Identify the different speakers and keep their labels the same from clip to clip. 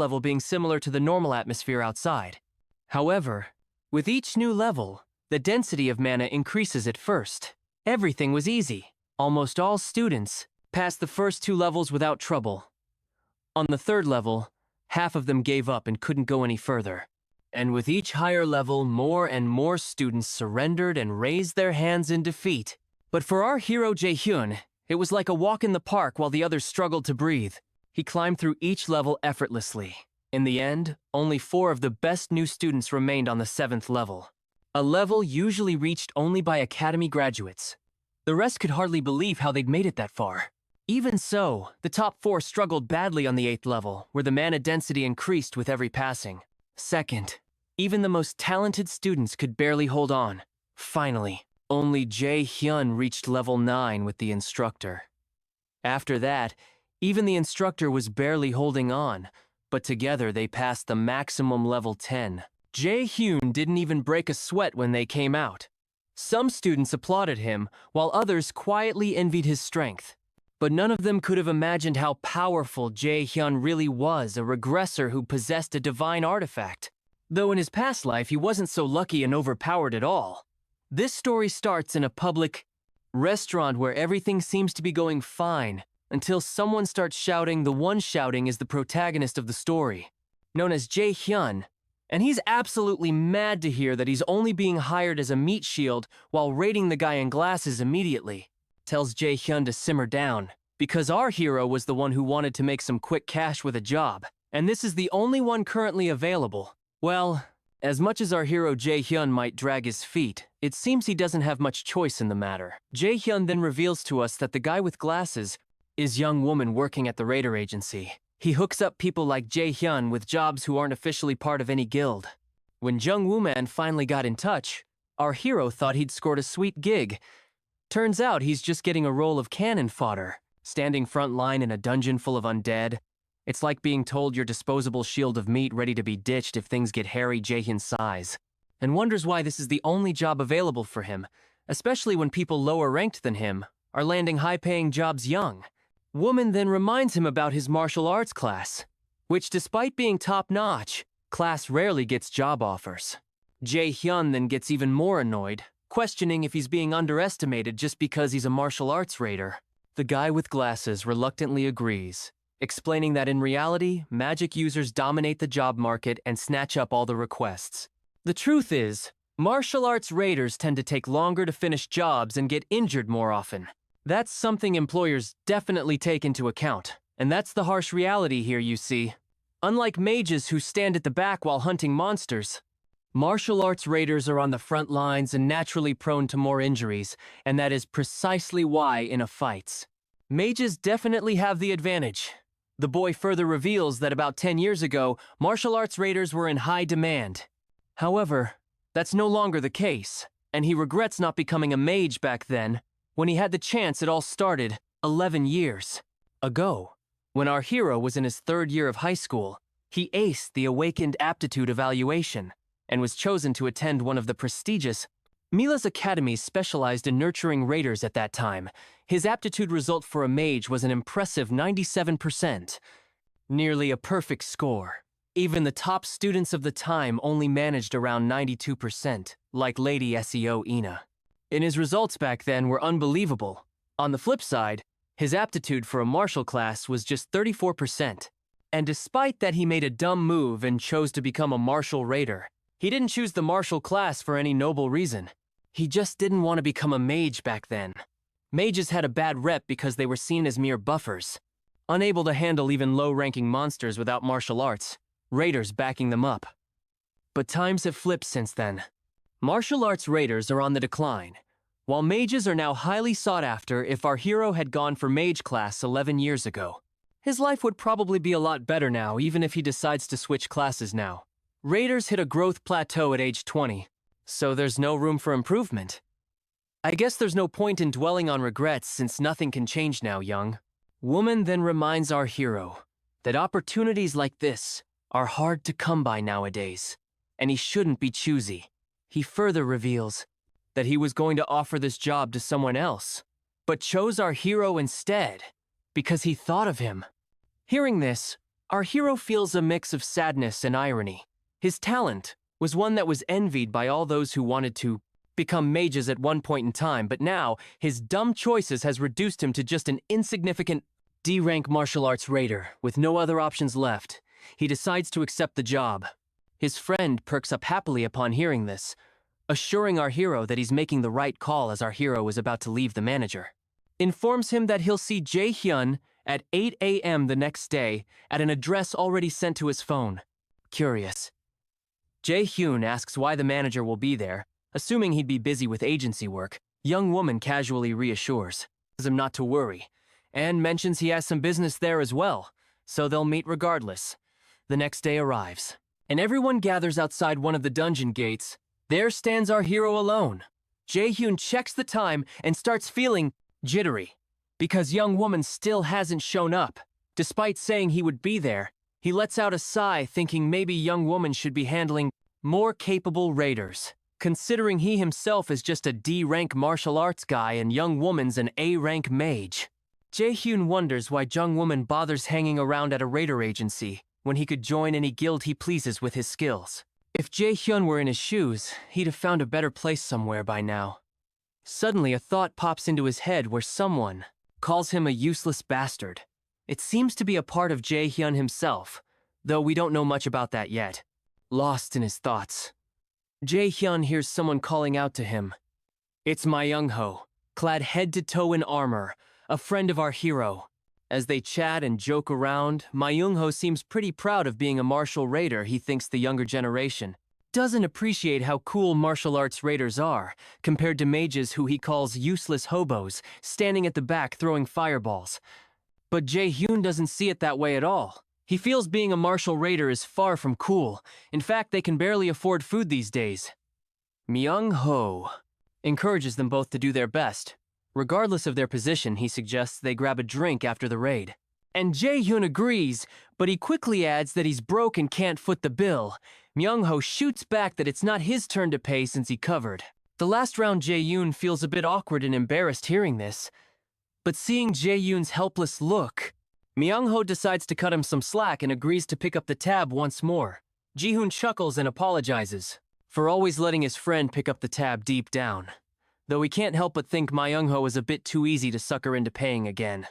Speaker 1: level being similar to the normal atmosphere outside. However, with each new level, the density of mana increases at first. Everything was easy. Almost all students passed the first 2 levels without trouble. On the 3rd level, half of them gave up and couldn't go any further. And with each higher level, more and more students surrendered and raised their hands in defeat. But for our hero Jae-hyun, it was like a walk in the park while the others struggled to breathe. He climbed through each level effortlessly. In the end, only 4 of the best new students remained on the 7th level. A level usually reached only by academy graduates. The rest could hardly believe how they'd made it that far. Even so, the top 4 struggled badly on the 8th level, where the mana density increased with every passing. Second, even the most talented students could barely hold on. Finally, only Jae-hyun reached level 9 with the instructor. After that, even the instructor was barely holding on, but together they passed the maximum level 10. Jae-hyun didn't even break a sweat when they came out. Some students applauded him, while others quietly envied his strength. But none of them could have imagined how powerful Jae-hyun really was, a regressor who possessed a divine artifact. Though in his past life he wasn't so lucky and overpowered at all. This story starts in a public restaurant where everything seems to be going fine, until someone starts shouting. The one shouting is the protagonist of the story, known as Jae-hyun, and he's absolutely mad to hear that he's only being hired as a meat shield while raiding the guy in glasses immediately. Tells Jae-hyun to simmer down, because our hero was the one who wanted to make some quick cash with a job, and this is the only one currently available. Well, as much as our hero Jae-hyun might drag his feet, it seems he doesn't have much choice in the matter. Jae-hyun then reveals to us that the guy with glasses is a young woman working at the raider agency. He hooks up people like Jae-hyun with jobs who aren't officially part of any guild. When Jung Woo-man finally got in touch, our hero thought he'd scored a sweet gig. Turns out he's just getting a roll of cannon fodder, standing front line in a dungeon full of undead. It's like being told your disposable shield of meat ready to be ditched if things get hairy. Jae-hyun sighs, and wonders why this is the only job available for him, especially when people lower ranked than him are landing high-paying jobs young. Woman then reminds him about his martial arts class, which despite being top-notch, class rarely gets job offers. Jae-hyun then gets even more annoyed, questioning if he's being underestimated just because he's a martial arts raider. The guy with glasses reluctantly agrees, explaining that in reality, magic users dominate the job market and snatch up all the requests. The truth is, martial arts raiders tend to take longer to finish jobs and get injured more often. That's something employers definitely take into account, and that's the harsh reality here, you see. Unlike mages who stand at the back while hunting monsters, martial arts raiders are on the front lines and naturally prone to more injuries, and that is precisely why in a fight, mages definitely have the advantage. The boy further reveals that about 10 years ago, martial arts raiders were in high demand. However, that's no longer the case, and he regrets not becoming a mage back then. When he had the chance, it all started 11 years ago. When our hero was in his 3rd year of high school, he aced the Awakened Aptitude evaluation and was chosen to attend one of the prestigious Mila's academies specialized in nurturing raiders at that time. His aptitude result for a mage was an impressive 97%, nearly a perfect score. Even the top students of the time only managed around 92%, like Lady SEO Ina. And his results back then were unbelievable. On the flip side, his aptitude for a martial class was just 34%. And despite that he made a dumb move and chose to become a martial raider, he didn't choose the martial class for any noble reason. He just didn't want to become a mage back then. Mages had a bad rep because they were seen as mere buffers, unable to handle even low-ranking monsters without martial arts, raiders backing them up. But times have flipped since then. Martial arts raiders are on the decline, while mages are now highly sought after. If our hero had gone for mage class 11 years ago, his life would probably be a lot better now, even if he decides to switch classes now. Raiders hit a growth plateau at age 20, so there's no room for improvement. I guess there's no point in dwelling on regrets since nothing can change now, young. Woman then reminds our hero that opportunities like this are hard to come by nowadays, and he shouldn't be choosy. He further reveals that he was going to offer this job to someone else, but chose our hero instead because he thought of him. Hearing this, Our hero feels a mix of sadness and irony. His talent was one that was envied by all those who wanted to become mages at one point in time, but now his dumb choices has reduced him to just an insignificant D-rank martial arts raider with no other options left. He decides to accept the job. His friend perks up happily upon hearing this, assuring our hero that he's making the right call as our hero is about to leave the manager. Informs him that he'll see Jae-hyun at 8 a.m. the next day at an address already sent to his phone. Curious. Jae-hyun asks why the manager will be there, assuming he'd be busy with agency work. Young woman casually reassures him not to worry, and mentions he has some business there as well, so they'll meet regardless. The next day arrives, and everyone gathers outside one of the dungeon gates. There stands our hero alone. Jae-hyun checks the time and starts feeling jittery, because young woman still hasn't shown up. Despite saying he would be there, he lets out a sigh thinking maybe young woman should be handling more capable raiders, considering he himself is just a D-rank martial arts guy and young woman's an A-rank mage. Jae-hyun wonders why young woman bothers hanging around at a raider agency when he could join any guild he pleases with his skills. If Jae-hyun were in his shoes, he'd have found a better place somewhere by now. Suddenly, a thought pops into his head where someone calls him a useless bastard. It seems to be a part of Jae-hyun himself, though we don't know much about that yet. Lost in his thoughts, Jae-hyun hears someone calling out to him. It's Myung-ho, clad head to toe in armor, a friend of our hero. As they chat and joke around, Myung-ho seems pretty proud of being a martial raider. He thinks the younger generation doesn't appreciate how cool martial arts raiders are, compared to mages who he calls useless hobos, standing at the back throwing fireballs. But Jae-hyun doesn't see it that way at all. He feels being a martial raider is far from cool. In fact, they can barely afford food these days. Myung-ho encourages them both to do their best. Regardless of their position, he suggests they grab a drink after the raid. And Jae-hyun agrees, but he quickly adds that he's broke and can't foot the bill. Myung-ho shoots back that it's not his turn to pay since he covered. The last round, Jae-hyun feels a bit awkward and embarrassed hearing this. But seeing Jae-hyun's helpless look, Myung-ho decides to cut him some slack and agrees to pick up the tab once more. Ji-hoon chuckles and apologizes for always letting his friend pick up the tab deep down, though he can't help but think Myung-ho is a bit too easy to sucker into paying again.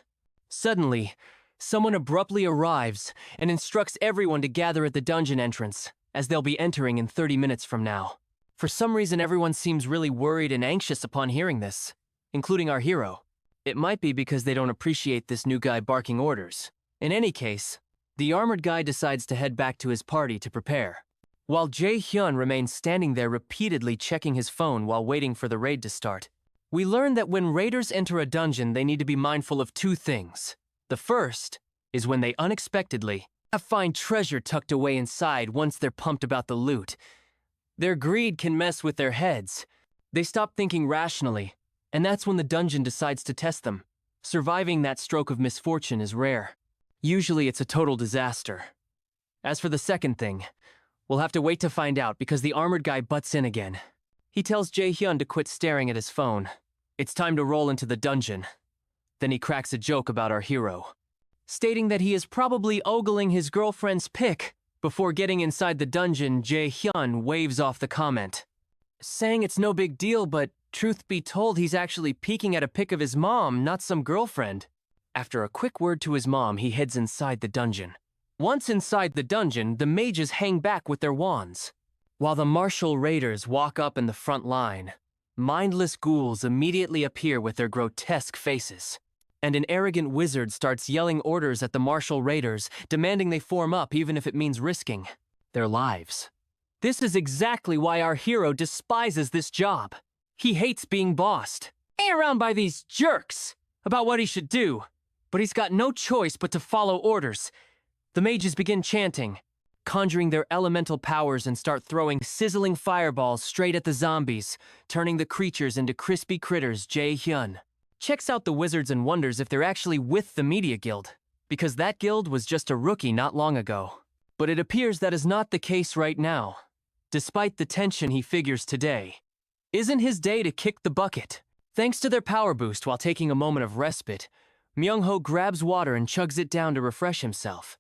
Speaker 1: Suddenly, someone abruptly arrives and instructs everyone to gather at the dungeon entrance, as they'll be entering in 30 minutes from now. For some reason, everyone seems really worried and anxious upon hearing this, including our hero. It might be because they don't appreciate this new guy barking orders. In any case, the armored guy decides to head back to his party to prepare, while Jae-hyun remains standing there repeatedly checking his phone while waiting for the raid to start. We learn that when raiders enter a dungeon, they need to be mindful of two things. The first is when they unexpectedly find treasure tucked away inside once they're pumped about the loot. Their greed can mess with their heads. They stop thinking rationally, and that's when the dungeon decides to test them. Surviving that stroke of misfortune is rare. Usually it's a total disaster. As for the second thing, we'll have to wait to find out because the armored guy butts in again. He tells Jae-hyun to quit staring at his phone. It's time to roll into the dungeon. Then he cracks a joke about our hero, stating that he is probably ogling his girlfriend's pic. Before getting inside the dungeon, Jae-hyun waves off the comment, saying it's no big deal, but truth be told, he's actually peeking at a pic of his mom, not some girlfriend. After a quick word to his mom, he heads inside the dungeon. Once inside the dungeon, the mages hang back with their wands, while the martial raiders walk up in the front line. Mindless ghouls immediately appear with their grotesque faces, and an arrogant wizard starts yelling orders at the martial raiders, demanding they form up even if it means risking their lives. This is exactly why our hero despises this job. He hates being bossed, around by these jerks about what he should do, but he's got no choice but to follow orders. The mages begin chanting, conjuring their elemental powers and start throwing sizzling fireballs straight at the zombies, turning the creatures into crispy critters. Jae-hyun checks out the wizards and wonders if they're actually with the Media Guild, because that guild was just a rookie not long ago. But it appears that is not the case right now. Despite the tension, he figures today isn't his day to kick the bucket. Thanks to their power boost while taking a moment of respite, Myung-ho grabs water and chugs it down to refresh himself.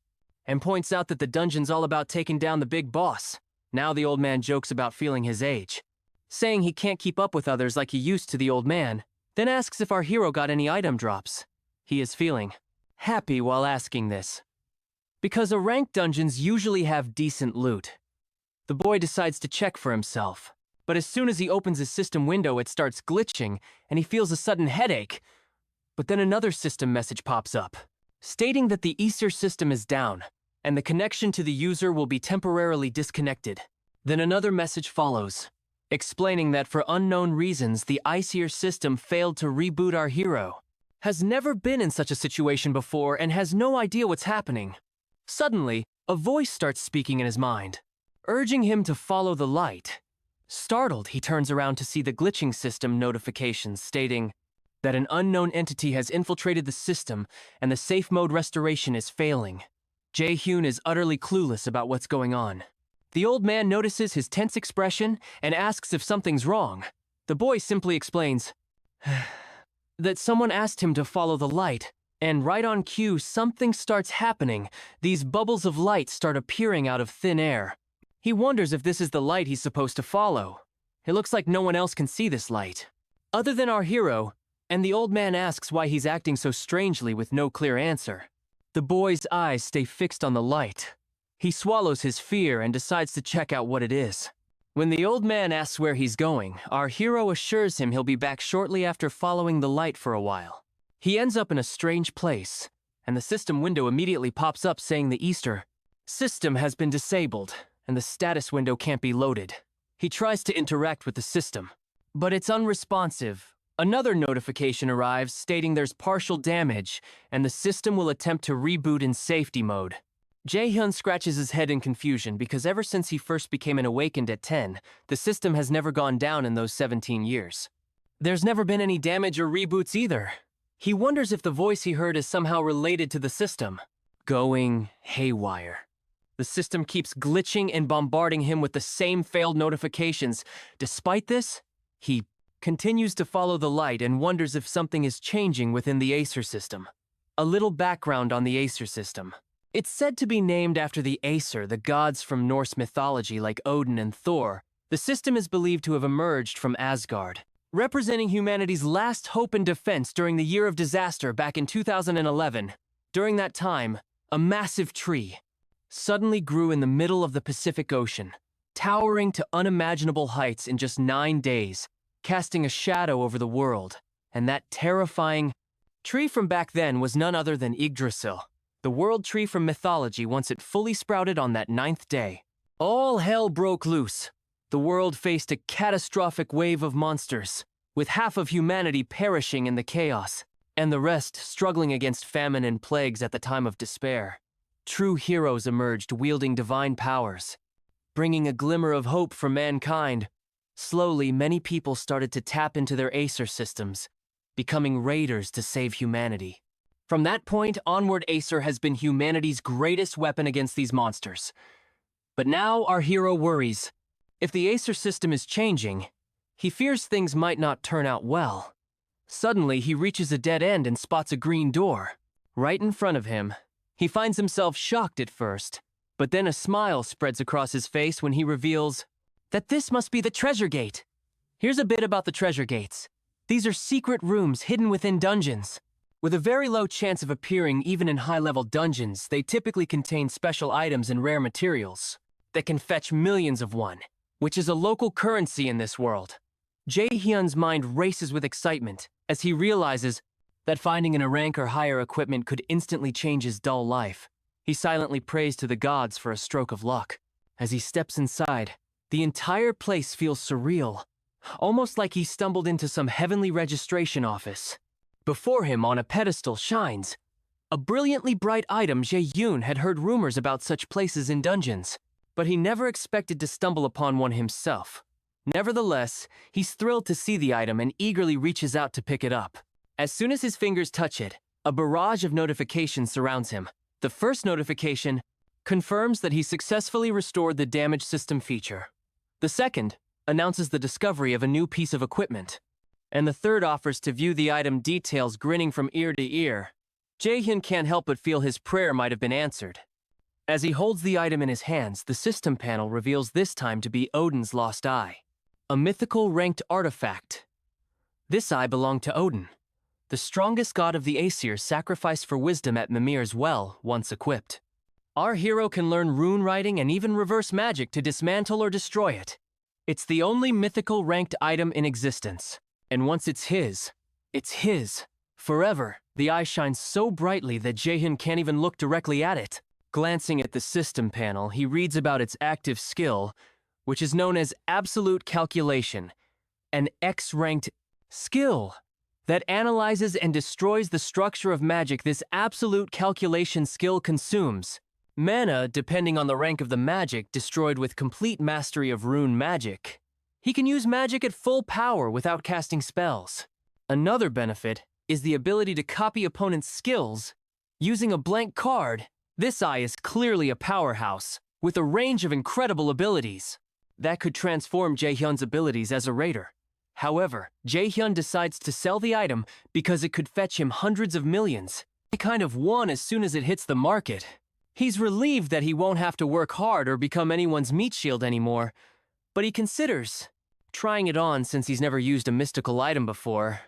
Speaker 1: and points out that the dungeon's all about taking down the big boss. Now the old man jokes about feeling his age, saying he can't keep up with others like he used to the old man, then asks if our hero got any item drops. He is feeling happy while asking this, because ranked dungeons usually have decent loot. The boy decides to check for himself, but as soon as he opens his system window, it starts glitching, and he feels a sudden headache. But then another system message pops up, stating that the Acer system is down, and the connection to the user will be temporarily disconnected. Then another message follows, explaining that for unknown reasons, the Acer system failed to reboot our hero. Has never been in such a situation before and has no idea what's happening. Suddenly, a voice starts speaking in his mind, urging him to follow the light. Startled, he turns around to see the glitching system notifications stating that an unknown entity has infiltrated the system and the safe mode restoration is failing. Jae-hyun is utterly clueless about what's going on. The old man notices his tense expression and asks if something's wrong. The boy simply explains that someone asked him to follow the light, and right on cue, something starts happening. These bubbles of light start appearing out of thin air. He wonders if this is the light he's supposed to follow. It looks like no one else can see this light, other than our hero, and the old man asks why he's acting so strangely with no clear answer. The boy's eyes stay fixed on the light. He swallows his fear and decides to check out what it is. When the old man asks where he's going, our hero assures him he'll be back shortly after following the light for a while. He ends up in a strange place, and the system window immediately pops up saying the Easter system has been disabled, and the status window can't be loaded. He tries to interact with the system, but it's unresponsive. Another notification arrives stating there's partial damage, and the system will attempt to reboot in safety mode. Jae-hyun scratches his head in confusion because ever since he first became an awakened at 10, the system has never gone down in those 17 years. There's never been any damage or reboots either. He wonders if the voice he heard is somehow related to the system. Going haywire. The system keeps glitching and bombarding him with the same failed notifications. Despite this, he continues to follow the light and wonders if something is changing within the Acer system. A little background on the Acer system. It's said to be named after the Acer, the gods from Norse mythology like Odin and Thor. The system is believed to have emerged from Asgard, representing humanity's last hope and defense during the year of disaster back in 2011. During that time, a massive tree suddenly grew in the middle of the Pacific Ocean, towering to unimaginable heights in just 9 days, casting a shadow over the world. And that terrifying tree from back then was none other than Yggdrasil, the world tree from mythology once it fully sprouted on that 9th day. All hell broke loose. The world faced a catastrophic wave of monsters, with half of humanity perishing in the chaos, and the rest struggling against famine and plagues at the time of despair. True heroes emerged wielding divine powers, bringing a glimmer of hope for mankind. Slowly, many people started to tap into their Acer systems, becoming raiders to save humanity. From that point onward, Acer has been humanity's greatest weapon against these monsters. But now our hero worries. If the Acer system is changing, he fears things might not turn out well. Suddenly, he reaches a dead end and spots a green door. Right in front of him, he finds himself shocked at first, but then a smile spreads across his face when he reveals that this must be the treasure gate. Here's a bit about the treasure gates. These are secret rooms hidden within dungeons. With a very low chance of appearing even in high-level dungeons, they typically contain special items and rare materials that can fetch millions of won, which is a local currency in this world. Jae-hyun's mind races with excitement as he realizes that finding a rank or higher equipment could instantly change his dull life. He silently prays to the gods for a stroke of luck. As he steps inside, the entire place feels surreal, almost like he stumbled into some heavenly registration office. Before him, on a pedestal, shines a brilliantly bright item. Jae-hyun had heard rumors about such places in dungeons, but he never expected to stumble upon one himself. Nevertheless, he's thrilled to see the item and eagerly reaches out to pick it up. As soon as his fingers touch it, a barrage of notifications surrounds him. The first notification confirms that he successfully restored the damaged system feature. The second announces the discovery of a new piece of equipment. And the third offers to view the item details, grinning from ear to ear. Jae-hyun can't help but feel his prayer might have been answered. As he holds the item in his hands, the system panel reveals this time to be Odin's lost eye, a mythical ranked artifact. This eye belonged to Odin, the strongest god of the Aesir, sacrificed for wisdom at Mimir's well once equipped. Our hero can learn rune writing and even reverse magic to dismantle or destroy it. It's the only mythical ranked item in existence, and once it's his forever. The eye shines so brightly that Jaehyun can't even look directly at it. Glancing at the system panel, he reads about its active skill, which is known as Absolute Calculation, an X-ranked skill that analyzes and destroys the structure of magic. This Absolute Calculation skill consumes mana depending on the rank of the magic, destroyed with complete mastery of rune magic. He can use magic at full power without casting spells. Another benefit is the ability to copy opponents' skills using a blank card. This eye is clearly a powerhouse, with a range of incredible abilities that could transform Jaehyun's abilities as a raider. However, Jaehyun decides to sell the item because it could fetch him hundreds of millions. He kind of won as soon as it hits the market. He's relieved that he won't have to work hard or become anyone's meat shield anymore, but he considers trying it on since he's never used a mystical item before.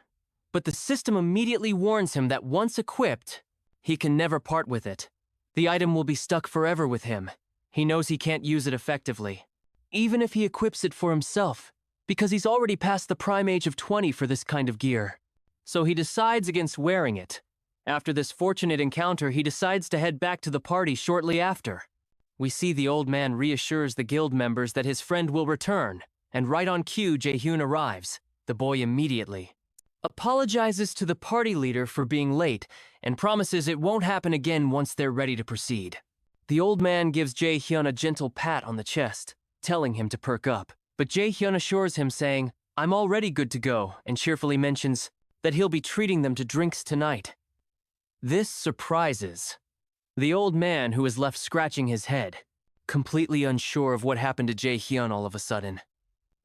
Speaker 1: But the system immediately warns him that once equipped, he can never part with it. The item will be stuck forever with him. He knows he can't use it effectively, even if he equips it for himself, because he's already past the prime age of 20 for this kind of gear. So he decides against wearing it. After this fortunate encounter, he decides to head back to the party shortly after. We see the old man reassures the guild members that his friend will return, and right on cue, Jaehyun arrives. The boy immediately apologizes to the party leader for being late and promises it won't happen again once they're ready to proceed. The old man gives Jaehyun a gentle pat on the chest, telling him to perk up. But Jaehyun assures him, saying, "I'm already good to go," and cheerfully mentions that he'll be treating them to drinks tonight. This surprises the old man, who is left scratching his head, completely unsure of what happened to Jaehyun all of a sudden.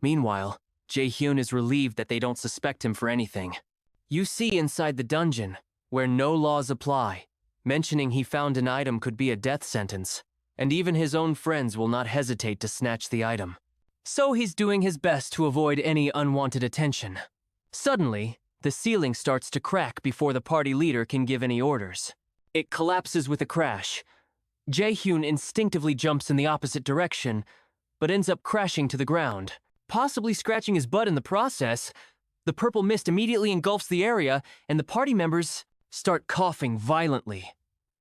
Speaker 1: Meanwhile, Jaehyun is relieved that they don't suspect him for anything. You see inside the dungeon, where no laws apply, mentioning he found an item could be a death sentence, and even his own friends will not hesitate to snatch the item. So he's doing his best to avoid any unwanted attention. Suddenly, the ceiling starts to crack before the party leader can give any orders. It collapses with a crash. Jaehyun instinctively jumps in the opposite direction, but ends up crashing to the ground, possibly scratching his butt in the process. The purple mist immediately engulfs the area, and the party members start coughing violently,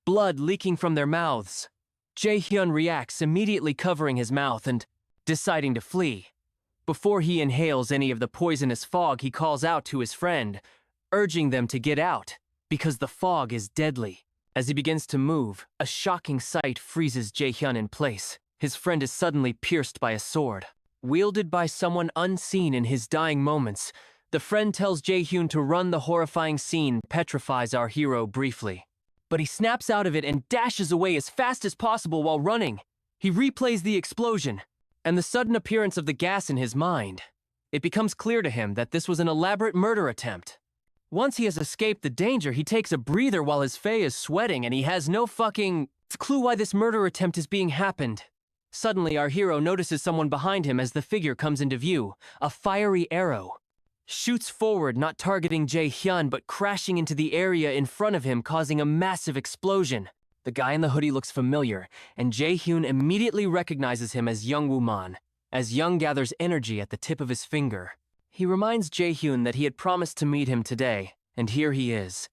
Speaker 1: blood leaking from their mouths. Jaehyun reacts, immediately covering his mouth and deciding to flee. Before he inhales any of the poisonous fog, he calls out to his friend, urging them to get out, because the fog is deadly. As he begins to move, a shocking sight freezes Jaehyun in place. His friend is suddenly pierced by a sword, wielded by someone unseen in his dying moments. The friend tells Jaehyun to run. The horrifying scene petrifies our hero briefly, but he snaps out of it and dashes away as fast as possible while running. He replays the explosion and the sudden appearance of the gas in his mind. It becomes clear to him that this was an elaborate murder attempt. Once he has escaped the danger, he takes a breather while his face is sweating, and he has no fucking clue why this murder attempt is being happened. Suddenly, our hero notices someone behind him as the figure comes into view. A fiery arrow shoots forward, not targeting Jaehyun, but crashing into the area in front of him, causing a massive explosion. The guy in the hoodie looks familiar, and Jaehyun immediately recognizes him as Young Woo-man, as Young gathers energy at the tip of his finger. He reminds Jaehyun that he had promised to meet him today, and here he is.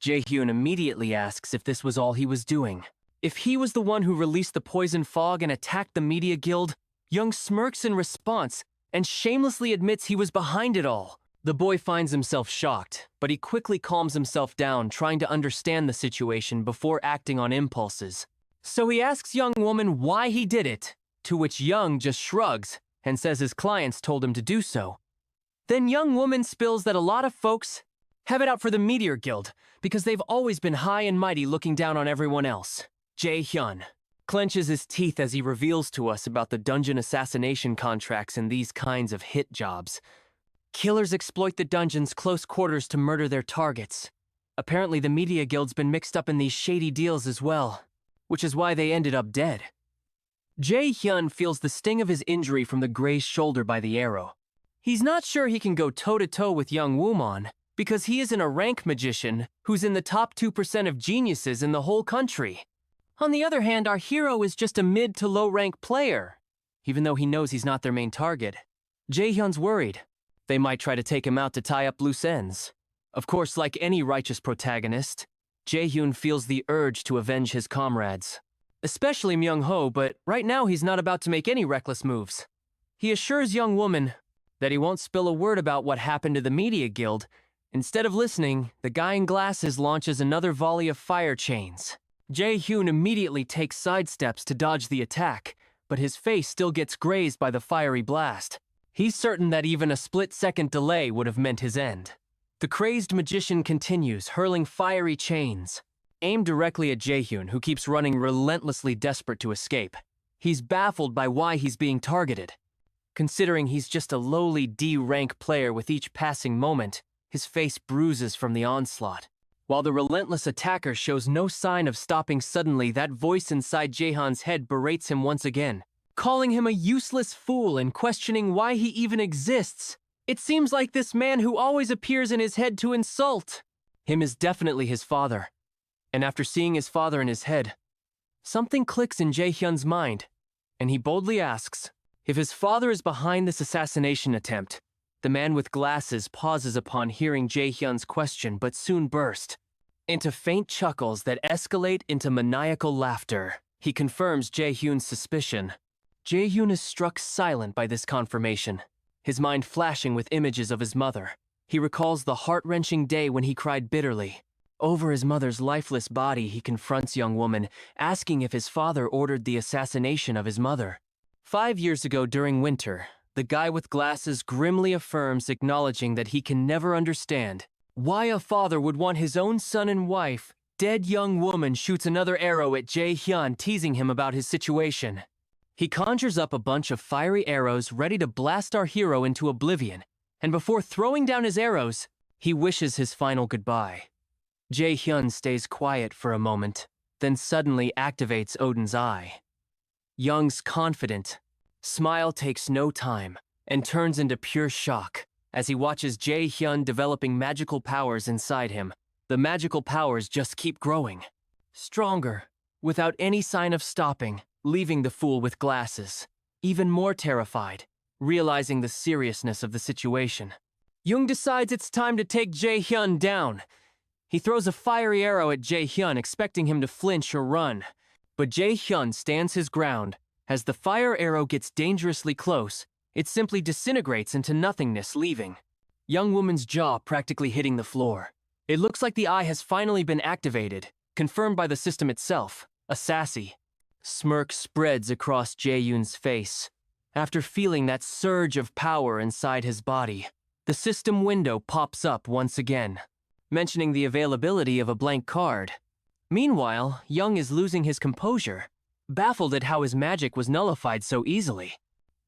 Speaker 1: Jaehyun immediately asks if this was all he was doing. If he was the one who released the poison fog and attacked the media guild. Young smirks in response and shamelessly admits he was behind it all. The boy finds himself shocked, but he quickly calms himself down, trying to understand the situation before acting on impulses. So he asks Young Woman why he did it, to which Young just shrugs and says his clients told him to do so. Then Young Woman spills that a lot of folks have it out for the Meteor Guild because they've always been high and mighty, looking down on everyone else. Jaehyun clenches his teeth as he reveals to us about the dungeon assassination contracts in these kinds of hit jobs. Killers exploit the dungeon's close quarters to murder their targets. Apparently the Media Guild's been mixed up in these shady deals as well. which is why they ended up dead. Jae-hyun feels the sting of his injury from the grazed shoulder by the arrow. He's not sure he can go toe-to-toe with young Woo-mon, because he isn't a rank magician who's in the top 2% of geniuses in the whole country. On the other hand, our hero is just a mid to low rank player, even though he knows he's not their main target. Jae-hyun's worried. They might try to take him out to tie up loose ends. Of course, like any righteous protagonist, Jae-hyun feels the urge to avenge his comrades. Especially Myung-ho, but right now he's not about to make any reckless moves. He assures young woman that he won't spill a word about what happened to the media guild. Instead of listening, the guy in glasses launches another volley of fire chains. Jae-hyun immediately takes side steps to dodge the attack, but his face still gets grazed by the fiery blast. He's certain that even a split-second delay would have meant his end. The crazed magician continues, hurling fiery chains, aimed directly at Jae-hyun, who keeps running relentlessly desperate to escape. He's baffled by why he's being targeted. Considering he's just a lowly D-rank player, with each passing moment, his face bruises from the onslaught. While the relentless attacker shows no sign of stopping suddenly, that voice inside Jaehyun's head berates him once again, calling him a useless fool and questioning why he even exists. It seems like this man who always appears in his head to insult him is definitely his father. And after seeing his father in his head, something clicks in Jae-hyun's mind, and he boldly asks if his father is behind this assassination attempt. The man with glasses pauses upon hearing Jae-hyun's question, but soon burst into faint chuckles that escalate into maniacal laughter. He confirms Jae-hyun's suspicion. Jae-hyun is struck silent by this confirmation, his mind flashing with images of his mother. He recalls the heart-wrenching day when he cried bitterly over his mother's lifeless body. He confronts young woman, asking if his father ordered the assassination of his mother. 5 years ago during winter, the guy with glasses grimly affirms, acknowledging that he can never understand why a father would want his own son and wife. Dead young woman shoots another arrow at Jae-hyun, teasing him about his situation. He conjures up a bunch of fiery arrows ready to blast our hero into oblivion, and before throwing down his arrows, he wishes his final goodbye. Jae-hyun stays quiet for a moment, then suddenly activates Odin's Eye. Young's confident smile takes no time and turns into pure shock as he watches Jae-hyun developing magical powers inside him. The magical powers just keep growing, stronger, without any sign of stopping, leaving the fool with glasses even more terrified, realizing the seriousness of the situation. Jung decides it's time to take Jae-hyun down. He throws a fiery arrow at Jae-hyun, expecting him to flinch or run. But Jae-hyun stands his ground. As the fire arrow gets dangerously close, it simply disintegrates into nothingness, leaving young woman's jaw practically hitting the floor. It looks like the eye has finally been activated, confirmed by the system itself. A sassy smirk spreads across Jae-hyun's face. After feeling that surge of power inside his body, the system window pops up once again, mentioning the availability of a blank card. Meanwhile, Young is losing his composure, baffled at how his magic was nullified so easily.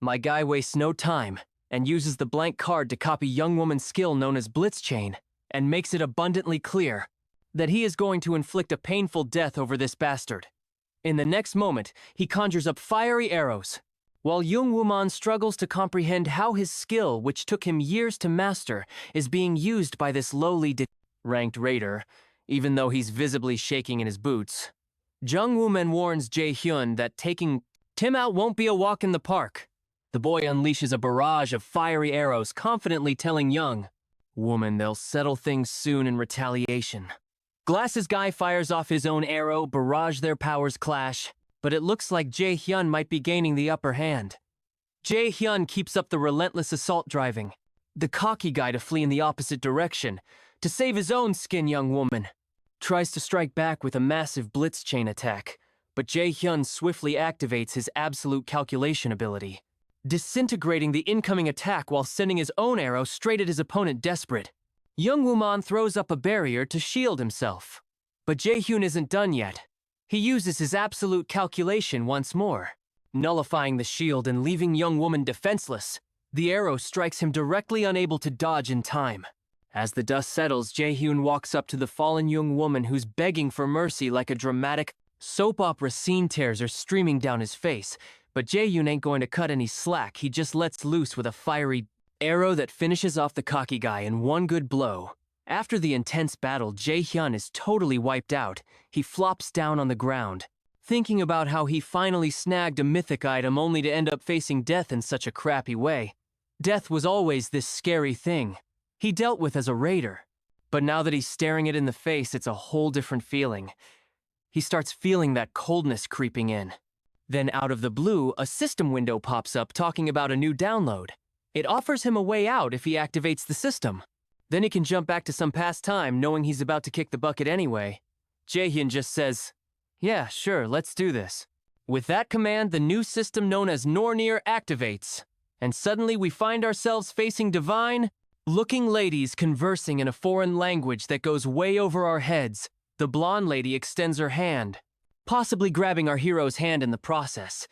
Speaker 1: My guy wastes no time and uses the blank card to copy young woman's skill known as Blitz Chain, and makes it abundantly clear that he is going to inflict a painful death over this bastard. In the next moment, he conjures up fiery arrows, while Jung Woo-man struggles to comprehend how his skill, which took him years to master, is being used by this lowly ranked raider, even though he's visibly shaking in his boots. Jung Woo-man warns Jae-hyun that taking Tim out won't be a walk in the park. The boy unleashes a barrage of fiery arrows, confidently telling Young Woman they'll settle things soon in retaliation. Glasses guy fires off his own arrow, barrage, their powers clash, but it looks like Jae-hyun might be gaining the upper hand. Jae-hyun keeps up the relentless assault, driving the cocky guy to flee in the opposite direction. To save his own skin, young woman tries to strike back with a massive blitz chain attack, but Jae-hyun swiftly activates his absolute calculation ability, disintegrating the incoming attack while sending his own arrow straight at his opponent. Desperate, Jung Woo-man throws up a barrier to shield himself. But Jae-hyun isn't done yet. He uses his absolute calculation once more, nullifying the shield and leaving young woman defenseless. The arrow strikes him directly, unable to dodge in time. As the dust settles, Jae-hyun walks up to the fallen young woman, who's begging for mercy like a dramatic Soap opera scene tears are streaming down his face, but Jae-hyun ain't going to cut any slack. He just lets loose with a fiery arrow that finishes off the cocky guy in one good blow. After the intense battle, Jae-hyun is totally wiped out. He flops down on the ground, thinking about how he finally snagged a mythic item only to end up facing death in such a crappy way. Death was always this scary thing he dealt with as a raider. But now that he's staring it in the face, it's a whole different feeling. He starts feeling that coldness creeping in. Then out of the blue, a system window pops up talking about a new download. It offers him a way out if he activates the system. Then he can jump back to some past time, knowing he's about to kick the bucket anyway. Jae-hyun just says, "Yeah, sure, let's do this." With that command, the new system known as Nornir activates. And suddenly we find ourselves facing divine-looking ladies conversing in a foreign language that goes way over our heads. The blonde lady extends her hand, possibly grabbing our hero's hand in the process.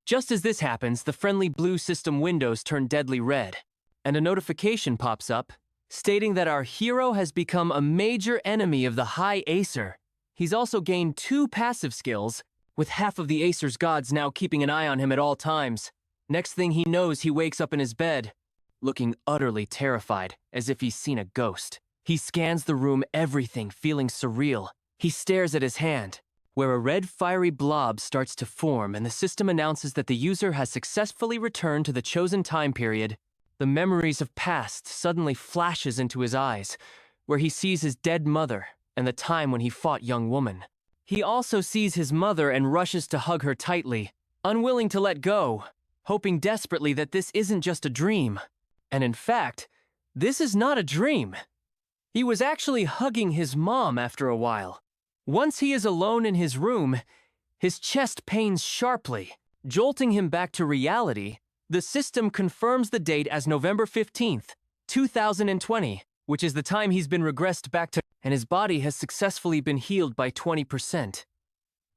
Speaker 1: Just as this happens, the friendly blue system windows turn deadly red, and a notification pops up stating that our hero has become a major enemy of the High Acer. He's also gained 2 passive skills, with half of the Acer's gods now keeping an eye on him at all times. Next thing he knows, he wakes up in his bed, looking utterly terrified, as if he's seen a ghost. He scans the room, everything feeling surreal. He stares at his hand, where a red fiery blob starts to form, and the system announces that the user has successfully returned to the chosen time period. The memories of past suddenly flashes into his eyes, where he sees his dead mother and the time when he fought young woman. He also sees his mother and rushes to hug her tightly, unwilling to let go, hoping desperately that this isn't just a dream. And in fact, this is not a dream. He was actually hugging his mom after a while. Once he is alone in his room, his chest pains sharply, jolting him back to reality. The system confirms the date as November 15th, 2020, which is the time he's been regressed back to, and his body has successfully been healed by 20%.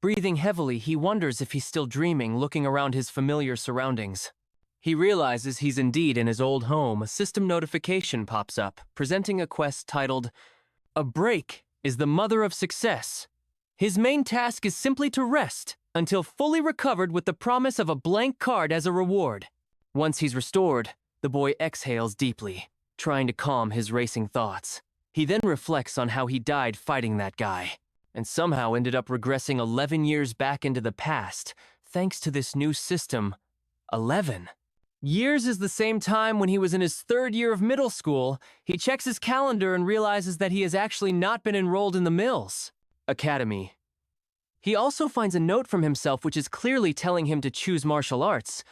Speaker 1: Breathing heavily, he wonders if he's still dreaming, looking around his familiar surroundings. He realizes he's indeed in his old home. A system notification pops up, presenting a quest titled, "A Break is the Mother of Success." His main task is simply to rest until fully recovered with the promise of a blank card as a reward. Once he's restored, the boy exhales deeply, trying to calm his racing thoughts. He then reflects on how he died fighting that guy, and somehow ended up regressing 11 years back into the past, thanks to this new system. 11. Years is the same time when he was in his 3rd year of middle school. He checks his calendar and realizes that he has actually not been enrolled in the Mills Academy. He also finds a note from himself which is clearly telling him to choose martial arts,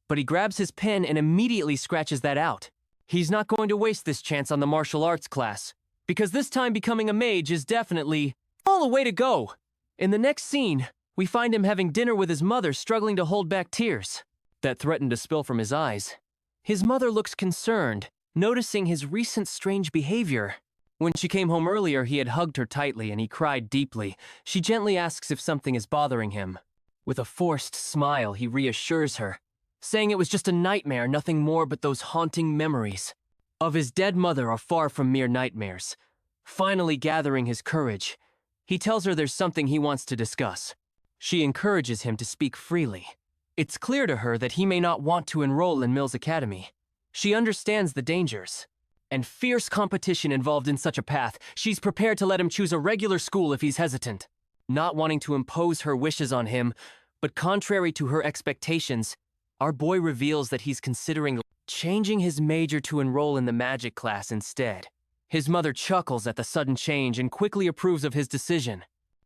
Speaker 1: but he grabs his pen and immediately scratches that out. He's not going to waste this chance on the martial arts class, because this time becoming a mage is definitely all the way to go. In the next scene, we find him having dinner with his mother, struggling to hold back tears that threatened to spill from his eyes. His mother looks concerned, noticing his recent strange behavior. When she came home earlier, he had hugged her tightly and he cried deeply. She gently asks if something is bothering him. With a forced smile, he reassures her, saying it was just a nightmare, nothing more but those haunting memories of his dead mother are far from mere nightmares. Finally gathering his courage, he tells her there's something he wants to discuss. She encourages him to speak freely. It's clear to her that he may not want to enroll in Mills Academy. She understands the dangers and fierce competition involved in such a path. She's prepared to let him choose a regular school if he's hesitant, not wanting to impose her wishes on him. But contrary to her expectations, our boy reveals that he's considering changing his major to enroll in the magic class instead. His mother chuckles at the sudden change and quickly approves of his decision,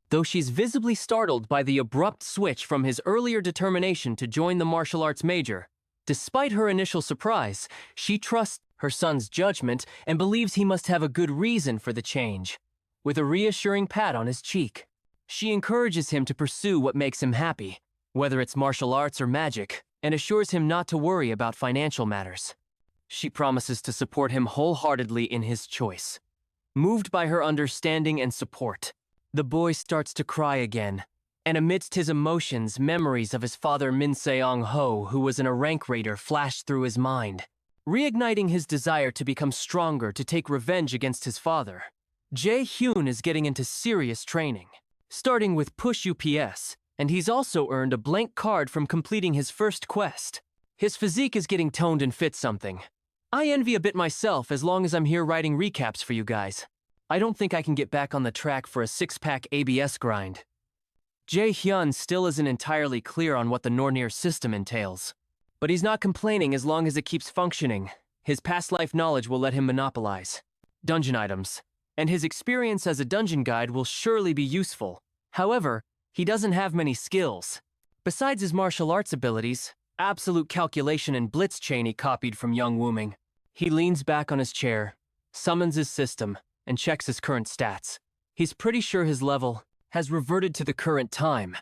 Speaker 1: though she's visibly startled by the abrupt switch from his earlier determination to join the martial arts major. Despite her initial surprise, she trusts her son's judgment and believes he must have a good reason for the change. With a reassuring pat on his cheek, she encourages him to pursue what makes him happy, whether it's martial arts or magic, and assures him not to worry about financial matters. She promises to support him wholeheartedly in his choice. Moved by her understanding and support, the boy starts to cry again, and amidst his emotions, memories of his father Min Seong-ho, who was a rank raider, flashed through his mind, reigniting his desire to become stronger to take revenge against his father. Jae-hyun is getting into serious training. starting with push UPS, and he's also earned a blank card from completing his first quest. His physique is getting toned and fit something. I envy a bit myself as long as I'm here writing recaps for you guys. I don't think I can get back on the track for a six-pack ABS grind. Jae-hyun still isn't entirely clear on what the Nornir system entails. But he's not complaining as long as it keeps functioning. His past life knowledge will let him monopolize dungeon items, and his experience as a dungeon guide will surely be useful. However, he doesn't have many skills. Besides his martial arts abilities, absolute calculation and blitz chain he copied from Young Wooming. He leans back on his chair, summons his system, and checks his current stats. He's pretty sure his level has reverted to the current time,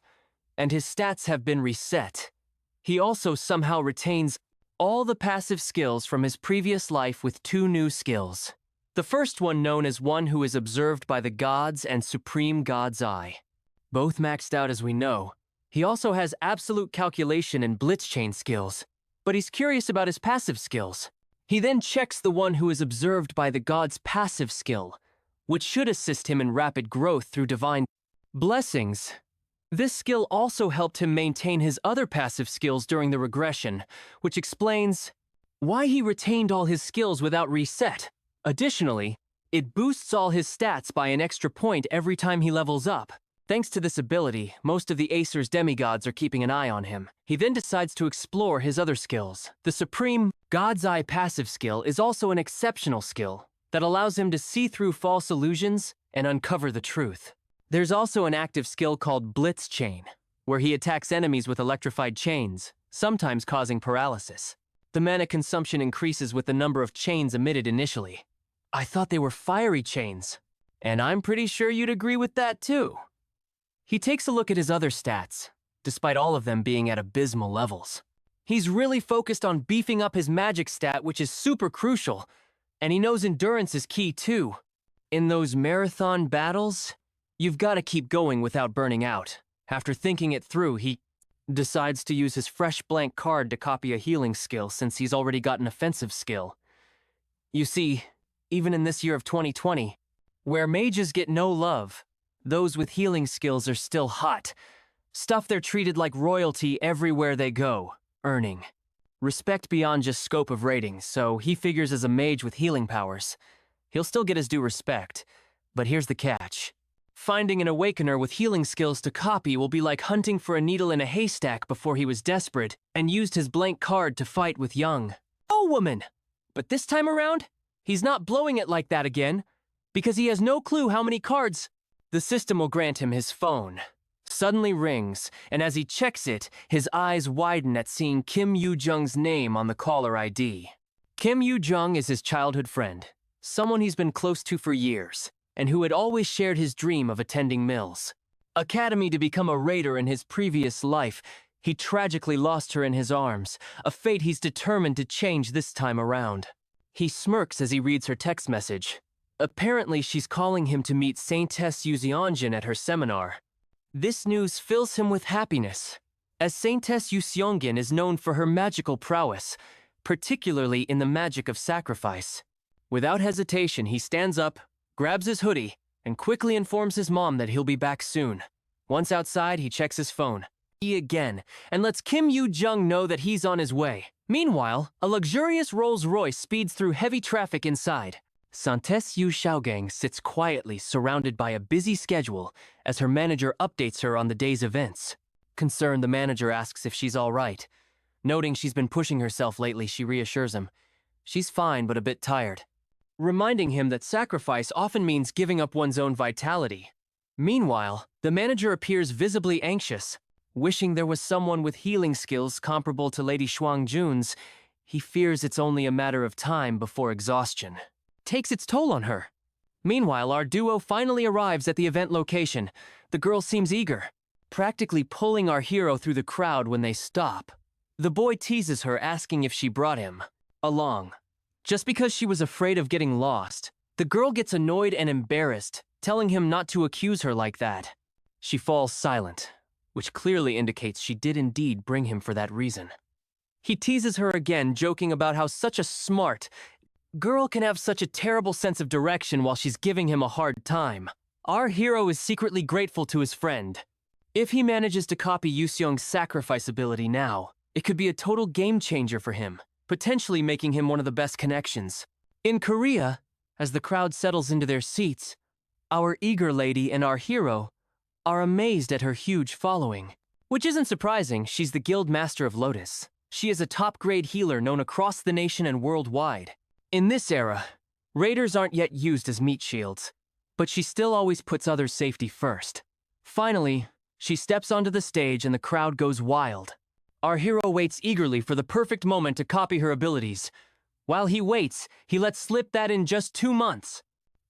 Speaker 1: and his stats have been reset. He also somehow retains all the passive skills from his previous life with 2 new skills. The first one known as one who is observed by the gods and supreme god's eye. Both maxed out as we know. He also has absolute calculation and blitz chain skills, but he's curious about his passive skills. He then checks the one who is observed by the god's passive skill, which should assist him in rapid growth through divine blessings. This skill also helped him maintain his other passive skills during the regression, which explains why he retained all his skills without reset. Additionally, it boosts all his stats by an extra point every time he levels up. Thanks to this ability, most of the Acer's demigods are keeping an eye on him. He then decides to explore his other skills. The Supreme God's Eye passive skill is also an exceptional skill that allows him to see through false illusions and uncover the truth. There's also an active skill called Blitz Chain, where he attacks enemies with electrified chains, sometimes causing paralysis. The mana consumption increases with the number of chains emitted initially. I thought they were fiery chains, and I'm pretty sure you'd agree with that too. He takes a look at his other stats, despite all of them being at abysmal levels. He's really focused on beefing up his magic stat, which is super crucial, and he knows endurance is key too. In those marathon battles, you've got to keep going without burning out. After thinking it through, he decides to use his fresh blank card to copy a healing skill since he's already got an offensive skill. You see, even in this year of 2020, where mages get no love, those with healing skills are still hot. Stuff they're treated like royalty everywhere they go, earning respect beyond just scope of ratings, so he figures as a mage with healing powers, he'll still get his due respect. But here's the catch. Finding an awakener with healing skills to copy will be like hunting for a needle in a haystack before he was desperate and used his blank card to fight with Young Woman. But this time around, he's not blowing it like that again, because he has no clue how many cards the system will grant him. His phone suddenly rings, and as he checks it, his eyes widen at seeing Kim Yoo-jung's name on the caller ID. Kim Yoo-jung is his childhood friend, someone he's been close to for years, and who had always shared his dream of attending Mills Academy to become a raider in his previous life. He tragically lost her in his arms, a fate he's determined to change this time around. He smirks as he reads her text message. Apparently, she's calling him to meet Saintess Yuseonjin at her seminar. This news fills him with happiness, as Saintess Yuseonjin is known for her magical prowess, particularly in the magic of sacrifice. Without hesitation, he stands up, grabs his hoodie, and quickly informs his mom that he'll be back soon. Once outside, he checks his phone again, and lets Kim Yoo-jung know that he's on his way. Meanwhile, a luxurious Rolls-Royce speeds through heavy traffic inside. Saintess Yu Xiaogang sits quietly, surrounded by a busy schedule, as her manager updates her on the day's events. Concerned, the manager asks if she's all right. Noting she's been pushing herself lately, she reassures him. She's fine, but a bit tired, reminding him that sacrifice often means giving up one's own vitality. Meanwhile, the manager appears visibly anxious, wishing there was someone with healing skills comparable to Lady Shuang-jun's. He fears it's only a matter of time before exhaustion takes its toll on her. Meanwhile, our duo finally arrives at the event location. The girl seems eager, practically pulling our hero through the crowd when they stop. The boy teases her, asking if she brought him along. Just because she was afraid of getting lost, the girl gets annoyed and embarrassed, telling him not to accuse her like that. She falls silent, which clearly indicates she did indeed bring him for that reason. He teases her again, joking about how such a smart girl can have such a terrible sense of direction while she's giving him a hard time. Our hero is secretly grateful to his friend. If he manages to copy Yuseong's sacrifice ability now, it could be a total game changer for him, potentially making him one of the best connections. In Korea, as the crowd settles into their seats, our eager lady and our hero are amazed at her huge following. Which isn't surprising, she's the guild master of Lotus. She is a top-grade healer known across the nation and worldwide. In this era, raiders aren't yet used as meat shields, but she still always puts others' safety first. Finally, she steps onto the stage and the crowd goes wild. Our hero waits eagerly for the perfect moment to copy her abilities. While he waits, he lets slip that in just 2 months.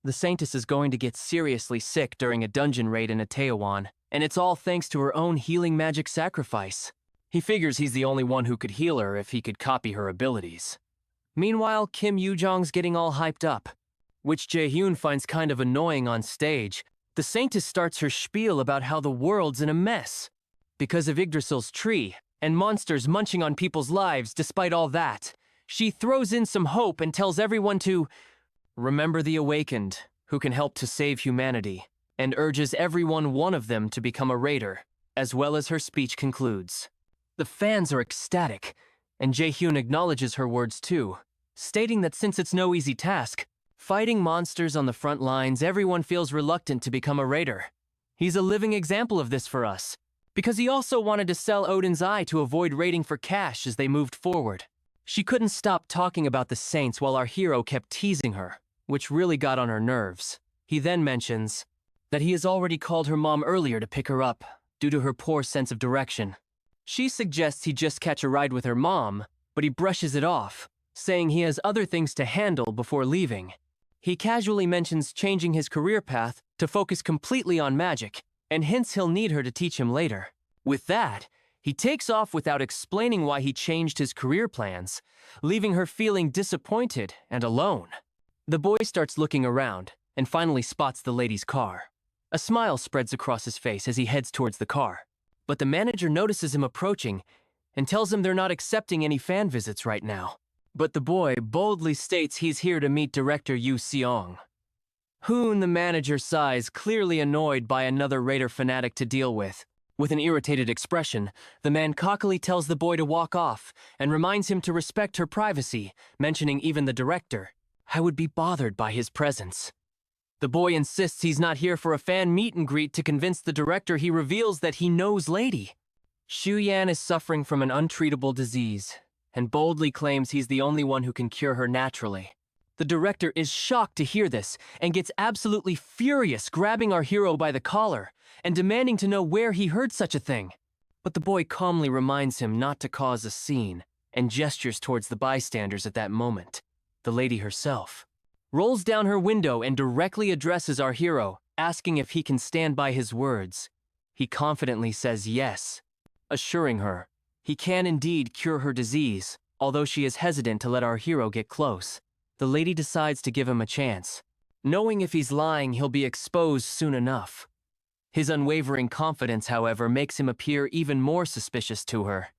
Speaker 1: The Saintess is going to get seriously sick during a dungeon raid in Itaewon, and it's all thanks to her own healing magic sacrifice. He figures he's the only one who could heal her if he could copy her abilities. Meanwhile, Kim Yoo-jong's getting all hyped up, which Jae-hyun finds kind of annoying on stage. The Saintess starts her spiel about how the world's in a mess because of Yggdrasil's tree and monsters munching on people's lives. Despite all that, she throws in some hope and tells everyone to remember the awakened who can help to save humanity, and urges one of them to become a raider, as well as her speech concludes. The fans are ecstatic, and Jae-hyun acknowledges her words too, stating that since it's no easy task, fighting monsters on the front lines, everyone feels reluctant to become a raider. He's a living example of this for us, because he also wanted to sell Odin's Eye to avoid raiding for cash as they moved forward. She couldn't stop talking about the saints while our hero kept teasing her, which really got on her nerves. He then mentions that he has already called her mom earlier to pick her up, due to her poor sense of direction. She suggests he just catch a ride with her mom, but he brushes it off, saying he has other things to handle before leaving. He casually mentions changing his career path to focus completely on magic, and hints he'll need her to teach him later. With that, he takes off without explaining why he changed his career plans, leaving her feeling disappointed and alone. The boy starts looking around and finally spots the lady's car. A smile spreads across his face as he heads towards the car, but the manager notices him approaching and tells him they're not accepting any fan visits right now. But the boy boldly states he's here to meet director Yu Seong. Hoon, the manager, sighs, clearly annoyed by another raider fanatic to deal with. With an irritated expression, the man cockily tells the boy to walk off and reminds him to respect her privacy, mentioning even the director. I would be bothered by his presence. The boy insists he's not here for a fan meet and greet. To convince the director, he reveals that he knows Lady. Shu Yan is suffering from an untreatable disease, and boldly claims he's the only one who can cure her naturally. The director is shocked to hear this, and gets absolutely furious, grabbing our hero by the collar, and demanding to know where he heard such a thing. But the boy calmly reminds him not to cause a scene, and gestures towards the bystanders at that moment. The lady herself rolls down her window and directly addresses our hero, asking if he can stand by his words. He confidently says yes, assuring her he can indeed cure her disease, although she is hesitant to let our hero get close. The lady decides to give him a chance, knowing if he's lying he'll be exposed soon enough. His unwavering confidence, however, makes him appear even more suspicious to her.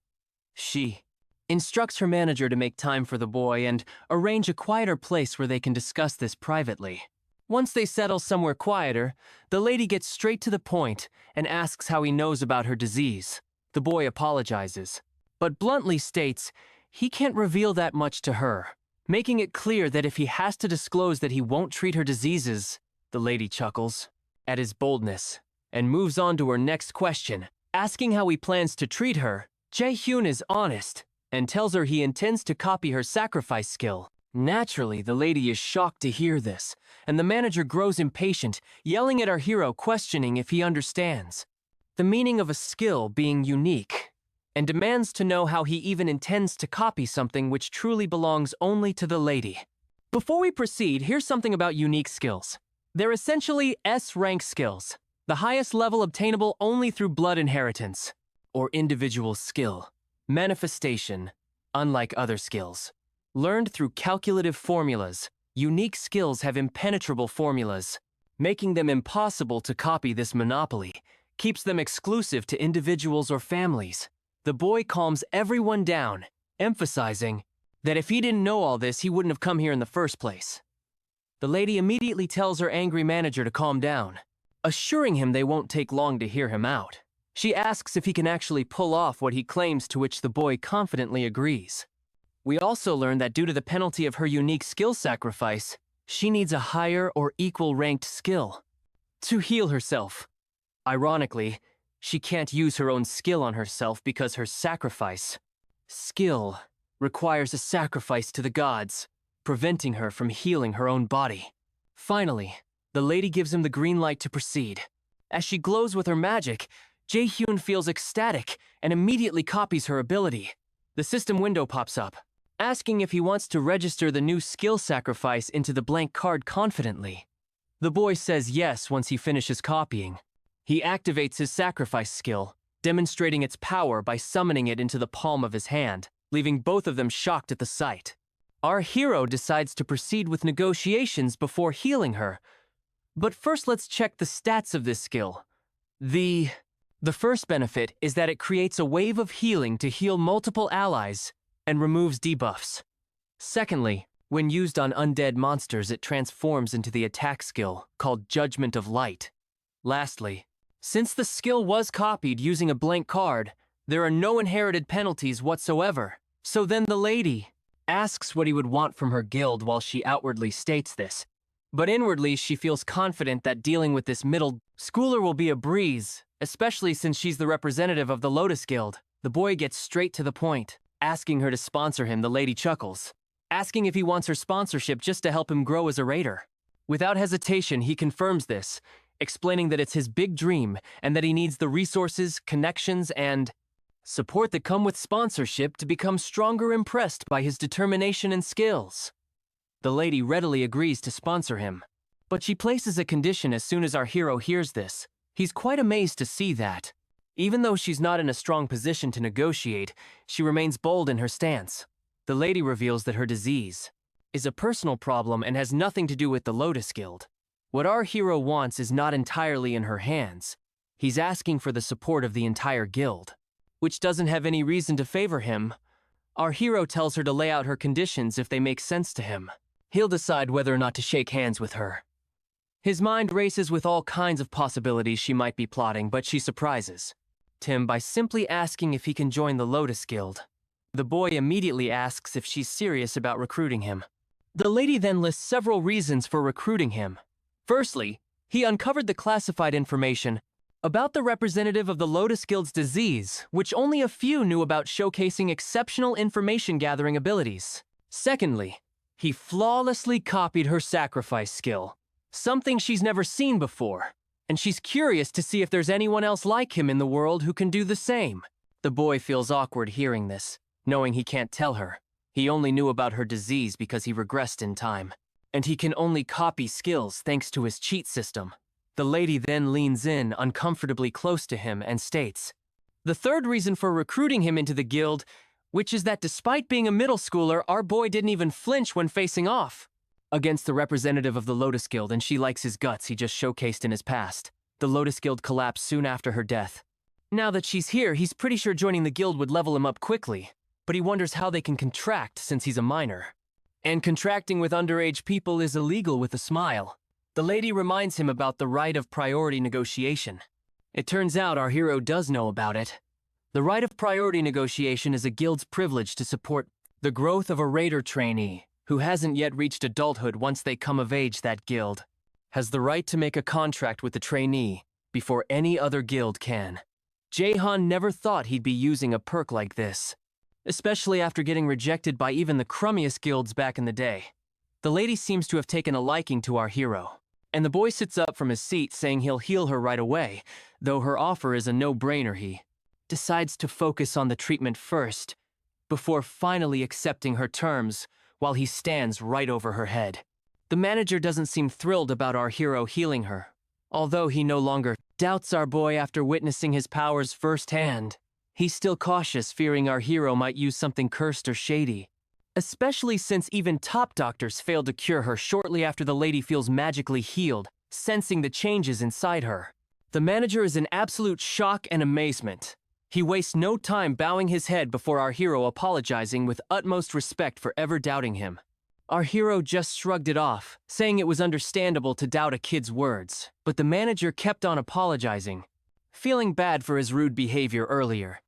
Speaker 1: She instructs her manager to make time for the boy and arrange a quieter place where they can discuss this privately. Once they settle somewhere quieter, the lady gets straight to the point and asks how he knows about her disease. The boy apologizes, but bluntly states he can't reveal that much to her, making it clear that if he has to disclose that he won't treat her diseases. The lady chuckles at his boldness and moves on to her next question, asking how he plans to treat her. Jae-hyun is honest and tells her he intends to copy her sacrifice skill. Naturally, the lady is shocked to hear this, and the manager grows impatient, yelling at our hero, questioning if he understands the meaning of a skill being unique, and demands to know how he even intends to copy something which truly belongs only to the lady. Before we proceed, here's something about unique skills. They're essentially S-rank skills, the highest level obtainable only through blood inheritance, or individual skill, manifestation, unlike other skills. Learned through calculative formulas, unique skills have impenetrable formulas, making them impossible to copy. This monopoly keeps them exclusive to individuals or families. The boy calms everyone down, emphasizing that if he didn't know all this, he wouldn't have come here in the first place. The lady immediately tells her angry manager to calm down, assuring him they won't take long to hear him out. She asks if he can actually pull off what he claims, to which the boy confidently agrees. We also learn that due to the penalty of her unique skill sacrifice, she needs a higher or equal-ranked skill to heal herself. Ironically, she can't use her own skill on herself because her skill requires a sacrifice to the gods, preventing her from healing her own body. Finally, the lady gives him the green light to proceed. As she glows with her magic, Jae-hyun feels ecstatic and immediately copies her ability. The system window pops up, asking if he wants to register the new skill sacrifice into the blank card confidently. The boy says yes once he finishes copying. He activates his sacrifice skill, demonstrating its power by summoning it into the palm of his hand, leaving both of them shocked at the sight. Our hero decides to proceed with negotiations before healing her. But first, let's check the stats of this skill. The first benefit is that it creates a wave of healing to heal multiple allies and removes debuffs. Secondly, when used on undead monsters, it transforms into the attack skill called Judgment of Light. Lastly, since the skill was copied using a blank card, there are no inherited penalties whatsoever. So then the lady asks what he would want from her guild while she outwardly states this. But inwardly, she feels confident that dealing with this middle schooler will be a breeze, especially since she's the representative of the Lotus Guild. The boy gets straight to the point, asking her to sponsor him. The lady chuckles, asking if he wants her sponsorship just to help him grow as a raider. Without hesitation, he confirms this, explaining that it's his big dream and that he needs the resources, connections, and support that come with sponsorship to become stronger, impressed by his determination and skills. The lady readily agrees to sponsor him, but she places a condition as soon as our hero hears this. He's quite amazed to see that, even though she's not in a strong position to negotiate, she remains bold in her stance. The lady reveals that her disease is a personal problem and has nothing to do with the Lotus Guild. What our hero wants is not entirely in her hands. He's asking for the support of the entire guild, which doesn't have any reason to favor him. Our hero tells her to lay out her conditions if they make sense to him. He'll decide whether or not to shake hands with her. His mind races with all kinds of possibilities she might be plotting, but she surprises Tim by simply asking if he can join the Lotus Guild. The boy immediately asks if she's serious about recruiting him. The lady then lists several reasons for recruiting him. Firstly, he uncovered the classified information about the representative of the Lotus Guild's disease, which only a few knew about, showcasing exceptional information-gathering abilities. Secondly, he flawlessly copied her sacrifice skill, something she's never seen before, and she's curious to see if there's anyone else like him in the world who can do the same. The boy feels awkward hearing this, knowing he can't tell her. He only knew about her disease because he regressed in time, and he can only copy skills thanks to his cheat system. The lady then leans in uncomfortably close to him and states the third reason for recruiting him into the guild, which is that despite being a middle schooler, our boy didn't even flinch when facing off against the representative of the Lotus Guild, and she likes his guts he just showcased in his past. The Lotus Guild collapsed soon after her death. Now that she's here, he's pretty sure joining the guild would level him up quickly, but he wonders how they can contract since he's a minor. And contracting with underage people is illegal. With a smile, the lady reminds him about the right of priority negotiation. It turns out our hero does know about it. The right of priority negotiation is a guild's privilege to support the growth of a raider trainee who hasn't yet reached adulthood. Once they come of age, that guild has the right to make a contract with the trainee before any other guild can. Jae-hyun never thought he'd be using a perk like this, especially after getting rejected by even the crummiest guilds back in the day. The lady seems to have taken a liking to our hero, and the boy sits up from his seat saying he'll heal her right away, though her offer is a no-brainer. He decides to focus on the treatment first, before finally accepting her terms while he stands right over her head. The manager doesn't seem thrilled about our hero healing her, although he no longer doubts our boy after witnessing his powers firsthand. He's still cautious, fearing our hero might use something cursed or shady, especially since even top doctors failed to cure her shortly after the lady feels magically healed, sensing the changes inside her. The manager is in absolute shock and amazement. He wastes no time bowing his head before our hero apologizing with utmost respect for ever doubting him. Our hero just shrugged it off, saying it was understandable to doubt a kid's words, but the manager kept on apologizing, feeling bad for his rude behavior earlier.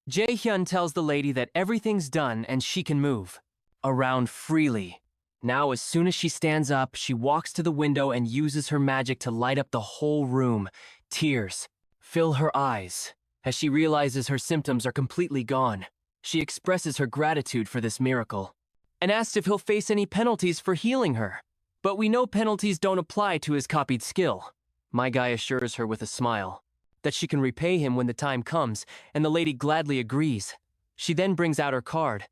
Speaker 1: Jae-hyun tells the lady that everything's done and she can move around freely. Now, as soon as she stands up, she walks to the window and uses her magic to light up the whole room. Tears fill her eyes as she realizes her symptoms are completely gone. She expresses her gratitude for this miracle and asks if he'll face any penalties for healing her. But we know penalties don't apply to his copied skill. My guy assures her with a smile that she can repay him when the time comes, and the lady gladly agrees. She then brings out her card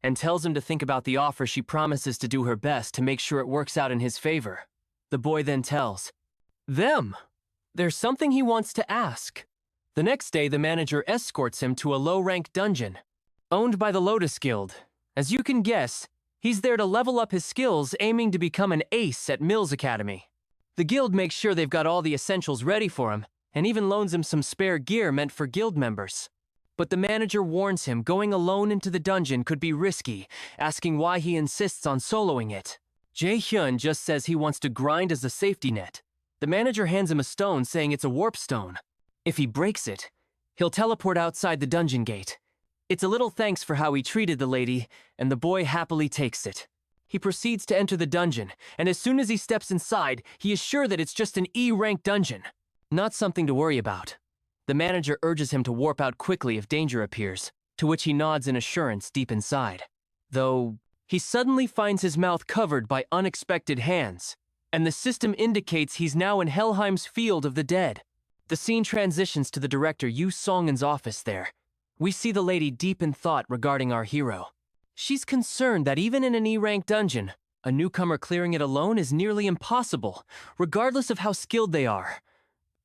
Speaker 1: and tells him to think about the offer. She promises to do her best to make sure it works out in his favor. The boy then tells them there's something he wants to ask. The next day, the manager escorts him to a low-ranked dungeon owned by the Lotus Guild. As you can guess, he's there to level up his skills, aiming to become an ace at Mills Academy. The guild makes sure they've got all the essentials ready for him, and even loans him some spare gear meant for guild members. But the manager warns him going alone into the dungeon could be risky, asking why he insists on soloing it. Jae-hyun just says he wants to grind as a safety net. The manager hands him a stone, saying it's a warp stone. If he breaks it, he'll teleport outside the dungeon gate. It's a little thanks for how he treated the lady, and the boy happily takes it. He proceeds to enter the dungeon, and as soon as he steps inside, he is sure that it's just an E-rank dungeon. Not something to worry about. The manager urges him to warp out quickly if danger appears, to which he nods in assurance deep inside. Though, he suddenly finds his mouth covered by unexpected hands, and the system indicates he's now in Helheim's Field of the Dead. The scene transitions to the director Yoo Song-in's office there. We see the lady deep in thought regarding our hero. She's concerned that even in an E-rank dungeon, a newcomer clearing it alone is nearly impossible, regardless of how skilled they are.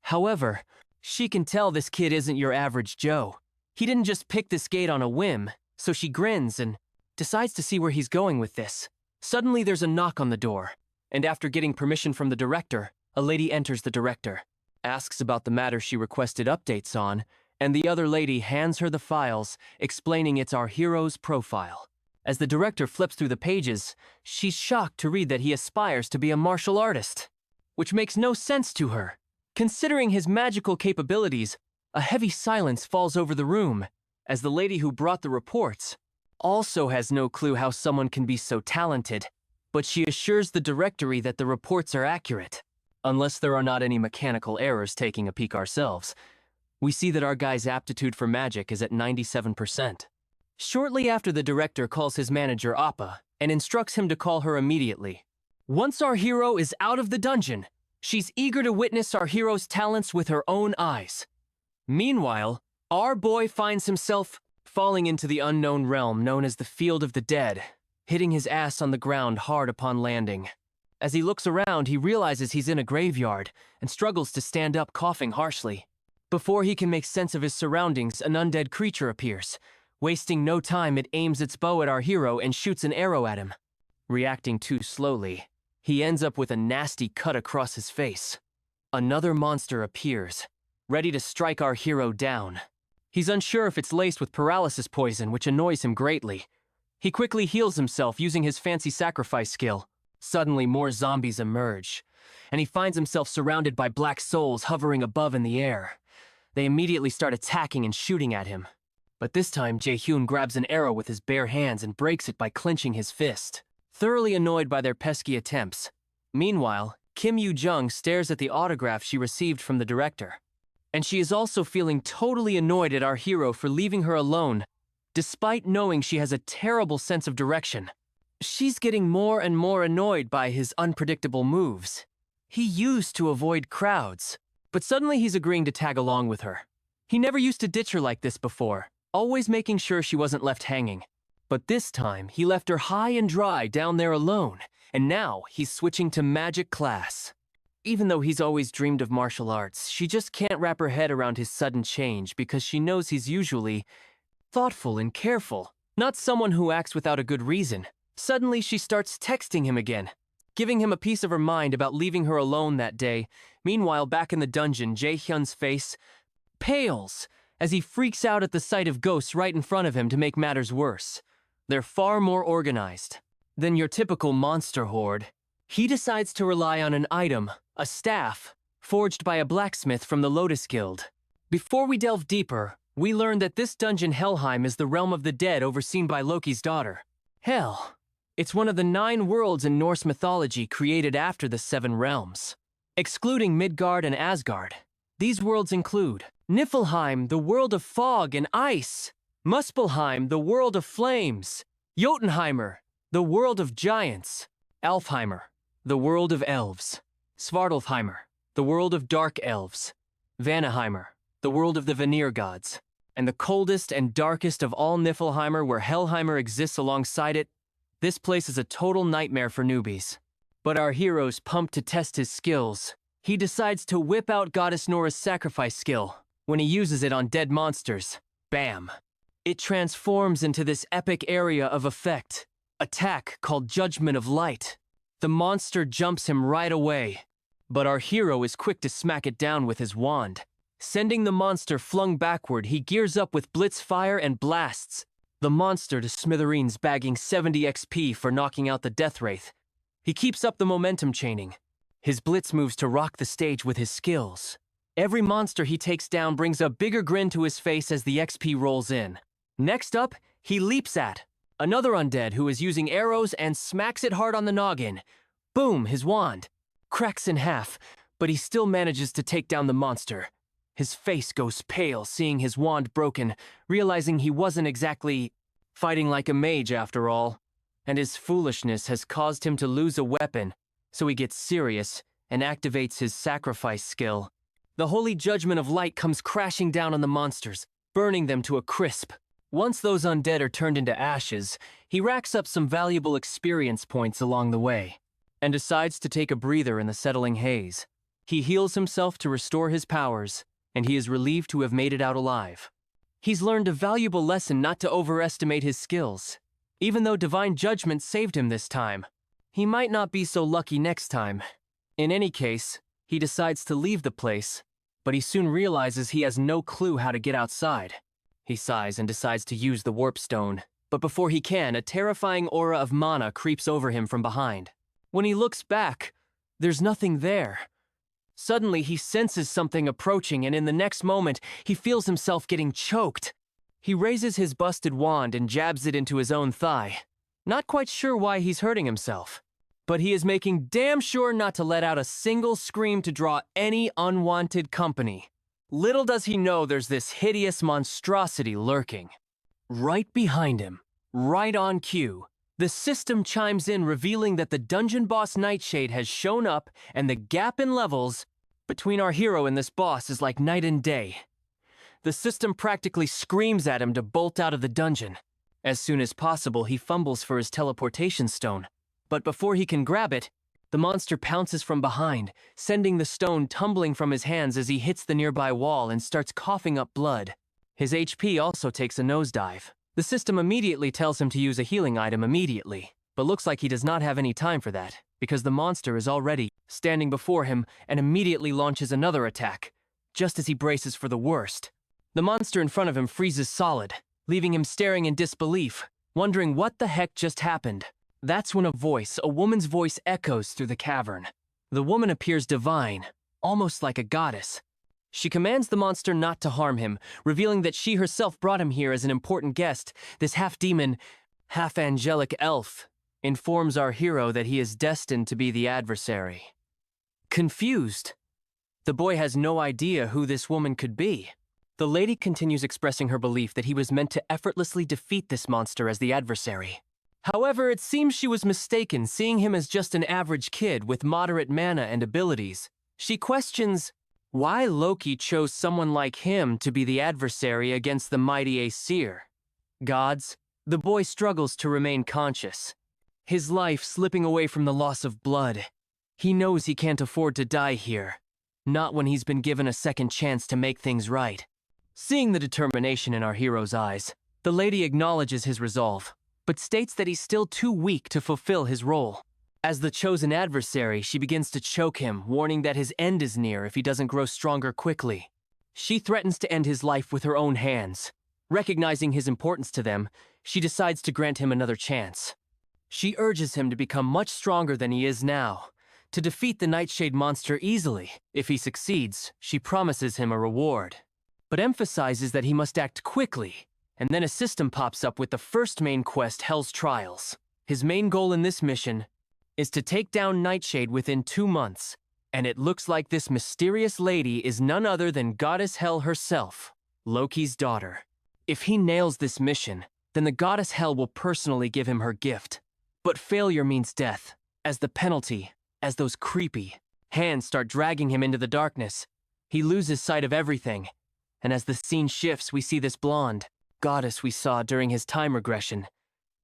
Speaker 1: However, she can tell this kid isn't your average Joe. He didn't just pick this gate on a whim, so she grins and decides to see where he's going with this. Suddenly there's a knock on the door, and after getting permission from the director, a lady enters the director, asks about the matter she requested updates on, and the other lady hands her the files, explaining it's our hero's profile. As the director flips through the pages, she's shocked to read that he aspires to be a martial artist, which makes no sense to her. Considering his magical capabilities, a heavy silence falls over the room, as the lady who brought the reports also has no clue how someone can be so talented, but she assures the directory that the reports are accurate, unless there are not any mechanical errors. Taking a peek ourselves, we see that our guy's aptitude for magic is at 97%. Shortly after, the director calls his manager Appa and instructs him to call her immediately. Once our hero is out of the dungeon, she's eager to witness our hero's talents with her own eyes. Meanwhile, our boy finds himself falling into the unknown realm known as the Field of the Dead, hitting his ass on the ground hard upon landing. As he looks around, he realizes he's in a graveyard and struggles to stand up, coughing harshly. Before he can make sense of his surroundings, an undead creature appears. Wasting no time, it aims its bow at our hero and shoots an arrow at him. Reacting too slowly, he ends up with a nasty cut across his face. Another monster appears, ready to strike our hero down. He's unsure if it's laced with paralysis poison, which annoys him greatly. He quickly heals himself using his fancy sacrifice skill. Suddenly, more zombies emerge, and he finds himself surrounded by black souls hovering above in the air. They immediately start attacking and shooting at him. But this time, Jae-hyun grabs an arrow with his bare hands and breaks it by clenching his fist, thoroughly annoyed by their pesky attempts. Meanwhile, Kim Yoo-jung stares at the autograph she received from the director, and she is also feeling totally annoyed at our hero for leaving her alone, despite knowing she has a terrible sense of direction. She's getting more and more annoyed by his unpredictable moves. He used to avoid crowds, but suddenly he's agreeing to tag along with her. He never used to ditch her like this before, always making sure she wasn't left hanging. But this time, he left her high and dry down there alone, and now he's switching to magic class. Even though he's always dreamed of martial arts, she just can't wrap her head around his sudden change because she knows he's usually thoughtful and careful, not someone who acts without a good reason. Suddenly, she starts texting him again, giving him a piece of her mind about leaving her alone that day. Meanwhile, back in the dungeon, Jae-hyun's face pales as he freaks out at the sight of ghosts right in front of him. To make matters worse, they're far more organized. than your typical monster horde. He decides to rely on an item, a staff, forged by a blacksmith from the Lotus Guild. Before we delve deeper, we learn that this dungeon Helheim is the realm of the dead overseen by Loki's daughter. Hell, it's one of the 9 worlds in Norse mythology created after the 7 realms. Excluding Midgard and Asgard, these worlds include Niflheim, the world of fog and ice, Muspelheim, the world of flames, Jotunheimer, the world of giants, Alfheimer, the world of elves, Svartalfheimer, the world of dark elves, Vanaheimer, the world of the Vanir gods, and the coldest and darkest of all Niflheimer where Helheimer exists alongside it. This place is a total nightmare for newbies. But our hero's pumped to test his skills. He decides to whip out Goddess Nora's sacrifice skill. When he uses it on dead monsters, bam! It transforms into this epic area of effect, attack called Judgment of Light. The monster jumps him right away, but our hero is quick to smack it down with his wand. Sending the monster flung backward, he gears up with blitz fire and blasts the monster to smithereens, bagging 70 XP for knocking out the Death Wraith. He keeps up the momentum chaining. His blitz moves to rock the stage with his skills. Every monster he takes down brings a bigger grin to his face as the XP rolls in. Next up, he leaps at another undead who is using arrows and smacks it hard on the noggin. Boom, his wand cracks in half, but he still manages to take down the monster. His face goes pale seeing his wand broken, realizing he wasn't exactly fighting like a mage after all, and his foolishness has caused him to lose a weapon, so he gets serious and activates his sacrifice skill. The holy judgment of light comes crashing down on the monsters, burning them to a crisp. Once those undead are turned into ashes, he racks up some valuable experience points along the way, and decides to take a breather in the settling haze. He heals himself to restore his powers, and he is relieved to have made it out alive. He's learned a valuable lesson not to overestimate his skills. Even though divine judgment saved him this time, he might not be so lucky next time. In any case, he decides to leave the place, but he soon realizes he has no clue how to get outside. He sighs and decides to use the warp stone, but before he can, a terrifying aura of mana creeps over him from behind. When he looks back, there's nothing there. Suddenly, he senses something approaching, and in the next moment, he feels himself getting choked. He raises his busted wand and jabs it into his own thigh. Not quite sure why he's hurting himself, but he is making damn sure not to let out a single scream to draw any unwanted company. Little does he know there's this hideous monstrosity lurking. Right behind him, right on cue, the system chimes in revealing that the dungeon boss Nightshade has shown up and the gap in levels between our hero and this boss is like night and day. The system practically screams at him to bolt out of the dungeon. As soon as possible, he fumbles for his teleportation stone, but before he can grab it, the monster pounces from behind, sending the stone tumbling from his hands as he hits the nearby wall and starts coughing up blood. His HP also takes a nosedive. The system immediately tells him to use a healing item immediately, but looks like he does not have any time for that, because the monster is already standing before him and immediately launches another attack, just as he braces for the worst. The monster in front of him freezes solid, leaving him staring in disbelief, wondering what the heck just happened. That's when a woman's voice echoes through the cavern. The woman appears divine, almost like a goddess. She commands the monster not to harm him, revealing that she herself brought him here as an important guest. This half-demon, half-angelic elf informs our hero that he is destined to be the adversary. Confused, the boy has no idea who this woman could be. The lady continues expressing her belief that he was meant to effortlessly defeat this monster as the adversary. However, it seems she was mistaken, seeing him as just an average kid with moderate mana and abilities. She questions why Loki chose someone like him to be the adversary against the mighty Aesir. Gods, the boy struggles to remain conscious, his life slipping away from the loss of blood. He knows he can't afford to die here, not when he's been given a second chance to make things right. Seeing the determination in our hero's eyes, the lady acknowledges his resolve, but states that he's still too weak to fulfill his role. As the chosen adversary, she begins to choke him, warning that his end is near if he doesn't grow stronger quickly. She threatens to end his life with her own hands. Recognizing his importance to them, she decides to grant him another chance. She urges him to become much stronger than he is now, to defeat the Nightshade monster easily. If he succeeds, she promises him a reward, but emphasizes that he must act quickly. And then a system pops up with the first main quest, Hell's Trials. His main goal in this mission is to take down Nightshade within 2 months, and it looks like this mysterious lady is none other than Goddess Hell herself, Loki's daughter. If he nails this mission, then the Goddess Hell will personally give him her gift. But failure means death. As the penalty, as those creepy hands start dragging him into the darkness, he loses sight of everything. And as the scene shifts, we see this blonde goddess we saw during his time regression,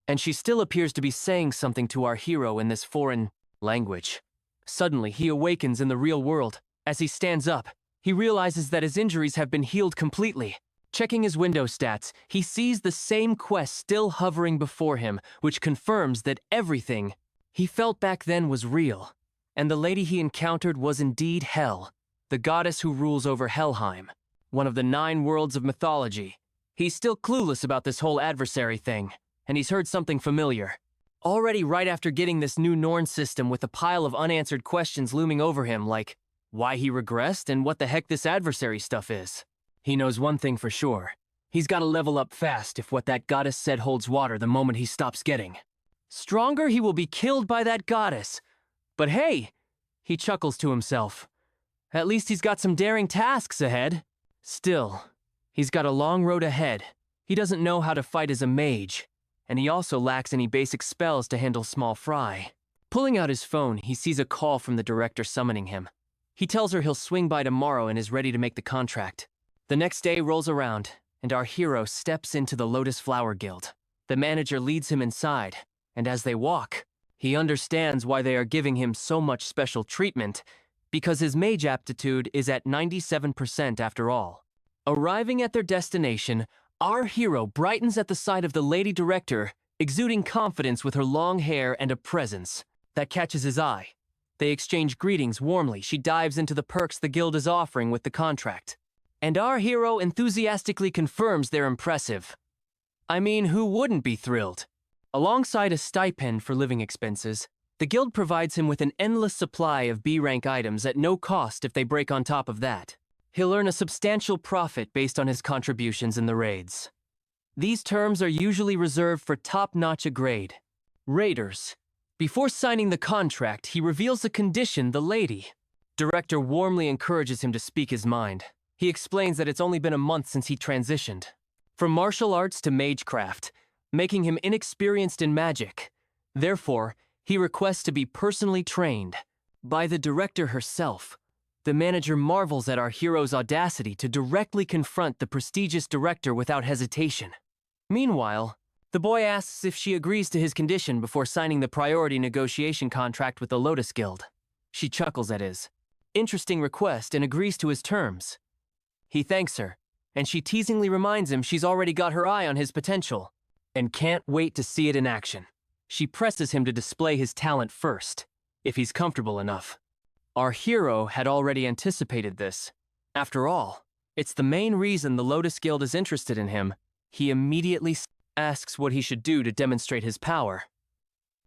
Speaker 1: and she still appears to be saying something to our hero in this foreign language. Suddenly, he awakens in the real world. As he stands up, he realizes that his injuries have been healed completely. Checking his window stats, he sees the same quest still hovering before him, which confirms that everything he felt back then was real, and the lady he encountered was indeed Hel, the goddess who rules over Helheim, one of the 9 worlds of mythology. He's still clueless about this whole adversary thing, and he's heard something familiar. Already right after getting this new Norn system with a pile of unanswered questions looming over him, like why he regressed and what the heck this adversary stuff is. He knows one thing for sure. He's got to level up fast if what that goddess said holds water the moment he stops getting stronger. He will be killed by that goddess. But hey, he chuckles to himself. At least he's got some daring tasks ahead. Still, he's got a long road ahead. He doesn't know how to fight as a mage, and he also lacks any basic spells to handle small fry. Pulling out his phone, he sees a call from the director summoning him. He tells her he'll swing by tomorrow and is ready to make the contract. The next day rolls around, and our hero steps into the Lotus Flower Guild. The manager leads him inside, and as they walk, he understands why they are giving him so much special treatment, because his mage aptitude is at 97% after all. Arriving at their destination, our hero brightens at the sight of the lady director, exuding confidence with her long hair and a presence that catches his eye. They exchange greetings warmly. She dives into the perks the guild is offering with the contract, and our hero enthusiastically confirms they're impressive. I mean, who wouldn't be thrilled? Alongside a stipend for living expenses, the guild provides him with an endless supply of B-rank items at no cost if they break on top of that. He'll earn a substantial profit based on his contributions in the raids. These terms are usually reserved for top-notch grade raiders. Before signing the contract, he reveals a condition the lady director warmly encourages him to speak his mind. He explains that it's only been a month since he transitioned from martial arts to magecraft, making him inexperienced in magic. Therefore, he requests to be personally trained by the director herself. The manager marvels at our hero's audacity to directly confront the prestigious director without hesitation. Meanwhile, the boy asks if she agrees to his condition before signing the priority negotiation contract with the Lotus Guild. She chuckles at his interesting request and agrees to his terms. He thanks her, and she teasingly reminds him she's already got her eye on his potential and can't wait to see it in action. She presses him to display his talent first, if he's comfortable enough. Our hero had already anticipated this. After all, it's the main reason the Lotus Guild is interested in him. He immediately asks what he should do to demonstrate his power.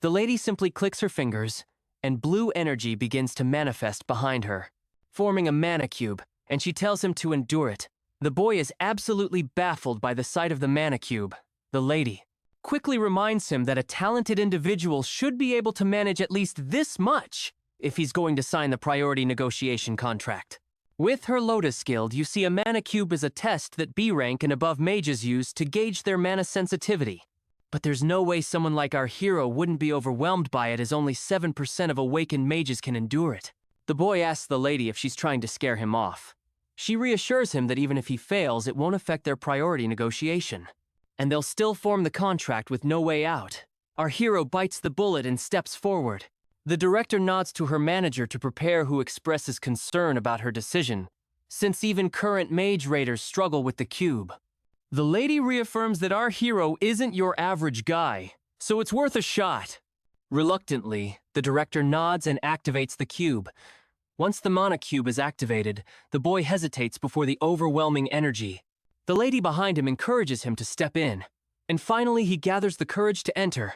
Speaker 1: The lady simply clicks her fingers, and blue energy begins to manifest behind her, forming a mana cube, and she tells him to endure it. The boy is absolutely baffled by the sight of the mana cube. The lady quickly reminds him that a talented individual should be able to manage at least this much if he's going to sign the priority negotiation contract. With her Lotus Guild, you see a mana cube is a test that B-rank and above mages use to gauge their mana sensitivity. But there's no way someone like our hero wouldn't be overwhelmed by it, as only 7% of awakened mages can endure it. The boy asks the lady if she's trying to scare him off. She reassures him that even if he fails, it won't affect their priority negotiation, and they'll still form the contract with no way out. Our hero bites the bullet and steps forward. The director nods to her manager to prepare, who expresses concern about her decision, since even current mage raiders struggle with the cube. The lady reaffirms that our hero isn't your average guy, so it's worth a shot. Reluctantly, the director nods and activates the cube. Once the mana cube is activated, the boy hesitates before the overwhelming energy. The lady behind him encourages him to step in, and finally he gathers the courage to enter.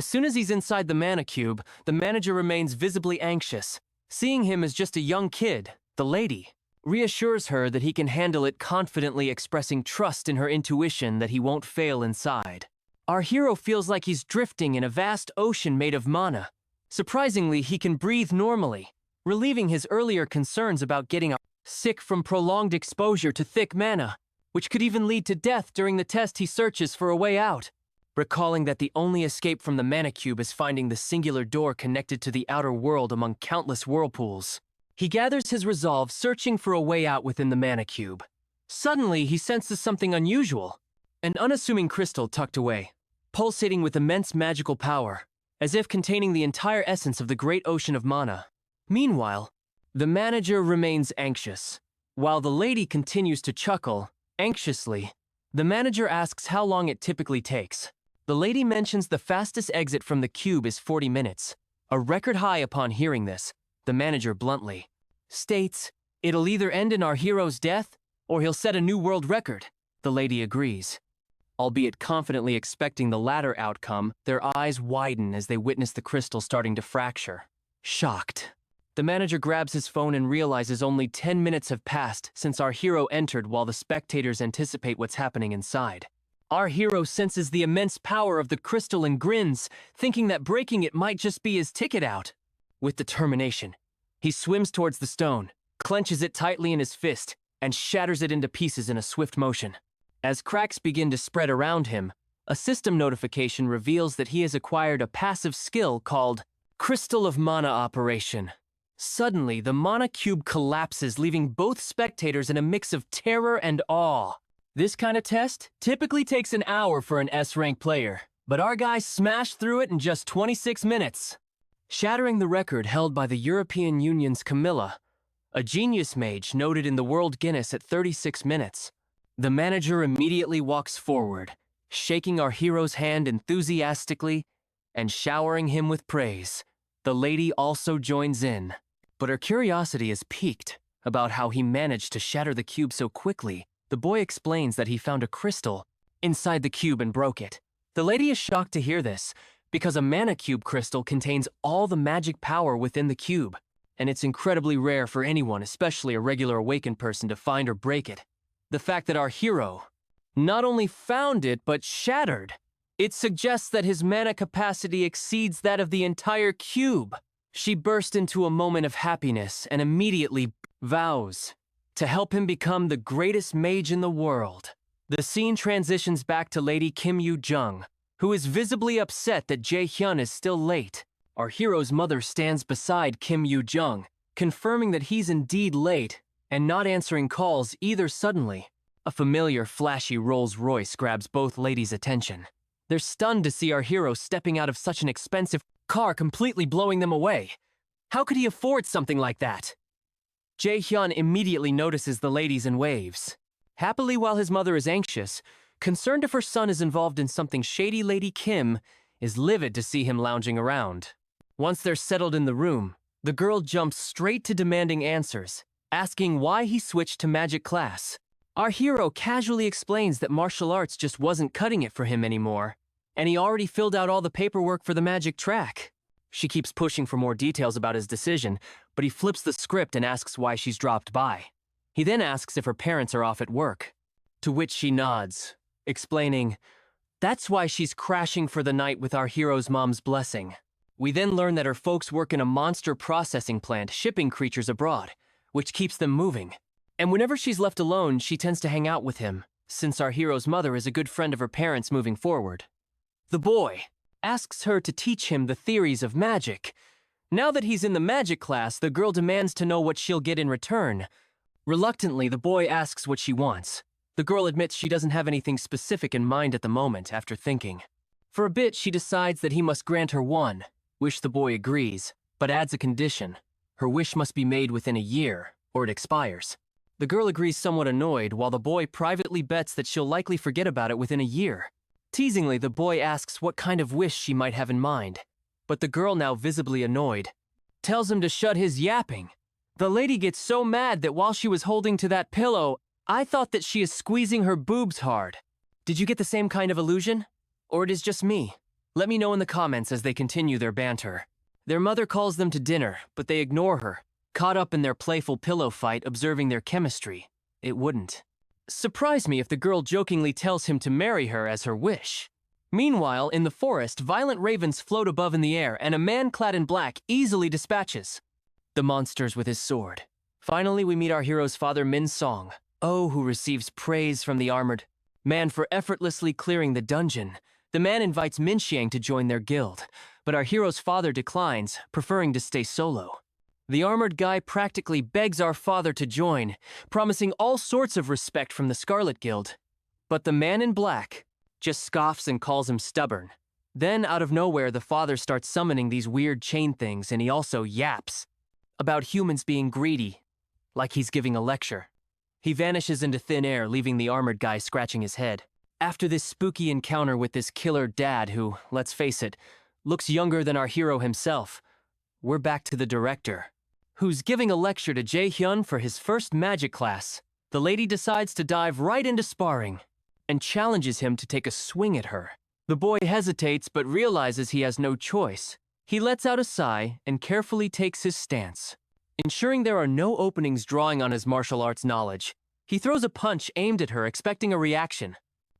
Speaker 1: As soon as he's inside the mana cube, the manager remains visibly anxious. Seeing him as just a young kid, the lady reassures her that he can handle it, confidently expressing trust in her intuition that he won't fail inside. Our hero feels like he's drifting in a vast ocean made of mana. Surprisingly, he can breathe normally, relieving his earlier concerns about getting sick from prolonged exposure to thick mana, which could even lead to death during the test. He searches for a way out, recalling that the only escape from the mana cube is finding the singular door connected to the outer world among countless whirlpools. He gathers his resolve, searching for a way out within the mana cube. Suddenly, he senses something unusual. An unassuming crystal tucked away, pulsating with immense magical power, as if containing the entire essence of the great ocean of mana. Meanwhile, the manager remains anxious. While the lady continues to chuckle anxiously, the manager asks how long it typically takes. The lady mentions the fastest exit from the cube is 40 minutes, a record high. Upon hearing this, the manager bluntly states, "It'll either end in our hero's death, or he'll set a new world record." The lady agrees, albeit confidently expecting the latter outcome. Their eyes widen as they witness the crystal starting to fracture. Shocked, the manager grabs his phone and realizes only 10 minutes have passed since our hero entered, while the spectators anticipate what's happening inside. Our hero senses the immense power of the crystal and grins, thinking that breaking it might just be his ticket out. With determination, he swims towards the stone, clenches it tightly in his fist, and shatters it into pieces in a swift motion. As cracks begin to spread around him, a system notification reveals that he has acquired a passive skill called Crystal of Mana Operation. Suddenly, the mana cube collapses, leaving both spectators in a mix of terror and awe. This kind of test typically takes an hour for an S-rank player, but our guy smashed through it in just 26 minutes. Shattering the record held by the European Union's Camilla, a genius mage noted in the World Guinness at 36 minutes. The manager immediately walks forward, shaking our hero's hand enthusiastically and showering him with praise. The lady also joins in, but her curiosity is piqued about how he managed to shatter the cube so quickly. The boy explains that he found a crystal inside the cube and broke it. The lady is shocked to hear this, because a mana cube crystal contains all the magic power within the cube, and it's incredibly rare for anyone, especially a regular awakened person, to find or break it. The fact that our hero not only found it, but shattered, it suggests that his mana capacity exceeds that of the entire cube. She burst into a moment of happiness and immediately vows to help him become the greatest mage in the world. The scene transitions back to Lady Kim Yoo-jung, who is visibly upset that Jae-hyun is still late. Our hero's mother stands beside Kim Yoo-jung, confirming that he's indeed late and not answering calls either. Suddenly, a familiar flashy Rolls-Royce grabs both ladies' attention. They're stunned to see our hero stepping out of such an expensive car, completely blowing them away. How could he afford something like that? Jae-hyun immediately notices the ladies and waves. Happily, while his mother is anxious, concerned if her son is involved in something shady, Lady Kim is livid to see him lounging around. Once they're settled in the room, the girl jumps straight to demanding answers, asking why he switched to magic class. Our hero casually explains that martial arts just wasn't cutting it for him anymore, and he already filled out all the paperwork for the magic track. She keeps pushing for more details about his decision, but he flips the script and asks why she's dropped by. He then asks if her parents are off at work, to which she nods, explaining, that's why she's crashing for the night with our hero's mom's blessing. We then learn that her folks work in a monster processing plant shipping creatures abroad, which keeps them moving. And whenever she's left alone, she tends to hang out with him, since our hero's mother is a good friend of her parents moving forward. The boy asks her to teach him the theories of magic. Now that he's in the magic class, the girl demands to know what she'll get in return. Reluctantly, the boy asks what she wants. The girl admits she doesn't have anything specific in mind at the moment. After thinking for a bit, she decides that he must grant her one wish. The boy agrees, but adds a condition. Her wish must be made within a year, or it expires. The girl agrees, somewhat annoyed, while the boy privately bets that she'll likely forget about it within a year. Teasingly, the boy asks what kind of wish she might have in mind, but the girl, now visibly annoyed, tells him to shut his yapping. The lady gets so mad that while she was holding to that pillow, I thought that she is squeezing her boobs hard. Did you get the same kind of illusion? Or it is just me? Let me know in the comments as they continue their banter. Their mother calls them to dinner, but they ignore her, caught up in their playful pillow fight observing their chemistry. It wouldn't surprise me if the girl jokingly tells him to marry her as her wish. Meanwhile, in the forest, violent ravens float above in the air, and a man clad in black easily dispatches the monsters with his sword. Finally, we meet our hero's father, Min Song, who receives praise from the armored man for effortlessly clearing the dungeon. The man invites Min Xiang to join their guild, but our hero's father declines, preferring to stay solo. The armored guy practically begs our father to join, promising all sorts of respect from the Scarlet Guild. But the man in black just scoffs and calls him stubborn. Then, out of nowhere, the father starts summoning these weird chain things, and he also yaps about humans being greedy, like he's giving a lecture. He vanishes into thin air, leaving the armored guy scratching his head. After this spooky encounter with this killer dad who, let's face it, looks younger than our hero himself, we're back to the director, who's giving a lecture to Jae-hyun for his first magic class. The lady decides to dive right into sparring and challenges him to take a swing at her. The boy hesitates but realizes he has no choice. He lets out a sigh and carefully takes his stance, ensuring there are no openings drawing on his martial arts knowledge. He throws a punch aimed at her, expecting a reaction.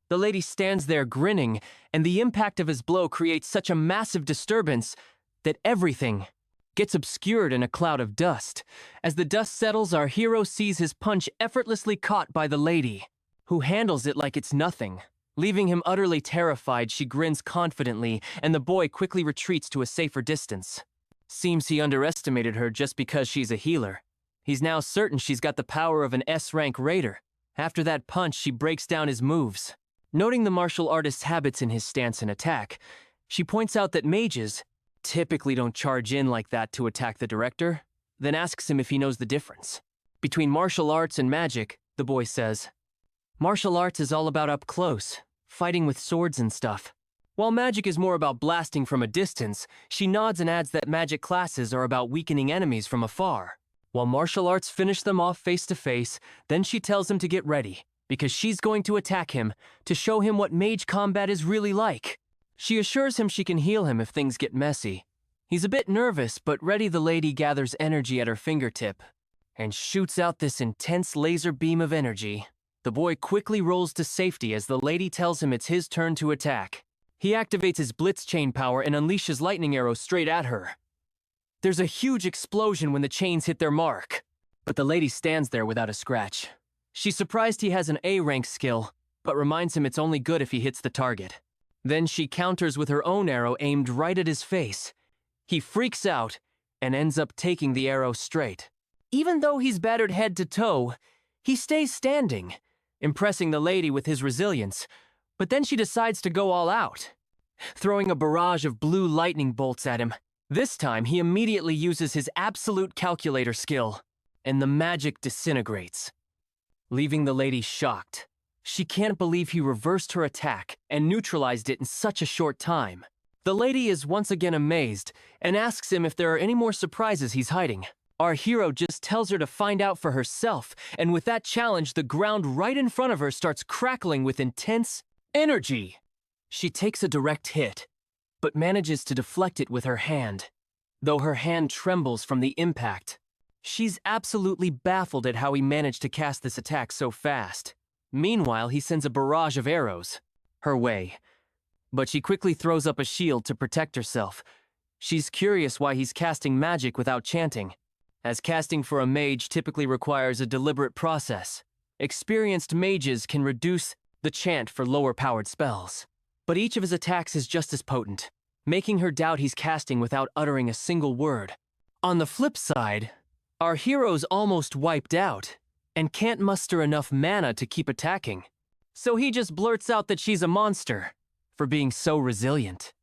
Speaker 1: The lady stands there grinning, and the impact of his blow creates such a massive disturbance that everything gets obscured in a cloud of dust. As the dust settles, our hero sees his punch effortlessly caught by the lady, who handles it like it's nothing. Leaving him utterly terrified, she grins confidently, and the boy quickly retreats to a safer distance. Seems he underestimated her just because she's a healer. He's now certain she's got the power of an S-rank raider. After that punch, she breaks down his moves. Noting the martial artist's habits in his stance and attack, she points out that mages typically don't charge in like that to attack the director, then asks him if he knows the difference between martial arts and magic. The boy says, "Martial arts is all about up close, fighting with swords and stuff. While magic is more about blasting from a distance," she nods and adds that magic classes are about weakening enemies from afar, while martial arts finish them off face to face. Then she tells him to get ready, because she's going to attack him to show him what mage combat is really like. She assures him she can heal him if things get messy. He's a bit nervous, but ready. The lady gathers energy at her fingertip and shoots out this intense laser beam of energy. The boy quickly rolls to safety as the lady tells him it's his turn to attack. He activates his blitz chain power and unleashes lightning arrows straight at her. There's a huge explosion when the chains hit their mark, but the lady stands there without a scratch. She's surprised he has an A-rank skill, but reminds him it's only good if he hits the target. Then she counters with her own arrow aimed right at his face. He freaks out and ends up taking the arrow straight. Even though he's battered head to toe, he stays standing, impressing the lady with his resilience. But then she decides to go all out, throwing a barrage of blue lightning bolts at him. This time, he immediately uses his absolute calculator skill, and the magic disintegrates, leaving the lady shocked. She can't believe he reversed her attack and neutralized it in such a short time. The lady is once again amazed and asks him if there are any more surprises he's hiding. Our hero just tells her to find out for herself, and with that challenge, the ground right in front of her starts crackling with intense energy. She takes a direct hit, but manages to deflect it with her hand, though her hand trembles from the impact. She's absolutely baffled at how he managed to cast this attack so fast. Meanwhile, he sends a barrage of arrows her way, but she quickly throws up a shield to protect herself. She's curious why he's casting magic without chanting, as casting for a mage typically requires a deliberate process. Experienced mages can reduce the chant for lower-powered spells, but each of his attacks is just as potent, making her doubt he's casting without uttering a single word. On the flip side, our hero's almost wiped out and can't muster enough mana to keep attacking, so he just blurts out that she's a monster for being so resilient.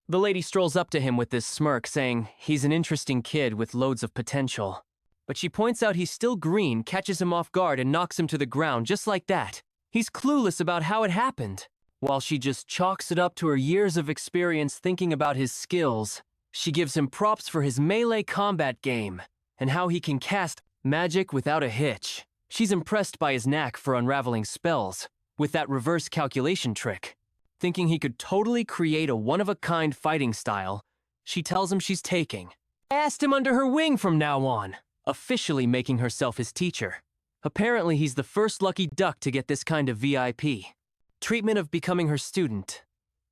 Speaker 1: The lady strolls up to him with this smirk, saying he's an interesting kid with loads of potential. But she points out he's still green, catches him off guard, and knocks him to the ground just like that. He's clueless about how it happened. While she just chalks it up to her years of experience thinking about his skills, she gives him props for his melee combat game and how he can cast magic without a hitch. She's impressed by his knack for unraveling spells with that reverse calculation trick. Thinking he could totally create a one-of-a-kind fighting style, she tells him she's taking. Asked him under her wing from now on, officially making herself his teacher. Apparently he's the first lucky duck to get this kind of VIP. Treatment of becoming her student.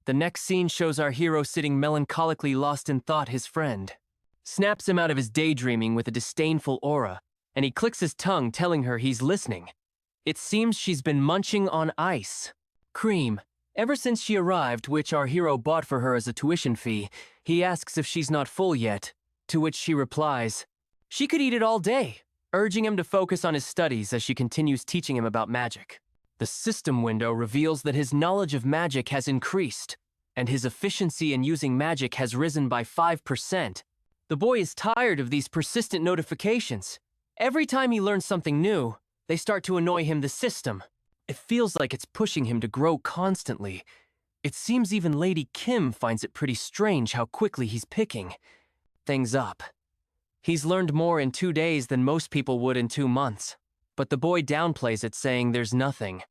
Speaker 1: The next scene shows our hero sitting melancholically lost in thought his friend snaps him out of his daydreaming with a disdainful aura, and he clicks his tongue telling her he's listening. It seems she's been munching on ice cream. Ever since she arrived, which our hero bought for her as a tuition fee, he asks if she's not full yet, to which she replies, she could eat it all day, urging him to focus on his studies as she continues teaching him about magic. The system window reveals that his knowledge of magic has increased, and his efficiency in using magic has risen by 5%. The boy is tired of these persistent notifications. Every time he learns something new, they start to annoy him. The system. It feels like it's pushing him to grow constantly. It seems even Lady Kim finds it pretty strange how quickly he's picking things up. He's learned more in 2 days than most people would in 2 months. But the boy downplays it, saying there's nothing.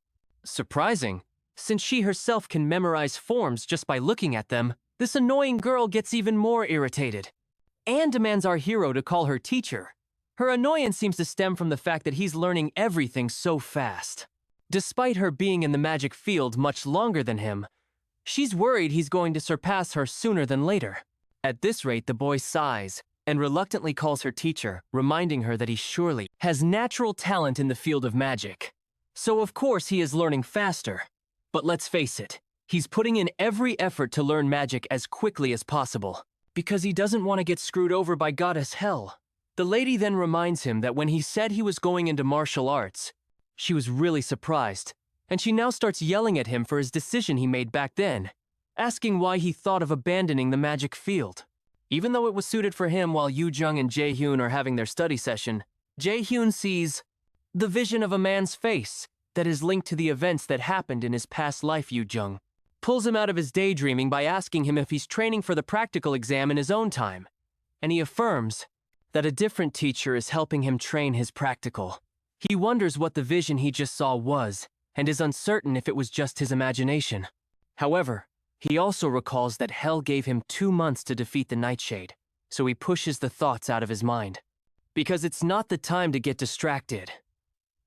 Speaker 1: Surprising, since she herself can memorize forms just by looking at them, this annoying girl gets even more irritated and demands our hero to call her teacher. Her annoyance seems to stem from the fact that he's learning everything so fast. Despite her being in the magic field much longer than him, she's worried he's going to surpass her sooner than later. At this rate, the boy sighs and reluctantly calls her teacher, reminding her that he surely has natural talent in the field of magic. So of course he is learning faster. But let's face it, he's putting in every effort to learn magic as quickly as possible, because he doesn't want to get screwed over by Goddess Hell. The lady then reminds him that when he said he was going into martial arts, she was really surprised, and she now starts yelling at him for his decision he made back then, asking why he thought of abandoning the magic field. Even though it was suited for him while Yoo-jung and Jae-hyun are having their study session, Jae-hyun sees the vision of a man's face that is linked to the events that happened in his past life. Yoo-jung pulls him out of his daydreaming by asking him if he's training for the practical exam in his own time, and he affirms that a different teacher is helping him train his practical. He wonders what the vision he just saw was, and is uncertain if it was just his imagination. However, he also recalls that Hell gave him 2 months to defeat the Nightshade, so he pushes the thoughts out of his mind. Because it's not the time to get distracted.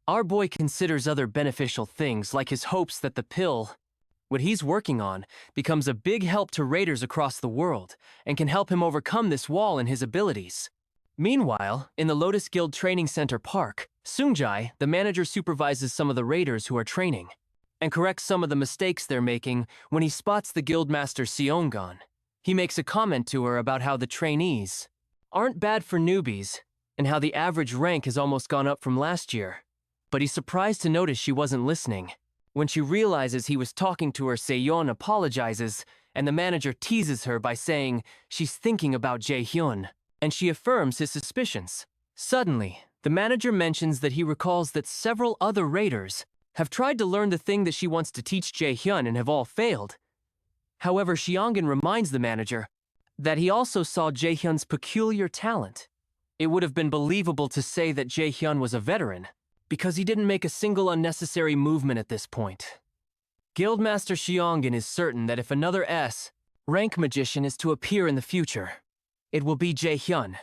Speaker 1: Our boy considers other beneficial things, like his hopes that the pill, what he's working on, becomes a big help to raiders across the world, and can help him overcome this wall in his abilities. Meanwhile, in the Lotus Guild Training Center Park, Seungjae, the manager, supervises some of the raiders who are training, and corrects some of the mistakes they're making when he spots the guildmaster Seongan. He makes a comment to her about how the trainees aren't bad for newbies, and how the average rank has almost gone up from last year. But he's surprised to notice she wasn't listening. When she realizes he was talking to her, Seon apologizes, and the manager teases her by saying she's thinking about Jae-hyun, and she affirms his suspicions. Suddenly, the manager mentions that he recalls that several other raiders have tried to learn the thing that she wants to teach Jae-hyun and have all failed. However, Seongan reminds the manager that he also saw Jae-hyun's peculiar talent. It would have been believable to say that Jae-hyun was a veteran, because he didn't make a single unnecessary movement at this point. Guildmaster Seongan is certain that if another S-rank magician is to appear in the future, it will be Jae-hyun.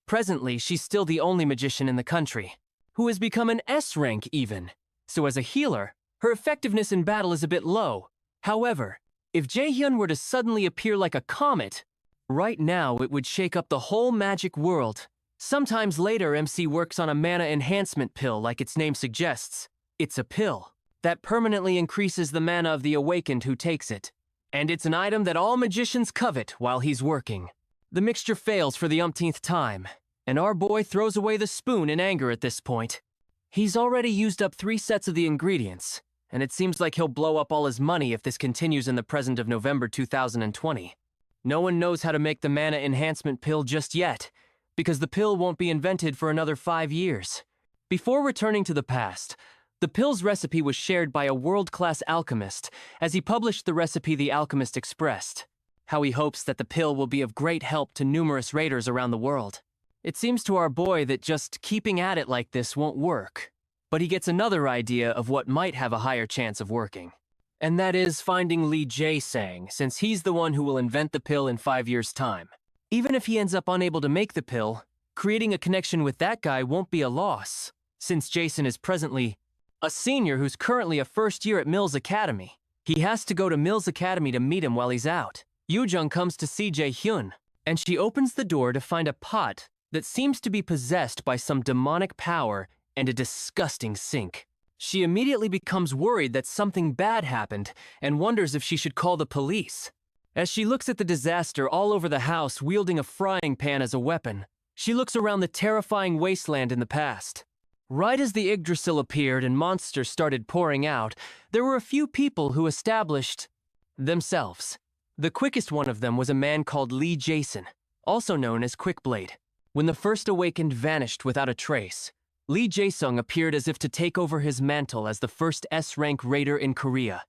Speaker 1: Presently, she's still the only magician in the country, who has become an S-rank even, so as a healer, her effectiveness in battle is a bit low. However, if Jae-hyun were to suddenly appear like a comet, right now it would shake up the whole magic world. Sometimes later, MC works on a mana enhancement pill like its name suggests. It's a pill that permanently increases the mana of the awakened who takes it, and it's an item that all magicians covet while he's working. The mixture fails for the umpteenth time, and our boy throws away the spoon in anger at this point. He's already used up 3 sets of the ingredients, and it seems like he'll blow up all his money if this continues in the present of November 2020. No one knows how to make the mana enhancement pill just yet, because the pill won't be invented for another 5 years. Before returning to the past, the pill's recipe was shared by a world-class alchemist as he published the recipe the alchemist expressed. How he hopes that the pill will be of great help to numerous raiders around the world. It seems to our boy that just keeping at it like this won't work, but he gets another idea of what might have a higher chance of working. and that is finding Lee Jae-sang, since he's the one who will invent the pill in 5 years' time. Even if he ends up unable to make the pill, creating a connection with that guy won't be a loss, since Jason is presently a senior who's currently a first year at Mills Academy. He has to go to Mills Academy to meet him while he's out. Yoo-jung comes to see Jae-hyun, and she opens the door to find a pot that seems to be possessed by some demonic power and a disgusting sink. She immediately becomes worried that something bad happened and wonders if she should call the police. As she looks at the disaster all over the house wielding a frying pan as a weapon, she looks around the terrifying wasteland in the past. Right as the Yggdrasil appeared and monsters started pouring out, there were a few people who established themselves. The quickest one of them was a man called Lee Jason, also known as Quickblade. When the first awakened vanished without a trace, Lee Jae-sung appeared as if to take over his mantle as the first S-rank raider in Korea.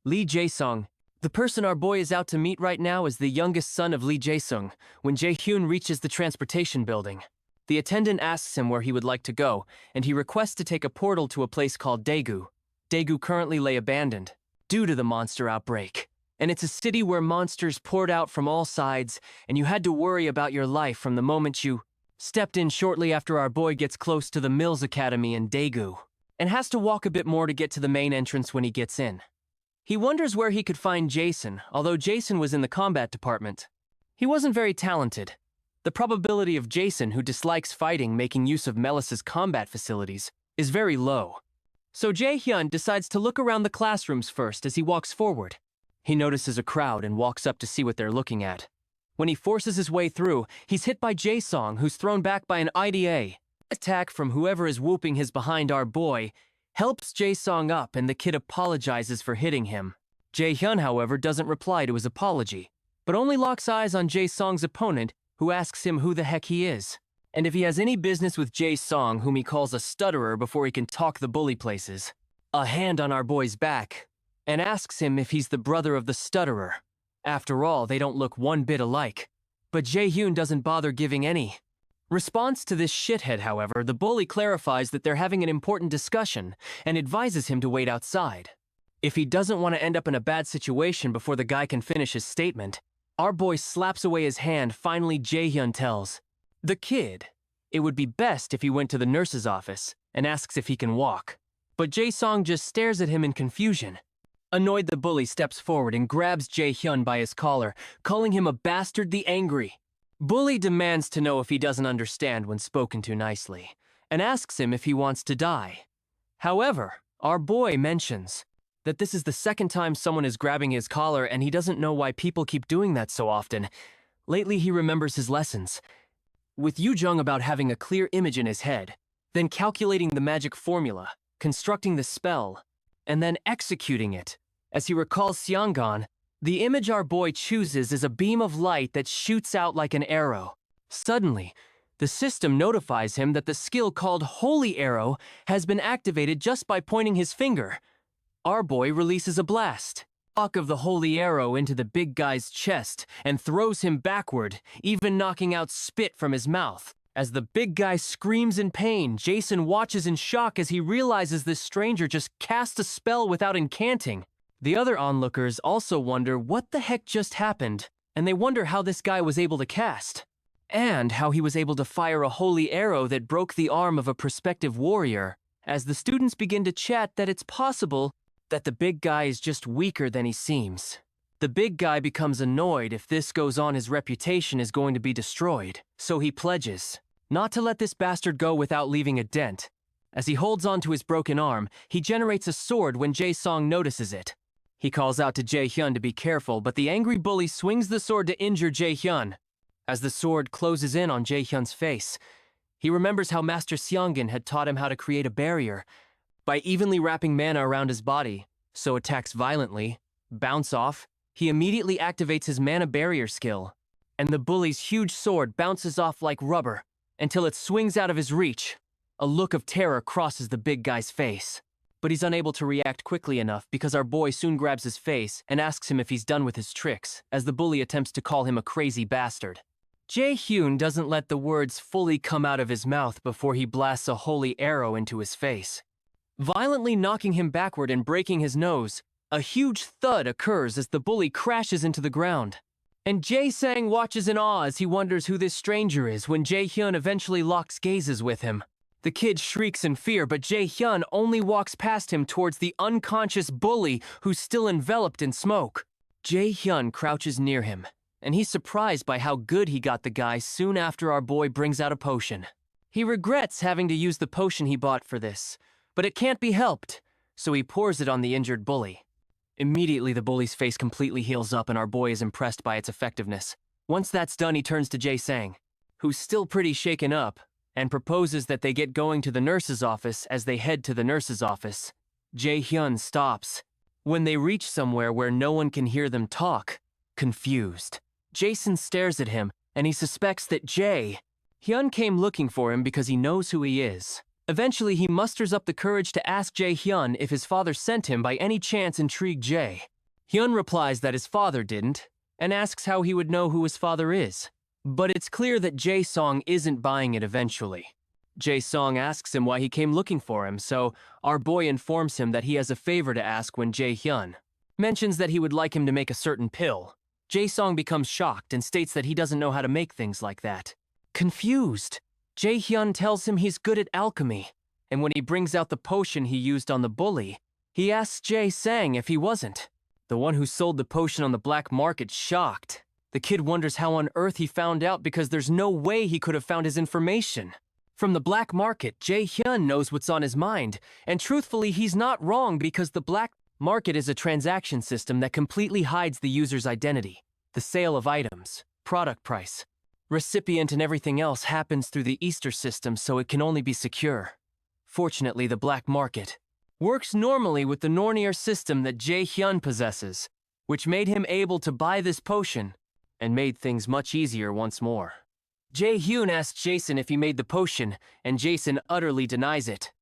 Speaker 1: Lee Jae-sung, the person our boy is out to meet right now, is the youngest son of Lee Jae-sung. When Jae-hyun reaches the transportation building, the attendant asks him where he would like to go, and he requests to take a portal to a place called Daegu. Daegu currently lay abandoned due to the monster outbreak. And it's a city where monsters poured out from all sides, and you had to worry about your life from the moment you stepped in shortly after our boy gets close to the Mills Academy in Daegu, and has to walk a bit more to get to the main entrance when he gets in. He wonders where he could find Jason, although Jason was in the combat department. He wasn't very talented. The probability of Jason, who dislikes fighting, making use of Melissa's combat facilities is very low. So Jae-hyun decides to look around the classrooms first as he walks forward. He notices a crowd and walks up to see what they're looking at. When he forces his way through, he's hit by Jae-sung, who's thrown back by an IDA. Attack from whoever is whooping his behind our boy helps Jae-sung up, and the kid apologizes for hitting him. Jae-hyun, however, doesn't reply to his apology, but only locks eyes on Jae-sung's opponent, who asks him who the heck he is, and if he has any business with Jae-sung, whom he calls a stutterer before he can talk the bully places. A hand on our boy's back, and asks him if he's the brother of the stutterer. After all, they don't look one bit alike. But Jae-hyun doesn't bother giving any response to this shithead. However, the bully clarifies that they're having an important discussion and advises him to wait outside. If he doesn't want to end up in a bad situation before the guy can finish his statement, our boy slaps away his hand. Finally, Jae-hyun tells the kid it would be best if he went to the nurse's office and asks if he can walk. But Jae-sung just stares at him in confusion. Annoyed, the bully steps forward and grabs Jae-hyun by his collar, calling him a bastard the angry. Bully demands to know if he doesn't understand when spoken to nicely, and asks him if he wants to die. However, our boy mentions that this is the second time someone is grabbing his collar, and he doesn't know why people keep doing that so often. Lately, he remembers his lessons with Yoo-jung about having a clear image in his head, then calculating the magic formula, constructing the spell, and then executing it. As he recalls Seongan, the image our boy chooses is a beam of light that shoots out like an arrow. Suddenly, the system notifies him that the skill called Holy Arrow has been activated just by pointing his finger. Our boy releases a blast of the Holy Arrow into the big guy's chest and throws him backward, even knocking out spit from his mouth. As the big guy screams in pain, Jason watches in shock as he realizes this stranger just cast a spell without incanting. The other onlookers also wonder what the heck just happened, and they wonder how this guy was able to cast, and how he was able to fire a holy arrow that broke the arm of a prospective warrior. As the students begin to chat that it's possible that the big guy is just weaker than he seems. The big guy becomes annoyed. If this goes on, his reputation is going to be destroyed, so he pledges not to let this bastard go without leaving a dent. As he holds on to his broken arm, he generates a sword when Jae-sung notices it. He calls out to Jae-hyun to be careful, but the angry bully swings the sword to injure Jae-hyun. As the sword closes in on Jae-hyun's face, he remembers how Master Seongan had taught him how to create a barrier by evenly wrapping mana around his body, so attacks violently, bounce off. He immediately activates his mana barrier skill, and the bully's huge sword bounces off like rubber until it swings out of his reach. A look of terror crosses the big guy's face, but he's unable to react quickly enough because our boy soon grabs his face and asks him if he's done with his tricks, as the bully attempts to call him a crazy bastard. Jae-hyun doesn't let the words fully come out of his mouth before he blasts a holy arrow into his face, violently knocking him backward and breaking his nose. A huge thud occurs as the bully crashes into the ground. And Jae-sang watches in awe as he wonders who this stranger is when Jae-hyun eventually locks gazes with him. The kid shrieks in fear, but Jae-hyun only walks past him towards the unconscious bully who's still enveloped in smoke. Jae-hyun crouches near him, and he's surprised by how good he got the guy soon after our boy brings out a potion. He regrets having to use the potion he bought for this, but it can't be helped, so he pours it on the injured bully. Immediately, the bully's face completely heals up and our boy is impressed by its effectiveness. Once that's done, he turns to Jae-sang, who's still pretty shaken up, and proposes that they get going to the nurse's office. As they head to the nurse's office, Jae-hyun stops. When they reach somewhere where no one can hear them talk, confused, Jason stares at him, and he suspects that Jae-hyun came looking for him because he knows who he is. Eventually, he musters up the courage to ask Jae-hyun if his father sent him by any chance intrigued Jae-hyun replies that his father didn't, and asks how he would know who his father is. But it's clear that Jae-song isn't buying it eventually. Jae-song asks him why he came looking for him, so our boy informs him that he has a favor to ask when Jae-hyun mentions that he would like him to make a certain pill. Jae-song becomes shocked and states that he doesn't know how to make things like that. Confused, Jae-hyun tells him he's good at alchemy, and when he brings out the potion he used on the bully, he asks Jae-sang if he wasn't. The one who sold the potion on the black market shocked. The kid wonders how on earth he found out because there's no way he could have found his information. From the black market, Jae-hyun knows what's on his mind, and truthfully he's not wrong because the black market is a transaction system that completely hides the user's identity. The sale of items, product price, recipient and everything else happens through the Easter system, so it can only be secure. Fortunately, the black market works normally with the Nornier system that Jae-hyun possesses, which made him able to buy this potion and made things much easier once more. Jae-hyun asks Jason if he made the potion, and Jason utterly denies it.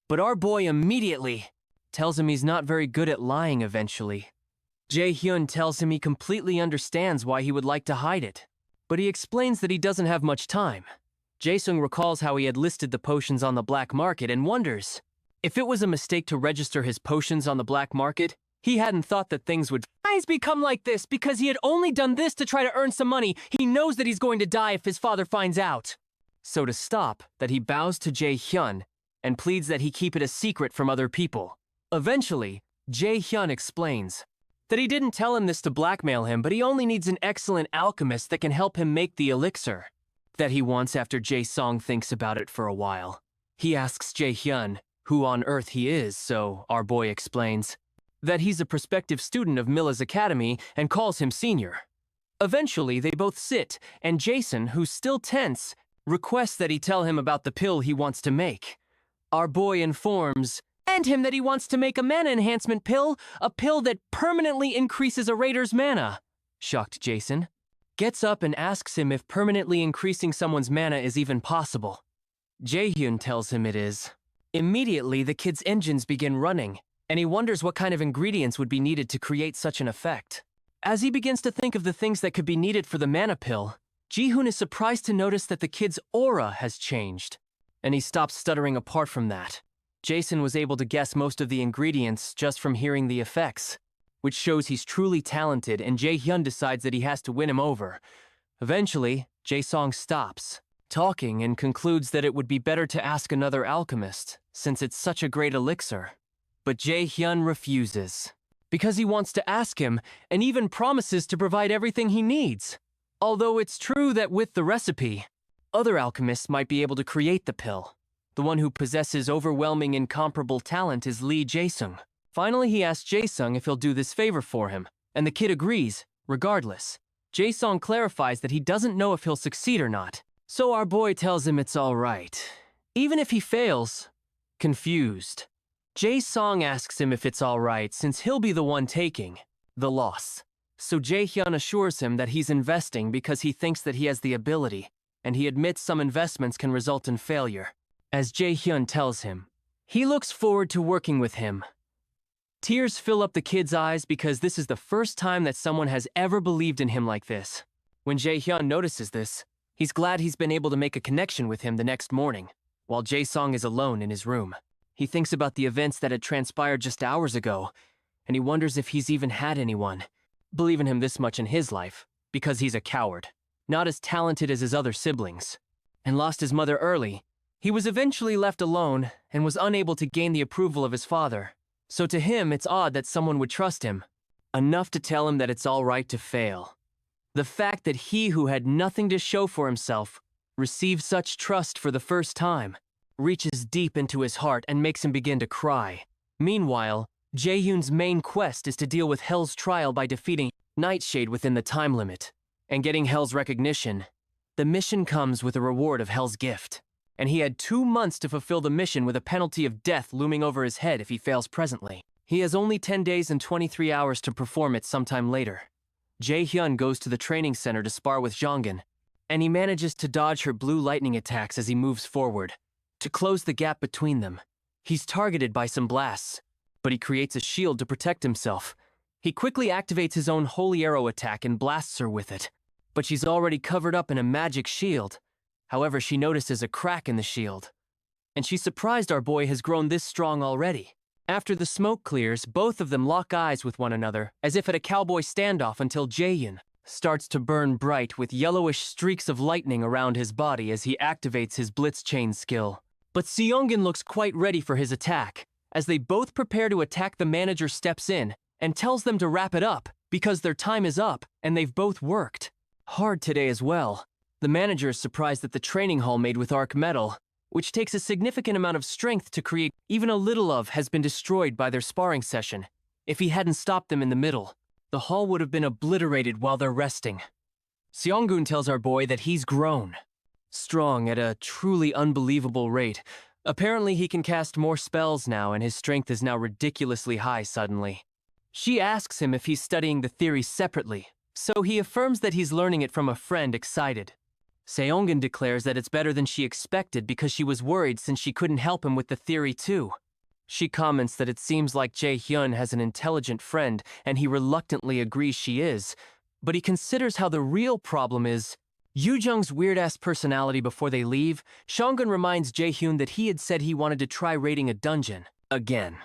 Speaker 1: But our boy immediately tells him he's not very good at lying eventually. Jae-hyun tells him he completely understands why he would like to hide it, but he explains that he doesn't have much time. Jae-sung recalls how he had listed the potions on the black market and wonders if it was a mistake to register his potions on the black market. He hadn't thought that things would become like this because he had only done this to try to earn some money. He knows that he's going to die if his father finds out. So to stop that, he bows to Jae-hyun and pleads that he keep it a secret from other people. Eventually, Jae-hyun explains that he didn't tell him this to blackmail him, but he only needs an excellent alchemist that can help him make the elixir that he wants. After Jae-song thinks about it for a while, he asks Jae-hyun who on earth he is, so our boy explains that he's a prospective student of Milla's academy and calls him senior. Eventually, they both sit, and Jason, who's still tense, requests that he tell him about the pill he wants to make. Our boy informs him that he wants to make a mana enhancement pill, a pill that permanently increases a raider's mana. Shocked Jason gets up and asks him if permanently increasing someone's mana is even possible. Jae-hyun tells him it is. Immediately, the kid's engines begin running, and he wonders what kind of ingredients would be needed to create such an effect. As he begins to think of the things that could be needed for the mana pill, Ji-hoon is surprised to notice that the kid's aura has changed, and he stops stuttering. Apart from that, Jason was able to guess most of the ingredients just from hearing the effects, which shows he's truly talented, and Jae-hyun decides that he has to win him over. Eventually, Jae-song stops talking and concludes that it would be better to ask another alchemist, since it's such a great elixir. But Jae-hyun refuses, because he wants to ask him and even promises to provide everything he needs. Although it's true that with the recipe, other alchemists might be able to create the pill. The one who possesses overwhelming incomparable talent is Lee Jae-sung. Finally, he asks Jae-sung if he'll do this favor for him, and the kid agrees, regardless. Jae-sung clarifies that he doesn't know if he'll succeed or not, so our boy tells him it's all right, even if he fails. Confused, Jae-song asks him if it's all right since he'll be the one taking the loss. So Jae-hyun assures him that he's investing because he thinks that he has the ability, and he admits some investments can result in failure. As Jae-hyun tells him, he looks forward to working with him. Tears fill up the kid's eyes because this is the first time that someone has ever believed in him like this. When Jae-hyun notices this, he's glad he's been able to make a connection with him the next morning, while Jae-song is alone in his room. He thinks about the events that had transpired just hours ago, and he wonders if he's even had anyone believe in him this much in his life, because he's a coward, not as talented as his other siblings, and lost his mother early. He was eventually left alone and was unable to gain the approval of his father. So to him, it's odd that someone would trust him, enough to tell him that it's all right to fail. The fact that he who had nothing to show for himself received such trust for the first time reaches deep into his heart and makes him begin to cry. Meanwhile, Jae-yoon's main quest is to deal with Hell's trial by defeating Nightshade within the time limit and getting Hell's recognition. The mission comes with a reward of Hell's gift, and he had 2 months to fulfill the mission with a penalty of death looming over his head if he fails presently. He has only 10 days and 23 hours to perform it sometime later. Jae-hyun goes to the training center to spar with Jongin, and he manages to dodge her blue lightning attacks as he moves forward. To close the gap between them, he's targeted by some blasts, but he creates a shield to protect himself. He quickly activates his own holy arrow attack and blasts her with it, but she's already covered up in a magic shield. However, she notices a crack in the shield, and she's surprised our boy has grown this strong already. After the smoke clears, both of them lock eyes with one another, as if at a cowboy standoff, until Jae-yoon starts to burn bright with yellowish streaks of lightning around his body as he activates his blitz chain skill. But Seongin looks quite ready for his attack. As they both prepare to attack, the manager steps in and tells them to wrap it up because their time is up and they've both worked hard today as well. The manager is surprised that the training hall made with arc metal, which takes a significant amount of strength to create even a little of, has been destroyed by their sparring session. If he hadn't stopped them in the middle, the hall would have been obliterated while they're resting. Seonggun tells our boy that he's grown strong at a truly unbelievable rate. Apparently he can cast more spells now, and his strength is now ridiculously high suddenly. She asks him if he's studying the theory separately, so he affirms that he's learning it from a friend, excited. Seongin declares that it's better than she expected because she was worried since she couldn't help him with the theory too. She comments that it seems like Jae-hyun has an intelligent friend, and he reluctantly agrees she is, but he considers how the real problem is Yoo-jung's weird-ass personality. Before they leave, Seonggun reminds Jae-hyun that he had said he wanted to try raiding a dungeon again,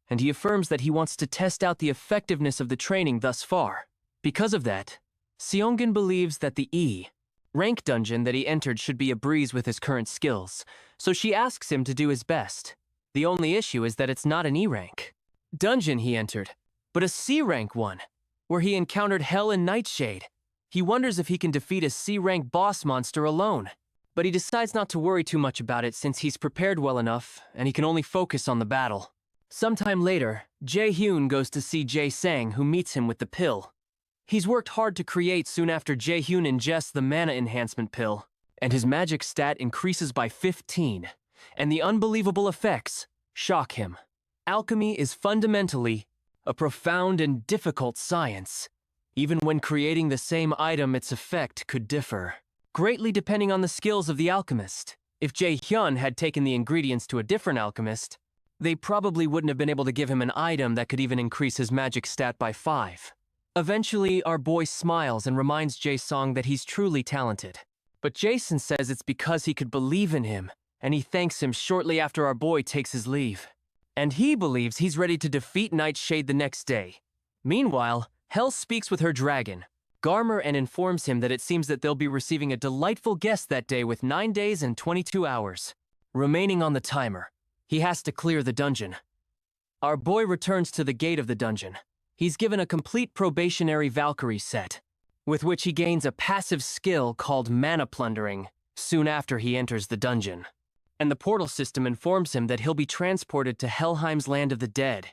Speaker 1: and he affirms that he wants to test out the effectiveness of the training thus far. Because of that, Seonggun believes that the E-rank dungeon that he entered should be a breeze with his current skills, so she asks him to do his best. The only issue is that it's not an E-rank dungeon he entered, but a C-rank one, where he encountered Hell and Nightshade. He wonders if he can defeat a C-rank boss monster alone, but he decides not to worry too much about it since he's prepared well enough and he can only focus on the battle. Sometime later, Jae-hyun goes to see Jae-sang, who meets him with the pill he's worked hard to create. Soon after, Jae-hyun ingests the mana enhancement pill, and his magic stat increases by 15, and the unbelievable effects shock him. Alchemy is fundamentally a profound and difficult science. Even when creating the same item, its effect could differ greatly depending on the skills of the alchemist. If Jae-hyun had taken the ingredients to a different alchemist, they probably wouldn't have been able to give him an item that could even increase his magic stat by 5. Eventually, our boy smiles and reminds Jae-song that he's truly talented. But Jason says it's because he could believe in him, and he thanks him shortly after our boy takes his leave. And he believes he's ready to defeat Nightshade the next day. Meanwhile, Hell speaks with her dragon, Garmer, and informs him that it seems that they'll be receiving a delightful guest that day with 9 days and 22 hours remaining on the timer. He has to clear the dungeon. Our boy returns to the gate of the dungeon. He's given a complete probationary Valkyrie set, with which he gains a passive skill called Mana Plundering soon after he enters the dungeon. And the portal system informs him that he'll be transported to Helheim's land of the dead.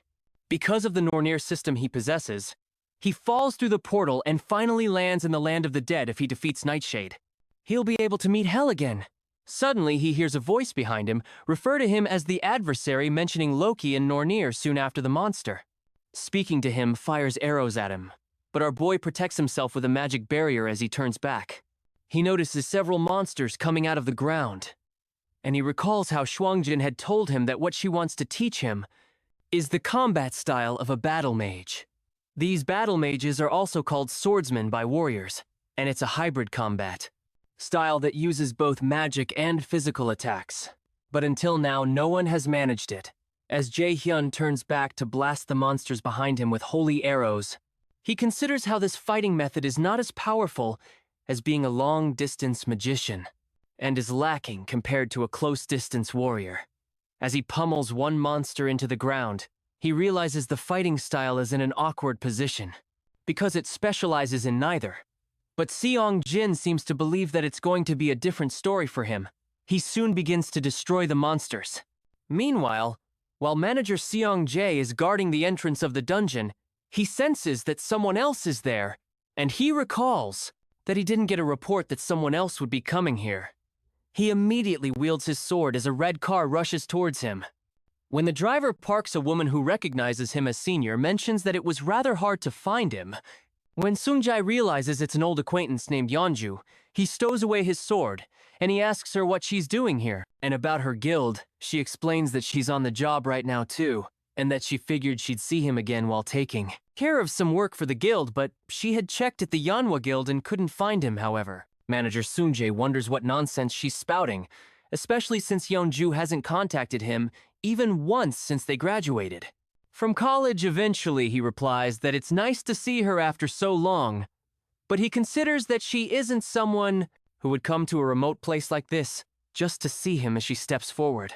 Speaker 1: Because of the Nornir system he possesses, he falls through the portal and finally lands in the land of the dead. If he defeats Nightshade, he'll be able to meet Hell again. Suddenly, he hears a voice behind him refer to him as the adversary, mentioning Loki and Nornir soon after the monster. Speaking to him, fires arrows at him, but our boy protects himself with a magic barrier as he turns back. He notices several monsters coming out of the ground, and he recalls how Shuangjin had told him that what she wants to teach him is the combat style of a battle mage. These battle mages are also called swordsmen by warriors, and it's a hybrid combat style that uses both magic and physical attacks. But until now, no one has managed it. As Jae-hyun turns back to blast the monsters behind him with holy arrows, he considers how this fighting method is not as powerful as being a long-distance magician, and is lacking compared to a close-distance warrior. As he pummels one monster into the ground, he realizes the fighting style is in an awkward position, because it specializes in neither. But Seong-jin seems to believe that it's going to be a different story for him. He soon begins to destroy the monsters. Meanwhile, while manager Seong-jae is guarding the entrance of the dungeon, he senses that someone else is there, and he recalls that he didn't get a report that someone else would be coming here. He immediately wields his sword as a red car rushes towards him. When the driver parks, a woman who recognizes him as senior mentions that it was rather hard to find him. When Seung-jae realizes it's an old acquaintance named Yeonju, he stows away his sword, and he asks her what she's doing here. And about her guild, she explains that she's on the job right now too, and that she figured she'd see him again while taking care of some work for the guild, but she had checked at the Manhwa guild and couldn't find him, however. Manager Seung-jae wonders what nonsense she's spouting, especially since Yeonju hasn't contacted him even once since they graduated. From college eventually, he replies that it's nice to see her after so long, but he considers that she isn't someone who would come to a remote place like this just to see him as she steps forward.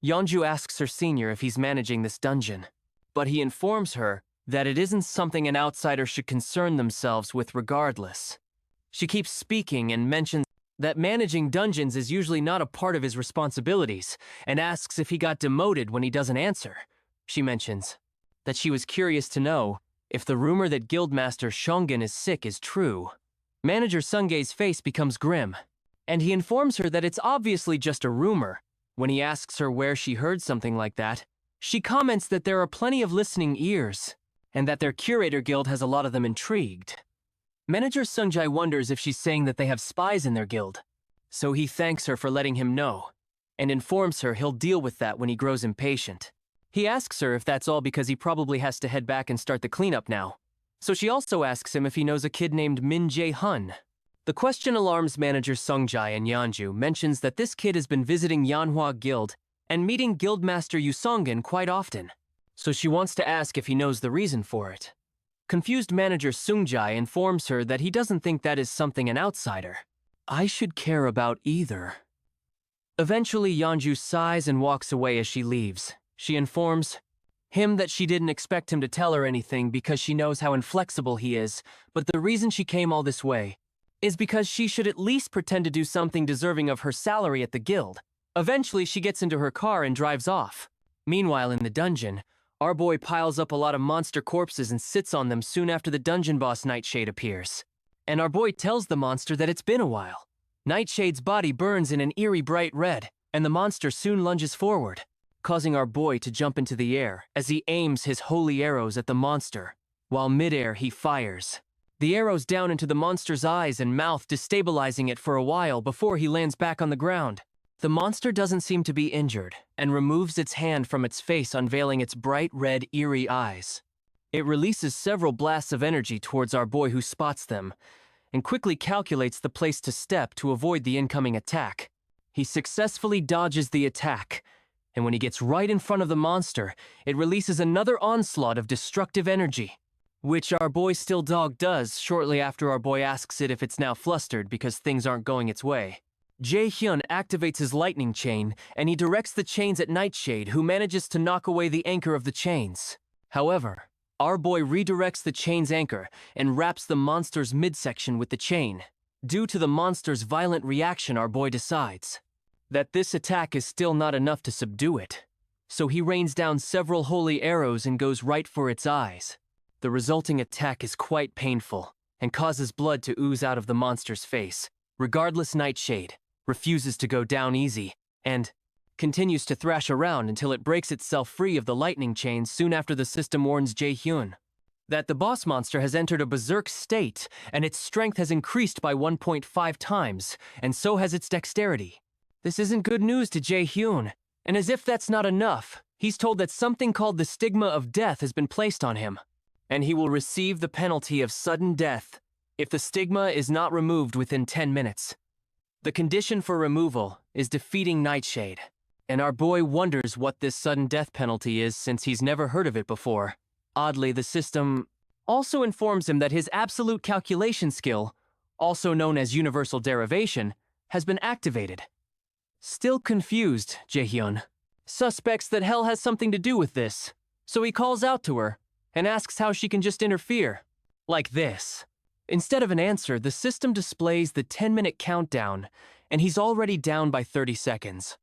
Speaker 1: Yeonju asks her senior if he's managing this dungeon, but he informs her that it isn't something an outsider should concern themselves with regardless. She keeps speaking and mentions that managing dungeons is usually not a part of his responsibilities, and asks if he got demoted when he doesn't answer. She mentions that she was curious to know if the rumor that Guildmaster Shongun is sick is true. Manager Sungjae's face becomes grim, and he informs her that it's obviously just a rumor. When he asks her where she heard something like that, she comments that there are plenty of listening ears, and that their curator guild has a lot of them intrigued. Manager Seung-jae wonders if she's saying that they have spies in their guild, so he thanks her for letting him know, and informs her he'll deal with that when he grows impatient. He asks her if that's all because he probably has to head back and start the cleanup now, so she also asks him if he knows a kid named Min Jae-hun. The question alarms manager Seung-jae, and Yeonju mentions that this kid has been visiting Manhwa Guild and meeting Guildmaster Yusongin quite often, so she wants to ask if he knows the reason for it. Confused manager Seung-jae informs her that he doesn't think that is something an outsider I should care about either. Eventually, Yeonju sighs and walks away as she leaves. She informs him that she didn't expect him to tell her anything because she knows how inflexible he is, but the reason she came all this way is because she should at least pretend to do something deserving of her salary at the guild. Eventually, she gets into her car and drives off. Meanwhile, in the dungeon, our boy piles up a lot of monster corpses and sits on them soon after the dungeon boss Nightshade appears. And our boy tells the monster that it's been a while. Nightshade's body burns in an eerie bright red, and the monster soon lunges forward, causing our boy to jump into the air as he aims his holy arrows at the monster. While midair, he fires the arrows down into the monster's eyes and mouth, destabilizing it for a while before he lands back on the ground. The monster doesn't seem to be injured and removes its hand from its face, unveiling its bright red, eerie eyes. It releases several blasts of energy towards our boy, who spots them and quickly calculates the place to step to avoid the incoming attack. He successfully dodges the attack, and when he gets right in front of the monster, it releases another onslaught of destructive energy, which our boy Still Dog does shortly after our boy asks it if it's now flustered because things aren't going its way. Jae-hyun activates his lightning chain, and he directs the chains at Nightshade, who manages to knock away the anchor of the chains. However, our boy redirects the chain's anchor and wraps the monster's midsection with the chain. Due to the monster's violent reaction, our boy decides that this attack is still not enough to subdue it, so he rains down several holy arrows and goes right for its eyes. The resulting attack is quite painful and causes blood to ooze out of the monster's face. Regardless, Nightshade refuses to go down easy and continues to thrash around until it breaks itself free of the lightning chains. Soon after, the system warns Jae-hyun that the boss monster has entered a berserk state and its strength has increased by 1.5 times, and so has its dexterity. This isn't good news to Jae-hyun, and as if that's not enough, he's told that something called the stigma of death has been placed on him, and he will receive the penalty of sudden death if the stigma is not removed within 10 minutes. The condition for removal is defeating Nightshade. and our boy wonders what this sudden death penalty is since he's never heard of it before. Oddly, the system also informs him that his absolute calculation skill, also known as universal derivation, has been activated. Still confused, Jaehyun suspects that hell has something to do with this, so he calls out to her and asks how she can just interfere. Like this. Instead of an answer, the system displays the 10-minute countdown, and he's already down by 30 seconds.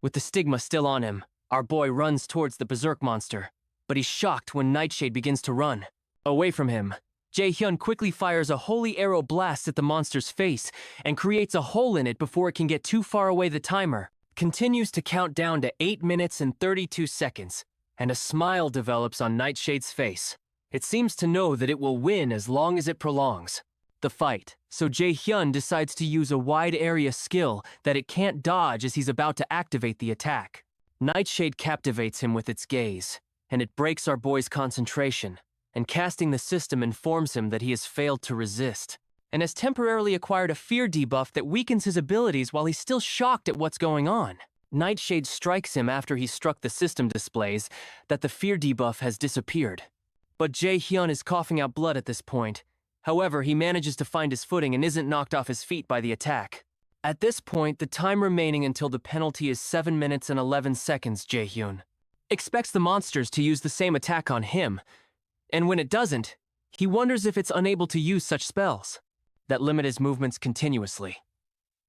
Speaker 1: With the stigma still on him, our boy runs towards the berserk monster, but he's shocked when Nightshade begins to run. Away from him, Jaehyun quickly fires a holy arrow blast at the monster's face and creates a hole in it before it can get too far away. The timer continues to count down to 8 minutes and 32 seconds, and a smile develops on Nightshade's face. It seems to know that it will win as long as it prolongs the fight, so Jaehyun decides to use a wide area skill that it can't dodge as he's about to activate the attack. Nightshade captivates him with its gaze, and it breaks our boy's concentration, and casting the system informs him that he has failed to resist, and has temporarily acquired a fear debuff that weakens his abilities while he's still shocked at what's going on. Nightshade strikes him after he struck the system displays that the fear debuff has disappeared. But Jaehyun is coughing out blood at this point. However, he manages to find his footing and isn't knocked off his feet by the attack. At this point, the time remaining until the penalty is 7 minutes and 11 seconds. Jaehyun expects the monsters to use the same attack on him, and when it doesn't, he wonders if it's unable to use such spells that limit his movements continuously.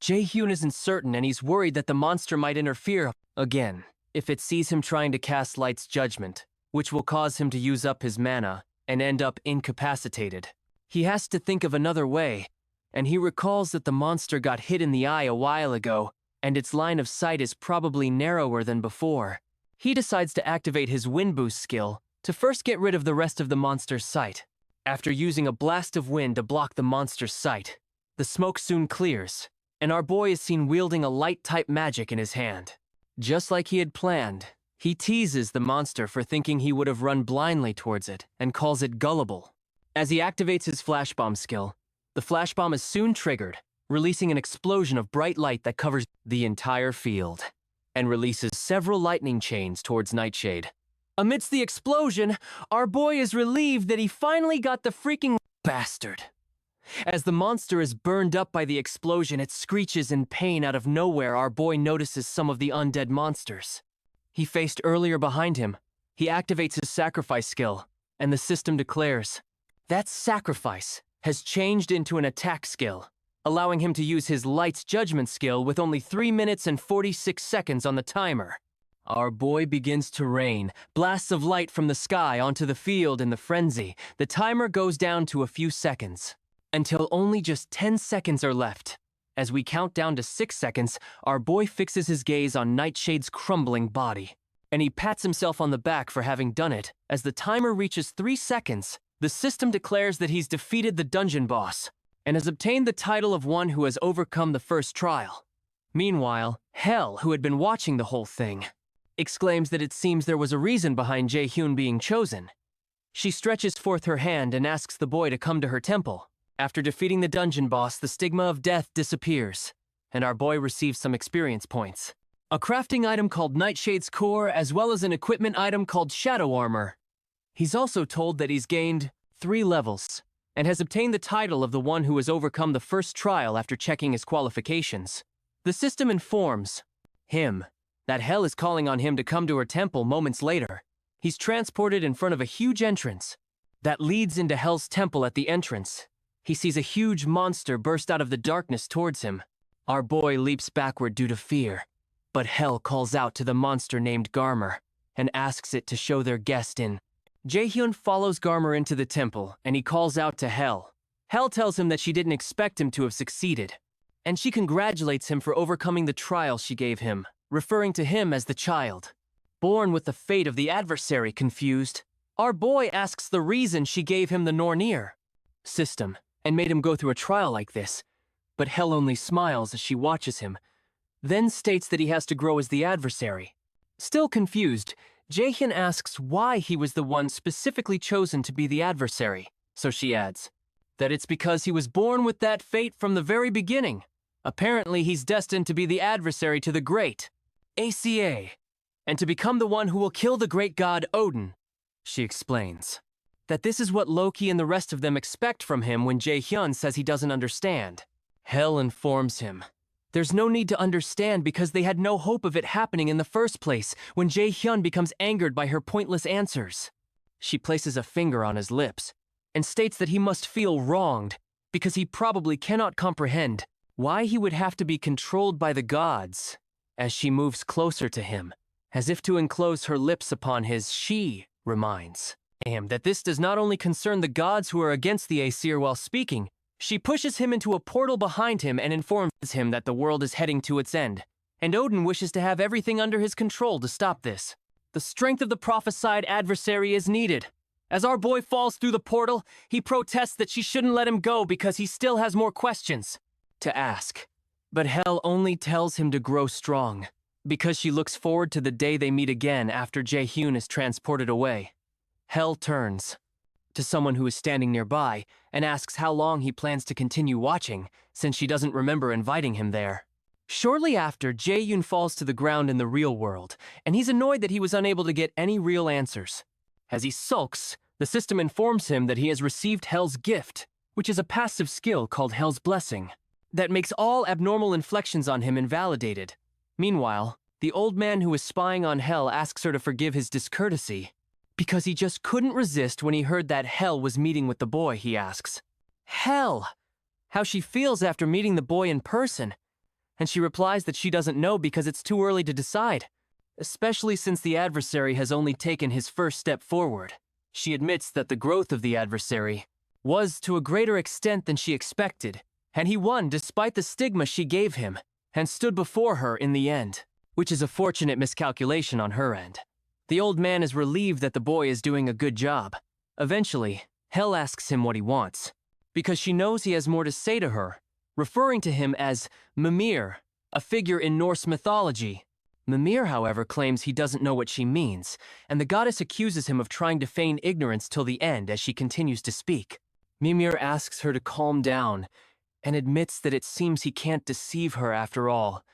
Speaker 1: Jaehyun isn't certain, and he's worried that the monster might interfere again if it sees him trying to cast Light's Judgment, which will cause him to use up his mana and end up incapacitated. He has to think of another way, and he recalls that the monster got hit in the eye a while ago, and its line of sight is probably narrower than before. He decides to activate his Wind Boost skill to first get rid of the rest of the monster's sight. After using a blast of wind to block the monster's sight, the smoke soon clears, and our boy is seen wielding a light-type magic in his hand. Just like he had planned, he teases the monster for thinking he would have run blindly towards it and calls it gullible. As he activates his flash bomb skill, the flash bomb is soon triggered, releasing an explosion of bright light that covers the entire field and releases several lightning chains towards Nightshade. Amidst the explosion, our boy is relieved that he finally got the freaking bastard. As the monster is burned up by the explosion, it screeches in pain. Out of nowhere, our boy notices some of the undead monsters he faced earlier behind him. He activates his sacrifice skill, and the system declares that sacrifice has changed into an attack skill, allowing him to use his Light's Judgment skill with only 3 minutes and 46 seconds on the timer. Our boy begins to rain blasts of light from the sky onto the field in the frenzy. The timer goes down to a few seconds, until only just 10 seconds are left. As we count down to 6 seconds, our boy fixes his gaze on Nightshade's crumbling body, and he pats himself on the back for having done it. As the timer reaches 3 seconds, the system declares that he's defeated the dungeon boss, and has obtained the title of one who has overcome the first trial. Meanwhile, Hell, who had been watching the whole thing, exclaims that it seems there was a reason behind Jaehyun being chosen. She stretches forth her hand and asks the boy to come to her temple. After defeating the dungeon boss, the stigma of death disappears, and our boy receives some experience points, a crafting item called Nightshade's Core, as well as an equipment item called Shadow Armor. He's also told that he's gained 3 levels, and has obtained the title of the one who has overcome the first trial after checking his qualifications. The system informs him that Hell is calling on him to come to her temple moments later. He's transported in front of a huge entrance that leads into Hell's temple. At the entrance, he sees a huge monster burst out of the darkness towards him. Our boy leaps backward due to fear, but Hell calls out to the monster named Garmer and asks it to show their guest in. Jaehyun follows Garmer into the temple, and he calls out to Hell. Hell tells him that she didn't expect him to have succeeded, and she congratulates him for overcoming the trial she gave him, referring to him as the child, born with the fate of the adversary. Confused, our boy asks the reason she gave him the Nornir system and made him go through a trial like this, but Hell only smiles as she watches him, then states that he has to grow as the adversary. Still confused, Jaehyun asks why he was the one specifically chosen to be the adversary, so she adds that it's because he was born with that fate from the very beginning. Apparently, he's destined to be the adversary to the great. ACA, and to become the one who will kill the great god Odin. She explains that this is what Loki and the rest of them expect from him when Jae-hyun says he doesn't understand. Hel informs him there's no need to understand because they had no hope of it happening in the first place when Jae-hyun becomes angered by her pointless answers. She places a finger on his lips and states that he must feel wronged because he probably cannot comprehend why he would have to be controlled by the gods. As she moves closer to him, as if to enclose her lips upon his, she reminds him that this does not only concern the gods who are against the Aesir while speaking. She pushes him into a portal behind him and informs him that the world is heading to its end, and Odin wishes to have everything under his control to stop this. The strength of the prophesied adversary is needed. As our boy falls through the portal, he protests that she shouldn't let him go because he still has more questions to ask. But Hel only tells him to grow strong, because she looks forward to the day they meet again after Jae-hyun is transported away. Hel turns to someone who is standing nearby and asks how long he plans to continue watching, since she doesn't remember inviting him there. Shortly after, Jae-hyun falls to the ground in the real world, and he's annoyed that he was unable to get any real answers. As he sulks, the system informs him that he has received Hel's gift, which is a passive skill called Hel's Blessing, that makes all abnormal inflections on him invalidated. Meanwhile, the old man who is spying on Hel asks her to forgive his discourtesy, because he just couldn't resist when he heard that Hel was meeting with the boy. He asks Hel how she feels after meeting the boy in person, and she replies that she doesn't know because it's too early to decide, especially since the adversary has only taken his first step forward. She admits that the growth of the adversary was to a greater extent than she expected, and he won despite the stigma she gave him, and stood before her in the end, which is a fortunate miscalculation on her end. The old man is relieved that the boy is doing a good job. Eventually, Hel asks him what he wants, because she knows he has more to say to her, referring to him as Mimir, a figure in Norse mythology. Mimir, however, claims he doesn't know what she means, and the goddess accuses him of trying to feign ignorance till the end as she continues to speak. Mimir asks her to calm down, and admits that it seems he can't deceive her after all.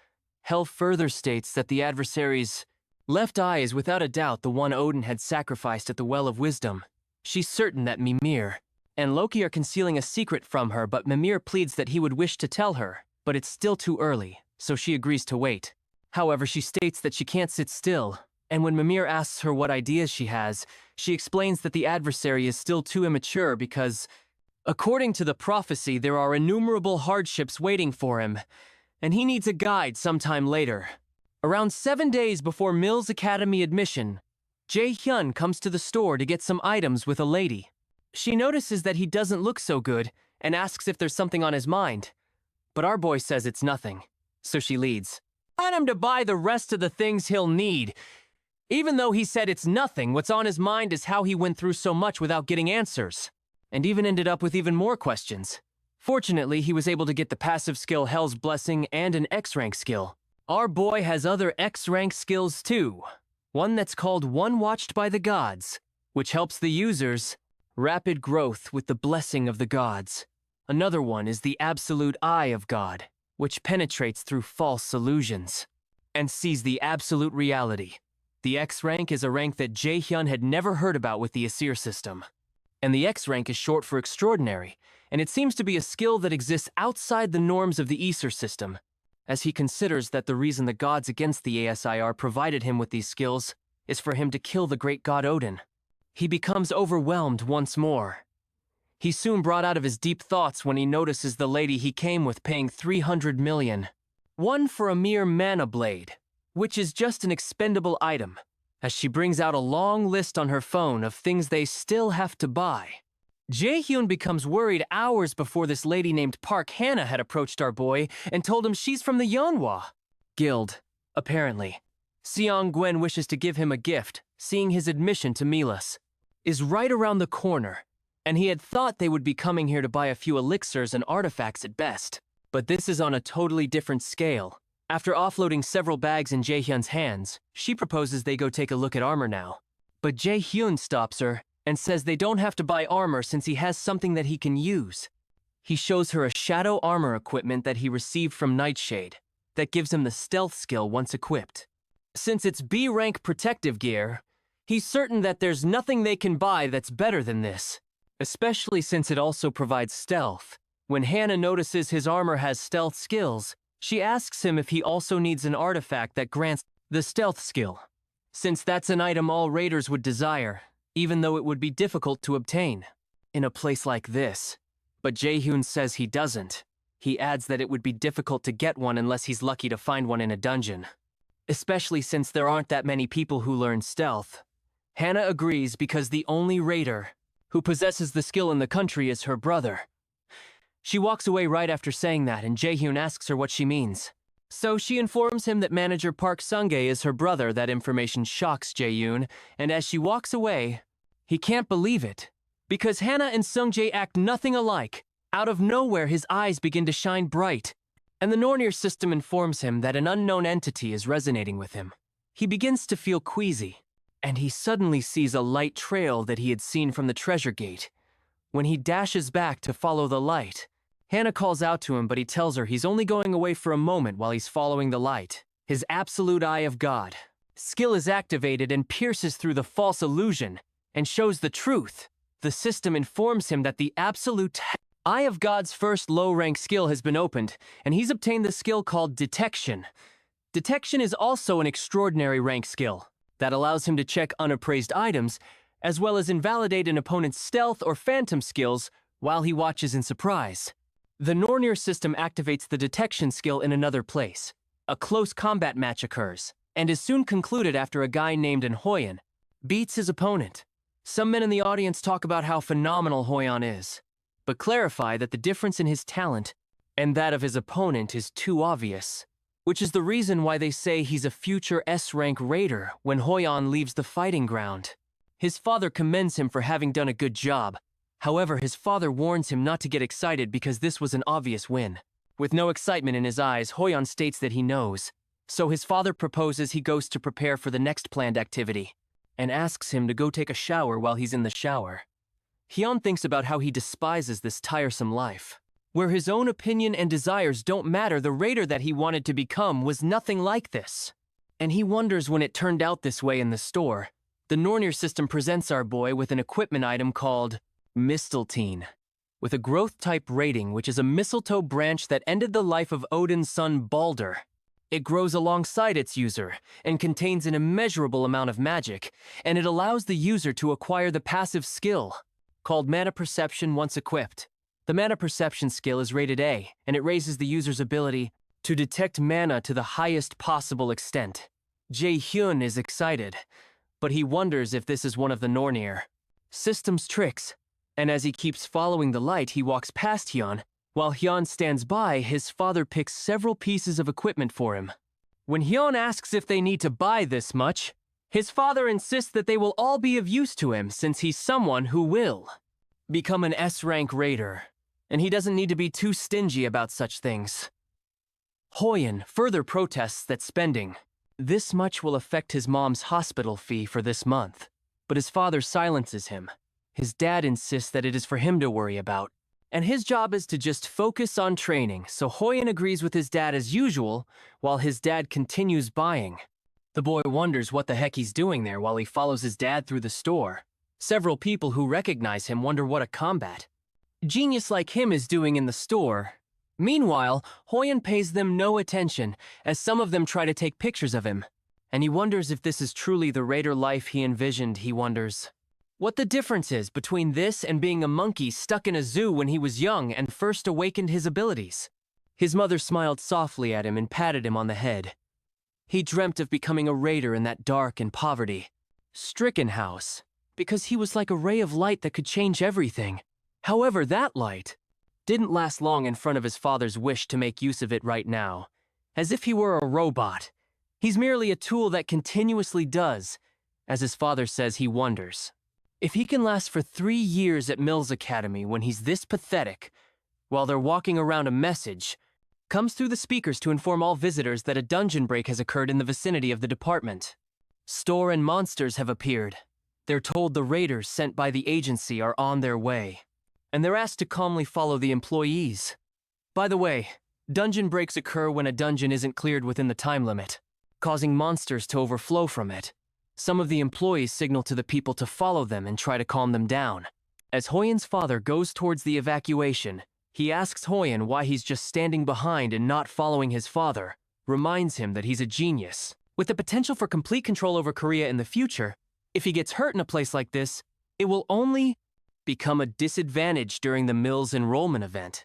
Speaker 1: Hel further states that the adversary's left eye is without a doubt the one Odin had sacrificed at the Well of Wisdom. She's certain that Mimir and Loki are concealing a secret from her, but Mimir pleads that he would wish to tell her, but it's still too early, so she agrees to wait. However, she states that she can't sit still, and when Mimir asks her what ideas she has, she explains that the adversary is still too immature because, according to the prophecy, there are innumerable hardships waiting for him, and he needs a guide sometime later. Around 7 days before Mills Academy admission, Jae-hyun comes to the store to get some items with a lady. She notices that he doesn't look so good and asks if there's something on his mind, but our boy says it's nothing, so she leads. I want him to buy the rest of the things he'll need. Even though he said it's nothing, what's on his mind is how he went through so much without getting answers, and even ended up with even more questions. Fortunately, he was able to get the passive skill Hel's Blessing and an X-rank skill. Our boy has other X-rank skills too. One that's called One Watched by the Gods, which helps the users rapid growth with the blessing of the gods. Another one is the Absolute Eye of God, which penetrates through false illusions and sees the absolute reality. The X-rank is a rank that Jae-hyun had never heard about with the Aesir system. And the X-rank is short for extraordinary, and it seems to be a skill that exists outside the norms of the Aesir system, as he considers that the reason the gods against the ASIR provided him with these skills is for him to kill the great god Odin. He becomes overwhelmed once more. He's soon brought out of his deep thoughts when he notices the lady he came with paying 300 million. One for a mere mana blade, which is just an expendable item, as she brings out a long list on her phone of things they still have to buy. Jae-hyun becomes worried hours before this lady named Park Hannah had approached our boy and told him she's from the Yeonhwa Guild, apparently. Seong-gwen wishes to give him a gift, seeing his admission to Milas is right around the corner, and he had thought they would be coming here to buy a few elixirs and artifacts at best. But this is on a totally different scale. After offloading several bags in Jae-hyun's hands, she proposes they go take a look at armor now. But Jae-hyun stops her and says they don't have to buy armor since he has something that he can use. He shows her a shadow armor equipment that he received from Nightshade that gives him the stealth skill once equipped. Since it's B-rank protective gear, he's certain that there's nothing they can buy that's better than this, especially since it also provides stealth. When Hannah notices his armor has stealth skills, she asks him if he also needs an artifact that grants the stealth skill, since that's an item all raiders would desire, even though it would be difficult to obtain in a place like this. But Jae-hyun says he doesn't. He adds that it would be difficult to get one unless he's lucky to find one in a dungeon, especially since there aren't that many people who learn stealth. Hannah agrees because the only raider who possesses the skill in the country is her brother. She walks away right after saying that, and Jae-hyun asks her what she means. So she informs him that manager Park Sung-gae is her brother. That information shocks Jae-hyun, and as she walks away, he can't believe it. Because Hannah and Sung-jae act nothing alike, out of nowhere his eyes begin to shine bright, and the Nornir system informs him that an unknown entity is resonating with him. He begins to feel queasy, and he suddenly sees a light trail that he had seen from the treasure gate. When he dashes back to follow the light, Hannah calls out to him, but he tells her he's only going away for a moment while he's following the light. His absolute eye of God skill is activated and pierces through the false illusion and shows the truth. The system informs him that the absolute eye of God's first low-rank skill has been opened, and he's obtained the skill called Detection. Detection is also an extraordinary rank skill that allows him to check unappraised items, as well as invalidate an opponent's stealth or phantom skills while he watches in surprise. The Nornir system activates the Detection skill in another place. A close combat match occurs, and is soon concluded after a guy named Hoyan beats his opponent. Some men in the audience talk about how phenomenal Hoyan is, but clarify that the difference in his talent and that of his opponent is too obvious, which is the reason why they say he's a future S-rank raider when Hoyan leaves the fighting ground. His father commends him for having done a good job. However, his father warns him not to get excited because this was an obvious win. With no excitement in his eyes, Hoyan states that he knows. So his father proposes he goes to prepare for the next planned activity, and asks him to go take a shower while he's in the shower. Hyun thinks about how he despises this tiresome life, where his own opinion and desires don't matter. The raider that he wanted to become was nothing like this. And he wonders when it turned out this way in the store. The Nornir system presents our boy with an equipment item called Mistletoe, with a growth-type rating, which is a mistletoe branch that ended the life of Odin's son Balder. It grows alongside its user and contains an immeasurable amount of magic, and it allows the user to acquire the passive skill called Mana Perception once equipped. The Mana Perception skill is rated A, and it raises the user's ability to detect mana to the highest possible extent. Jae-hyun is excited, but he wonders if this is one of the Nornir system's tricks. And as he keeps following the light, he walks past Hyun. While Hyun stands by, his father picks several pieces of equipment for him. When Hyun asks if they need to buy this much, his father insists that they will all be of use to him since he's someone who will become an S-rank raider, and he doesn't need to be too stingy about such things. Hoyan further protests that spending this much will affect his mom's hospital fee for this month, but his father silences him. His dad insists that it is for him to worry about, and his job is to just focus on training, so Hoyan agrees with his dad as usual, while his dad continues buying. The boy wonders what the heck he's doing there while he follows his dad through the store. Several people who recognize him wonder what a combat genius like him is doing in the store. Meanwhile, Hoyan pays them no attention, as some of them try to take pictures of him, and he wonders if this is truly the raider life he envisioned. He wonders what the difference is between this and being a monkey stuck in a zoo when he was young and first awakened his abilities. His mother smiled softly at him and patted him on the head. He dreamt of becoming a raider in that dark and poverty-stricken house, because he was like a ray of light that could change everything. However, that light didn't last long in front of his father's wish to make use of it right now. As if he were a robot, he's merely a tool that continuously does. As his father says, he wonders if he can last for 3 years at Mills Academy when he's this pathetic. While they're walking around, a message comes through the speakers to inform all visitors that a dungeon break has occurred in the vicinity of the department store and monsters have appeared. They're told the raiders sent by the agency are on their way, and they're asked to calmly follow the employees. By the way, dungeon breaks occur when a dungeon isn't cleared within the time limit. causing monsters to overflow from it. Some of the employees signal to the people to follow them and try to calm them down. As Hoyen's father goes towards the evacuation, he asks Hoyen why he's just standing behind and not following his father, reminds him that he's a genius. With the potential for complete control over Korea in the future, if he gets hurt in a place like this, it will only become a disadvantage during the Mills enrollment event.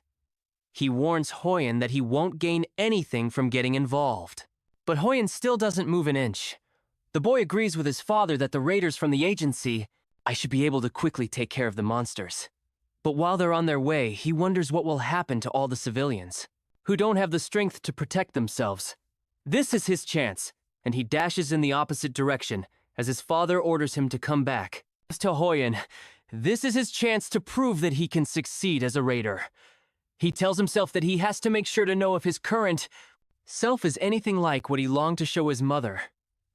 Speaker 1: He warns Hoyen that he won't gain anything from getting involved. But Hoyen still doesn't move an inch. The boy agrees with his father that the raiders from the agency, I should be able to quickly take care of the monsters. But while they're on their way, he wonders what will happen to all the civilians, who don't have the strength to protect themselves. This is his chance, and he dashes in the opposite direction as his father orders him to come back. As to Hoyen, this is his chance to prove that he can succeed as a raider. He tells himself that he has to make sure to know if his current self is anything like what he longed to show his mother.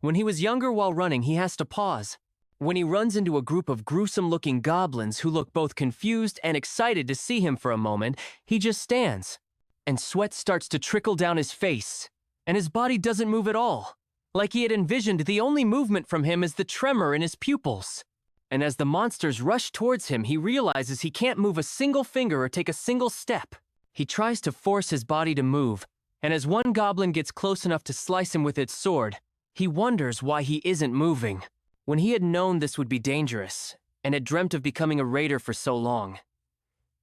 Speaker 1: When he was younger while running, he has to pause. When he runs into a group of gruesome-looking goblins who look both confused and excited to see him for a moment, he just stands, and sweat starts to trickle down his face, and his body doesn't move at all. Like he had envisioned, the only movement from him is the tremor in his pupils. And as the monsters rush towards him, he realizes he can't move a single finger or take a single step. He tries to force his body to move, and as one goblin gets close enough to slice him with its sword, he wonders why he isn't moving. When he had known this would be dangerous, and had dreamt of becoming a raider for so long.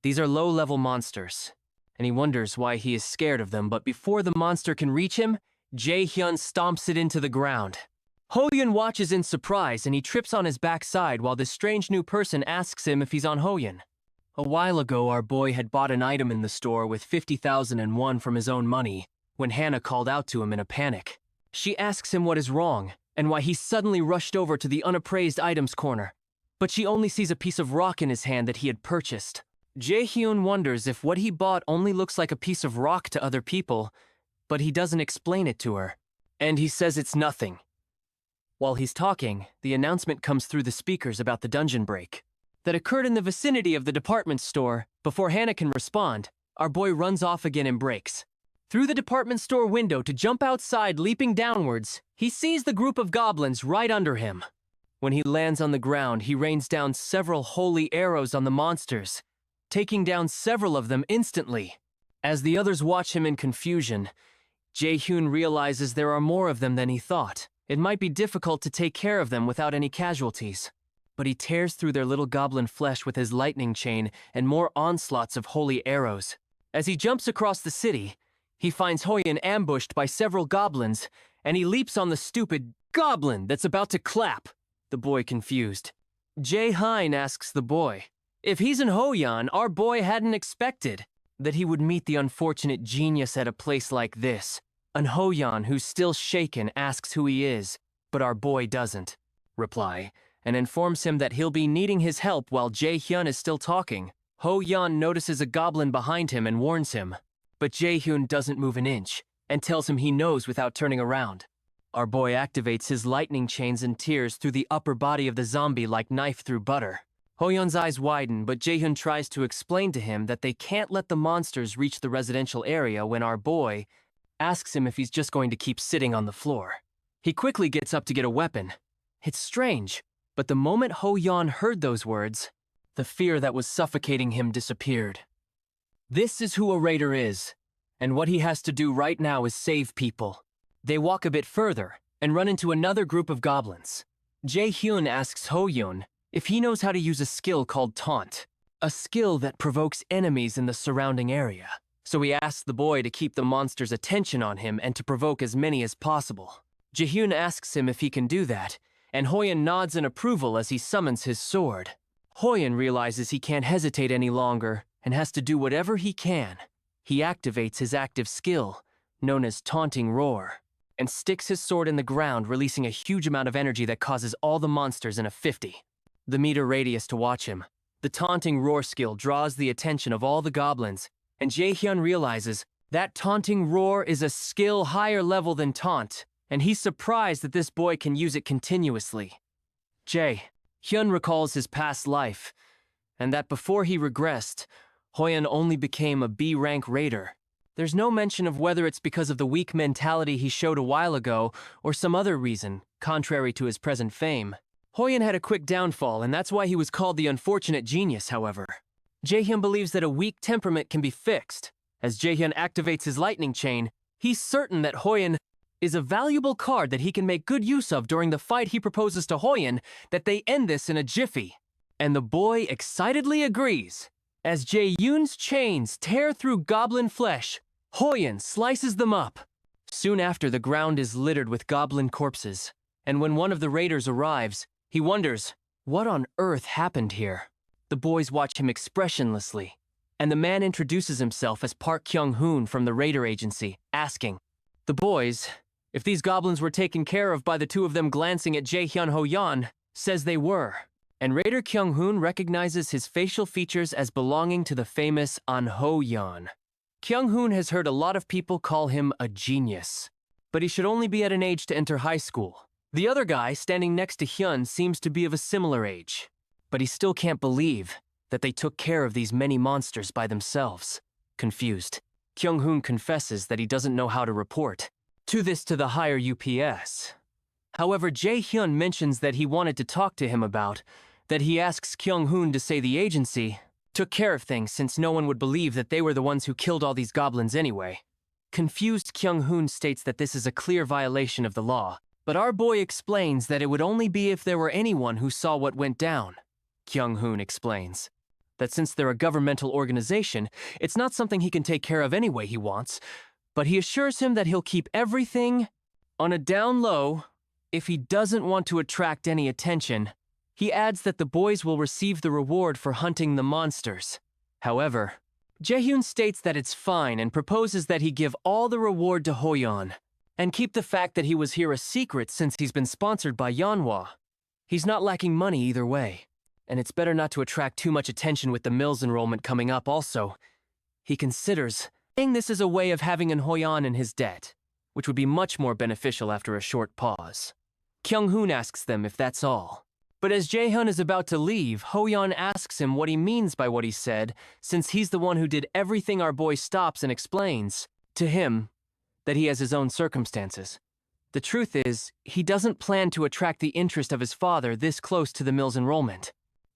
Speaker 1: These are low-level monsters, and he wonders why he is scared of them, but before the monster can reach him, Jae-hyun stomps it into the ground. Hoyen watches in surprise, and he trips on his backside while this strange new person asks him if he's on Hoyen. A while ago, our boy had bought an item in the store with 50,001 from his own money when Hannah called out to him in a panic. She asks him what is wrong, and why he suddenly rushed over to the unappraised items corner. But she only sees a piece of rock in his hand that he had purchased. Jae-hyun wonders if what he bought only looks like a piece of rock to other people, but he doesn't explain it to her. And he says it's nothing. While he's talking, the announcement comes through the speakers about the dungeon break that occurred in the vicinity of the department store. Before Hannah can respond, our boy runs off again and breaks through the department store window to jump outside, leaping downwards. He sees the group of goblins right under him. When he lands on the ground, he rains down several holy arrows on the monsters, taking down several of them instantly. As the others watch him in confusion, Jae-hyun realizes there are more of them than he thought. It might be difficult to take care of them without any casualties. But he tears through their little goblin flesh with his lightning chain and more onslaughts of holy arrows. As he jumps across the city, he finds Hoyen ambushed by several goblins, and he leaps on the stupid goblin that's about to clap. The boy confused. Jae-hyun asks the boy, if he's in Hoyan, our boy hadn't expected that he would meet the unfortunate genius at a place like this. An Hoyan who's still shaken asks who he is, but our boy doesn't reply, and informs him that he'll be needing his help while Jae-hyun is still talking. Ho-yeon notices a goblin behind him and warns him, but Jae-hyun doesn't move an inch and tells him he knows without turning around. Our boy activates his lightning chains and tears through the upper body of the zombie like knife through butter. Ho-yeon's eyes widen, but Jae-hyun tries to explain to him that they can't let the monsters reach the residential area when our boy asks him if he's just going to keep sitting on the floor. He quickly gets up to get a weapon. It's strange, but the moment Ho-yeon heard those words, the fear that was suffocating him disappeared. This is who a raider is, and what he has to do right now is save people. They walk a bit further and run into another group of goblins. Jae-hyun asks Ho-yeon if he knows how to use a skill called Taunt, a skill that provokes enemies in the surrounding area. So he asks the boy to keep the monster's attention on him and to provoke as many as possible. Jae-hyun asks him if he can do that, and Hoyen nods in approval as he summons his sword. Hoyen realizes he can't hesitate any longer and has to do whatever he can. He activates his active skill, known as Taunting Roar, and sticks his sword in the ground, releasing a huge amount of energy that causes all the monsters in a 50 the meter radius to watch him. The Taunting Roar skill draws the attention of all the goblins, and Jae-hyun realizes that Taunting Roar is a skill higher level than Taunt, and he's surprised that this boy can use it continuously. Jae-hyun recalls his past life, and that before he regressed, Hoyen only became a B-rank raider. There's no mention of whether it's because of the weak mentality he showed a while ago or some other reason, contrary to his present fame. Hoyan had a quick downfall, and that's why he was called the unfortunate genius, however. Jaehyun believes that a weak temperament can be fixed. As Jaehyun activates his lightning chain, he's certain that Hoyan is a valuable card that he can make good use of during the fight he proposes to Hoyan, that they end this in a jiffy. And the boy excitedly agrees. As Jae-yoon's chains tear through goblin flesh, Hoyan slices them up. Soon after, the ground is littered with goblin corpses, and when one of the raiders arrives, he wonders, what on earth happened here? The boys watch him expressionlessly, and the man introduces himself as Park Kyung-hoon from the raider agency, asking, the boys, if these goblins were taken care of by the two of them glancing at Jaehyun Hoyan, says they were. And Raider Kyung-hoon recognizes his facial features as belonging to the famous An Ho-yeon. Kyung-hoon has heard a lot of people call him a genius, but he should only be at an age to enter high school. The other guy standing next to Hyun seems to be of a similar age, but he still can't believe that they took care of these many monsters by themselves. Confused, Kyung-hoon confesses that he doesn't know how to report to the higher UPS. However, Jae-hyun mentions that he wanted to talk to him about that he asks Kyung-hoon to say the agency took care of things since no one would believe that they were the ones who killed all these goblins anyway. Confused, Kyung-hoon states that this is a clear violation of the law, but our boy explains that it would only be if there were anyone who saw what went down. Kyung-hoon explains that since they're a governmental organization, it's not something he can take care of any way he wants, but he assures him that he'll keep everything on a down low if he doesn't want to attract any attention. He adds that the boys will receive the reward for hunting the monsters. However, Jaehyun states that it's fine and proposes that he give all the reward to Hoyan and keep the fact that he was here a secret since he's been sponsored by Manhwa. He's not lacking money either way, and it's better not to attract too much attention with the Mills enrollment coming up also. He considers saying this is a way of having an Hoyan in his debt, which would be much more beneficial after a short pause. Kyung-hoon asks them if that's all. But as Jaehyun is about to leave, Hoyan asks him what he means by what he said, since he's the one who did everything. Our boy stops and explains to him that he has his own circumstances. The truth is, he doesn't plan to attract the interest of his father this close to the Mills enrollment.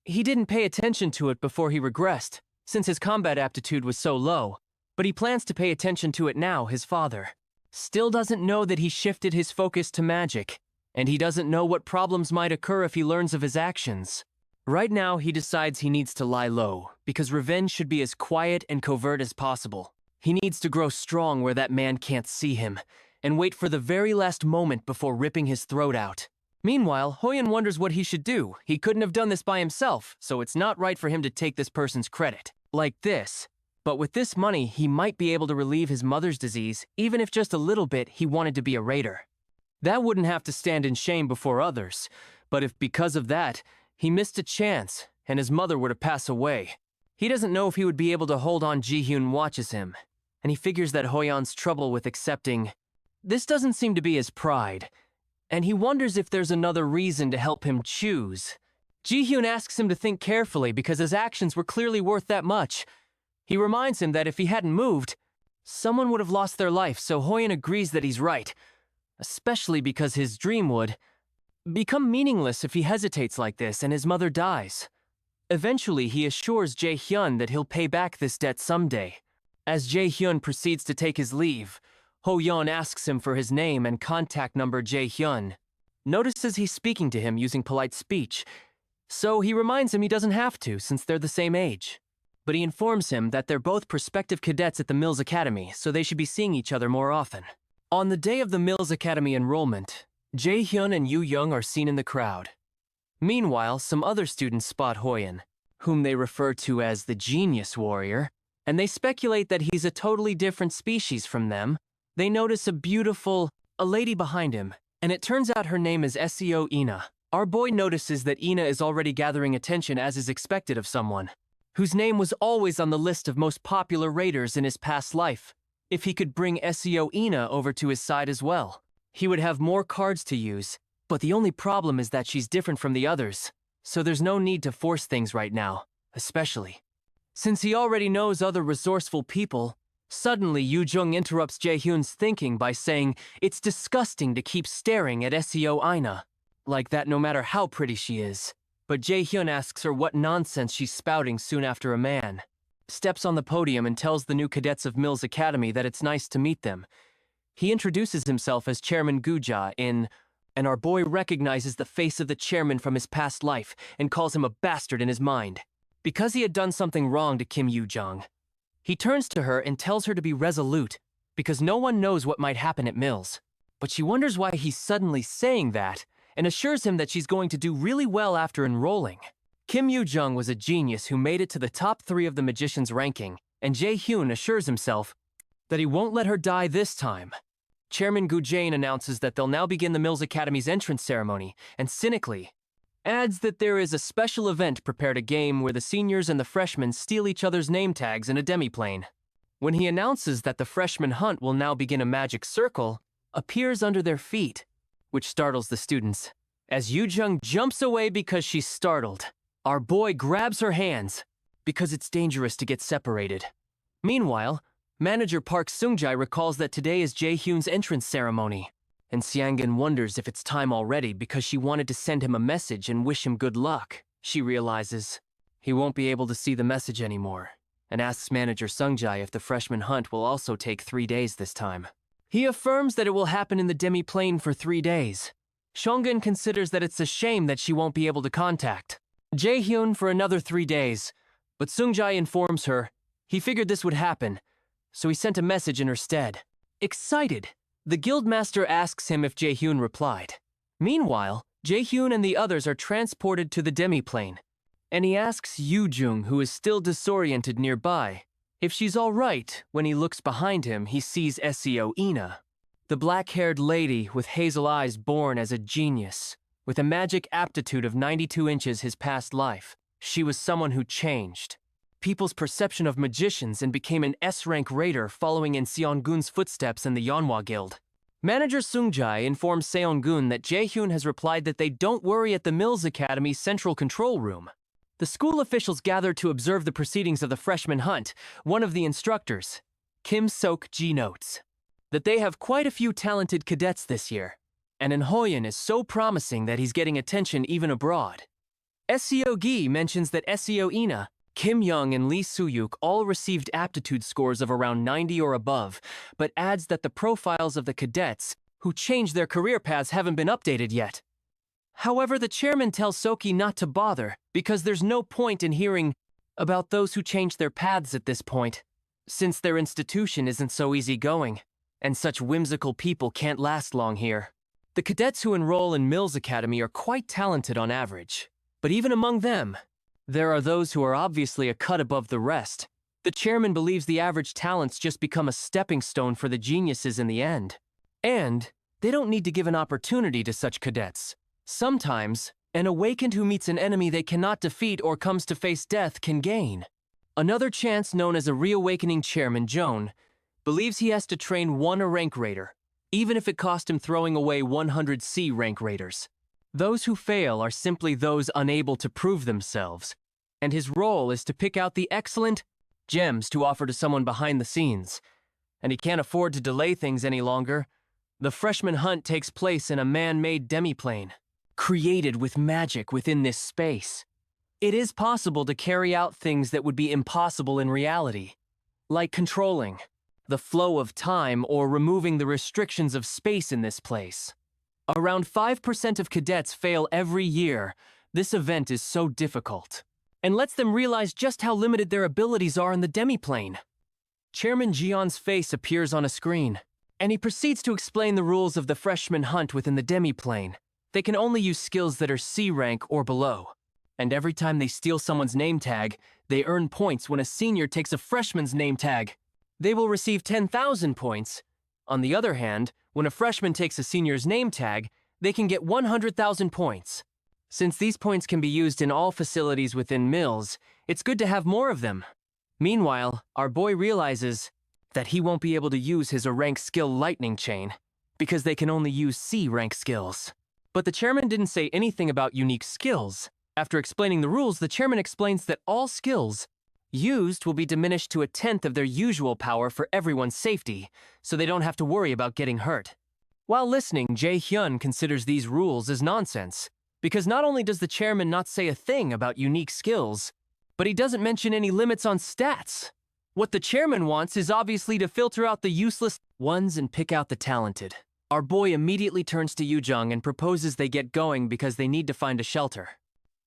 Speaker 1: He didn't pay attention to it before he regressed, since his combat aptitude was so low, but he plans to pay attention to it now. His father still doesn't know that he shifted his focus to magic, and he doesn't know what problems might occur if he learns of his actions. Right now, he decides he needs to lie low, because revenge should be as quiet and covert as possible. He needs to grow strong where that man can't see him, and wait for the very last moment before ripping his throat out. Meanwhile, Hoyan wonders what he should do. He couldn't have done this by himself, so it's not right for him to take this person's credit. Like this. But with this money, he might be able to relieve his mother's disease, even if just a little bit he wanted to be a raider. That wouldn't have to stand in shame before others, but if because of that, he missed a chance and his mother were to pass away, he doesn't know if he would be able to hold on. Ji-hyun watches him, and he figures that Hoyan's trouble with accepting this doesn't seem to be his pride, and he wonders if there's another reason to help him choose. Ji-hyun asks him to think carefully because his actions were clearly worth that much. He reminds him that if he hadn't moved, someone would have lost their life, so Hoyan agrees that he's right, especially because his dream would become meaningless if he hesitates like this and his mother dies. Eventually, he assures Jae-hyun that he'll pay back this debt someday. As Jae-hyun proceeds to take his leave, Ho-yeon asks him for his name and contact number. Jae-hyun notices he's speaking to him using polite speech, so he reminds him he doesn't have to since they're the same age. But he informs him that they're both prospective cadets at the Mills Academy, so they should be seeing each other more often. On the day of the Mills Academy enrollment, Jae-hyun and Yu-young are seen in the crowd. Meanwhile, some other students spot Hoyan, whom they refer to as the Genius Warrior, and they speculate that he's a totally different species from them. They notice a lady behind him, and it turns out her name is Seo Ina. Our boy notices that Ina is already gathering attention as is expected of someone whose name was always on the list of most popular raiders in his past life. If he could bring Seo Ina over to his side as well, he would have more cards to use, but the only problem is that she's different from the others, so there's no need to force things right now, especially since he already knows other resourceful people Suddenly, Yoo-jung interrupts Jae-hyun's thinking by saying it's disgusting to keep staring at Seo Ina, like that no matter how pretty she is. But Jae-hyun asks her what nonsense she's spouting soon after a man steps on the podium and tells the new cadets of Mills Academy that it's nice to meet them. He introduces himself as Chairman Guja and our boy recognizes the face of the chairman from his past life and calls him a bastard in his mind. Because he had done something wrong to Kim Yoo-jung, he turns to her and tells her to be resolute, because no one knows what might happen at Mills. But she wonders why he's suddenly saying that, and assures him that she's going to do really well after enrolling. Kim Yoo-jung was a genius who made it to the top 3 of the magician's ranking, and Jae-hyun assures himself that he won't let her die this time. Chairman Gu Jain announces that they'll now begin the Mills Academy's entrance ceremony, and cynically adds that there is a special event prepared, a game where the seniors and the freshmen steal each other's name tags in a demiplane. When he announces that the freshman hunt will now begin, a magic circle appears under their feet, which startles the students. As Yoo-jung jumps away because she's startled, our boy grabs her hands because it's dangerous to get separated. Meanwhile, Manager Park Seung-jae recalls that today is Jae-hyun's entrance ceremony, and Seangin wonders if it's time already because she wanted to send him a message and wish him good luck. She realizes he won't be able to see the message anymore, and asks Manager Seung-jae if the freshman hunt will also take 3 days this time. He affirms that it will happen in the demi-plane for 3 days. Seongin considers that it's a shame that she won't be able to contact Jae-hyun for another 3 days, but Seung-jae informs her he figured this would happen, so he sent a message in her stead. Excited, the guildmaster asks him if Jae-hyun replied. Meanwhile, Jae-hyun and the others are transported to the demi-plane, and he asks Yoo-jung, who is still disoriented nearby, if she's all right. When he looks behind him, he sees Seo Ina, the black-haired lady with hazel eyes, born as a genius, with a magic aptitude of 92 inches his past life. She was someone who changed people's perception of magicians and became an S-rank raider following in Seon-gun's footsteps in the Manhwa Guild. Manager Seung-jae informs Seon-gun that Jae-hyun has replied that they don't worry at the Mills Academy Central Control Room. The school officials gather to observe the proceedings of the freshman hunt. One of the instructors, Kim Sok-ji, notes that they have quite a few talented cadets this year, and In Hoyeon is so promising that he's getting attention even abroad. Seo Gi mentions that Seo Ina, Kim Young, and Lee Soo-yuk all received aptitude scores of around 90 or above, but adds that the profiles of the cadets who changed their career paths haven't been updated yet. However, the chairman tells Soki not to bother because there's no point in hearing about those who changed their paths at this point, since their institution isn't so easygoing, and such whimsical people can't last long here. The cadets who enroll in Mills Academy are quite talented on average, but even among them, there are those who are obviously a cut above the rest. The chairman believes the average talents just become a stepping stone for the geniuses in the end. And they don't need to give an opportunity to such cadets. Sometimes, an awakened who meets an enemy they cannot defeat or comes to face death can gain another chance. Known as a reawakening, Chairman Joan believes he has to train one A rank raider, even if it cost him throwing away 100 C rank raiders. Those who fail are simply those unable to prove themselves, and his role is to pick out the excellent gems to offer to someone behind the scenes. And he can't afford to delay things any longer. The freshman hunt takes place in a man-made demiplane, created with magic within this space. It is possible to carry out things that would be impossible in reality, like controlling the flow of time or removing the restrictions of space in this place. Around 5% of cadets fail every year. This event is so difficult, and lets them realize just how limited their abilities are in the demiplane. Chairman Jeon's face appears on a screen, and he proceeds to explain the rules of the freshman hunt within the demiplane. They can only use skills that are C rank or below, and every time they steal someone's name tag, they earn points. When a senior takes a freshman's name tag, they will receive 10,000 points. On the other hand, when a freshman takes a senior's name tag, they can get 100,000 points. Since these points can be used in all facilities within Mills, it's good to have more of them. Meanwhile, our boy realizes that he won't be able to use his A-rank skill Lightning Chain, because they can only use C-rank skills. But the chairman didn't say anything about unique skills. After explaining the rules, the chairman explains that all skills used will be diminished to 1/10 of their usual power for everyone's safety, so they don't have to worry about getting hurt. While listening, Jae-hyun considers these rules as nonsense, because not only does the chairman not say a thing about unique skills, but he doesn't mention any limits on stats. What the chairman wants is obviously to filter out the useless ones and pick out the talented. Our boy immediately turns to Yoo-jung and proposes they get going because they need to find a shelter.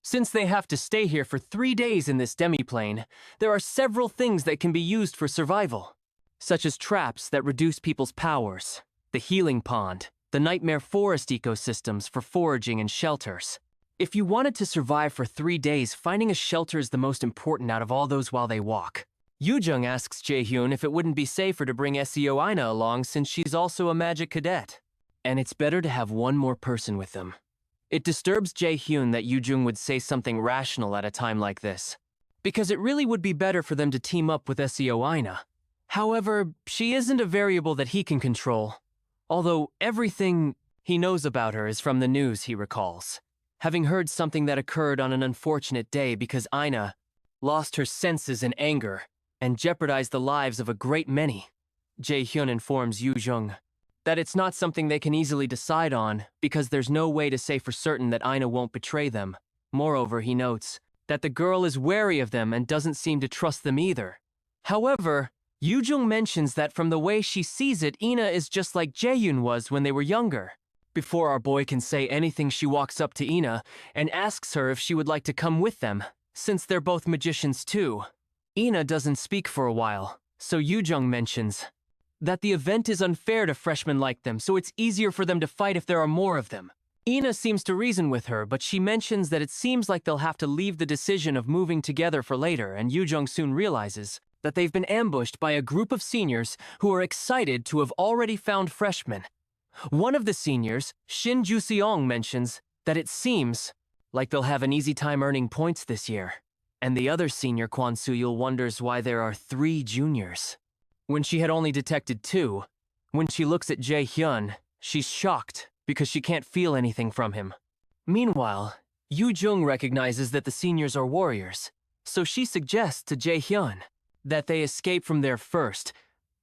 Speaker 1: Since they have to stay here for 3 days in this demiplane, there are several things that can be used for survival, such as traps that reduce people's powers, the healing pond, the nightmare forest ecosystems for foraging and shelters. If you wanted to survive for 3 days, finding a shelter is the most important out of all those while they walk. Yoo-jung asks Jae-hyun if it wouldn't be safer to bring SEO Ina along since she's also a magic cadet. And it's better to have one more person with them. It disturbs Jae-hyun that Yoo-jung would say something rational at a time like this, because it really would be better for them to team up with SEO Ina. However, she isn't a variable that he can control, although everything he knows about her is from the news he recalls, having heard something that occurred on an unfortunate day because Ina lost her senses in anger and jeopardized the lives of a great many. Jae-hyun informs Yoo-jung that it's not something they can easily decide on because there's no way to say for certain that Ina won't betray them. Moreover, he notes that the girl is wary of them and doesn't seem to trust them either. However, Yoo-jung mentions that from the way she sees it, Ina is just like Jae-hyun was when they were younger. Before our boy can say anything, she walks up to Ina and asks her if she would like to come with them, since they're both magicians too. Ina doesn't speak for a while, so Yoo-jung mentions that the event is unfair to freshmen like them, so it's easier for them to fight if there are more of them. Ina seems to reason with her, but she mentions that it seems like they'll have to leave the decision of moving together for later, and Yoo-jung soon realizes that they've been ambushed by a group of seniors who are excited to have already found freshmen. One of the seniors, Shin Ju-seong, mentions that it seems like they'll have an easy time earning points this year. And the other senior, Kwon Soo-yul, wonders why there are 3 juniors, when she had only detected 2. When she looks at Jae-hyun, she's shocked because she can't feel anything from him. Meanwhile, Yoo-jung recognizes that the seniors are warriors, so she suggests to Jae-hyun that they escape from there first,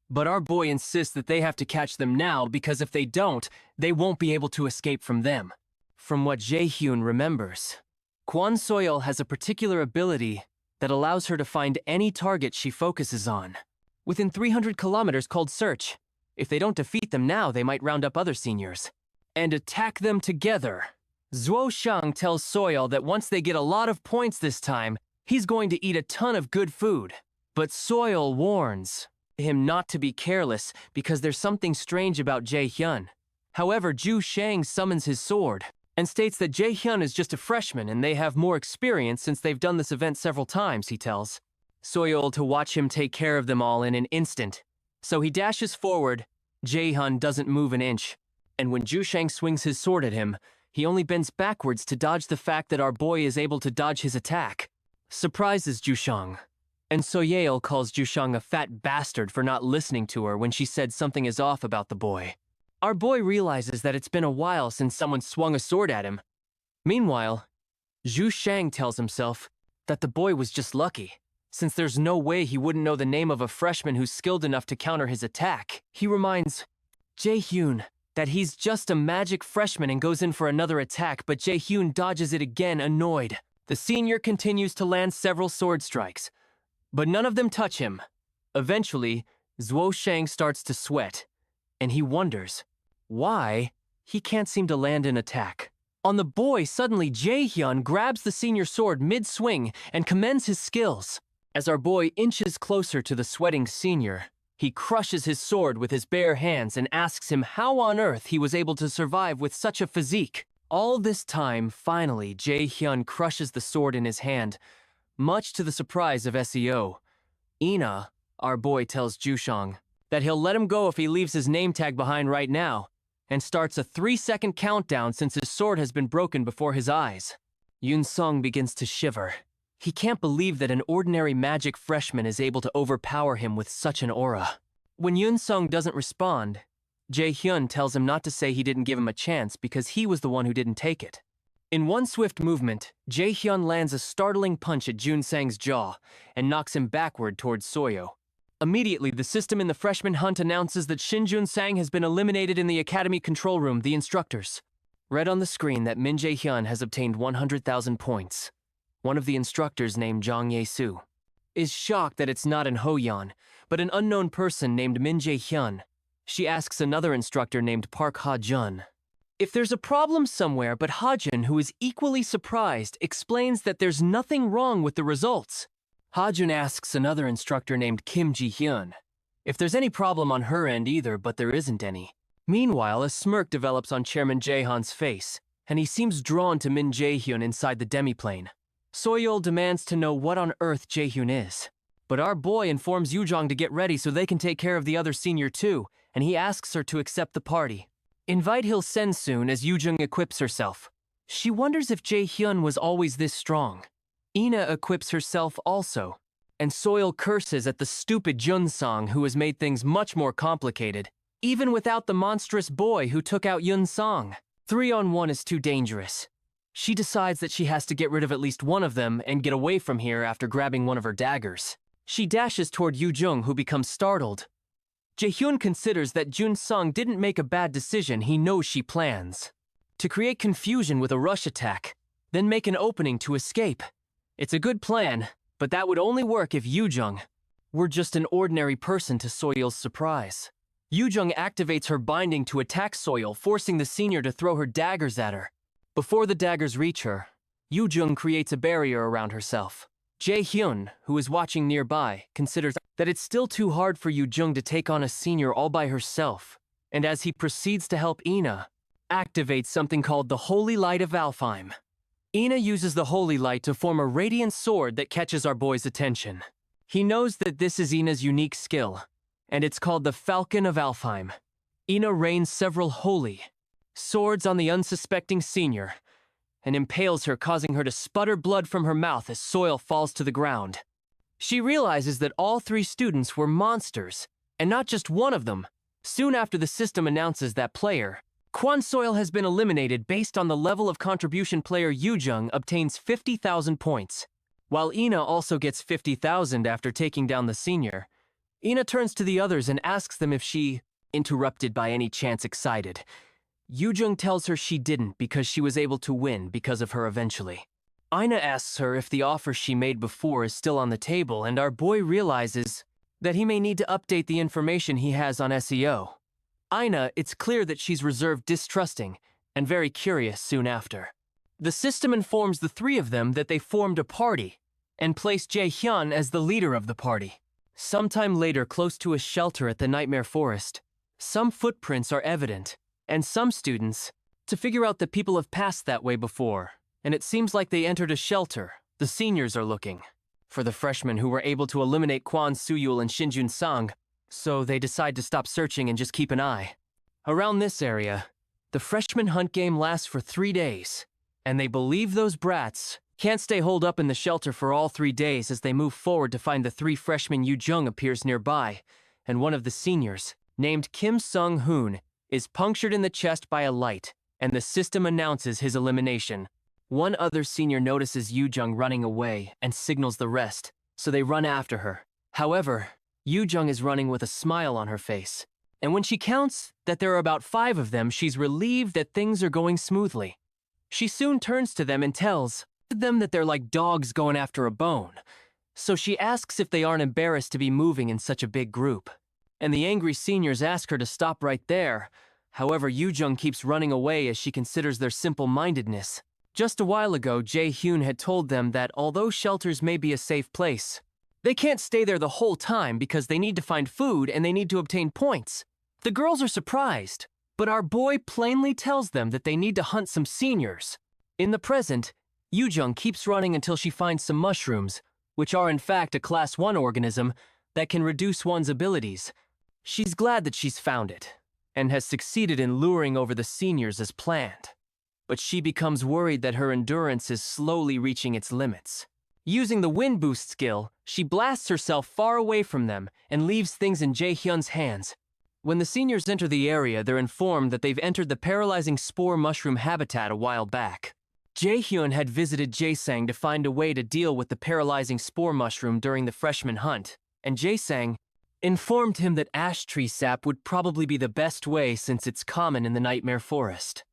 Speaker 1: but our boy insists that they have to catch them now because if they don't, they won't be able to escape from them. From what Jae-hyun remembers, Kwon Soo-yul has a particular ability that allows her to find any target she focuses on within 300 kilometers called Search. If they don't defeat them now, they might round up other seniors and attack them together. Zhuo Shang tells Soo-yul that once they get a lot of points this time, he's going to eat a ton of good food. But Soo-yul warns him not to be careless because there's something strange about Jae-hyun. However, Ju Shang summons his sword and states that Jae-hyun is just a freshman and they have more experience since they've done this event several times, he tells Soo-yul to watch him take care of them all in an instant. So he dashes forward. Jae-hyun doesn't move an inch, and when Ju Shang swings his sword at him, he only bends backwards to dodge the fact that our boy is able to dodge his attack. Surprises Ju Shang. And Soo-yul calls Ju Shang a fat bastard for not listening to her when she said something is off about the boy. Our boy realizes that it's been a while since someone swung a sword at him. Meanwhile, Zhu Shang tells himself that the boy was just lucky, since there's no way he wouldn't know the name of a freshman who's skilled enough to counter his attack. He reminds Jae-hyun that he's just a magic freshman and goes in for another attack, but Jae-hyun dodges it again, annoyed. The senior continues to land several sword strikes, but none of them touch him. Eventually, Zhuo Shang starts to sweat, and he wonders why he can't seem to land an attack. On the boy, suddenly Jae-hyun grabs the senior sword mid-swing and commends his skills. As our boy inches closer to the sweating senior, he crushes his sword with his bare hands and asks him how on earth he was able to survive with such a physique. All this time, finally, Jae-hyun crushes the sword in his hand, much to the surprise of SEO. Ina, our boy, tells Ju Shang that he'll let him go if he leaves his name tag behind right now, and starts a 3-second countdown since his sword has been broken before his eyes. Yoon Sung begins to shiver. He can't believe that an ordinary magic freshman is able to overpower him with such an aura. When Yoon Sung doesn't respond, Jae-hyun tells him not to say he didn't give him a chance because he was the one who didn't take it. In one swift movement, Jae-hyun lands a startling punch at Jun-sang's jaw and knocks him backward towards Soyo. Immediately, the system in the freshman hunt announces that Shin Jun-sang has been eliminated in the academy control room, the instructors. Read on the screen that Min Jae-hyun has obtained 100,000 points. One of the instructors, named Jang Ye-soo, is shocked that it's not an Ho-yeon, but an unknown person named Min Jae-hyun. She asks another instructor named Park Ha-jun if there's a problem somewhere, but Ha-jun, who is equally surprised, explains that there's nothing wrong with the results. Ha-jun asks another instructor named Kim Ji-hyun if there's any problem on her end either, but there isn't any. Meanwhile, a smirk develops on Chairman Jaehan's face, and he seems drawn to Min Jae-hyun inside the demiplane. Soyeol demands to know what on earth Jae-hyun is. But our boy informs Yoo-jong to get ready so they can take care of the other senior too, and he asks her to accept the party. Invite he'll send soon as Yoo-jung equips herself. She wonders if Jae-hyun was always this strong. Ina equips herself also, and Soyeol curses at the stupid Jun-sang who has made things much more complicated, even without the monstrous boy who took out Yun-sang. 3-on-1 is too dangerous. She decides that she has to get rid of at least one of them and get away from here after grabbing one of her daggers. She dashes toward Yoo-jung, who becomes startled. Jae-hyun considers that Jun-sang didn't make a bad decision. He knows she plans to create confusion with a rush attack, then make an opening to escape. It's a good plan, but that would only work if Yoo-jung were just an ordinary person to Soyeol's surprise. Yoo-jung activates her binding to attack Soyeol, forcing the senior to throw her daggers at her. Before the daggers reach her, Yoo-jung creates a barrier around herself. Jae-hyun, who is watching nearby, considers that it's still too hard for Yoo-jung to take on a senior all by herself, and as he proceeds to help Ina, activates something called the Holy Light of Alfheim. Ina uses the Holy Light to form a radiant sword that catches our boy's attention. He knows that this is Ina's unique skill, and it's called the Falcon of Alfheim. Ina rains several holy swords on the unsuspecting senior, and impales her, causing her to sputter blood from her mouth as Soyeol falls to the ground. She realizes that all 3 students were monsters, and not just one of them. Soon after, the system announces that player Kwon Soyeol has been eliminated based on the level of contribution. Player Yoo-jung obtains 50,000 points, while Ina also gets 50,000 after taking down the senior. Ina turns to the others and asks them if she interrupted by any chance excited. Yoo-jung tells her she didn't because she was able to win because of her eventually. Ina asks her if the offer she made before is still on the table, and our boy realizes that he may need to update the information he has on SEO. Ina, it's clear that she's reserved, distrusting, and very curious soon after. The system informs the 3 of them that they formed a party and placed Jae-hyun as the leader of the party. Sometime later, close to a shelter at the Nightmare Forest, some footprints are evident, and some students to figure out that people have passed that way before, and it seems like they entered a shelter. The seniors are looking for the freshmen who were able to eliminate Kwon Soo-yeol and Shin Jun-sang, so they decide to stop searching and just keep an eye. Around this area, the freshman hunt game lasts for 3 days, and they believe those brats can't stay holed up in the shelter for all 3 days. As they move forward to find the 3 freshmen, Yoo-jung appears nearby, and one of the seniors, named Kim Sung-hoon, is punctured in the chest by a light, and the system announces his elimination. One other senior notices Yoo-jung running away and signals the rest, so they run after her. However, Yoo-jung is running with a smile on her face, and when she counts that there are about 5 of them, she's relieved that things are going smoothly. She soon turns to them and tells them that they're like dogs going after a bone, so she asks if they aren't embarrassed to be moving in such a big group. And the angry seniors ask her to stop right there. However, Yoo-jung keeps running away as she considers their simple-mindedness. Just a while ago, Jae-hyun had told them that although shelters may be a safe place, they can't stay there the whole time because they need to find food and they need to obtain points. The girls are surprised, but our boy plainly tells them that they need to hunt some seniors. In the present, Yoo-jung keeps running until she finds some mushrooms, which are in fact a Class 1 organism that can reduce one's abilities. She's glad that she's found it, and has succeeded in luring over the seniors as planned. But she becomes worried that her endurance is slowly reaching its limits. Using the wind boost skill, she blasts herself far away from them and leaves things in Jae-hyun's hands. When the seniors enter the area, they're informed that they've entered the paralyzing spore mushroom habitat a while back. Jae-hyun had visited Jae-sang to find a way to deal with the paralyzing spore mushroom during the freshman hunt, and Jae-sang informed him that ash tree sap would probably be the best way since it's common in the nightmare forest.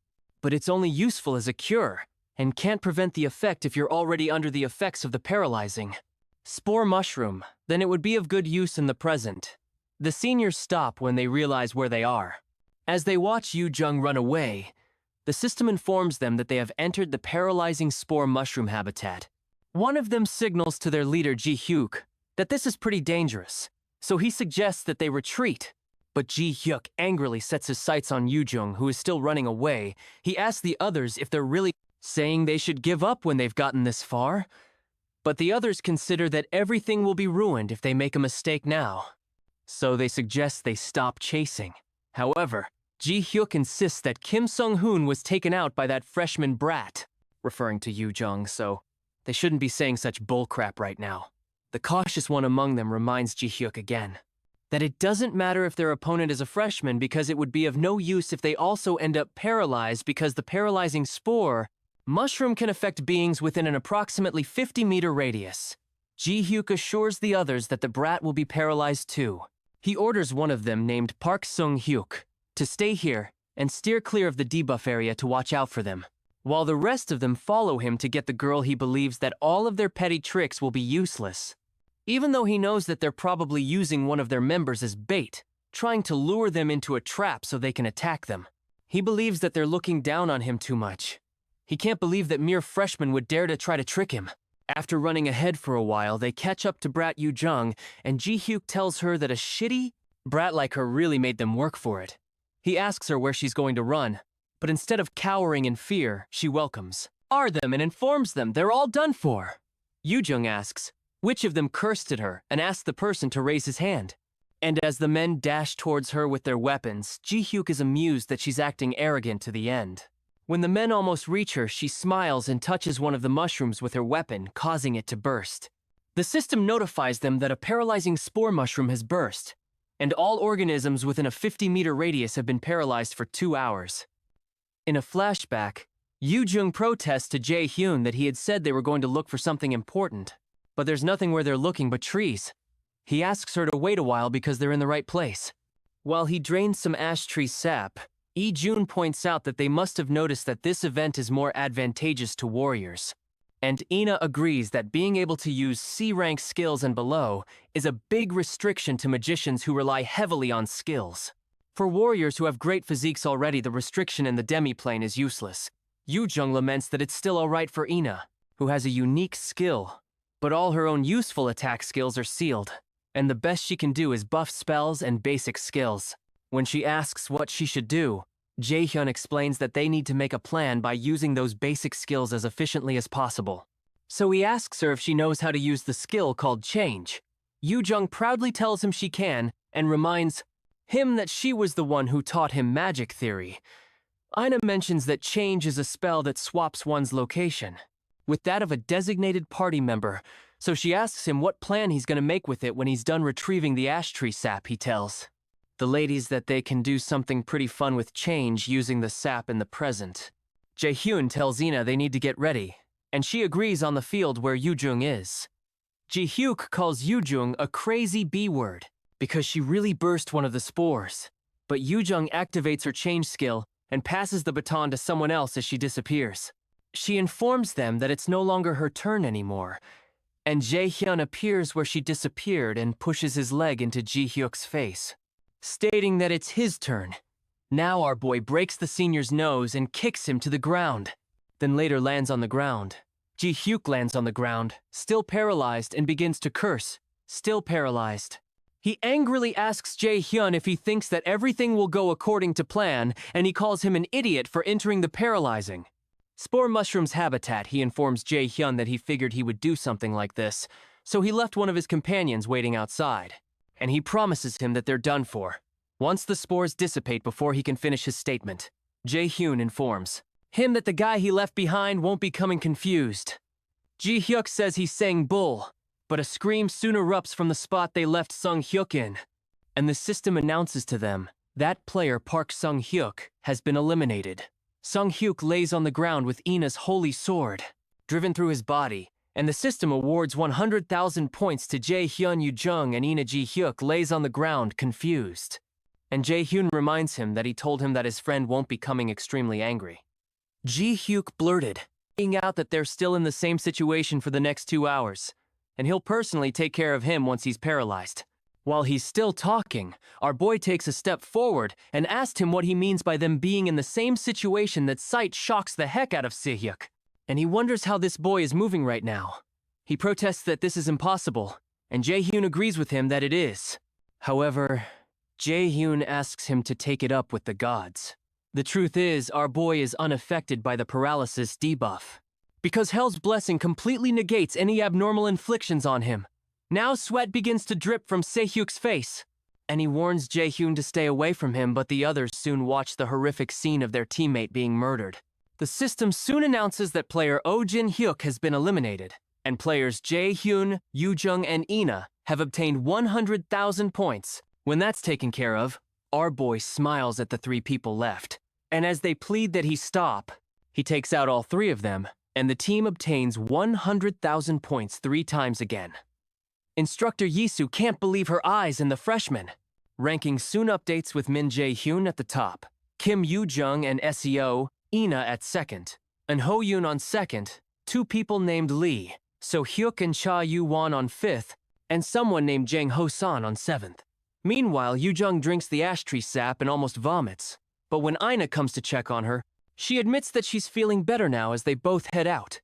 Speaker 1: But it's only useful as a cure, and can't prevent the effect if you're already under the effects of the paralyzing spore mushroom, then it would be of good use in the present. The seniors stop when they realize where they are. As they watch Yoo-jung run away, the system informs them that they have entered the paralyzing spore mushroom habitat. One of them signals to their leader Ji-hyuk that this is pretty dangerous, so he suggests that they retreat. But Ji-hyuk angrily sets his sights on Yoo-jung, who is still running away. He asks the others if they're really saying they should give up when they've gotten this far. But the others consider that everything will be ruined if they make a mistake now. So they suggest they stop chasing. However, Ji-hyuk insists that Kim Sung-hoon was taken out by that freshman brat, referring to Yoo-jung, so they shouldn't be saying such bullcrap right now. The cautious one among them reminds Ji-hyuk again that it doesn't matter if their opponent is a freshman because it would be of no use if they also end up paralyzed because the paralyzing spore mushroom can affect beings within an approximately 50-meter radius. Ji-hyuk assures the others that the brat will be paralyzed too. He orders one of them, named Park Sung-hyuk, to stay here and steer clear of the debuff area to watch out for them, while the rest of them follow him to get the girl he believes that all of their petty tricks will be useless. Even though he knows that they're probably using one of their members as bait, trying to lure them into a trap so they can attack them. He believes that they're looking down on him too much. He can't believe that mere freshmen would dare to try to trick him. After running ahead for a while, they catch up to brat Yoo-jung, and Ji-hyuk tells her that a shitty brat like her really made them work for it. He asks her where she's going to run, but instead of cowering in fear, she welcomes them and informs them they're all done for. Yoo-jung asks which of them cursed at her and asks the person to raise his hand. And as the men dash towards her with their weapons, Ji-hyuk is amused that she's acting arrogant to the end. When the men almost reach her, she smiles and touches one of the mushrooms with her weapon, causing it to burst. The system notifies them that a paralyzing spore mushroom has burst, and all organisms within a 50-meter radius have been paralyzed for 2 hours. In a flashback, Yoo-jung protests to Jae-hyun that he had said they were going to look for something important, but there's nothing where they're looking but trees. He asks her to wait a while because they're in the right place. While he drains some ash tree sap, Lee-jun points out that they must have noticed that this event is more advantageous to warriors. And Ina agrees that being able to use C-rank skills and below is a big restriction to magicians who rely heavily on skills. For warriors who have great physiques already, the restriction in the demi-plane is useless. Yoo-jung laments that it's still alright for Ina, who has a unique skill, but all her own useful attack skills are sealed, and the best she can do is buff spells and basic skills. When she asks what she should do, Jae-hyun explains that they need to make a plan by using those basic skills as efficiently as possible. So he asks her if she knows how to use the skill called Change. Yoo-jung proudly tells him she can, and reminds him that she was the one who taught him magic theory. Ina mentions that Change is a spell that swaps one's location with that of a designated party member, so she asks him what plan he's going to make with it when he's done retrieving the ash tree sap. He tells the ladies that they can do something pretty fun with Change using the sap in the present. Jae-hyun tells Ina they need to get ready, and she agrees on the field where Yoo-jung is. Ji-hyuk calls Yoo-jung a crazy B-word because she really burst one of the spores, but Yoo-jung activates her Change skill and passes the baton to someone else as she disappears. She informs them that it's no longer her turn anymore, and Jae-hyun appears where she disappeared and pushes his leg into Ji-hyuk's face, stating that it's his turn. Now our boy breaks the senior's nose and kicks him to the ground, then later lands on the ground. Ji-hyuk lands on the ground, still paralyzed, and begins to curse, still paralyzed. He angrily asks Jae-hyun if he thinks that everything will go according to plan, and he calls him an idiot for entering the paralyzing spore mushroom's habitat. He informs Jae-hyun that he figured he would do something like this, so he left one of his companions waiting outside, and he promises him that they're done for once the spores dissipate before he can finish his statement. Jae-hyun informs him that the guy he left behind won't be coming confused. Ji-hyuk says he's saying bull, but a scream soon erupts from the spot they left Sung-hyuk in, and the system announces to them that player Park Sung-hyuk has been eliminated. Sung-hyuk lays on the ground with Ina's holy sword, driven through his body, and the system awards 100,000 points to Jae-hyun. Yoo-jung and Ina Ji-hyuk lays on the ground, confused. And Jae-hyun reminds him that he told him that his friend won't be coming extremely angry. Ji-hyuk blurted, saying out that they're still in the same situation for the next 2 hours, and he'll personally take care of him once he's paralyzed. While he's still talking, our boy takes a step forward and asks him what he means by them being in the same situation. That sight shocks the heck out of Se-hyuk, and he wonders how this boy is moving right now. He protests that this is impossible, and Jae-hyun agrees with him that it is. However, Jae-hyun asks him to take it up with the gods. The truth is, our boy is unaffected by the paralysis debuff, because Hell's blessing completely negates any abnormal inflictions on him. Now sweat begins to drip from Se-hyuk's face, and he warns Jae-hyun to stay away from him, but the others soon watch the horrific scene of their teammate being murdered. The system soon announces that player Oh Jin-hyuk has been eliminated, and players Jae-hyun, Yoo-jung, and Ina have obtained 100,000 points. When that's taken care of, our boy smiles at the 3 people left, and as they plead that he stop, he takes out all 3 of them, and the team obtains 100,000 points 3 times again. Instructor Yisu can't believe her eyes in the freshmen. Ranking soon updates with Min Jae-hyun at the top, Kim Yoo-jung and SEO, Ina at second, and Ho-yoon on second, 2 people named Lee, So-hyuk and Cha Yu-won on 5th, and someone named Jang Ho-san on 7th. Meanwhile, Yoo-jung drinks the ash tree sap and almost vomits, but when Ina comes to check on her, she admits that she's feeling better now as they both head out.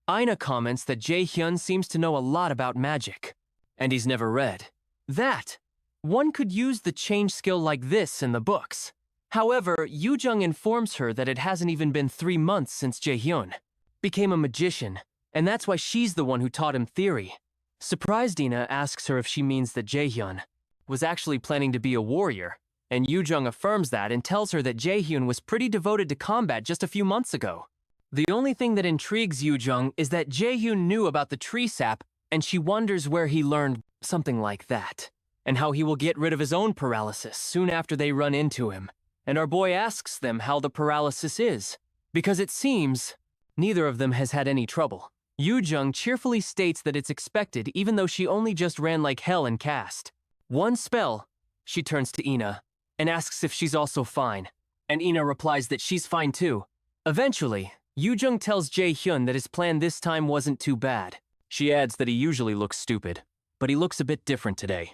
Speaker 1: Ina comments that Jae-hyun seems to know a lot about magic, and he's never read that one could use the change skill like this in the books. However, Yoo-jung informs her that it hasn't even been 3 months since Jae-hyun became a magician, and that's why she's the one who taught him theory. Surprised, Ina asks her if she means that Jae-hyun was actually planning to be a warrior, and Yoo-jung affirms that and tells her that Jae-hyun was pretty devoted to combat just a few months ago. The only thing that intrigues Yoo-jung is that Jae-hyun knew about the tree sap, and she wonders where he learned something like that, and how he will get rid of his own paralysis soon after they run into him. And our boy asks them how the paralysis is, because it seems neither of them has had any trouble. Yoo-jung cheerfully states that it's expected even though she only just ran like hell and cast one spell. She turns to Ina and asks if she's also fine, and Ina replies that she's fine too. Eventually, Yoo-jung tells Jae-hyun that his plan this time wasn't too bad. She adds that he usually looks stupid, but he looks a bit different today.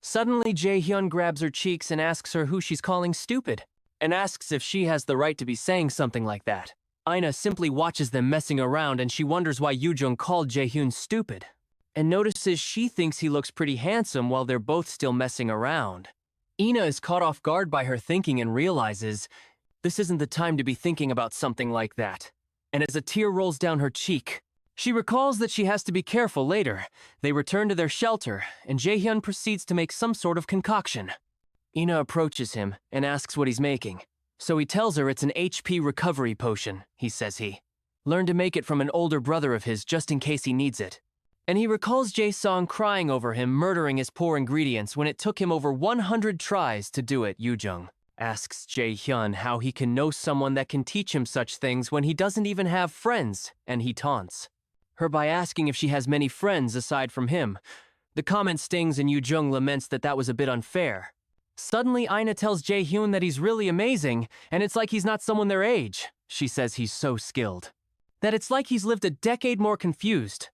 Speaker 1: Suddenly, Jae-hyun grabs her cheeks and asks her who she's calling stupid, and asks if she has the right to be saying something like that. Ina simply watches them messing around, and she wonders why Yoo-jung called Jae-hyun stupid, and notices she thinks he looks pretty handsome while they're both still messing around. Ina is caught off guard by her thinking and realizes this isn't the time to be thinking about something like that, and as a tear rolls down her cheek, she recalls that she has to be careful later. They return to their shelter, and Jae-hyun proceeds to make some sort of concoction. Ina approaches him and asks what he's making, so he tells her it's an HP recovery potion. He says he learned to make it from an older brother of his just in case he needs it. And he recalls Jae-sung crying over him murdering his poor ingredients when it took him over 100 tries to do it. Yoo-jung asks Jae-hyun how he can know someone that can teach him such things when he doesn't even have friends, and he taunts her by asking if she has many friends aside from him. The comment stings, and Yoo-jung laments that that was a bit unfair. Suddenly, Ina tells Jae-hyun that he's really amazing, and it's like he's not someone their age. She says he's so skilled that it's like he's lived a decade more confused.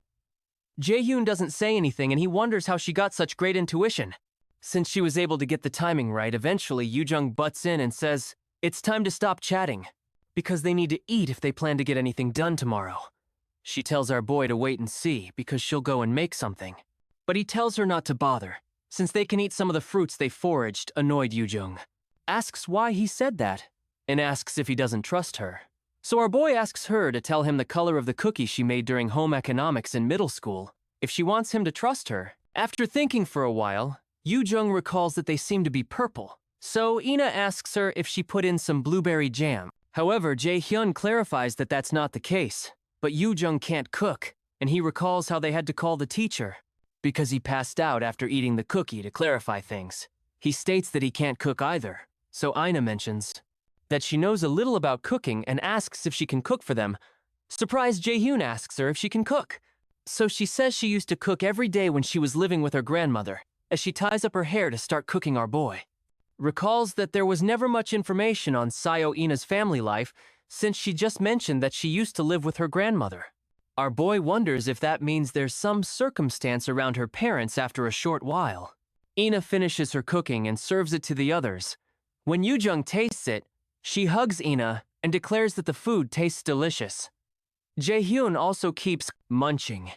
Speaker 1: Jae-hyun doesn't say anything, and he wonders how she got such great intuition. Since she was able to get the timing right, eventually Yoo-jung butts in and says it's time to stop chatting, because they need to eat if they plan to get anything done tomorrow. She tells our boy to wait and see, because she'll go and make something. But he tells her not to bother, since they can eat some of the fruits they foraged. Annoyed, Yoo-jung asks why he said that, and asks if he doesn't trust her. So our boy asks her to tell him the color of the cookie she made during home economics in middle school, if she wants him to trust her. After thinking for a while, Yoo-jung recalls that they seem to be purple, so Ina asks her if she put in some blueberry jam. However, Jae-hyun clarifies that that's not the case. But Yoo-jung can't cook, and he recalls how they had to call the teacher because he passed out after eating the cookie to clarify things. He states that he can't cook either, so Ina mentions that she knows a little about cooking and asks if she can cook for them. Surprised Jaehyun asks her if she can cook. So she says she used to cook every day when she was living with her grandmother, as she ties up her hair to start cooking our boy. Recalls that there was never much information on Sayo Ina's family life, since she just mentioned that she used to live with her grandmother. Our boy wonders if that means there's some circumstance around her parents after a short while. Ina finishes her cooking and serves it to the others. When Yoo-jung tastes it, she hugs Ina and declares that the food tastes delicious. Jaehyun also keeps munching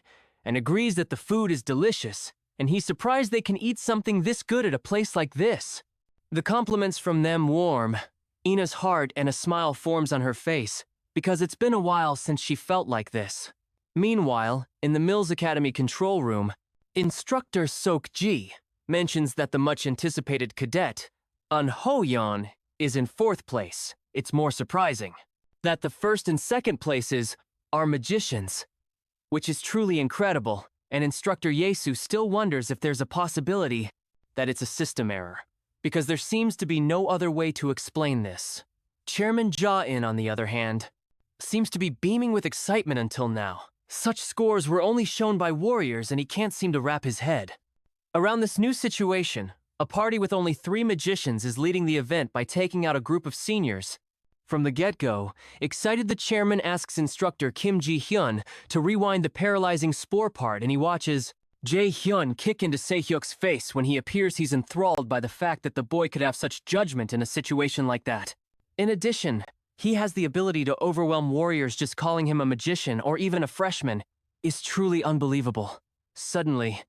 Speaker 1: and agrees that the food is delicious, and he's surprised they can eat something this good at a place like this. The compliments from them warm Ina's heart, and a smile forms on her face, because it's been a while since she felt like this. Meanwhile, in the Mills Academy control room, Instructor Sok-ji mentions that the much-anticipated cadet, Eun Ho-yeon, is in 4th place. It's more surprising that the 1st and 2nd places are magicians, which is truly incredible, and Instructor Yesu still wonders if there's a possibility that it's a system error, because there seems to be no other way to explain this. Chairman Ja-in, on the other hand, seems to be beaming with excitement until now. Such scores were only shown by warriors, and he can't seem to wrap his head around this new situation. A party with only 3 magicians is leading the event by taking out a group of seniors. From the get-go, excited, the chairman asks instructor Kim Ji-hyun to rewind the paralyzing spore part, and he watches Jae-hyun kick into Se-hyuk's face when he appears he's enthralled by the fact that the boy could have such judgment in a situation like that. In addition, he has the ability to overwhelm warriors. Just calling him a magician or even a freshman is truly unbelievable. Suddenly,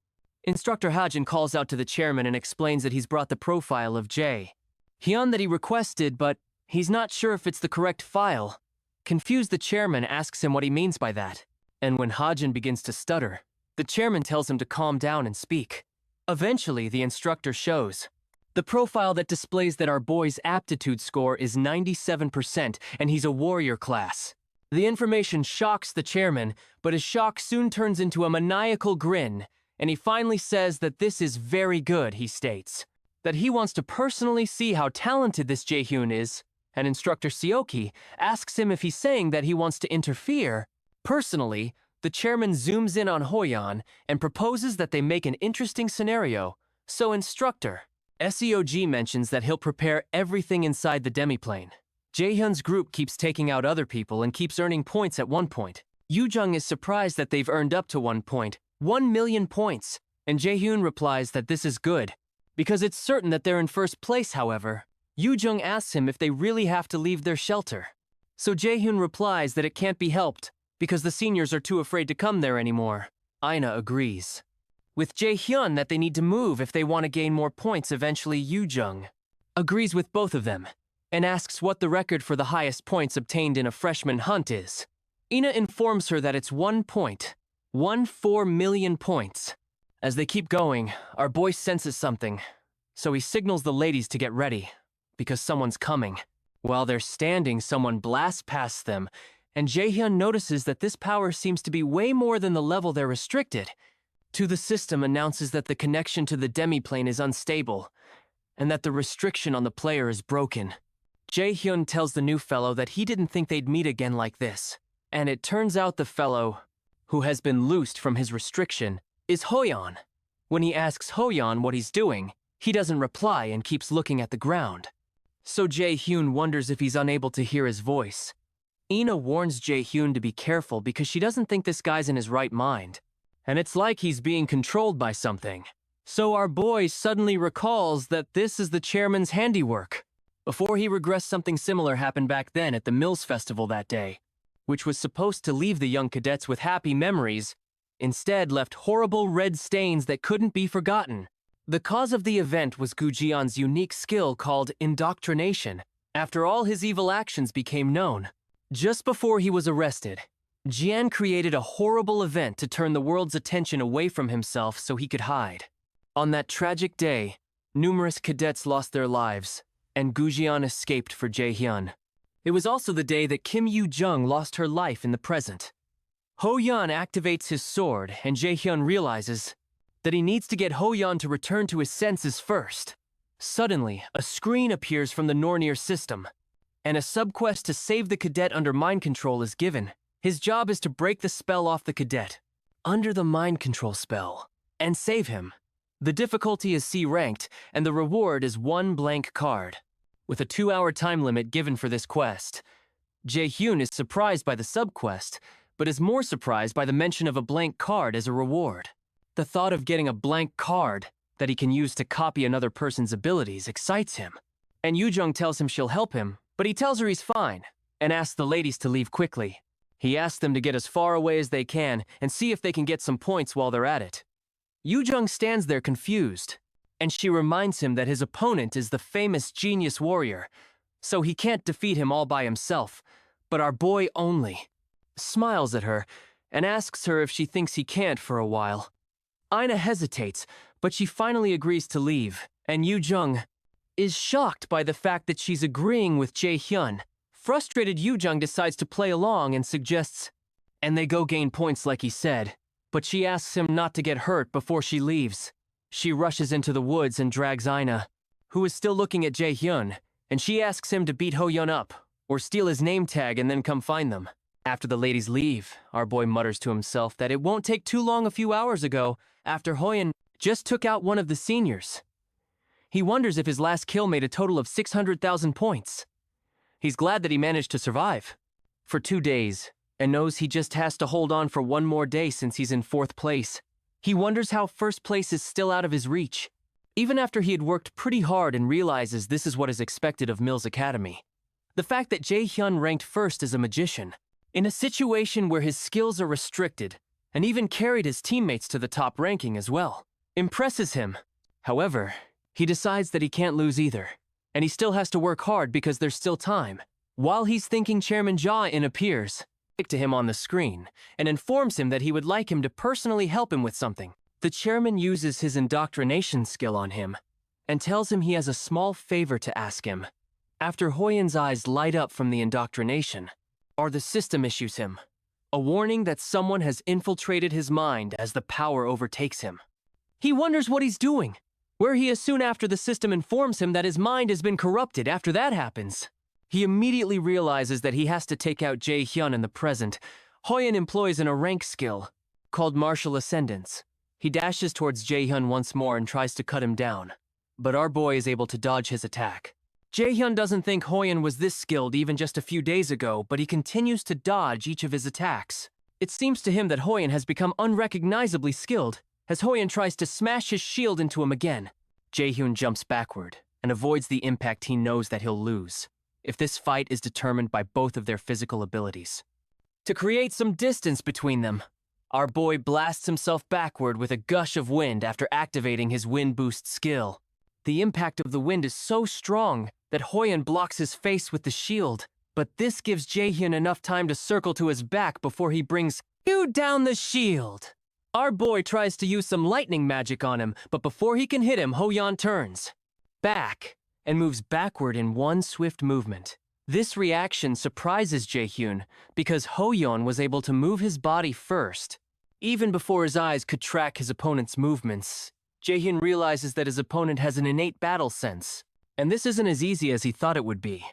Speaker 1: Instructor Hajin calls out to the chairman and explains that he's brought the profile of Jae-hyun that he requested, but he's not sure if it's the correct file. Confused, the chairman asks him what he means by that. And when Hajin begins to stutter, the chairman tells him to calm down and speak. Eventually, the instructor shows the profile that displays that our boy's aptitude score is 97%, and he's a warrior class. The information shocks the chairman, but his shock soon turns into a maniacal grin, and he finally says that this is very good. He states that he wants to personally see how talented this Jaehyun is, and Instructor Seoki asks him if he's saying that he wants to interfere. Personally, the chairman zooms in on Hoyeon and proposes that they make an interesting scenario. So Instructor SEOG mentions that he'll prepare everything inside the demiplane. Jaehyun's group keeps taking out other people and keeps earning points at one point. Yoo-jung is surprised that they've earned up to 1 million points, and Jaehyun replies that this is good, because it's certain that they're in 1st place. However, Yoo-jung asks him if they really have to leave their shelter. So Jaehyun replies that it can't be helped, because the seniors are too afraid to come there anymore. Ina agrees with Jaehyun that they need to move if they want to gain more points. Eventually, Yoo-jung agrees with both of them and asks what the record for the highest points obtained in a freshman hunt is. Ina informs her that it's 1.14 million points. As they keep going, our boy senses something, so he signals the ladies to get ready, because someone's coming. While they're standing, someone blasts past them, and Jaehyun notices that this power seems to be way more than the level they're restricted to. The system announces that the connection to the demiplane is unstable, and that the restriction on the player is broken. Jaehyun tells the new fellow that he didn't think they'd meet again like this, and it turns out the fellow who has been loosed from his restriction is Hoyeon. When he asks Hoyeon what he's doing, he doesn't reply and keeps looking at the ground. So Jaehyun wonders if he's unable to hear his voice. Ina warns Jaehyun to be careful because she doesn't think this guy's in his right mind, and it's like he's being controlled by something. So our boy suddenly recalls that this is the chairman's handiwork. Before he regrets, something similar happened back then at the Mills Festival that day, which was supposed to leave the young cadets with happy memories, instead left horrible red stains that couldn't be forgotten. The cause of the event was Gu Jian's unique skill called indoctrination. After all his evil actions became known, just before he was arrested, Jian created a horrible event to turn the world's attention away from himself so he could hide. On that tragic day, numerous cadets lost their lives, and Gu Jian escaped for Jaehyun. It was also the day that Kim Yoo-jung lost her life in the present. Hoyeon activates his sword, and Jaehyun realizes that he needs to get Hoyeon to return to his senses first. Suddenly, a screen appears from the Nornir system. and a subquest to save the cadet under mind control is given. His job is to break the spell off the cadet, under the mind control spell, and save him. The difficulty is C ranked, and the reward is 1 blank card. With a 2-hour time limit given for this quest, Jae-hyun is surprised by the subquest, but is more surprised by the mention of a blank card as a reward. The thought of getting a blank card that he can use to copy another person's abilities excites him. And Yoo-jung tells him she'll help him, but he tells her he's fine, and asks the ladies to leave quickly. He asks them to get as far away as they can and see if they can get some points while they're at it. Yoo-jung stands there confused, and she reminds him that his opponent is the famous genius warrior, so he can't defeat him all by himself, but our boy only. Smiles at her, and asks her if she thinks he can't for a while. Ina hesitates, but she finally agrees to leave, and Yoo-jung is shocked by the fact that she's agreeing with Jae-hyun. Frustrated, Yoo-jung decides to play along and suggests, and they go gain points like he said, but she asks him not to get hurt before she leaves. She rushes into the woods and drags Ina, who is still looking at Jae-hyun, and she asks him to beat Ho-yeon up, or steal his name tag and then come find them. After the ladies leave, our boy mutters to himself that it won't take too long a few hours ago, after Ho-yeon just took out one of the seniors. He wonders if his last kill made a total of 600,000 points. He's glad that he managed to survive for 2 days, and knows he just has to hold on for 1 more day since he's in 4th place. He wonders how 1st place is still out of his reach, even after he had worked pretty hard, and realizes this is what is expected of Mills Academy. The fact that Jae-hyun ranked 1st as a magician, in a situation where his skills are restricted, and even carried his teammates to the top ranking as well, impresses him. However, he decides that he can't lose either, and he still has to work hard because there's still time. While he's thinking, Chairman Ja-in appears to him on the screen and informs him that he would like him to personally help him with something. The chairman uses his indoctrination skill on him and tells him he has a small favor to ask him. After Ho-yeon's eyes light up from the indoctrination, the system issues him a warning that someone has infiltrated his mind as the power overtakes him. He wonders what he's doing, where he is soon after the system informs him that his mind has been corrupted. After that happens, he immediately realizes that he has to take out Jae-hyun in the present. Ho-yeon employs a rank skill called Martial Ascendance. He dashes towards Jae-hyun once more and tries to cut him down, but our boy is able to dodge his attack. Jae-hyun doesn't think Ho-yeon was this skilled even just a few days ago, but he continues to dodge each of his attacks. It seems to him that Ho-yeon has become unrecognizably skilled, as Ho-yeon tries to smash his shield into him again. Jae-hyun jumps backward and avoids the impact he knows that he'll lose if this fight is determined by both of their physical abilities. To create some distance between them, our boy blasts himself backward with a gush of wind after activating his wind boost skill. The impact of the wind is so strong that Ho-yeon blocks his face with the shield, but this gives Jae-hyun enough time to circle to his back before he brings you down the shield. Our boy tries to use some lightning magic on him, but before he can hit him, Ho-yeon turns back and moves backward in one swift movement. This reaction surprises Jae-hyun because Ho-yeon was able to move his body first. Even before his eyes could track his opponent's movements, Jae-hyun realizes that his opponent has an innate battle sense, and this isn't as easy as he thought it would be.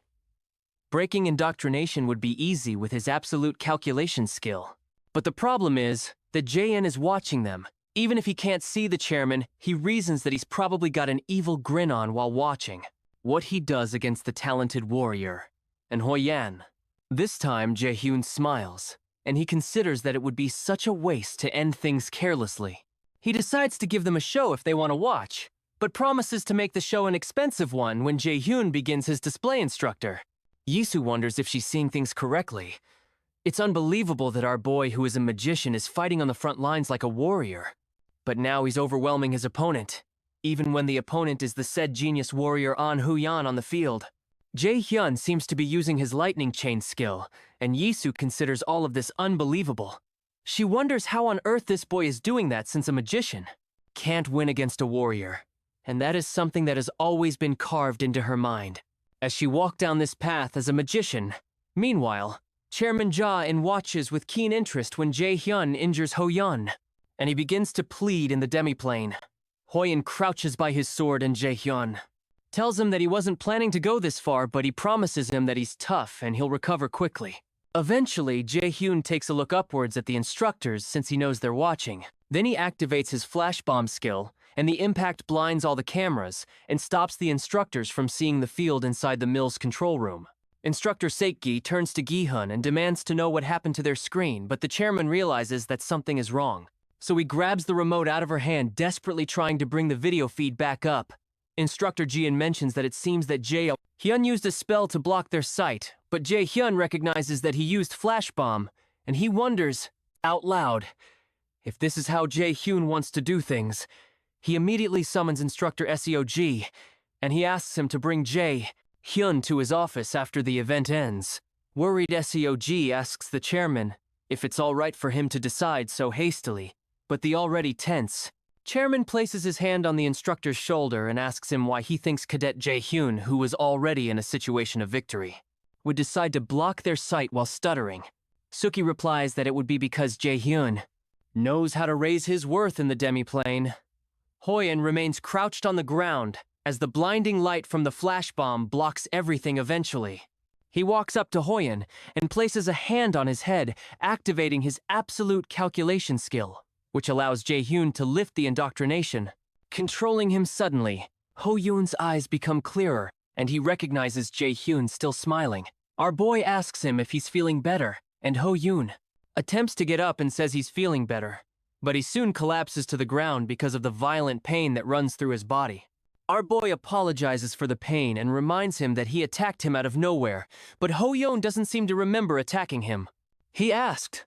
Speaker 1: Breaking indoctrination would be easy with his absolute calculation skill. But the problem is that Jae-in is watching them. Even if he can't see the chairman, he reasons that he's probably got an evil grin on while watching what he does against the talented warrior and Ho-yeon. This time, Jae-hyun smiles, and he considers that it would be such a waste to end things carelessly. He decides to give them a show if they want to watch, but promises to make the show an expensive one when Jae-hyun begins his display instructor. Yisu wonders if she's seeing things correctly. It's unbelievable that our boy, who is a magician, is fighting on the front lines like a warrior. But now he's overwhelming his opponent, even when the opponent is the said genius warrior An Hu-yeon on the field. Jae-hyun seems to be using his lightning chain skill, and Yisu considers all of this unbelievable. She wonders how on earth this boy is doing that since a magician can't win against a warrior, and that is something that has always been carved into her mind as she walked down this path as a magician. Meanwhile, Chairman Ja-in watches with keen interest when Jae-hyun injures Ho-yeon, and he begins to plead in the demiplane. Ho-yeon crouches by his sword, and Jae-hyun tells him that he wasn't planning to go this far, but he promises him that he's tough and he'll recover quickly. Eventually, Jae-hyun takes a look upwards at the instructors since he knows they're watching. Then he activates his flash bomb skill, and the impact blinds all the cameras and stops the instructors from seeing the field inside the mill's control room. Instructor Seikgi turns to Gi-hun and demands to know what happened to their screen, but the chairman realizes that something is wrong. So he grabs the remote out of her hand, desperately trying to bring the video feed back up. Instructor Ji-hyun mentions that it seems that Jae-hyun used a spell to block their sight, but Jae-hyun recognizes that he used flash bomb, and he wonders, out loud, if this is how Jae-hyun wants to do things. He immediately summons Instructor Seog, and he asks him to bring Jae-hyun to his office after the event ends. Worried Seog asks the chairman if it's all right for him to decide so hastily, but the already tense chairman places his hand on the instructor's shoulder and asks him why he thinks Cadet Jae-hyun, who was already in a situation of victory, would decide to block their sight while stuttering. Suki replies that it would be because Jae-hyun knows how to raise his worth in the demiplane. Hoyeon remains crouched on the ground as the blinding light from the flash bomb blocks everything eventually. He walks up to Hoyeon and places a hand on his head, activating his absolute calculation skill, which allows Jae-hyun to lift the indoctrination. Controlling him suddenly, Hoyeon's eyes become clearer, and he recognizes Jae-hyun still smiling. Our boy asks him if he's feeling better, and Hoyeon attempts to get up and says he's feeling better, but he soon collapses to the ground because of the violent pain that runs through his body. Our boy apologizes for the pain and reminds him that he attacked him out of nowhere, but Hoyeon doesn't seem to remember attacking him. He asked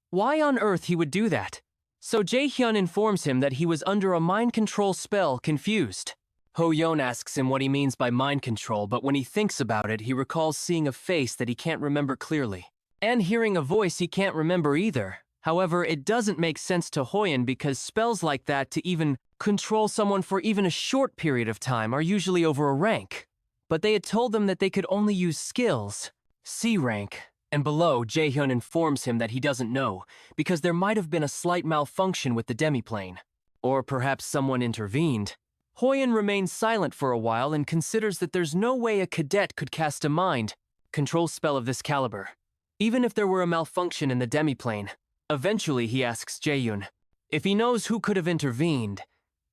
Speaker 1: why on earth he would do that. So Jae-hyun informs him that he was under a mind control spell, confused. Hoyeon asks him what he means by mind control, but when he thinks about it, he recalls seeing a face that he can't remember clearly, and hearing a voice he can't remember either. However, it doesn't make sense to Hoyeon because spells like that to even control someone for even a short period of time are usually over a rank. But they had told them that they could only use skills, C rank. And below, Jae-hyun informs him that he doesn't know, because there might have been a slight malfunction with the demiplane. Or perhaps someone intervened. Hoyeon remains silent for a while and considers that there's no way a cadet could cast a mind control spell of this caliber, even if there were a malfunction in the demiplane. Eventually, he asks Jae-hyun if he knows who could have intervened,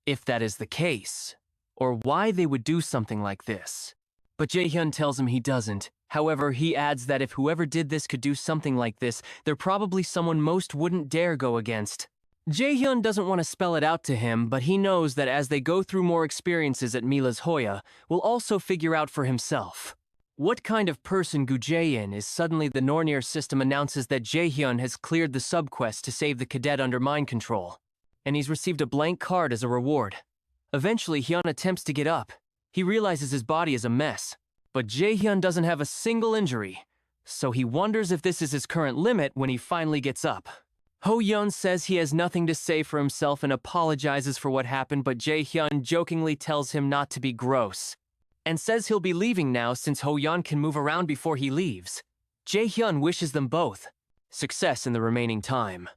Speaker 1: if that is the case, or why they would do something like this. But Jae-hyun tells him he doesn't. However, he adds that if whoever did this could do something like this, they're probably someone most wouldn't dare go against. Jae-hyun doesn't want to spell it out to him, but he knows that as they go through more experiences at Mila's Hoya, will also figure out for himself what kind of person Gu Jae-in is. Suddenly the Nornir system announces that Jae-hyun has cleared the subquest to save the cadet under mind control, and he's received a blank card as a reward. Eventually, Hyun attempts to get up. He realizes his body is a mess, but Jae-hyun doesn't have a single injury, so he wonders if this is his current limit when he finally gets up. Hoyeon says he has nothing to say for himself and apologizes for what happened, but Jae-hyun jokingly tells him not to be gross, and says he'll be leaving now since Hoyeon can move around before he leaves. Jae-hyun wishes them both success in the remaining time,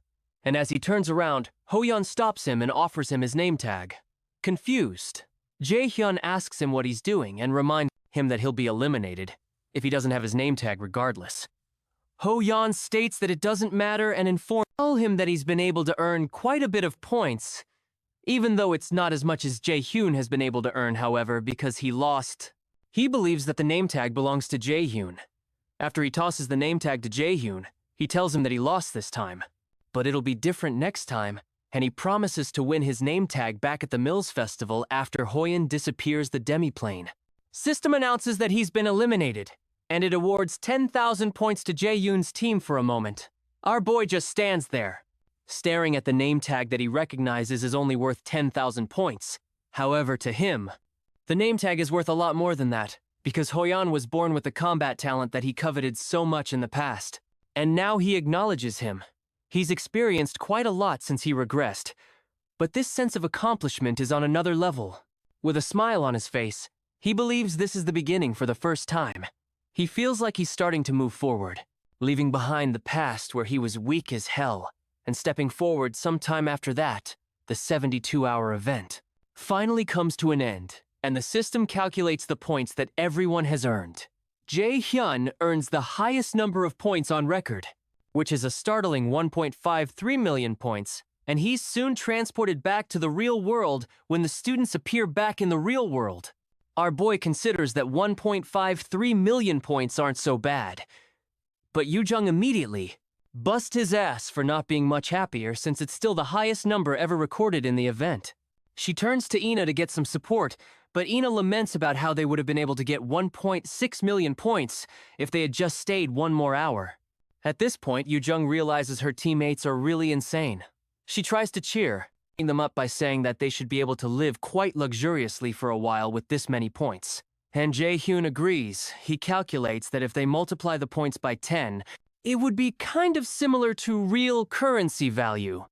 Speaker 1: and as he turns around, Hoyeon stops him and offers him his name tag. Confused, Jae-hyun asks him what he's doing and reminds him that he'll be eliminated if he doesn't have his name tag regardless. Hoyeon states that it doesn't matter and informs him that he's been able to earn quite a bit of points, even though it's not as much as Jae-hyun has been able to earn, however, because he lost. He believes that the name tag belongs to Jae-hyun. After he tosses the name tag to Jae-hyun, he tells him that he lost this time, but it'll be different next time, and he promises to win his name tag back at the Mills Festival after Hoyeon disappears the demiplane. System announces that he's been eliminated, and it awards 10,000 points to Jae-hyun's team for a moment. Our boy just stands there, staring at the name tag that he recognizes is only worth 10,000 points. However, to him, the name tag is worth a lot more than that, because Hoyeon was born with the combat talent that he coveted so much in the past. And now he acknowledges him. He's experienced quite a lot since he regressed, but this sense of accomplishment is on another level. With a smile on his face, he believes this is the beginning for the first time. He feels like he's starting to move forward, leaving behind the past where he was weak as hell, and stepping forward sometime after that, the 72-hour event finally comes to an end, and the system calculates the points that everyone has earned. Jae-hyun earns the highest number of points on record, which is a startling 1.53 million points, and he's soon transported back to the real world when the students appear back in the real world. Our boy considers that 1.53 million points aren't so bad. But Yoo-jung immediately busts his ass for not being much happier since it's still the highest number ever recorded in the event. She turns to Ina to get some support, but Ina laments about how they would have been able to get 1.6 million points if they had just stayed one more hour. At this point, Yoo-jung realizes her teammates are really insane. She tries to cheer them up by saying that they should be able to live quite luxuriously for a while with this many points. And Jae-hyun agrees. He calculates that if they multiply the points by 10, it would be kind of similar to real currency value.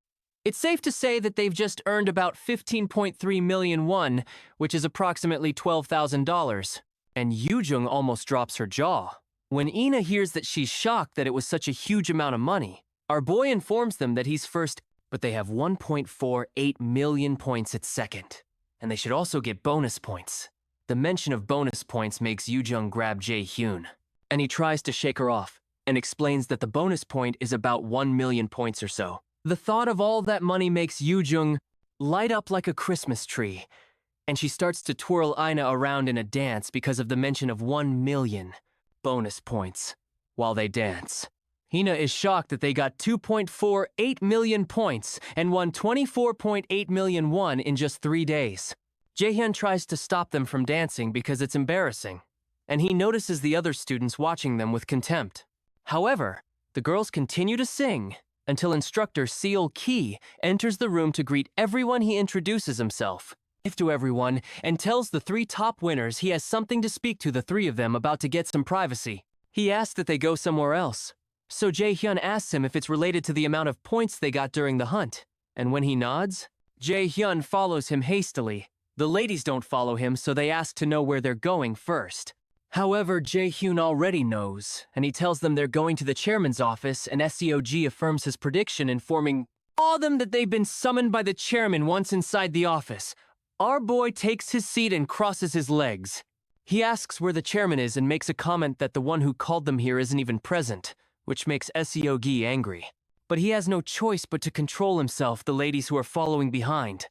Speaker 1: It's safe to say that they've just earned about 15.3 million won, which is approximately $12,000. And Yoo-jung almost drops her jaw. When Ina hears that she's shocked that it was such a huge amount of money, our boy informs them that he's first, but they have 1.48 million points at second. And they should also get bonus points. The mention of bonus points makes Yoo-jung grab Jae-hyun, and he tries to shake her off, and explains that the bonus point is about 1 million points or so. The thought of all that money makes Yoo-jung light up like a Christmas tree, and she starts to twirl Ina around in a dance because of the mention of 1 million bonus points while they dance. Ina is shocked that they got 2.48 million points and won 24.8 million won in just 3 days. Jae-hyun tries to stop them from dancing because it's embarrassing, and he notices the other students watching them with contempt. However, the girls continue to sing until instructor Seol-ki enters the room to greet everyone. He introduces himself to everyone and tells the 3 top winners he has something to speak to the 3 of them about to get some privacy. He asks that they go somewhere else. So Jae-hyun asks him if it's related to the amount of points they got during the hunt. And when he nods, Jae-hyun follows him hastily. The ladies don't follow him, so they ask to know where they're going first. However, Jae-hyun already knows, and he tells them they're going to the chairman's office, and SEOG affirms his prediction, informing all them that they've been summoned by the chairman once inside the office. Our boy takes his seat and crosses his legs. He asks where the chairman is and makes a comment that the one who called them here isn't even present, which makes SEOG angry. But he has no choice but to control himself, the ladies who are following behind.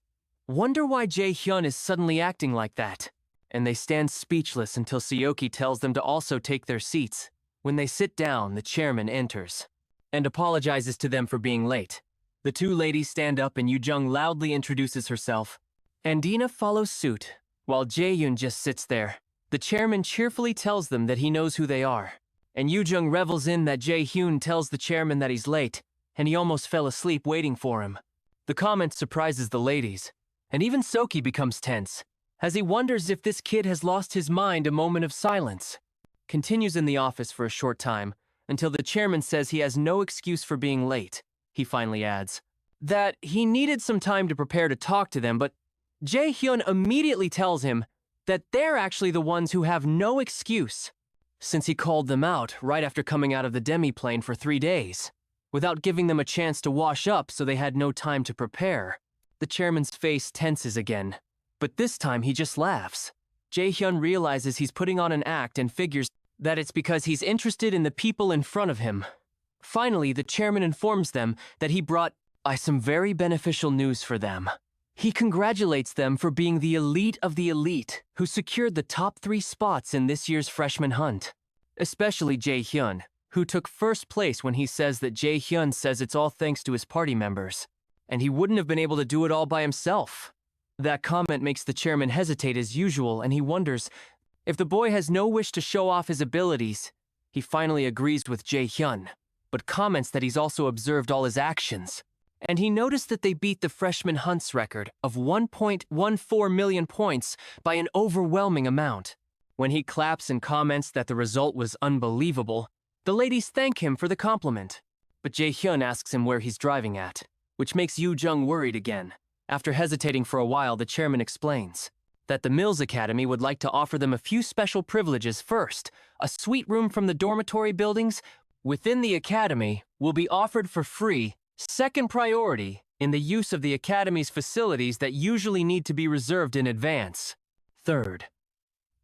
Speaker 1: Wonder why Jae-hyun is suddenly acting like that. And they stand speechless until Seoki tells them to also take their seats. When they sit down, the chairman enters and apologizes to them for being late. The 2 ladies stand up and Yoo-jung loudly introduces herself. And Ina follows suit, while Jae-hyun just sits there. The chairman cheerfully tells them that he knows who they are. And Yoo-jung revels in that Jae-hyun tells the chairman that he's late, and he almost fell asleep waiting for him. The comment surprises the ladies, and even Seoki becomes tense, as he wonders if this kid has lost his mind. A moment of silence continues in the office for a short time, until the chairman says he has no excuse for being late. He finally adds that he needed some time to prepare to talk to them, but Jae-hyun immediately tells him that they're actually the ones who have no excuse, since he called them out right after coming out of the demi-plane for 3 days, without giving them a chance to wash up, so they had no time to prepare. The chairman's face tenses again, but this time he just laughs. Jae-hyun realizes he's putting on an act and figures that it's because he's interested in the people in front of him. Finally, the chairman informs them that he brought some very beneficial news for them. He congratulates them for being the elite of the elite who secured the top 3 spots in this year's freshman hunt. Especially Jae-hyun, who took first place when he says that Jae-hyun says it's all thanks to his party members, and he wouldn't have been able to do it all by himself. That comment makes the chairman hesitate as usual, and he wonders if the boy has no wish to show off his abilities. He finally agrees with Jae-hyun, but comments that he's also observed all his actions. And he noticed that they beat the freshman hunt's record of 1.14 million points by an overwhelming amount. When he claps and comments that the result was unbelievable, the ladies thank him for the compliment. But Jae-hyun asks him where he's driving at, which makes Yoo-jung worried again. After hesitating for a while, the chairman explains that the Mills Academy would like to offer them a few special privileges. First, a suite room from the dormitory buildings within the academy will be offered for free. Second priority in the use of the academy's facilities that usually need to be reserved in advance. Third,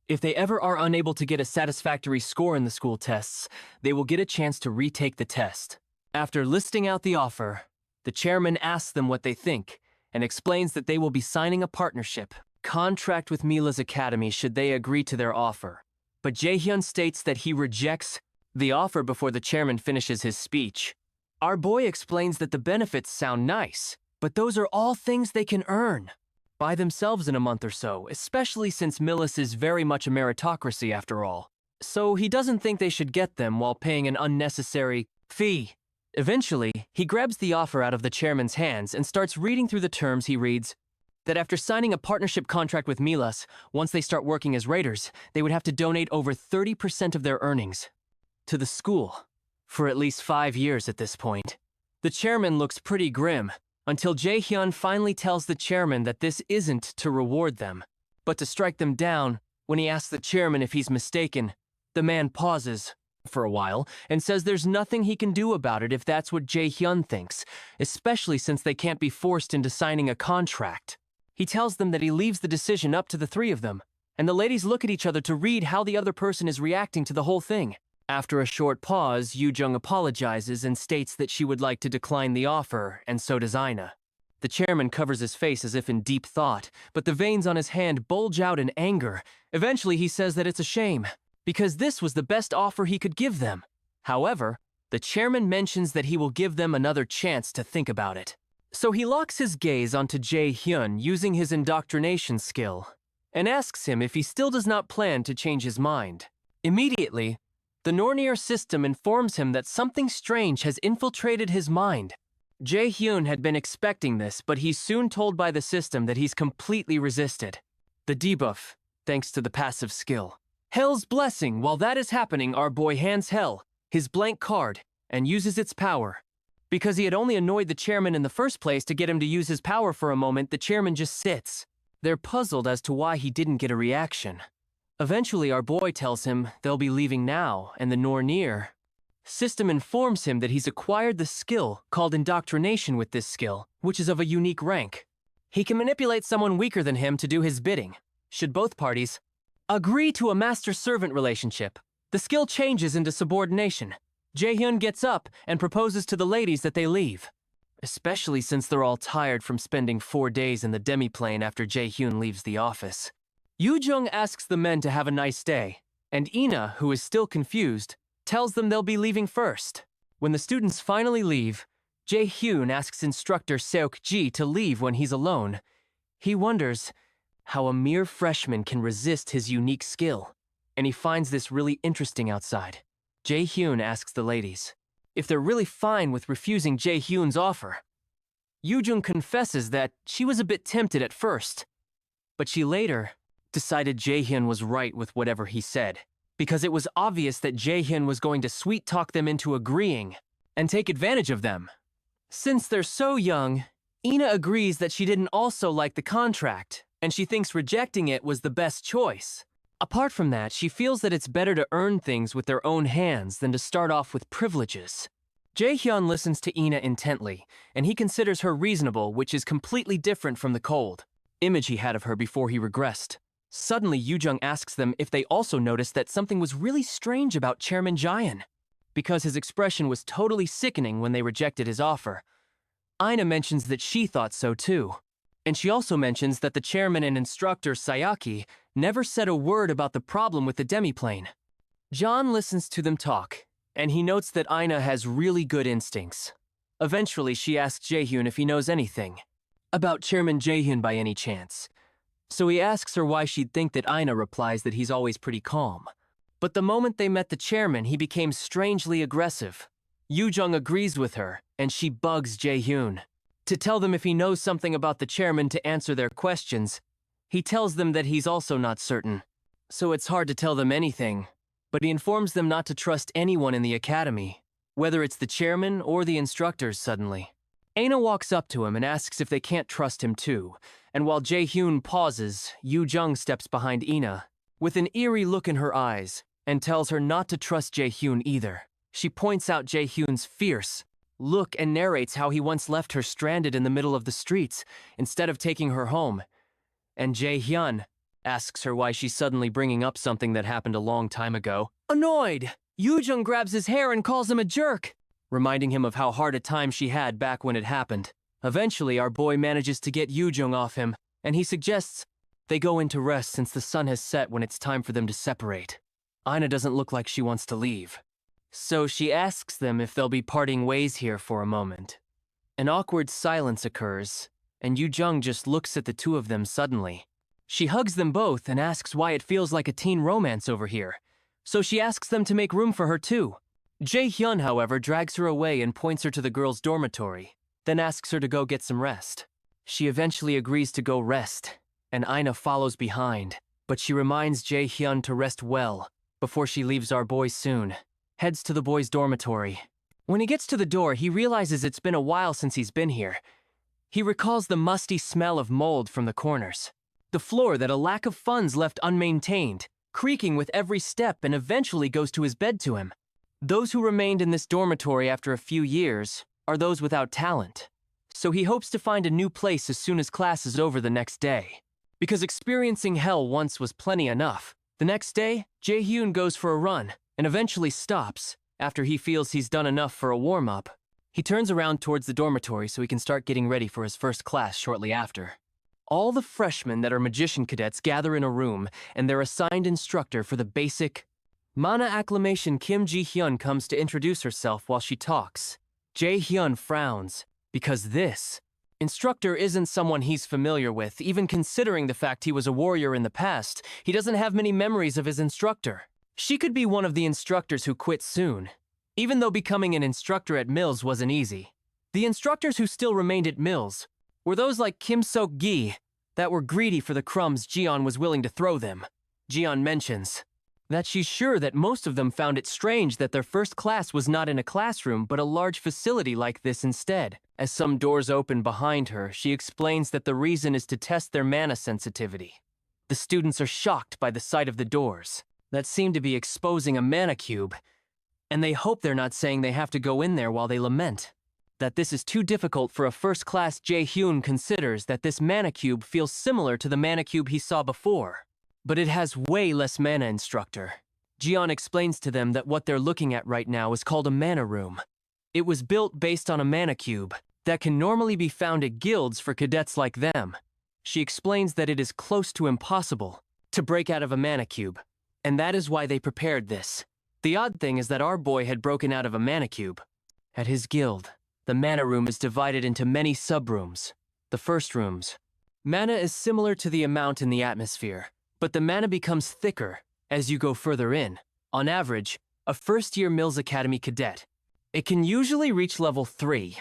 Speaker 1: if they ever are unable to get a satisfactory score in the school tests, they will get a chance to retake the test. After listing out the offer, the chairman asks them what they think and explains that they will be signing a partnership contract with Mila's academy should they agree to their offer. But Jaehyun states that he rejects the offer before the chairman finishes his speech. Our boy explains that the benefits sound nice, but those are all things they can earn by themselves in a month or so, especially since Millis is very much a meritocracy after all. So he doesn't think they should get them while paying an unnecessary fee. Eventually, he grabs the offer out of the chairman's hands and starts reading through the terms. He reads that after signing a partnership contract with Milas, once they start working as raiders, they would have to donate over 30% of their earnings to the school for at least 5 years at this point. The chairman looks pretty grim, until Jaehyun finally tells the chairman that this isn't to reward them, but to strike them down. When he asks the chairman if he's mistaken, the man pauses for a while and says there's nothing he can do about it if that's what Jaehyun thinks, especially since they can't be forced into signing a contract. He tells them that he leaves the decision up to the three of them, and the ladies look at each other to read how the other person is reacting to the whole thing. After a short pause, Yoo-jung apologizes and states that she would like to decline the offer, and so does Ina. The chairman covers his face as if in deep thought, but the veins on his hand bulge out in anger. Eventually, he says that it's a shame, because this was the best offer he could give them. However, the chairman mentions that he will give them another chance to think about it. So he locks his gaze onto Jae-hyun using his indoctrination skill, and asks him if he still does not plan to change his mind. Immediately, the Nornir system informs him that something strange has infiltrated his mind. Jae-hyun had been expecting this, but he's soon told by the system that he's completely resisted the debuff, thanks to the passive skill. Hell's Blessing. While that is happening, our boy hands Hell his blank card and uses its power. Because he had only annoyed the chairman in the first place to get him to use his power for a moment, the chairman just sits. They're puzzled as to why he didn't get a reaction. Eventually, our boy tells him they'll be leaving now, and the Nornir system informs him that he's acquired the skill called Indoctrination with this skill, which is of a unique rank. He can manipulate someone weaker than him to do his bidding. Should both parties agree to a master-servant relationship, the skill changes into subordination. Jaehyun gets up and proposes to the ladies that they leave, especially since they're all tired from spending 4 days in the demiplane after Jaehyun leaves the office. Yoo-jung asks the men to have a nice day, and Ina, who is still confused, tells them they'll be leaving first. When the students finally leave, Jae-hyun asks instructor Seok-ji to leave when he's alone. He wonders how a mere freshman can resist his unique skill, and he finds this really interesting outside. Jae-hyun asks the ladies if they're really fine with refusing Jae-hyun's offer. Yoo-jung confesses that she was a bit tempted at first, but she later decided Jaehyun was right with whatever he said, because it was obvious that Jaehyun was going to sweet-talk them into agreeing and take advantage of them. Since they're so young, Ina agrees that she didn't also like the contract, and she thinks rejecting it was the best choice. Apart from that, she feels that it's better to earn things with their own hands than to start off with privileges. Jaehyun listens to Ina intently, and he considers her reasonable, which is completely different from the cold image he had of her before he regressed. Suddenly, Yoo-jung asks them if they also noticed that something was really strange about Chairman Jaehyun, because his expression was totally sickening when they rejected his offer. Ina mentions that she thought so too, and she also mentions that the chairman and instructor Sayaki never said a word about the problem with the demiplane. John listens to them talk, and he notes that Ina has really good instincts. Eventually, she asks Jaehyun if he knows anything about Chairman Jaehyun by any chance. So he asks her why she'd think that. Ina replies that he's always pretty calm. But the moment they met the chairman, he became strangely aggressive. Yoo-jung agrees with her, and she bugs Jaehyun to tell them if he knows something about the chairman to answer their questions. He tells them that he's also not certain, so it's hard to tell them anything, but he informs them not to trust anyone in the academy, whether it's the chairman or the instructors suddenly. Aina walks up to him and asks if they can't trust him too, and while Jaehyun pauses, Yoo-jung steps behind Ina with an eerie look in her eyes and tells her not to trust Jaehyun either. She points out Jaehyun's fierce look and narrates how he once left her stranded in the middle of the streets instead of taking her home. And Jaehyun asks her why she's suddenly bringing up something that happened a long time ago. Annoyed, Yoo-jung grabs his hair and calls him a jerk, reminding him of how hard a time she had back when it happened. Eventually, our boy manages to get Yoo-jung off him, and he suggests they go into rest since the sun has set when it's time for them to separate. Ina doesn't look like she wants to leave, so she asks them if they'll be parting ways here for a moment. An awkward silence occurs, and Yoo-jung just looks at the two of them suddenly. She hugs them both and asks why it feels like a teen romance over here, so she asks them to make room for her too. Jae-hyun, however, drags her away and points her to the girls' dormitory, then asks her to go get some rest. She eventually agrees to go rest, and Ina follows behind, but she reminds Jae-hyun to rest well before she leaves our boy soon. Heads to the boys' dormitory. When he gets to the door, he realizes it's been a while since he's been here. He recalls the musty smell of mold from the corners, the floor that a lack of funds left unmaintained, creaking with every step, and eventually goes to his bed to him. Those who remained in this dormitory after a few years are those without talent, so he hopes to find a new place as soon as class is over the next day. Because experiencing hell once was plenty enough, the next day, Jae-hyun goes for a run and eventually stops after he feels he's done enough for a warm-up. He turns around towards the dormitory so he can start getting ready for his first class shortly after. All the freshmen that are magician cadets gather in a room, and their assigned instructor for the basic Mana acclamation, Kim Ji-hyun, comes to introduce herself while she talks. Jae-hyun frowns, because this instructor isn't someone he's familiar with. Even considering the fact he was a warrior in the past, he doesn't have many memories of his instructor. She could be one of the instructors who quit soon, even though becoming an instructor at Mills wasn't easy. The instructors who still remained at Mills were those like Kim Sok-gi that were greedy for the crumbs Jiyeon was willing to throw them. Jiyeon mentions that she's sure that most of them found it strange that their first class was not in a classroom but a large facility like this instead. As some doors open behind her, she explains that the reason is to test their mana sensitivity. The students are shocked by the sight of the doors that seem to be exposing a mana cube, and they hope they're not saying they have to go in there while they lament that this is too difficult for a first-class. Jae-hyun considers that this mana cube feels similar to the mana cube he saw before, but it has way less mana. Instructor Jiyeon explains to them that what they're looking at right now is called a mana room. It was built based on a mana cube that can normally be found at guilds for cadets like them. She explains that it is close to impossible to break out of a mana cube, and that is why they prepared this. The odd thing is that our boy had broken out of a mana cube. At his guild, the mana room is divided into many sub-rooms. The first rooms. Mana is similar to the amount in the atmosphere, but the mana becomes thicker as you go further in. On average, a first-year Mills Academy cadet, it can usually reach level 3.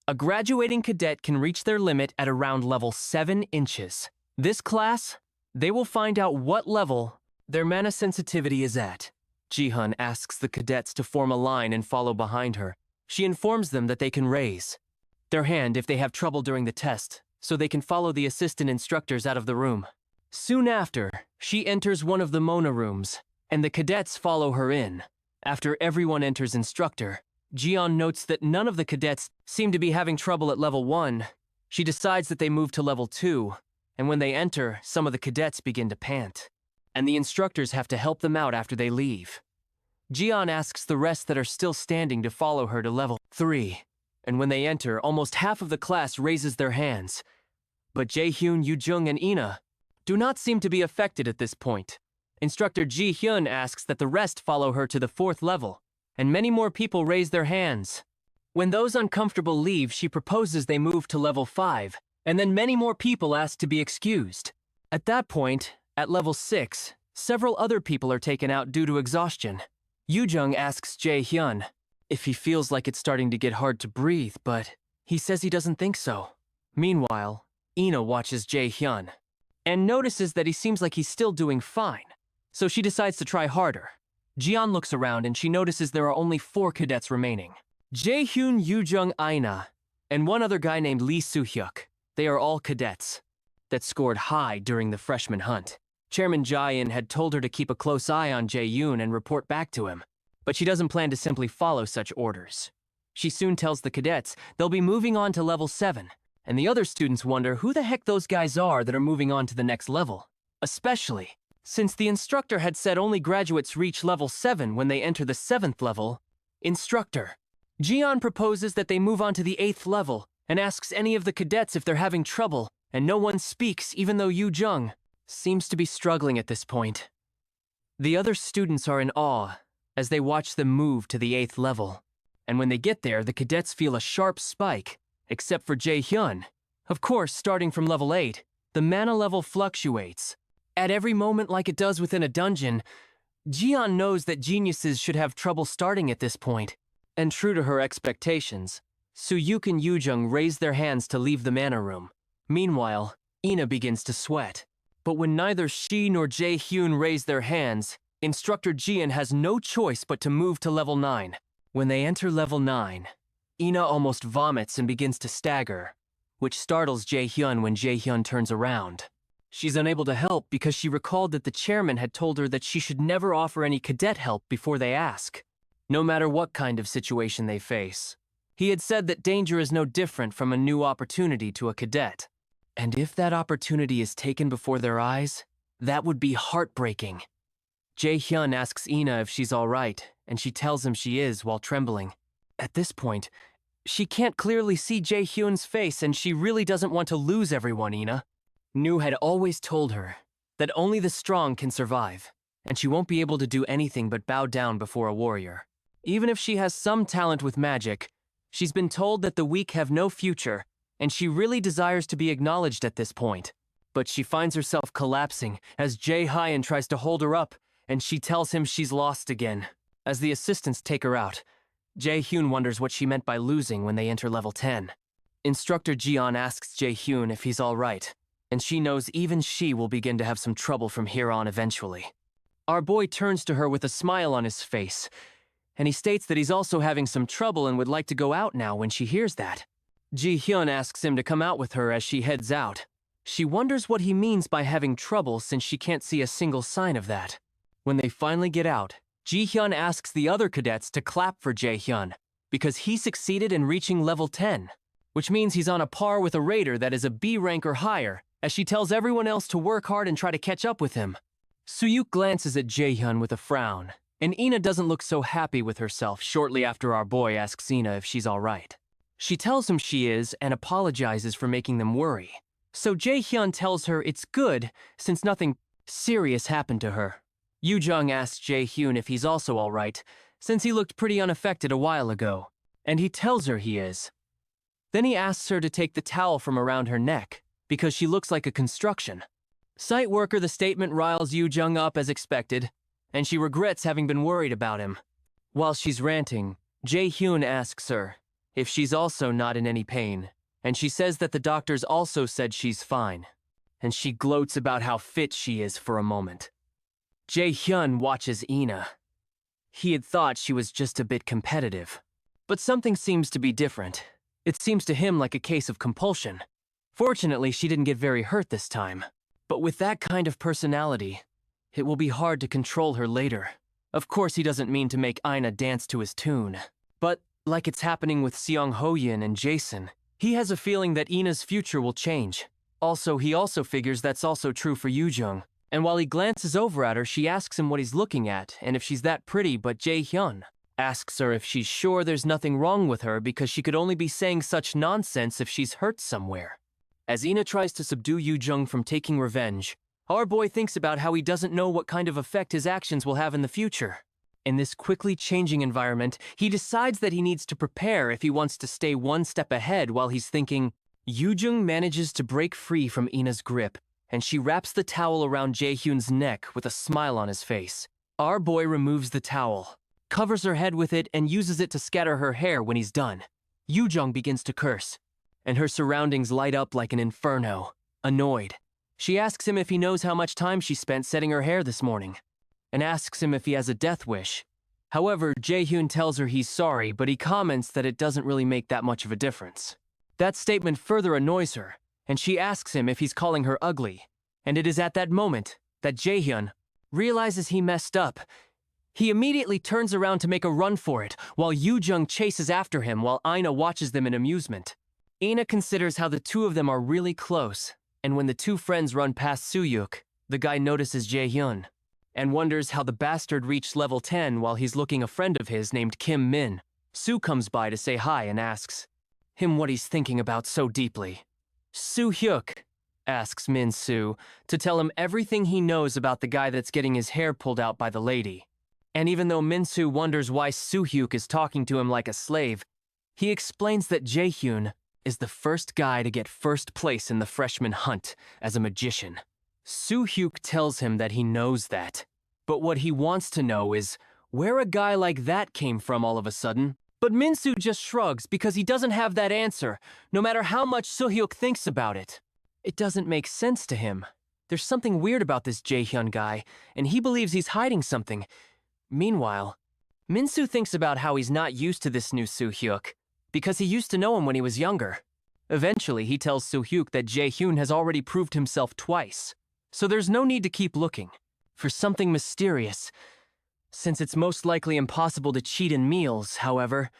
Speaker 1: A graduating cadet can reach their limit at around level 7 inches. This class, they will find out what level their mana sensitivity is at. Jihyun asks the cadets to form a line and follow behind her. She informs them that they can raise their hand if they have trouble during the test, so they can follow the assistant instructors out of the room. Soon after, she enters one of the Mona rooms, and the cadets follow her in. After everyone enters instructor, Jiyeon notes that none of the cadets seem to be having trouble at level 1. She decides that they move to level 2, and when they enter, some of the cadets begin to pant, and the instructors have to help them out after they leave. Jiyeon asks the rest that are still standing to follow her to level 3, and when they enter, almost half of the class raises their hands. But Jae-hyun, Yoo-jung, and Ina do not seem to be affected at this point. Instructor Ji-hyun asks that the rest follow her to the 4th level, and many more people raise their hands. When those uncomfortable leave, she proposes they move to level 5, and then many more people ask to be excused. At that point, at level 6, several other people are taken out due to exhaustion. Yoo-jung asks Jae-hyun if he feels like it's starting to get hard to breathe, but he says he doesn't think so. Meanwhile, Ina watches Jae-hyun and notices that he seems like he's still doing fine, so she decides to try harder. Jiyeon looks around and she notices there are only 4 cadets remaining. Jae-hyun, Yoo-jung, Ina, and one other guy named Lee Soo-hyuk. They are all cadets that scored high during the freshman hunt. Chairman Jae-in had told her to keep a close eye on Jae-yoon and report back to him, but she doesn't plan to simply follow such orders. She soon tells the cadets they'll be moving on to level 7, and the other students wonder who the heck those guys are that are moving on to the next level. especially since the instructor had said only graduates reach level 7 when they enter the 7th level. Instructor. Jian proposes that they move on to the 8th level and asks any of the cadets if they're having trouble, and no one speaks even though Yu Jung seems to be struggling at this point. The other students are in awe as they watch them move to the 8th level, and when they get there, the cadets feel a sharp spike, except for Jae-hyun. Of course, starting from level 8, the mana level fluctuates. At every moment like it does within a dungeon, Jian knows that geniuses should have trouble starting at this point, and true to her expectations, Soo-yuk and Yu-jung raise their hands to leave the mana room. Meanwhile, Ina begins to sweat. But when neither she nor Jae-hyun raise their hands, Instructor Jian has no choice but to move to level 9. When they enter level 9, Ina almost vomits and begins to stagger, which startles Jae-hyun when Jae-hyun turns around. She's unable to help because she recalled that the chairman had told her that she should never offer any cadet help before they ask, no matter what kind of situation they face. He had said that danger is no different from a new opportunity to a cadet. And if that opportunity is taken before their eyes, that would be heartbreaking. Jae-hyun asks Ina if she's all right, and she tells him she is while trembling. At this point, she can't clearly see Jae-hyun's face, and she really doesn't want to lose everyone, Ina. Nu had always told her that only the strong can survive, and she won't be able to do anything but bow down before a warrior. Even if she has some talent with magic, she's been told that the weak have no future, and she really desires to be acknowledged at this point. But she finds herself collapsing as Jae-hyun tries to hold her up, and she tells him she's lost again. As the assistants take her out, Jae-hyun wonders what she meant by losing when they enter level 10. Instructor Jian asks Jae-hyun if he's all right, and she knows even she will begin to have some trouble from here on eventually. Our boy turns to her with a smile on his face, and he states that he's also having some trouble and would like to go out now when she hears that. Ji-hyun asks him to come out with her as she heads out. She wonders what he means by having trouble since she can't see a single sign of that. When they finally get out, Ji-hyun asks the other cadets to clap for Jae-hyun because he succeeded in reaching level 10, which means he's on a par with a raider that is a B rank or higher, as she tells everyone else to work hard and try to catch up with him. Soo-yuk glances at Jae-hyun with a frown, and Ina doesn't look so happy with herself shortly after our boy asks Ina if she's all right. She tells him she is and apologizes for making them worry. So Jae-hyun tells her it's good since nothing serious happened to her. Yu-jung asks Jae-hyun if he's also all right, since he looked pretty unaffected a while ago, and he tells her he is. Then he asks her to take the towel from around her neck, because she looks like a construction. Site worker, the statement riles Yu-jung up as expected, and she regrets having been worried about him. While she's ranting, Jae-hyun asks her if she's also not in any pain, and she says that the doctors also said she's fine, and she gloats about how fit she is for a moment. Jae-hyun watches Ina. He had thought she was just a bit competitive, but something seems to be different. It seems to him like a case of compulsion. Fortunately, she didn't get very hurt this time, but with that kind of personality, it will be hard to control her later. Of course, he doesn't mean to make Ina dance to his tune, but like it's happening with Seong Ho-yin and Jason, he has a feeling that Ina's future will change. Also, he also figures that's also true for Yu-jung. And while he glances over at her, she asks him what he's looking at and if she's that pretty, but Jae-hyun asks her if she's sure there's nothing wrong with her because she could only be saying such nonsense if she's hurt somewhere. As Ina tries to subdue Yu-jung from taking revenge, our boy thinks about how he doesn't know what kind of effect his actions will have in the future. In this quickly changing environment, he decides that he needs to prepare if he wants to stay one step ahead while he's thinking. Yu-jung manages to break free from Ina's grip, and she wraps the towel around Jae-hyun's neck with a smile on his face. Our boy removes the towel, covers her head with it, and uses it to scatter her hair when he's done. Yu-jung begins to curse, and her surroundings light up like an inferno. Annoyed, she asks him if he knows how much time she spent setting her hair this morning, and asks him if he has a death wish. However, Jae-hyun tells her he's sorry, but he comments that it doesn't really make that much of a difference. That statement further annoys her, and she asks him if he's calling her ugly, and it is at that moment that Jae-hyun realizes he messed up. He immediately turns around to make a run for it, while Yu-jung chases after him while Ina watches them in amusement. Ina considers how the two of them are really close, and when the two friends run past Soo-yuk, the guy notices Jae-hyun and wonders how the bastard reached level 10 while he's looking a friend of his named Kim Min. Soo comes by to say hi and asks him what he's thinking about so deeply. Soo-hyuk asks Min-soo to tell him everything he knows about the guy that's getting his hair pulled out by the lady. And even though Min-soo wonders why Soo-hyuk is talking to him like a slave, he explains that Jae-hyun is the first guy to get first place in the freshman hunt as a magician. Soo-hyuk tells him that he knows that, but what he wants to know is where a guy like that came from all of a sudden. But Min-soo just shrugs because he doesn't have that answer, no matter how much Soo-hyuk thinks about it. It doesn't make sense to him. There's something weird about this Jae-hyun guy, and he believes he's hiding something. Meanwhile, Min-soo thinks about how he's not used to this new Soo-hyuk, because he used to know him when he was younger. Eventually, he tells Soo-hyuk that Jae-hyun has already proved himself twice, so there's no need to keep looking for something mysterious. Since it's most likely impossible to cheat in meals, however,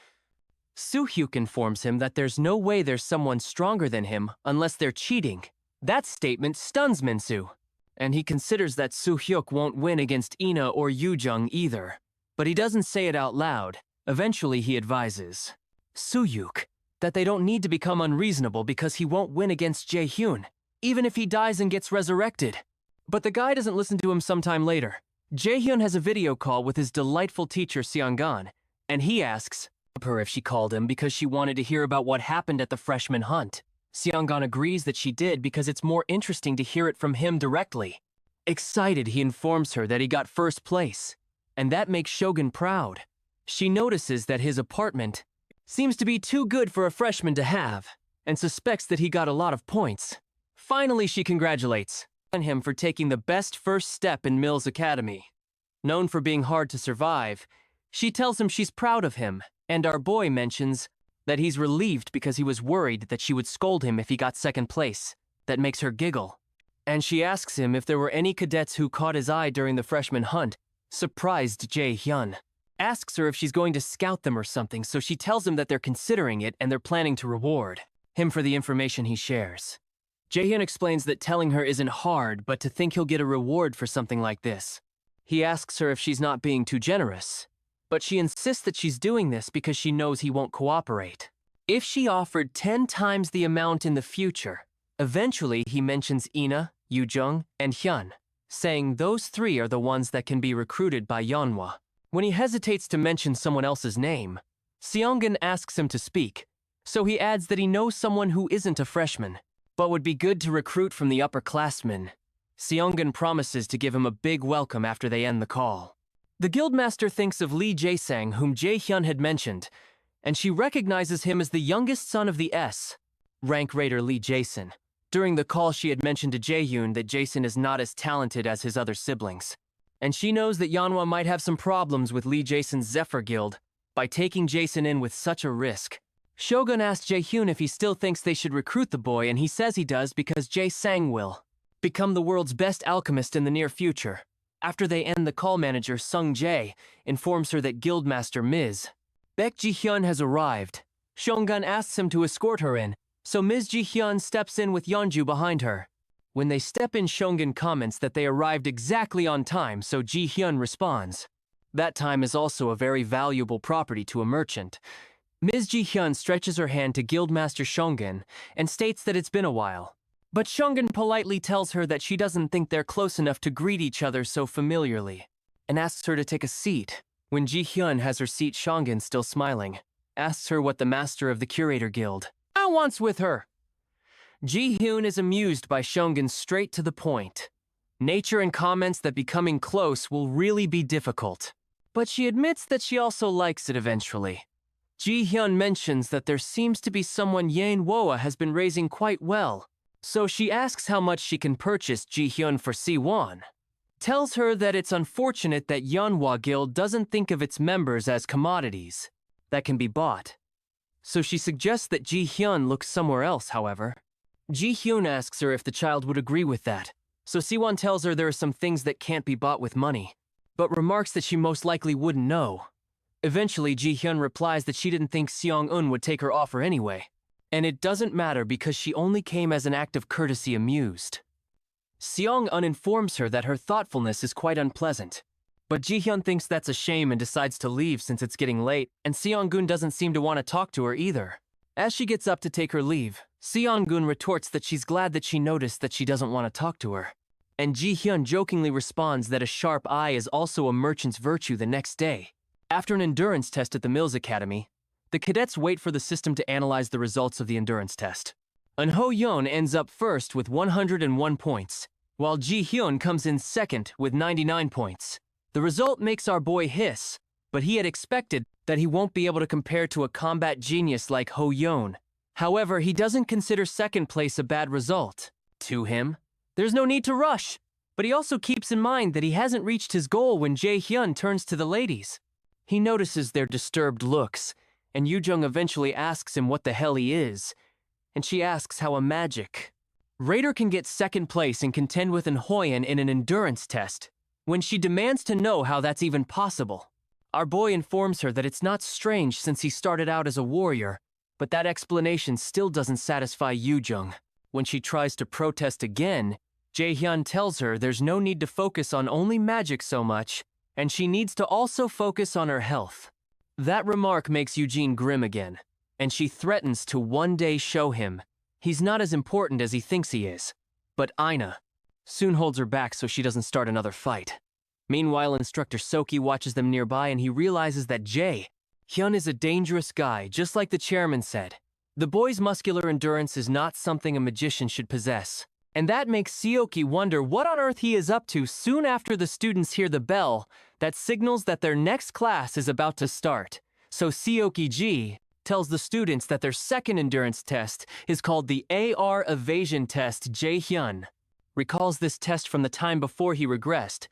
Speaker 1: Soo-hyuk informs him that there's no way there's someone stronger than him unless they're cheating. That statement stuns Min-soo, and he considers that Soo-hyuk won't win against Ina or Yoo-jung either. But he doesn't say it out loud. Eventually, he advises Soo-hyuk that they don't need to become unreasonable because he won't win against Jae-hyun, even if he dies and gets resurrected. But the guy doesn't listen to him sometime later. Jae-hyun has a video call with his delightful teacher Seong-gun, and he asks her if she called him because she wanted to hear about what happened at the freshman hunt. Seong-gun agrees that she did because it's more interesting to hear it from him directly. Excited, he informs her that he got first place, and that makes Shogun proud. She notices that his apartment seems to be too good for a freshman to have, and suspects that he got a lot of points. Finally, she congratulates him for taking the best first step in Mills Academy. Known for being hard to survive, she tells him she's proud of him, and our boy mentions that he's relieved because he was worried that she would scold him if he got second place. That makes her giggle. And she asks him if there were any cadets who caught his eye during the freshman hunt. Surprised Jae-hyun asks her if she's going to scout them or something, so she tells him that they're considering it and they're planning to reward him for the information he shares. Jae-hyun explains that telling her isn't hard, but to think he'll get a reward for something like this. He asks her if she's not being too generous, but she insists that she's doing this because she knows he won't cooperate. If she offered 10 times the amount in the future, eventually he mentions Ina, Yoo-jung, and Hyun, saying those three are the ones that can be recruited by Manhwa. When he hesitates to mention someone else's name, Seong-gun asks him to speak, so he adds that he knows someone who isn't a freshman, but would be good to recruit from the upperclassmen. Seong-gun promises to give him a big welcome after they end the call. The guildmaster thinks of Lee Jae-sang, whom Jae-hyun had mentioned, and she recognizes him as the youngest son of the S rank raider Lee Jason. During the call, she had mentioned to Jae-hyun that Jason is not as talented as his other siblings, and she knows that Manhwa might have some problems with Lee Jason's Zephyr Guild by taking Jason in with such a risk. Shogun asks Jae-hyun if he still thinks they should recruit the boy, and he says he does because Jae-sang will become the world's best alchemist in the near future. After they end the call, manager Sung Jae informs her that Guildmaster Ms. Baek Ji-hyun has arrived. Shogun asks him to escort her in, so Ms. Ji-hyun steps in with Yeonju behind her. When they step in, Shogun comments that they arrived exactly on time, so Ji-hyun responds. That time is also a very valuable property to a merchant. Ms. Ji-hyun stretches her hand to Guildmaster Shogun and states that it's been a while. But Shogun politely tells her that she doesn't think they're close enough to greet each other so familiarly, and asks her to take a seat. When Ji-hyun has her seat, Shogun, still smiling, asks her what the master of the Curator Guild wants with her. Ji-hyun is amused by Shogun's straight to the point nature and comments that becoming close will really be difficult. But she admits that she also likes it eventually. Ji-hyun mentions that there seems to be someone Yeon-woa has been raising quite well, so she asks how much she can purchase Ji-hyun for Siwon. Tells her that it's unfortunate that Yeonhwa Guild doesn't think of its members as commodities that can be bought. So she suggests that Ji-hyun look somewhere else, however. Ji-hyun asks her if the child would agree with that, so Siwon tells her there are some things that can't be bought with money, but remarks that she most likely wouldn't know. Eventually, Ji-hyun replies that she didn't think Seong-eun would take her offer anyway, and it doesn't matter because she only came as an act of courtesy amused. Seong-eun informs her that her thoughtfulness is quite unpleasant. But Ji-hyun thinks that's a shame and decides to leave since it's getting late, and Seong-gun doesn't seem to want to talk to her either. As she gets up to take her leave, Seong-gun retorts that she's glad that she noticed that she doesn't want to talk to her. And Ji-hyun jokingly responds that a sharp eye is also a merchant's virtue the next day. After an endurance test at the Mills Academy, the cadets wait for the system to analyze the results of the endurance test. Ho-yeon ends up first with 101 points, while Ji-hyun comes in second with 99 points. The result makes our boy hiss, but he had expected that he won't be able to compare to a combat genius like Ho-yeon. However, he doesn't consider second place a bad result. To him, there's no need to rush, but he also keeps in mind that he hasn't reached his goal when Jae-hyun turns to the ladies. He notices their disturbed looks, and Yoo-jung eventually asks him what the hell he is, and she asks how a magic. Raider can get second place and contend with Hoyen in an endurance test, when she demands to know how that's even possible. Our boy informs her that it's not strange since he started out as a warrior, but that explanation still doesn't satisfy Yoo-jung. When she tries to protest again, Jae-hyun tells her there's no need to focus on only magic so much, and she needs to also focus on her health. That remark makes Eugene grim again, and she threatens to one day show him he's not as important as he thinks he is. But Ina soon holds her back so she doesn't start another fight. Meanwhile, Instructor Soki watches them nearby and he realizes that Jae-hyun is a dangerous guy, just like the chairman said. The boy's muscular endurance is not something a magician should possess. And that makes Seoki wonder what on earth he is up to soon after the students hear the bell that signals that their next class is about to start. So Seoki-ji tells the students that their second endurance test is called the AR Evasion Test. Jae-hyun recalls this test from the time before he regressed,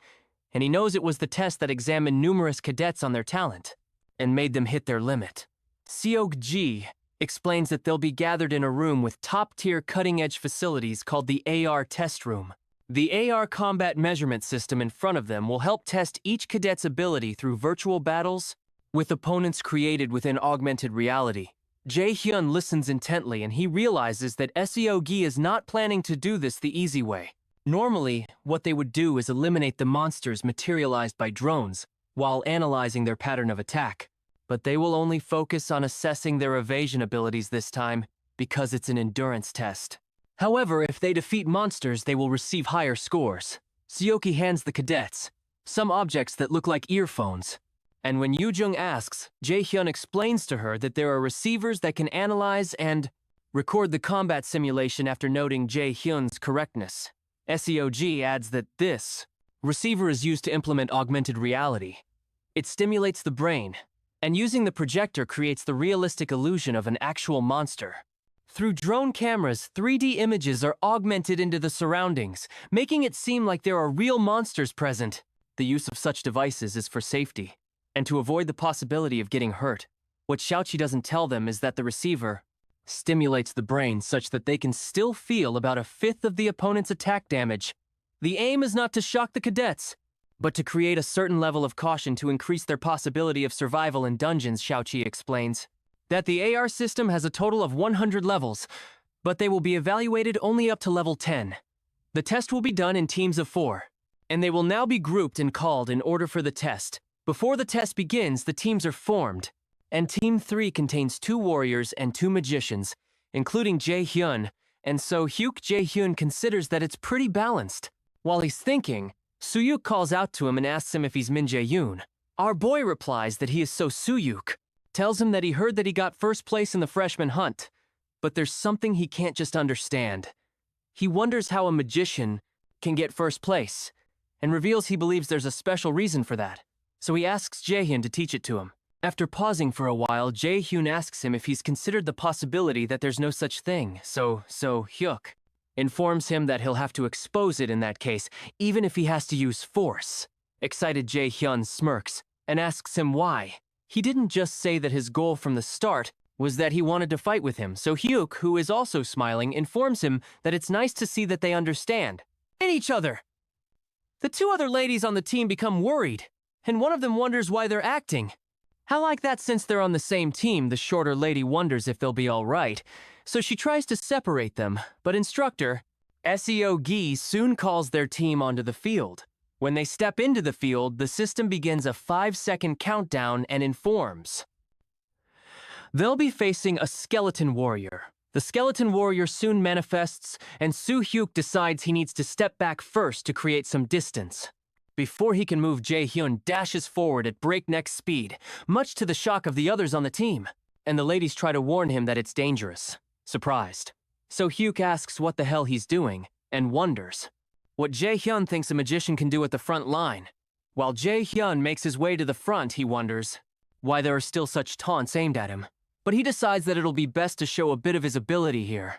Speaker 1: and he knows it was the test that examined numerous cadets on their talent and made them hit their limit. Seok-ji explains that they'll be gathered in a room with top-tier cutting-edge facilities called the AR Test Room. The AR combat measurement system in front of them will help test each cadet's ability through virtual battles with opponents created within augmented reality. Jae-hyun listens intently and he realizes that Seok-gi is not planning to do this the easy way. Normally, what they would do is eliminate the monsters materialized by drones while analyzing their pattern of attack. But they will only focus on assessing their evasion abilities this time because it's an endurance test. However, if they defeat monsters, they will receive higher scores. Seoki hands the cadets some objects that look like earphones. And when Yoo-jung asks, Jae-hyun explains to her that there are receivers that can analyze and record the combat simulation after noting Jae-hyun's correctness. Seog adds that this receiver is used to implement augmented reality. It stimulates the brain, and using the projector creates the realistic illusion of an actual monster. Through drone cameras, 3D images are augmented into the surroundings, making it seem like there are real monsters present. The use of such devices is for safety, and to avoid the possibility of getting hurt. What Xiaoqi doesn't tell them is that the receiver stimulates the brain such that they can still feel about a fifth of the opponent's attack damage. The aim is not to shock the cadets, but to create a certain level of caution to increase their possibility of survival in dungeons. Xiaoqi explains that the AR system has a total of 100 levels, but they will be evaluated only up to level 10. The test will be done in teams of 4, and they will now be grouped and called in order for the test. Before the test begins, the teams are formed, and Team 3 contains 2 warriors and 2 magicians, including Jae-hyun, and so Hyuk Jae-hyun considers that it's pretty balanced. While he's thinking, Suyuk calls out to him and asks him if he's Min Jae-yoon. Our boy replies that he is so Suyuk, tells him that he heard that he got first place in the freshman hunt, but there's something he can't just understand. He wonders how a magician can get first place, and reveals he believes there's a special reason for that. So he asks Jae-hyun to teach it to him. After pausing for a while, Jae-hyun asks him if he's considered the possibility that there's no such thing, so Hyuk informs him that he'll have to expose it in that case, even if he has to use force. Excited Jae-hyun smirks and asks him why. He didn't just say that his goal from the start was that he wanted to fight with him, so Hyuk, who is also smiling, informs him that it's nice to see that they understand in each other. The 2 other ladies on the team become worried, and one of them wonders why they're acting. How like that, since they're on the same team, the shorter lady wonders if they'll be all right, so she tries to separate them, but Instructor SEO Gi soon calls their team onto the field. When they step into the field, the system begins a 5-second countdown and informs. They'll be facing a skeleton warrior. The skeleton warrior soon manifests, and Soo-hyuk decides he needs to step back first to create some distance. Before he can move, Jae-hyun dashes forward at breakneck speed, much to the shock of the others on the team, and the ladies try to warn him that it's dangerous. Surprised. So Hyuk asks what the hell he's doing, and wonders what Jae-hyun thinks a magician can do at the front line. While Jae-hyun makes his way to the front, he wonders why there are still such taunts aimed at him. But he decides that it'll be best to show a bit of his ability here.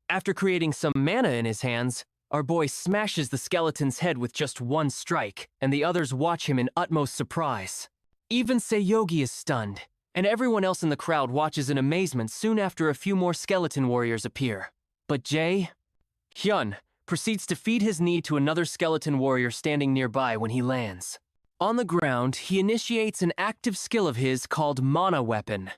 Speaker 1: After creating some mana in his hands, our boy smashes the skeleton's head with just one strike, and the others watch him in utmost surprise. Even Seyogi is stunned, and everyone else in the crowd watches in amazement soon after a few more skeleton warriors appear. But Jae-hyun proceeds to feed his knee to another skeleton warrior standing nearby when he lands. On the ground, he initiates an active skill of his called Mana Weapon.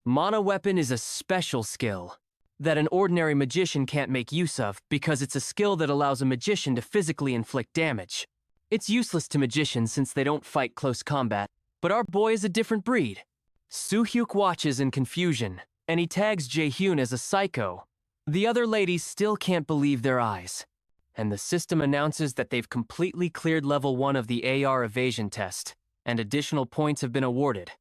Speaker 1: Mana Weapon is a special skill that an ordinary magician can't make use of because it's a skill that allows a magician to physically inflict damage. It's useless to magicians since they don't fight close combat, but our boy is a different breed. Soo-hyuk watches in confusion, and he tags Jae-hyun as a psycho. The other ladies still can't believe their eyes, and the system announces that they've completely cleared level 1 of the AR evasion test, and additional points have been awarded.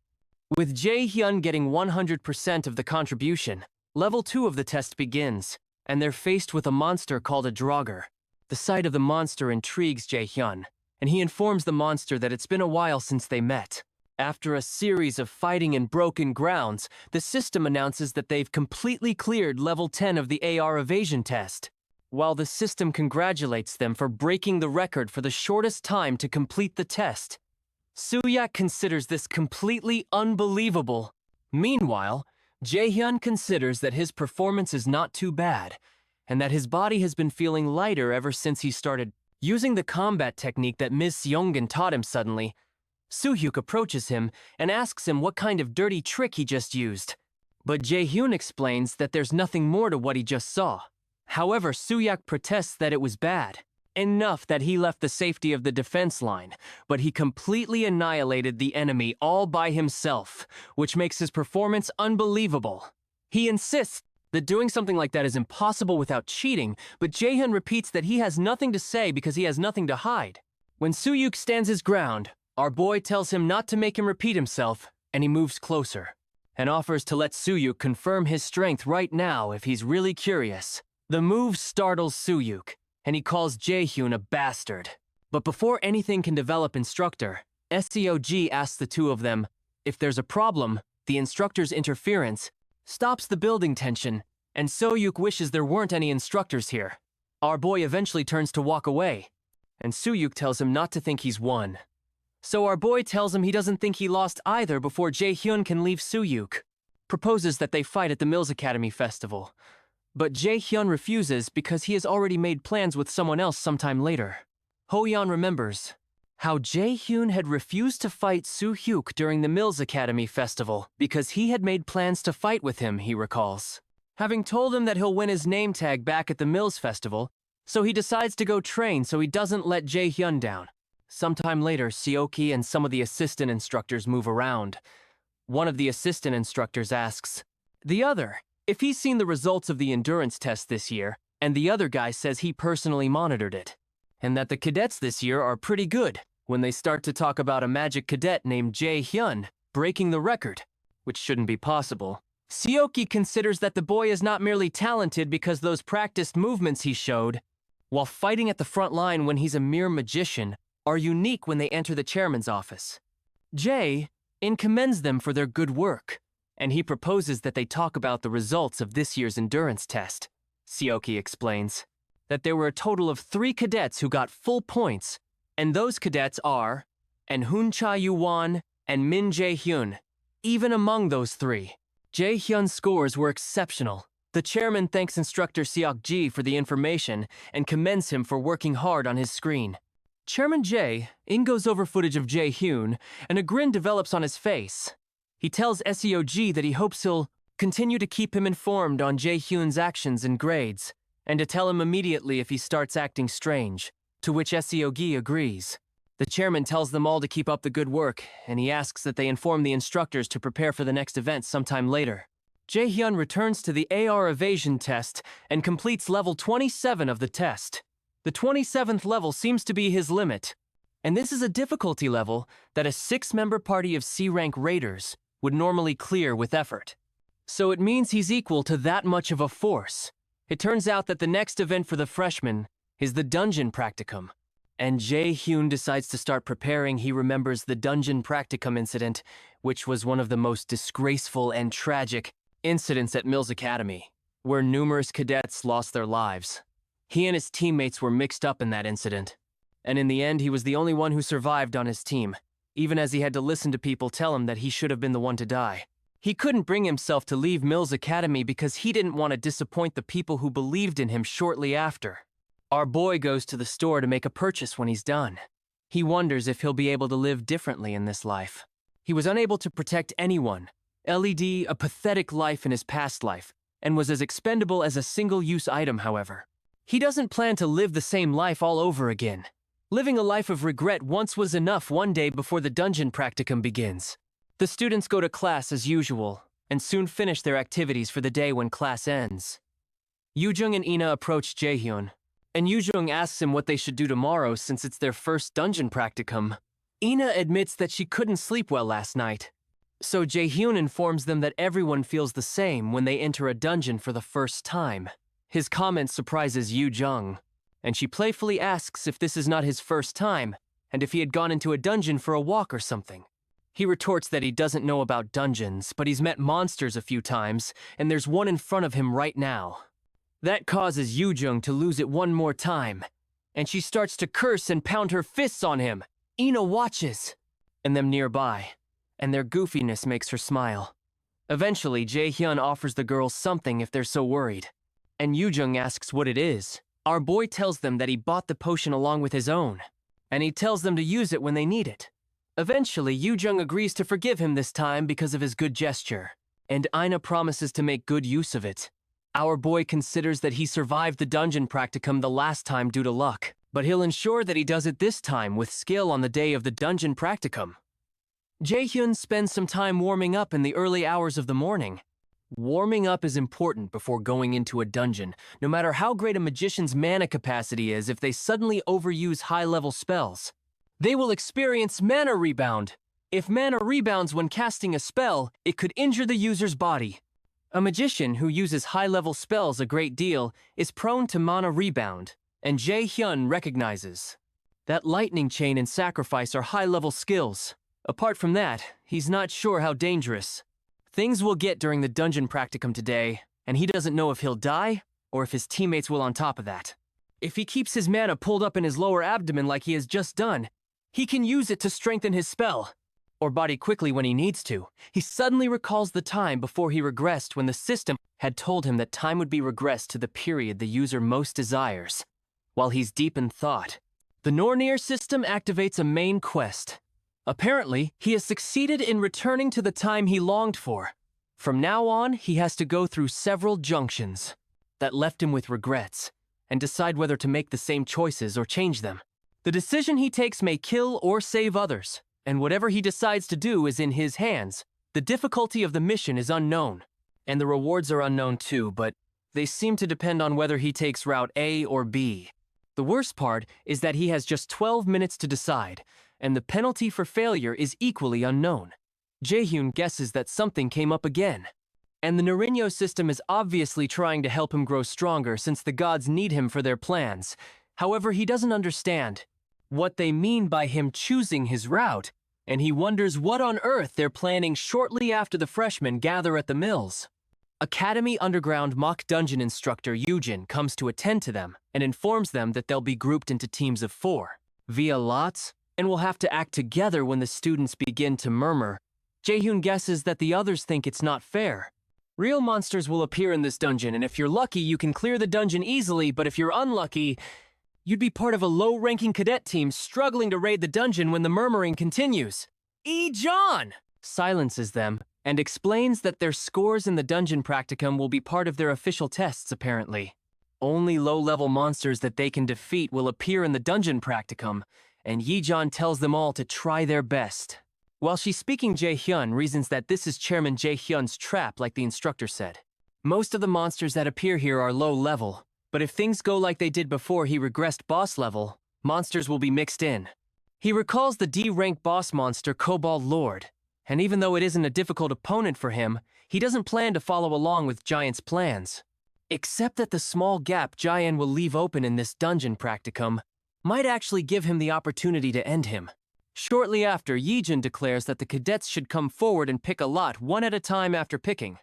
Speaker 1: With Jae-hyun getting 100% of the contribution, level 2 of the test begins, and they're faced with a monster called a Draugr. The sight of the monster intrigues Jae-hyun, and he informs the monster that it's been a while since they met. After a series of fighting in broken grounds, the system announces that they've completely cleared level 10 of the AR evasion test, while the system congratulates them for breaking the record for the shortest time to complete the test. Soo-hyuk considers this completely unbelievable. Meanwhile, Jae-hyun considers that his performance is not too bad, and that his body has been feeling lighter ever since he started using the combat technique that Ms. Seongan taught him suddenly. Soo-hyuk approaches him and asks him what kind of dirty trick he just used. But Jae-hyun explains that there's nothing more to what he just saw. However, Soo-hyuk protests that it was bad. Enough that he left the safety of the defense line, but he completely annihilated the enemy all by himself, which makes his performance unbelievable. He insists that doing something like that is impossible without cheating, but Jae-hyun repeats that he has nothing to say because he has nothing to hide. When Soo-hyuk stands his ground, our boy tells him not to make him repeat himself, and he moves closer, and offers to let Soo-hyuk confirm his strength right now if he's really curious. The move startles Soo-hyuk, and he calls Jae-hyun a bastard. But before anything can develop, instructor, SEOG asks the two of them if there's a problem. The instructor's interference stops the building tension, and Soo-hyuk wishes there weren't any instructors here. Our boy eventually turns to walk away, and Soo-hyuk tells him not to think he's won. So our boy tells him he doesn't think he lost either before Jae-hyun can leave. Soo-hyuk proposes that they fight at the Mills Academy Festival. But Jae-hyun refuses because he has already made plans with someone else sometime later. Ho-yeon remembers how Jae-hyun had refused to fight Soo-hyuk during the Mills Academy Festival because he had made plans to fight with him, he recalls. Having told him that he'll win his name tag back at the Mills Festival, so he decides to go train so he doesn't let Jae-hyun down. Sometime later, Seoki and some of the assistant instructors move around. One of the assistant instructors asks the other if he's seen the results of the endurance test this year, and the other guy says he personally monitored it, and that the cadets this year are pretty good when they start to talk about a magic cadet named Jae-hyun breaking the record, which shouldn't be possible. Seoki considers that the boy is not merely talented because those practiced movements he showed while fighting at the front line when he's a mere magician are unique when they enter the chairman's office. Jae commends them for their good work, and he proposes that they talk about the results of this year's endurance test. Seoki explains that there were a total of 3 cadets who got full points, and those cadets are Hoon Cha-yu-won and Min Jae-hyun. Even among those 3, Jae-hyun's scores were exceptional. The chairman thanks instructor Seok-ji for the information and commends him for working hard on his screen. Chairman Jae goes over footage of Jae-hyun, and a grin develops on his face. He tells SEOG that he hopes he'll continue to keep him informed on Jae-hyun's actions and grades, and to tell him immediately if he starts acting strange, to which Seogi agrees. The chairman tells them all to keep up the good work, and he asks that they inform the instructors to prepare for the next event sometime later. Jae-hyun returns to the AR evasion test and completes level 27 of the test. The 27th level seems to be his limit, and this is a difficulty level that a 6-member party of C-rank raiders would normally clear with effort. So it means he's equal to that much of a force. It turns out that the next event for the freshmen is the dungeon practicum, and Jae-hyun decides to start preparing. He remembers the dungeon practicum incident, which was one of the most disgraceful and tragic incidents at Mills Academy, where numerous cadets lost their lives. He and his teammates were mixed up in that incident, and in the end he was the only one who survived on his team, even as he had to listen to people tell him that he should have been the one to die. He couldn't bring himself to leave Mills Academy because he didn't want to disappoint the people who believed in him shortly after. Our boy goes to the store to make a purchase when he's done. He wonders if he'll be able to live differently in this life. He was unable to protect anyone, led a pathetic life in his past life, and was as expendable as a single-use item, however. He doesn't plan to live the same life all over again. Living a life of regret once was enough one day before the dungeon practicum begins. The students go to class as usual, and soon finish their activities for the day when class ends. Yoo-jung and Ina approach Jae-hyun, and Yoo-jung asks him what they should do tomorrow since it's their first dungeon practicum. Ina admits that she couldn't sleep well last night, so Jae-hyun informs them that everyone feels the same when they enter a dungeon for the first time. His comment surprises Yoo-jung, and she playfully asks if this is not his first time, and if he had gone into a dungeon for a walk or something. He retorts that he doesn't know about dungeons, but he's met monsters a few times, and there's one in front of him right now. That causes Yoo-jung to lose it one more time, and she starts to curse and pound her fists on him. Ina watches, and them nearby, and their goofiness makes her smile. Eventually, Jae-hyun offers the girls something if they're so worried, and Yoo-jung asks what it is. Our boy tells them that he bought the potion along with his own, and he tells them to use it when they need it. Eventually, Yoo-jung agrees to forgive him this time because of his good gesture, and Ina promises to make good use of it. Our boy considers that he survived the dungeon practicum the last time due to luck, but he'll ensure that he does it this time with skill on the day of the dungeon practicum. Jae-hyun spends some time warming up in the early hours of the morning. Warming up is important before going into a dungeon, no matter how great a magician's mana capacity is. If they suddenly overuse high-level spells, they will experience mana rebound. If mana rebounds when casting a spell, it could injure the user's body. A magician who uses high-level spells a great deal is prone to mana rebound, and Jae-hyun recognizes that lightning chain and sacrifice are high-level skills. Apart from that, he's not sure how dangerous things will get during the dungeon practicum today, and he doesn't know if he'll die or if his teammates will on top of that. If he keeps his mana pulled up in his lower abdomen like he has just done, he can use it to strengthen his spell, or body quickly when he needs to. He suddenly recalls the time before he regressed when the system had told him that time would be regressed to the period the user most desires. While he's deep in thought, the Nornir system activates a main quest. Apparently, he has succeeded in returning to the time he longed for. From now on, he has to go through several junctions that left him with regrets, and decide whether to make the same choices or change them. The decision he takes may kill or save others, and whatever he decides to do is in his hands. The difficulty of the mission is unknown, and the rewards are unknown too, but they seem to depend on whether he takes route A or B. The worst part is that he has just 12 minutes to decide, and the penalty for failure is equally unknown. Jae-hyun guesses that something came up again, and the Norinyo system is obviously trying to help him grow stronger since the gods need him for their plans. However, he doesn't understand what they mean by him choosing his route, and he wonders what on earth they're planning shortly after the freshmen gather at the mills. Academy Underground mock dungeon instructor Yoojin comes to attend to them and informs them that they'll be grouped into teams of 4, via lots, and will have to act together when the students begin to murmur. Jae-hyun guesses that the others think it's not fair. Real monsters will appear in this dungeon, and if you're lucky, you can clear the dungeon easily, but if you're unlucky, you'd be part of a low-ranking cadet team struggling to raid the dungeon when the murmuring continues. John silences them and explains that their scores in the dungeon practicum will be part of their official tests, apparently. Only low-level monsters that they can defeat will appear in the dungeon practicum, and Yi-Jan tells them all to try their best. While she's speaking, Jae-hyun reasons that this is Chairman Jae-hyun's trap, like the instructor said. Most of the monsters that appear here are low level, but if things go like they did before he regressed boss level, monsters will be mixed in. He recalls the D-rank boss monster Kobold Lord, and even though it isn't a difficult opponent for him, he doesn't plan to follow along with Giant's plans. Except that the small gap Giant will leave open in this dungeon practicum might actually give him the opportunity to end him. Shortly after, Yi-jun declares that the cadets should come forward and pick a lot one at a time after picking.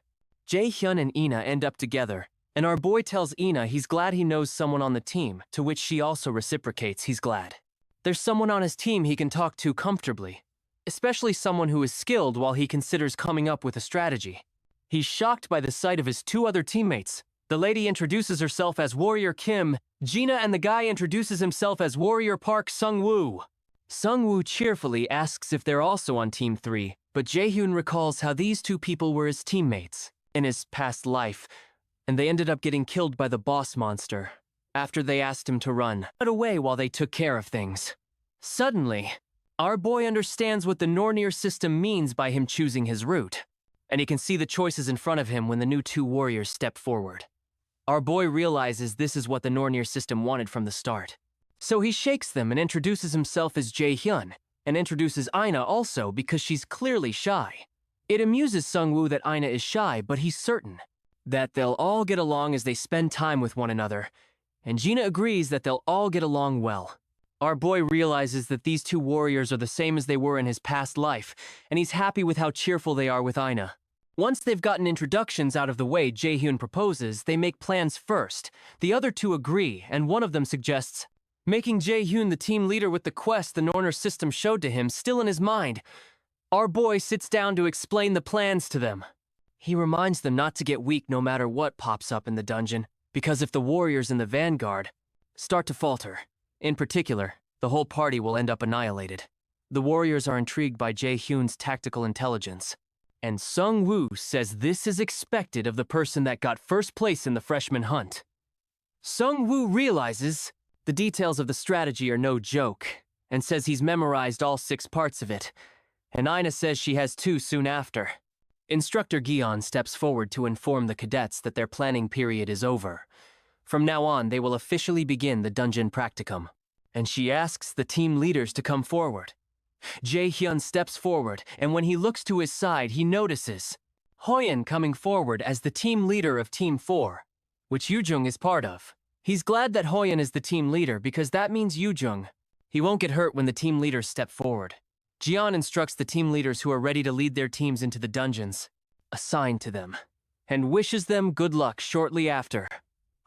Speaker 1: Jae-hyun and Ina end up together, and our boy tells Ina he's glad he knows someone on the team, to which she also reciprocates he's glad. There's someone on his team he can talk to comfortably, especially someone who is skilled while he considers coming up with a strategy. He's shocked by the sight of his two other teammates. The lady introduces herself as Warrior Kim, Gina, and the guy introduces himself as Warrior Park Sung-woo. Sung-woo cheerfully asks if they're also on Team 3, but Jae-hyun recalls how these two people were his teammates in his past life, and they ended up getting killed by the boss monster after they asked him to run away while they took care of things. Suddenly, our boy understands what the Nornir system means by him choosing his route, and he can see the choices in front of him when the new two warriors step forward. Our boy realizes this is what the Nornir system wanted from the start. So he shakes them and introduces himself as Jae-hyun, and introduces Ina also because she's clearly shy. It amuses Sung-woo that Ina is shy, but he's certain that they'll all get along as they spend time with one another, and Gina agrees that they'll all get along well. Our boy realizes that these two warriors are the same as they were in his past life, and he's happy with how cheerful they are with Ina. Once they've gotten introductions out of the way, Jae-hyun proposes they make plans first. The other two agree, and one of them suggests making Jae-hyun the team leader with the quest the Nornir system showed to him still in his mind. Our boy sits down to explain the plans to them. He reminds them not to get weak no matter what pops up in the dungeon, because if the warriors in the vanguard start to falter, in particular, the whole party will end up annihilated. The warriors are intrigued by Jae-hyun's tactical intelligence, and Sung-woo says this is expected of the person that got first place in the freshman hunt. Sung-woo realizes the details of the strategy are no joke, and says he's memorized all 6 parts of it, and Ina says she has too soon after. Instructor Gion steps forward to inform the cadets that their planning period is over. From now on, they will officially begin the dungeon practicum, and she asks the team leaders to come forward. Jae-hyun steps forward, and when he looks to his side, he notices Hoyeon coming forward as the team leader of Team 4, which Yoo-jung is part of. He's glad that Hoyeon is the team leader because that means Yoo-jung. He won't get hurt when the team leaders step forward. Jian instructs the team leaders who are ready to lead their teams into the dungeons assigned to them, and wishes them good luck shortly after.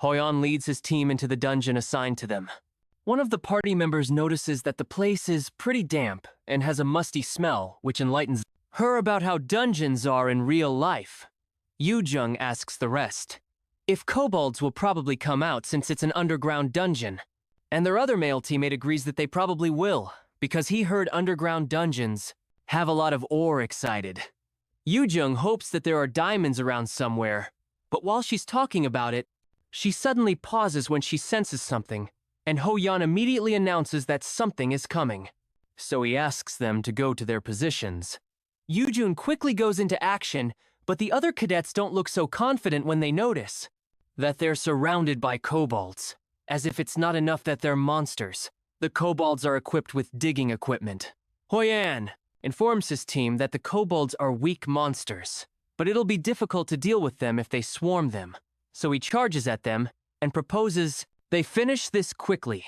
Speaker 1: Hoyeon leads his team into the dungeon assigned to them. One of the party members notices that the place is pretty damp and has a musty smell, which enlightens her about how dungeons are in real life. Yoo-jung asks the rest if kobolds will probably come out since it's an underground dungeon, and their other male teammate agrees that they probably will, because he heard underground dungeons have a lot of ore excited. Yoo-jung hopes that there are diamonds around somewhere, but while she's talking about it, she suddenly pauses when she senses something, and Hoyeon immediately announces that something is coming. So he asks them to go to their positions. Yoo-jung quickly goes into action, but the other cadets don't look so confident when they notice that they're surrounded by kobolds, as if it's not enough that they're monsters. The kobolds are equipped with digging equipment. Hoyeon informs his team that the kobolds are weak monsters, but it'll be difficult to deal with them if they swarm them. So he charges at them and proposes they finish this quickly.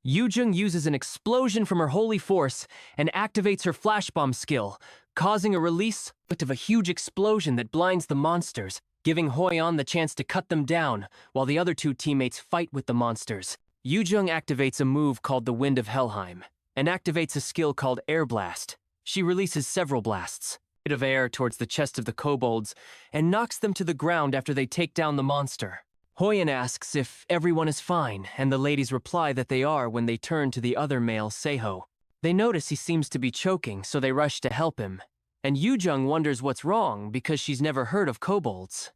Speaker 1: Yoo-jung uses an explosion from her holy force and activates her flash bomb skill, causing a release of a huge explosion that blinds the monsters, giving Hoyeon the chance to cut them down while the other two teammates fight with the monsters. Yoo-jung activates a move called the Wind of Helheim and activates a skill called Air Blast. She releases several blasts of air towards the chest of the kobolds and knocks them to the ground after they take down the monster. Hoyeon asks if everyone is fine, and the ladies reply that they are when they turn to the other male, Seho. They notice he seems to be choking, so they rush to help him, and Yoo-jung wonders what's wrong because she's never heard of kobolds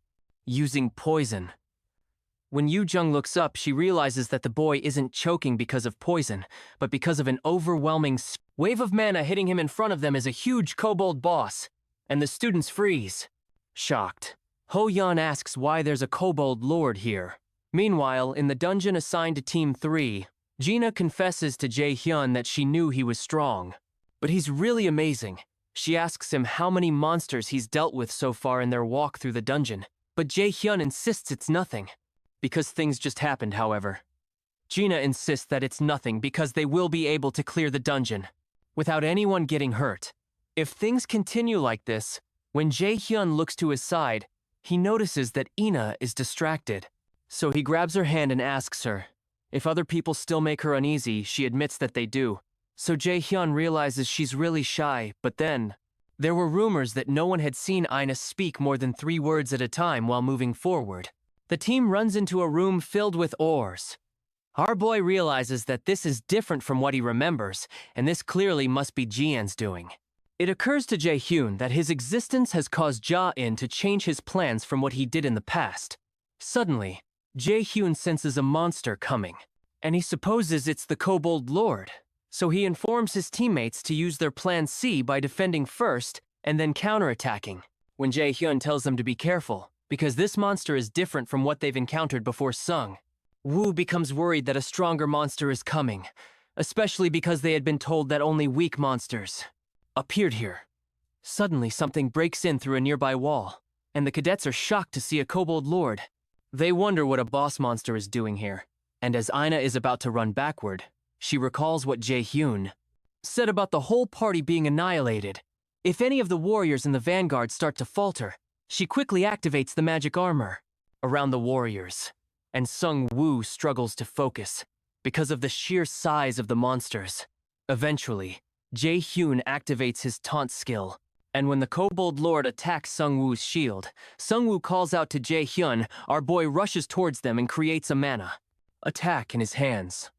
Speaker 1: using poison. When Yu-jung looks up, she realizes that the boy isn't choking because of poison, but because of an overwhelming wave of mana hitting him in front of them is a huge kobold boss, and the students freeze. Shocked, Ho-yeon asks why there's a kobold lord here. Meanwhile, in the dungeon assigned to Team 3, Gina confesses to Jae-hyun that she knew he was strong. But he's really amazing. She asks him how many monsters he's dealt with so far in their walk through the dungeon, but Jae-hyun insists it's nothing. Because things just happened, however. Gina insists that it's nothing because they will be able to clear the dungeon, without anyone getting hurt. If things continue like this, when Jae-hyun looks to his side, he notices that Ina is distracted. So he grabs her hand and asks her. If other people still make her uneasy, she admits that they do. So Jae-hyun realizes she's really shy, but then there were rumors that no one had seen Ina speak more than 3 words at a time while moving forward. The team runs into a room filled with oars. Our boy realizes that this is different from what he remembers, and this clearly must be Jian's doing. It occurs to Jae-hyun that his existence has caused Ja-in to change his plans from what he did in the past. Suddenly, Jae-hyun senses a monster coming, and he supposes it's the Kobold Lord. So he informs his teammates to use their plan C by defending first and then counterattacking, when Jae-hyun tells them to be careful, because this monster is different from what they've encountered before Sung. Woo becomes worried that a stronger monster is coming, especially because they had been told that only weak monsters appeared here. Suddenly, something breaks in through a nearby wall, and the cadets are shocked to see a Kobold Lord. They wonder what a boss monster is doing here, and as Ina is about to run backward, she recalls what Jae-hyun said about the whole party being annihilated. If any of the warriors in the vanguard start to falter, she quickly activates the magic armor around the warriors, and Sung Woo struggles to focus because of the sheer size of the monsters. Eventually, Jae-hyun activates his taunt skill, and when the Kobold Lord attacks Sung Woo's shield, Sung Woo calls out to Jae-hyun, our boy rushes towards them and creates a mana attack in his hands,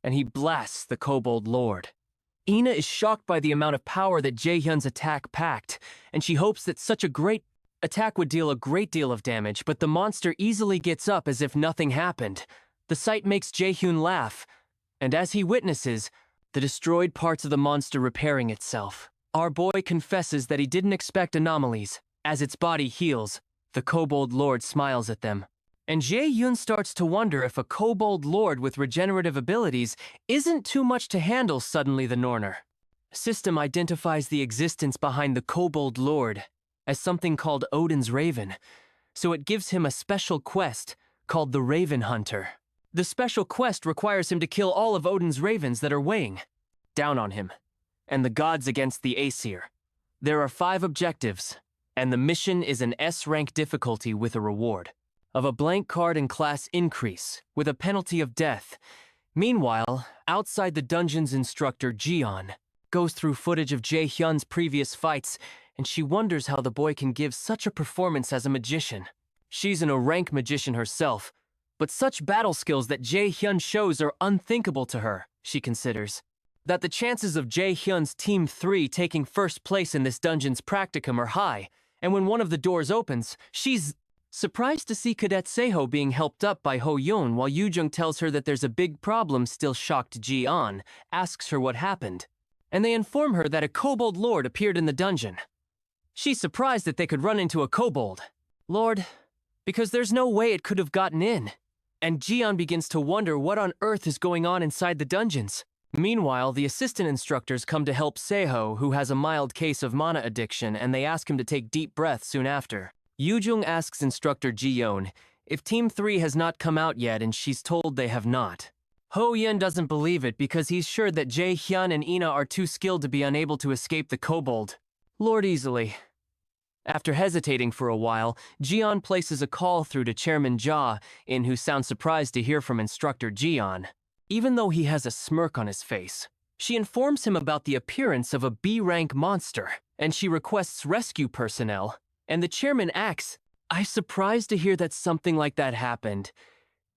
Speaker 1: and he blasts the Kobold Lord. Ina is shocked by the amount of power that Jae-hyun's attack packed, and she hopes that such a great attack would deal a great deal of damage, but the monster easily gets up as if nothing happened. The sight makes Jae-hyun laugh, and as he witnesses the destroyed parts of the monster repairing itself, our boy confesses that he didn't expect anomalies. As its body heals, the Kobold Lord smiles at them. And Jae-hyun starts to wonder if a Kobold Lord with regenerative abilities isn't too much to handle. Suddenly the Norner system identifies the existence behind the Kobold Lord as something called Odin's Raven, so it gives him a special quest called the Raven Hunter. The special quest requires him to kill all of Odin's ravens that are weighing down on him, and the gods against the Aesir. There are 5 objectives, and the mission is an S-rank difficulty with a reward of a blank card and class increase, with a penalty of death. Meanwhile, outside the dungeon's instructor, Jian, goes through footage of Jae-hyun's previous fights, and she wonders how the boy can give such a performance as a magician. She's an O-rank magician herself, but such battle skills that Jae-hyun shows are unthinkable to her. She considers that the chances of Jae-hyun's Team 3 taking first place in this dungeon's practicum are high, and when one of the doors opens, she's surprised to see Cadet Seho being helped up by Ho-yeon while Yu-jung tells her that there's a big problem. Still shocked, Ji-an asks her what happened, and they inform her that a Kobold Lord appeared in the dungeon. She's surprised that they could run into a Kobold Lord, because there's no way it could have gotten in. And Ji-an begins to wonder what on earth is going on inside the dungeons. Meanwhile, the assistant instructors come to help Seho, who has a mild case of mana addiction, and they ask him to take deep breaths soon after. Yu-jung asks instructor Ji-yeon if Team 3 has not come out yet, and she's told they have not. Ho-yeon doesn't believe it because he's sure that Jae-hyun and Ina are too skilled to be unable to escape the Kobold Lord easily. After hesitating for a while, Ji-an places a call through to Chairman Ja-in, who sounds surprised to hear from instructor Ji-an. Even though he has a smirk on his face, she informs him about the appearance of a B-rank monster, and she requests rescue personnel. And the chairman acts, "I'm surprised to hear that something like that happened."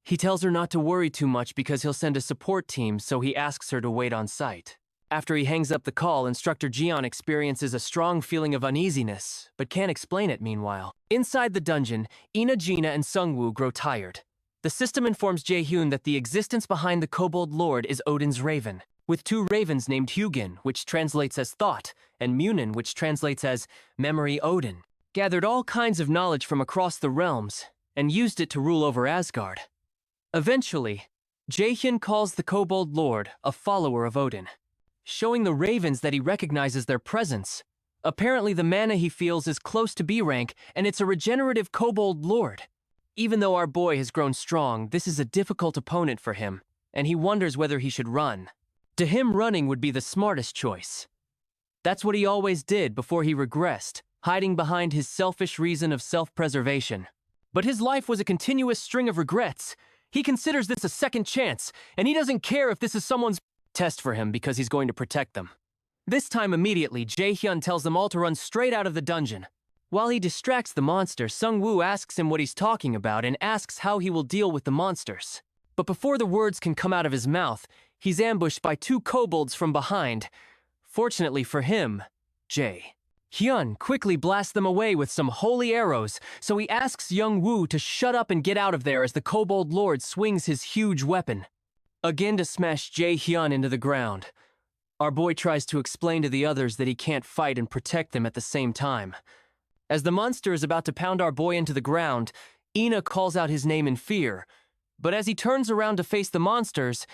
Speaker 1: He tells her not to worry too much because he'll send a support team, so he asks her to wait on site. After he hangs up the call, instructor Ji-an experiences a strong feeling of uneasiness, but can't explain it. Meanwhile, inside the dungeon, Ina, Gina, and Sung Woo grow tired. The system informs Jae-hyun that the existence behind the Kobold Lord is Odin's raven, with two ravens named Hugin, which translates as thought, and Munin, which translates as memory Odin, gathered all kinds of knowledge from across the realms and used it to rule over Asgard. Eventually, Jae-hyun calls the Kobold Lord a follower of Odin, showing the ravens that he recognizes their presence. Apparently the mana he feels is close to B rank, and it's a regenerative Kobold Lord. Even though our boy has grown strong, this is a difficult opponent for him, and he wonders whether he should run. To him, running would be the smartest choice. That's what he always did before he regressed, hiding behind his selfish reason of self-preservation. But his life was a continuous string of regrets. He considers this a second chance, and he doesn't care if this is someone's test for him because he's going to protect them. This time immediately, Jae-hyun tells them all to run straight out of the dungeon. While he distracts the monster, Sung-woo asks him what he's talking about and asks how he will deal with the monsters. But before the words can come out of his mouth, he's ambushed by two kobolds from behind. Fortunately for him, Jae-hyun quickly blasts them away with some holy arrows, so he asks Young-woo to shut up and get out of there as the Kobold Lord swings his huge weapon, again to smash Jae-hyun into the ground. Our boy tries to explain to the others that he can't fight and protect them at the same time. As the monster is about to pound our boy into the ground, Ina calls out his name in fear, but as he turns around to face the monsters,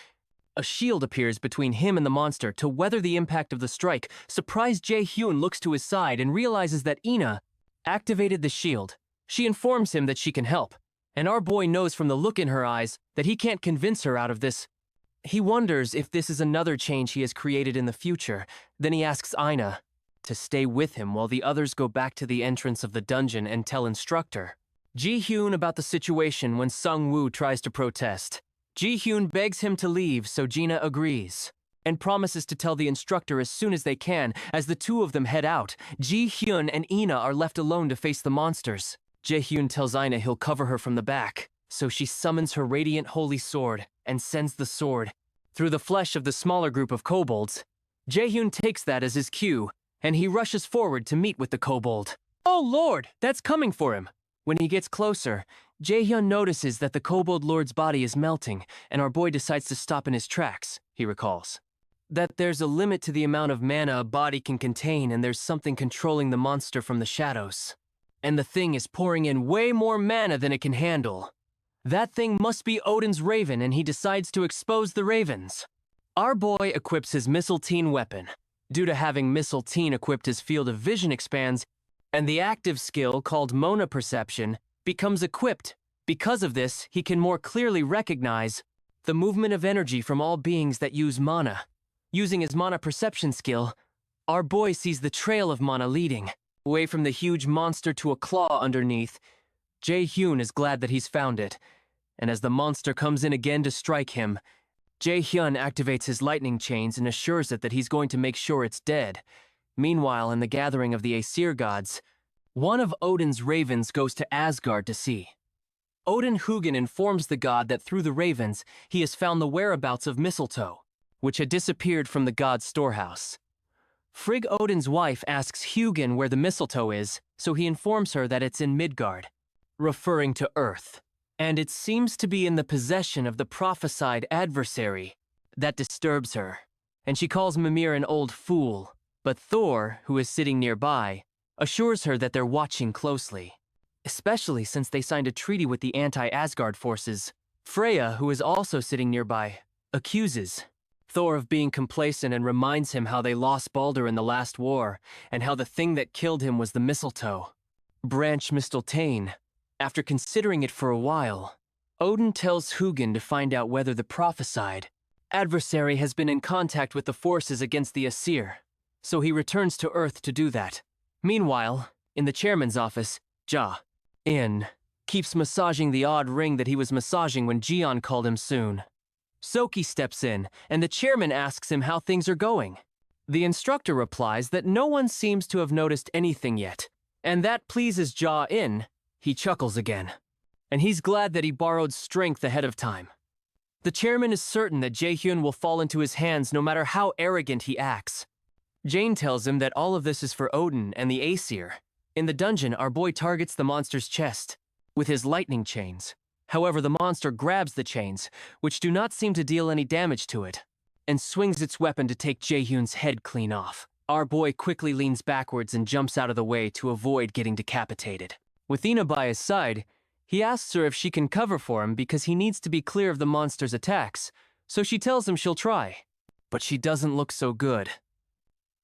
Speaker 1: a shield appears between him and the monster to weather the impact of the strike. Surprised, Jae-hyun looks to his side and realizes that Ina activated the shield. She informs him that she can help, and our boy knows from the look in her eyes that he can't convince her out of this. He wonders if this is another change he has created in the future. Then he asks Ina to stay with him while the others go back to the entrance of the dungeon and tell instructor Ji-hyun about the situation when Sung-woo tries to protest. Ji-hyun begs him to leave, so Gina agrees, and promises to tell the instructor as soon as they can. As the two of them head out, Ji-hyun and Ina are left alone to face the monsters. Jae-hyun tells Ina he'll cover her from the back, so she summons her radiant holy sword and sends the sword through the flesh of the smaller group of kobolds. Jae-hyun takes that as his cue, and he rushes forward to meet with the kobold. Oh Lord, that's coming for him! When he gets closer, Jae-hyun notices that the Kobold Lord's body is melting, and our boy decides to stop in his tracks. He recalls that there's a limit to the amount of mana a body can contain, and there's something controlling the monster from the shadows. And the thing is pouring in way more mana than it can handle. That thing must be Odin's raven, and he decides to expose the ravens. Our boy equips his Missile-Teen weapon. Due to having Missile-Teen equipped, his field of vision expands, and the active skill called Mona Perception becomes equipped. Because of this, he can more clearly recognize the movement of energy from all beings that use mana. Using his Mana Perception skill, our boy sees the trail of mana leading away from the huge monster to a claw underneath. Jae-hyun is glad that he's found it, and as the monster comes in again to strike him, Jae-hyun activates his lightning chains and assures it that he's going to make sure it's dead. Meanwhile, in the gathering of the Aesir gods, one of Odin's ravens goes to Asgard to see. Odin Hugin informs the god that through the ravens, he has found the whereabouts of mistletoe, which had disappeared from the god's storehouse. Frigg, Odin's wife, asks Hugin where the mistletoe is, so he informs her that it's in Midgard, referring to Earth, and it seems to be in the possession of the prophesied adversary. That disturbs her, and she calls Mimir an old fool, but Thor, who is sitting nearby, assures her that they're watching closely, especially since they signed a treaty with the anti-Asgard forces. Freya, who is also sitting nearby, accuses Thor of being complacent and reminds him how they lost Baldur in the last war, and how the thing that killed him was the mistletoe, branch Mistletoe. After considering it for a while, Odin tells Hugin to find out whether the prophesied adversary has been in contact with the forces against the Aesir, so he returns to Earth to do that. Meanwhile, in the chairman's office, Ja-in keeps massaging the odd ring that he was massaging when Jian called him soon. Soki steps in, and the chairman asks him how things are going. The instructor replies that no one seems to have noticed anything yet, and that pleases Ja-in. He chuckles again, and he's glad that he borrowed strength ahead of time. The chairman is certain that Jae-hyun will fall into his hands no matter how arrogant he acts. Jane tells him that all of this is for Odin and the Aesir. In the dungeon, our boy targets the monster's chest with his lightning chains. However, the monster grabs the chains, which do not seem to deal any damage to it, and swings its weapon to take Jae-hyun's head clean off. Our boy quickly leans backwards and jumps out of the way to avoid getting decapitated. With Ina by his side, he asks her if she can cover for him because he needs to be clear of the monster's attacks, so she tells him she'll try. But she doesn't look so good.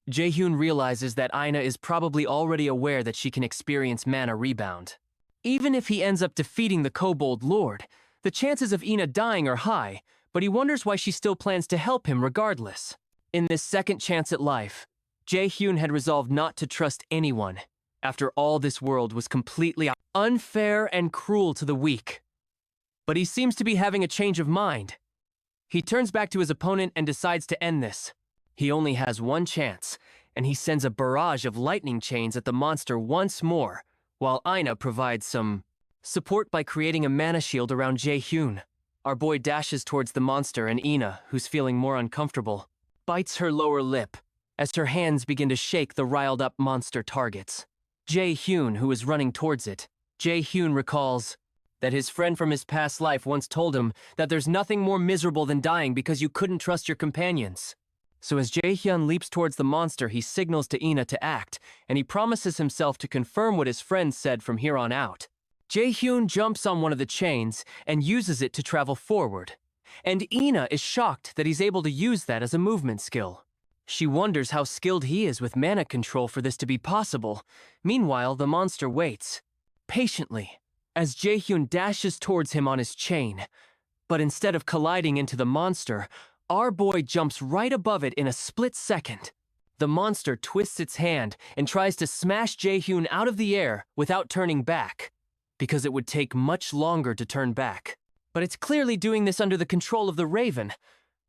Speaker 1: Jae-hyun realizes that Ina is probably already aware that she can experience mana rebound. Even if he ends up defeating the Kobold Lord, the chances of Ina dying are high, but he wonders why she still plans to help him regardless. In this second chance at life, Jae-hyun had resolved not to trust anyone, after all this world was completely unfair and cruel to the weak. But he seems to be having a change of mind. He turns back to his opponent and decides to end this. He only has one chance, and he sends a barrage of lightning chains at the monster once more, while Ina provides some support by creating a mana shield around Jae-hyun. Our boy dashes towards the monster, and Ina, who's feeling more uncomfortable, bites her lower lip as her hands begin to shake the riled-up monster targets. Jae-hyun, who is running towards it, Jae-hyun recalls that his friend from his past life once told him that there's nothing more miserable than dying because you couldn't trust your companions. So as Jae-hyun leaps towards the monster, he signals to Ina to act, and he promises himself to confirm what his friend said from here on out. Jae-hyun jumps on one of the chains and uses it to travel forward, and Ina is shocked that he's able to use that as a movement skill. She wonders how skilled he is with mana control for this to be possible. Meanwhile, the monster waits, patiently, as Jae-hyun dashes towards him on his chain. But instead of colliding into the monster, our boy jumps right above it in a split second. The monster twists its hand and tries to smash Jae-hyun out of the air without turning back, because it would take much longer to turn back. But it's clearly doing this under the control of the Raven.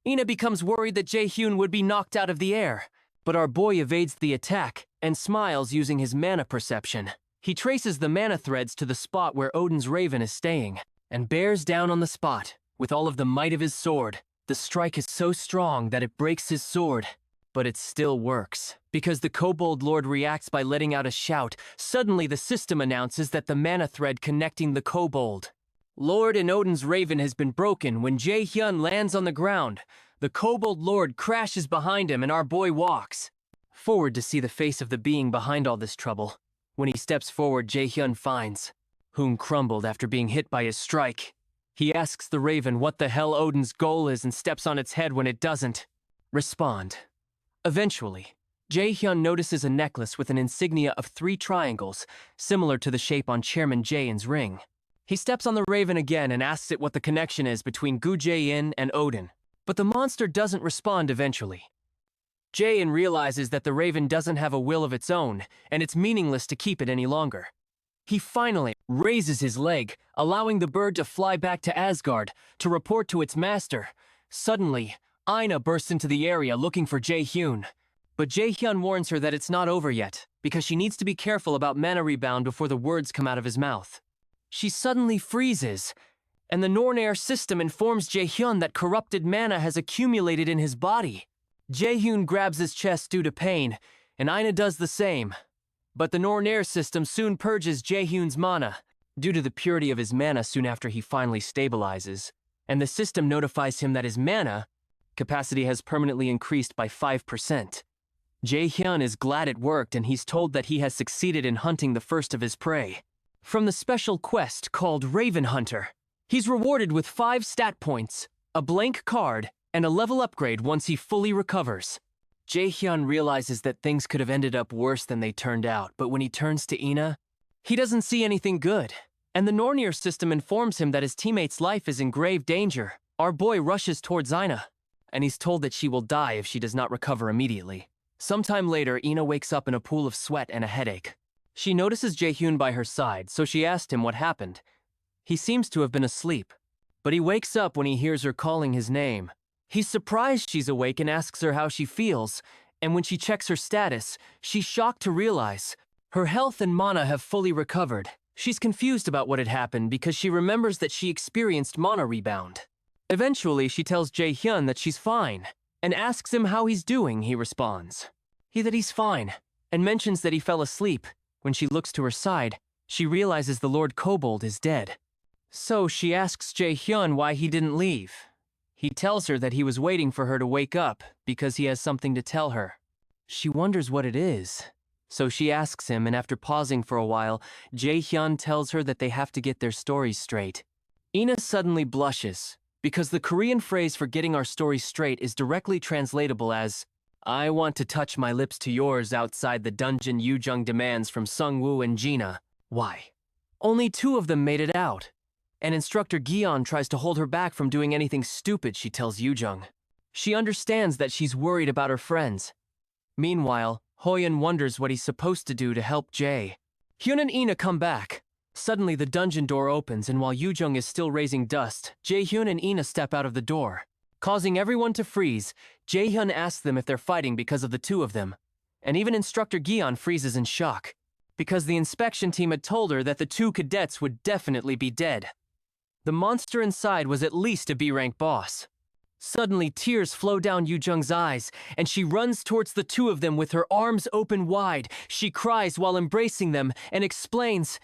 Speaker 1: Ina becomes worried that Jae-hyun would be knocked out of the air, but our boy evades the attack and smiles using his mana perception. He traces the mana threads to the spot where Odin's Raven is staying, and bears down on the spot with all of the might of his sword. The strike is so strong that it breaks his sword, but it still works. Because the Kobold Lord reacts by letting out a shout, suddenly the system announces that the mana thread connecting the Kobold Lord and Odin's Raven has been broken. When Jae-hyun lands on the ground, the Kobold Lord crashes behind him and our boy walks forward to see the face of the being behind all this trouble. When he steps forward, Jae-hyun finds whom crumbled after being hit by his strike. He asks the Raven what the hell Odin's goal is and steps on its head when it doesn't respond. Eventually, Jae-hyun notices a necklace with an insignia of 3 triangles, similar to the shape on Chairman Jae-in's ring. He steps on the Raven again and asks it what the connection is between Gu Jae-in and Odin, but the monster doesn't respond eventually. Jae-in realizes that the Raven doesn't have a will of its own, and it's meaningless to keep it any longer. He finally raises his leg, allowing the bird to fly back to Asgard to report to its master. Suddenly, Ina bursts into the area looking for Jae-hyun. But Jae-hyun warns her that it's not over yet, because she needs to be careful about mana rebound before the words come out of his mouth. She suddenly freezes, and the Nornair system informs Jae-hyun that corrupted mana has accumulated in his body. Jae-hyun grabs his chest due to pain, and Ina does the same. But the Nornair system soon purges Jae-hyun's mana, due to the purity of his mana soon after he finally stabilizes, and the system notifies him that his mana capacity has permanently increased by 5%. Jae-hyun is glad it worked, and he's told that he has succeeded in hunting the first of his prey. From the special quest called Raven Hunter, he's rewarded with 5 stat points, a blank card, and a level upgrade once he fully recovers. Jae-hyun realizes that things could have ended up worse than they turned out, but when he turns to Ina, he doesn't see anything good, and the Nornir system informs him that his teammate's life is in grave danger. Our boy rushes towards Ina, and he's told that she will die if she does not recover immediately. Sometime later, Ina wakes up in a pool of sweat and a headache. She notices Jae-hyun by her side, so she asked him what happened. He seems to have been asleep, but he wakes up when he hears her calling his name. He's surprised she's awake and asks her how she feels, and when she checks her status, she's shocked to realize her health and mana have fully recovered. She's confused about what had happened because she remembers that she experienced mana rebound. Eventually, she tells Jae-hyun that she's fine, and asks him how he's doing. He responds that he's fine, and mentions that he fell asleep. When she looks to her side, she realizes the Lord Kobold is dead. So she asks Jae-hyun why he didn't leave. He tells her that he was waiting for her to wake up because he has something to tell her. She wonders what it is. So she asks him, and after pausing for a while, Jae-hyun tells her that they have to get their stories straight. Ina suddenly blushes, because the Korean phrase for getting our story straight is directly translatable as, "I want to touch my lips to yours outside the dungeon Yoo-jung demands from Sung-woo and Gina." Why? Only two of them made it out. And Instructor Gion tries to hold her back from doing anything stupid, she tells Yoo-jung. She understands that she's worried about her friends. Meanwhile, Hoyeon wonders what he's supposed to do to help Jae. Hyun and Ina come back. Suddenly, the dungeon door opens, and while Yoo-jung is still raising dust, Jae-hyun and Ina step out of the door. Causing everyone to freeze, Jae-hyun asks them if they're fighting because of the two of them. And even Instructor Gion freezes in shock, because the inspection team had told her that the two cadets would definitely be dead. The monster inside was at least a B-rank boss. Suddenly, tears flow down Yoo-jung's eyes, and she runs towards the two of them with her arms open wide. She cries while embracing them and explains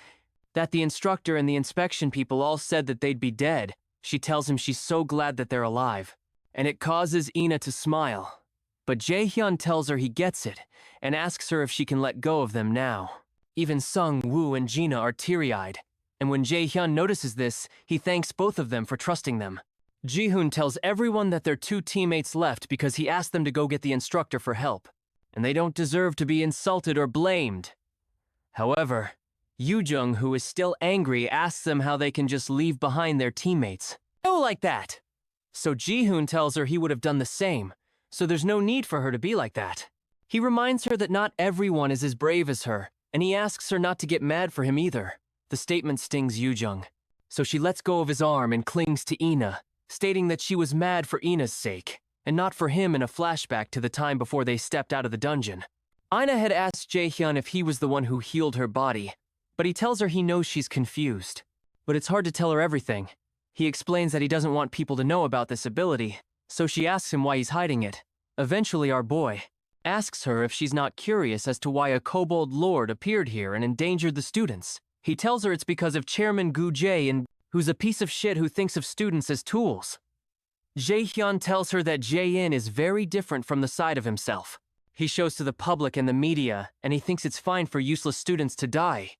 Speaker 1: that the instructor and the inspection people all said that they'd be dead. She tells him she's so glad that they're alive, and it causes Ina to smile. But Jae-hyun tells her he gets it, and asks her if she can let go of them now. Even Sung-woo and Gina are teary-eyed, and when Jae-hyun notices this, he thanks both of them for trusting them. Ji-hoon tells everyone that their two teammates left because he asked them to go get the instructor for help, and they don't deserve to be insulted or blamed. However, Yoo-jung, who is still angry, asks them how they can just leave behind their teammates. Oh, like that! So Ji-hoon tells her he would have done the same, so there's no need for her to be like that. He reminds her that not everyone is as brave as her, and he asks her not to get mad for him either. The statement stings Yoo-jung, so she lets go of his arm and clings to Ina, stating that she was mad for Ina's sake, and not for him in a flashback to the time before they stepped out of the dungeon. Ina had asked Jae-hyun if he was the one who healed her body, but he tells her he knows she's confused. But it's hard to tell her everything. He explains that he doesn't want people to know about this ability, so she asks him why he's hiding it. Eventually, our boy asks her if she's not curious as to why a kobold lord appeared here and endangered the students. He tells her it's because of Chairman Gu Jae, who's a piece of shit who thinks of students as tools. Jae-hyun tells her that Jae-in is very different from the side of himself. He shows to the public and the media, and he thinks it's fine for useless students to die.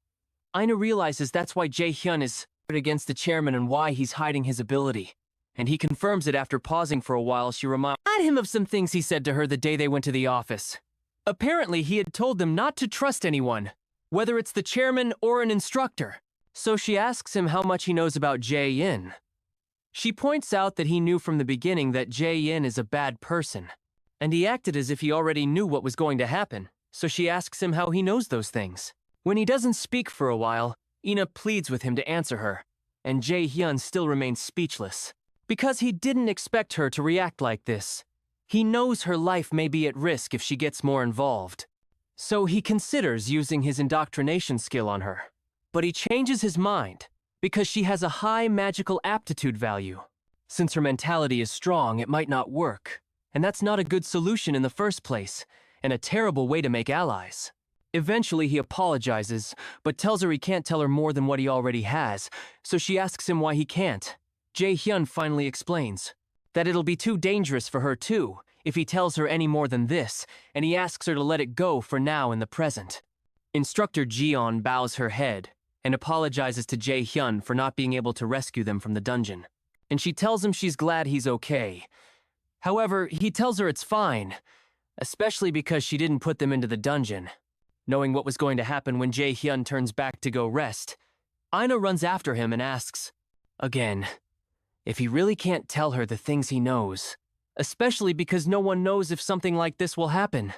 Speaker 1: Ina realizes that's why Jae-hyun is against the chairman and why he's hiding his ability. And he confirms it after pausing for a while. She reminds him of some things he said to her the day they went to the office. Apparently, he had told them not to trust anyone, whether it's the chairman or an instructor. So she asks him how much he knows about Jae-in. She points out that he knew from the beginning that Jae-in is a bad person, and he acted as if he already knew what was going to happen, so she asks him how he knows those things. When he doesn't speak for a while, Ina pleads with him to answer her, and Jae-hyun still remains speechless. Because he didn't expect her to react like this. He knows her life may be at risk if she gets more involved. So he considers using his indoctrination skill on her. But he changes his mind, because she has a high magical aptitude value. Since her mentality is strong, it might not work. And that's not a good solution in the first place, and a terrible way to make allies. Eventually he apologizes, but tells her he can't tell her more than what he already has, so she asks him why he can't. Jae-hyun finally explains that it'll be too dangerous for her too, if he tells her any more than this, and he asks her to let it go for now in the present. Instructor Jeon bows her head and apologizes to Jae-hyun for not being able to rescue them from the dungeon, and she tells him she's glad he's okay. However, he tells her it's fine, especially because she didn't put them into the dungeon. Knowing what was going to happen when Jae-hyun turns back to go rest, Ina runs after him and asks, again, if he really can't tell her the things he knows, especially because no one knows if something like this will happen.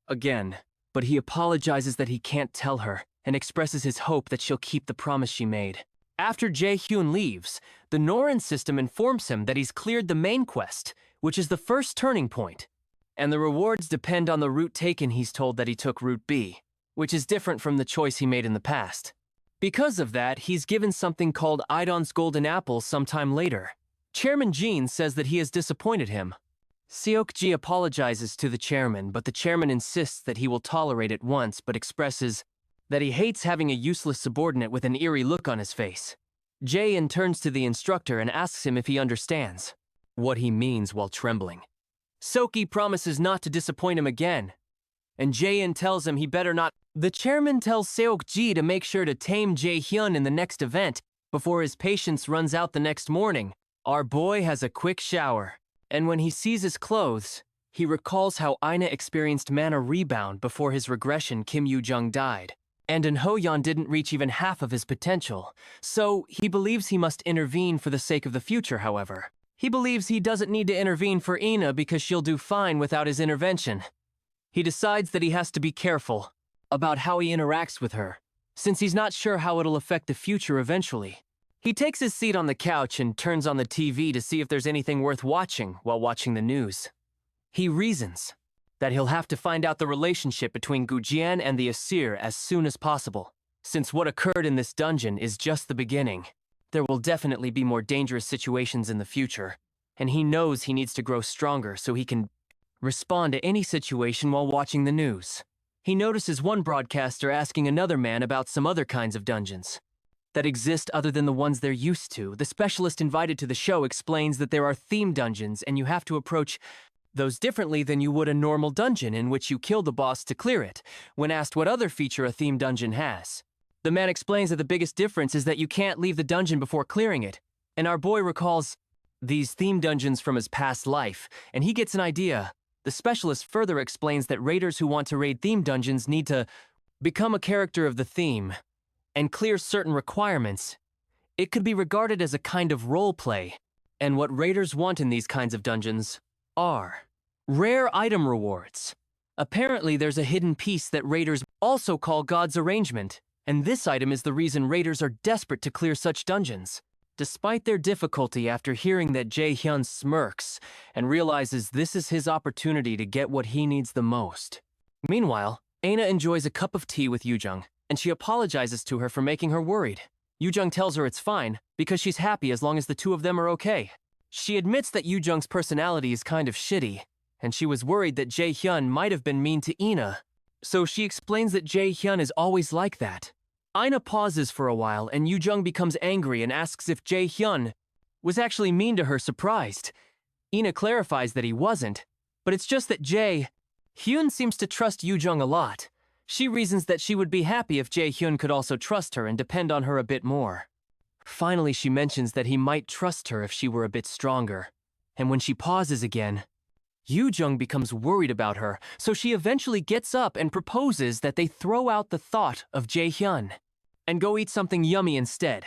Speaker 1: Again, but he apologizes that he can't tell her and expresses his hope that she'll keep the promise she made. After Jae-hyun leaves, the Norin system informs him that he's cleared the main quest, which is the first turning point, and the rewards depend on the route taken. He's told that he took Route B, which is different from the choice he made in the past. Because of that, he's given something called Idon's Golden Apple sometime later. Chairman Jean says that he has disappointed him. Seok-ji apologizes to the chairman, but the chairman insists that he will tolerate it once, but expresses that he hates having a useless subordinate with an eerie look on his face. Jae-in turns to the instructor and asks him if he understands what he means while trembling. Soki promises not to disappoint him again, and Jae-in tells him he better not. The chairman tells Seok-ji to make sure to tame Jae-hyun in the next event before his patience runs out the next morning. Our boy has a quick shower, and when he sees his clothes, he recalls how Ina experienced mana rebound before his regression Kim Yoo-jung died. And In Ho-yeon didn't reach even half of his potential, so he believes he must intervene for the sake of the future, however. He believes he doesn't need to intervene for Ina because she'll do fine without his intervention. He decides that he has to be careful about how he interacts with her, since he's not sure how it'll affect the future eventually. He takes his seat on the couch and turns on the TV to see if there's anything worth watching while watching the news. He reasons that he'll have to find out the relationship between Gujian and the Asir as soon as possible, since what occurred in this dungeon is just the beginning. There will definitely be more dangerous situations in the future, and he knows he needs to grow stronger so he can respond to any situation while watching the news. He notices one broadcaster asking another man about some other kinds of dungeons that exist other than the ones they're used to. The specialist invited to the show explains that there are theme dungeons and you have to approach those differently than you would a normal dungeon in which you kill the boss to clear it. When asked what other feature a theme dungeon has, the man explains that the biggest difference is that you can't leave the dungeon before clearing it, and our boy recalls these theme dungeons from his past life, and he gets an idea. The specialist further explains that raiders who want to raid theme dungeons need to become a character of the theme and clear certain requirements. It could be regarded as a kind of role play, and what raiders want in these kinds of dungeons are rare item rewards. Apparently there's a hidden piece that raiders also call God's Arrangement, and this item is the reason raiders are desperate to clear such dungeons. Despite their difficulty, after hearing that Jae-hyun smirks and realizes this is his opportunity to get what he needs the most. Meanwhile, Aina enjoys a cup of tea with Yoo-jung, and she apologizes to her for making her worried. Yoo-jung tells her it's fine, because she's happy as long as the two of them are okay. She admits that Yoo-jung's personality is kind of shitty, and she was worried that Jae-hyun might have been mean to Ina, so she explains that Jae-hyun is always like that. Ina pauses for a while, and Yoo-jung becomes angry and asks if Jae-hyun was actually mean to her, surprised. Ina clarifies that he wasn't, but it's just that Jae-hyun seems to trust Yoo-jung a lot. She reasons that she would be happy if Jae-hyun could also trust her and depend on her a bit more. Finally, she mentions that he might trust her if she were a bit stronger, and when she pauses again, Yoo-jung becomes worried about her, so she eventually gets up and proposes that they throw out the thought of Jae-hyun and go eat something yummy instead.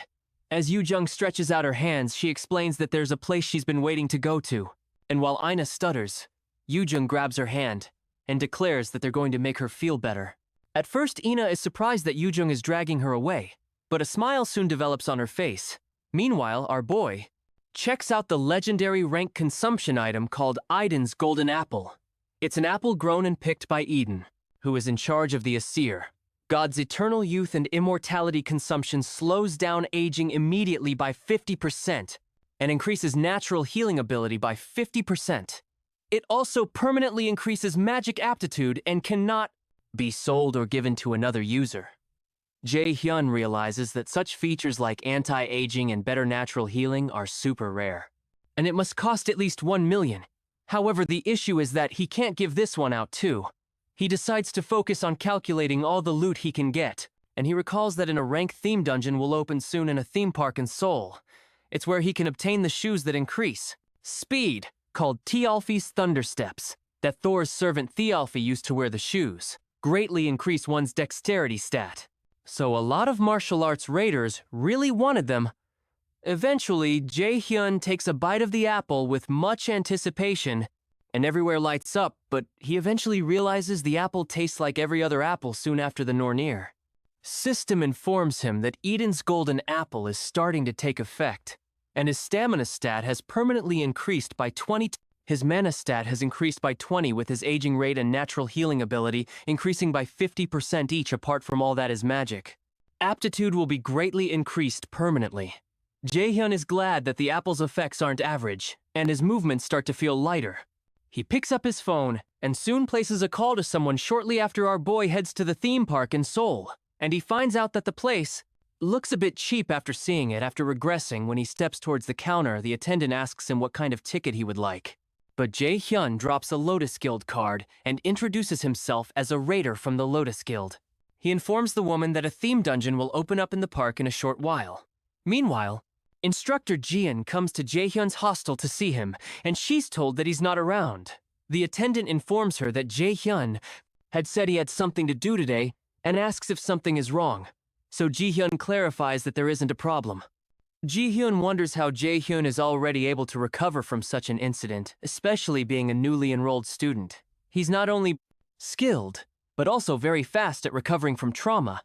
Speaker 1: As Yoo-jung stretches out her hands, she explains that there's a place she's been waiting to go to, and while Ina stutters, Yoo-jung grabs her hand and declares that they're going to make her feel better. At first, Ina is surprised that Yoo-jung is dragging her away, but a smile soon develops on her face. Meanwhile, our boy checks out the legendary rank consumption item called Eden's Golden Apple. It's an apple grown and picked by Eden, who is in charge of the Asir. God's eternal youth and immortality consumption slows down aging immediately by 50% and increases natural healing ability by 50%. It also permanently increases magic aptitude and cannot be sold or given to another user. Jae-hyun realizes that such features like anti-aging and better natural healing are super rare, and it must cost at least 1 million. However, the issue is that he can't give this one out too. He decides to focus on calculating all the loot he can get, and he recalls that a rank theme dungeon will open soon in a theme park in Seoul. It's where he can obtain the shoes that increase speed, called Thialfi's Thunder Steps, that Thor's servant Thialfi used to wear the shoes, greatly increase one's dexterity stat. So a lot of martial arts raiders really wanted them. Eventually, Jae-hyun takes a bite of the apple with much anticipation, and everywhere lights up, but he eventually realizes the apple tastes like every other apple soon after the Nornir. System informs him that Eden's golden apple is starting to take effect, and his stamina stat has permanently increased by 20. His mana stat has increased by 20 with his aging rate and natural healing ability increasing by 50% each apart from all that is magic. Aptitude will be greatly increased permanently. Jae-hyun is glad that the apple's effects aren't average, and his movements start to feel lighter. He picks up his phone and soon places a call to someone shortly after our boy heads to the theme park in Seoul, and he finds out that the place looks a bit cheap after seeing it. After regressing, when he steps towards the counter, the attendant asks him what kind of ticket he would like. But Jae-hyun drops a Lotus Guild card and introduces himself as a raider from the Lotus Guild. He informs the woman that a theme dungeon will open up in the park in a short while. Meanwhile, Instructor Jian comes to Jae-hyun's hostel to see him, and she's told that he's not around. The attendant informs her that Jae-hyun had said he had something to do today and asks if something is wrong. So Ji-hyun clarifies that there isn't a problem. Ji-hyun wonders how Jae-hyun is already able to recover from such an incident, especially being a newly enrolled student. He's not only skilled, but also very fast at recovering from trauma.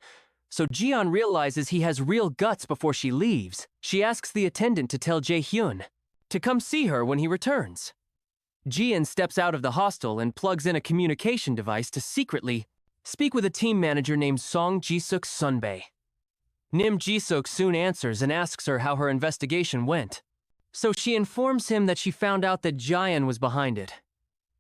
Speaker 1: So Ji-hyun realizes he has real guts before she leaves. She asks the attendant to tell Jae-hyun to come see her when he returns. Ji-hyun steps out of the hostel and plugs in a communication device to secretly speak with a team manager named Song Ji-suk Sunbae. Nim Ji-suk soon answers and asks her how her investigation went. So she informs him that she found out that Jaehyun was behind it.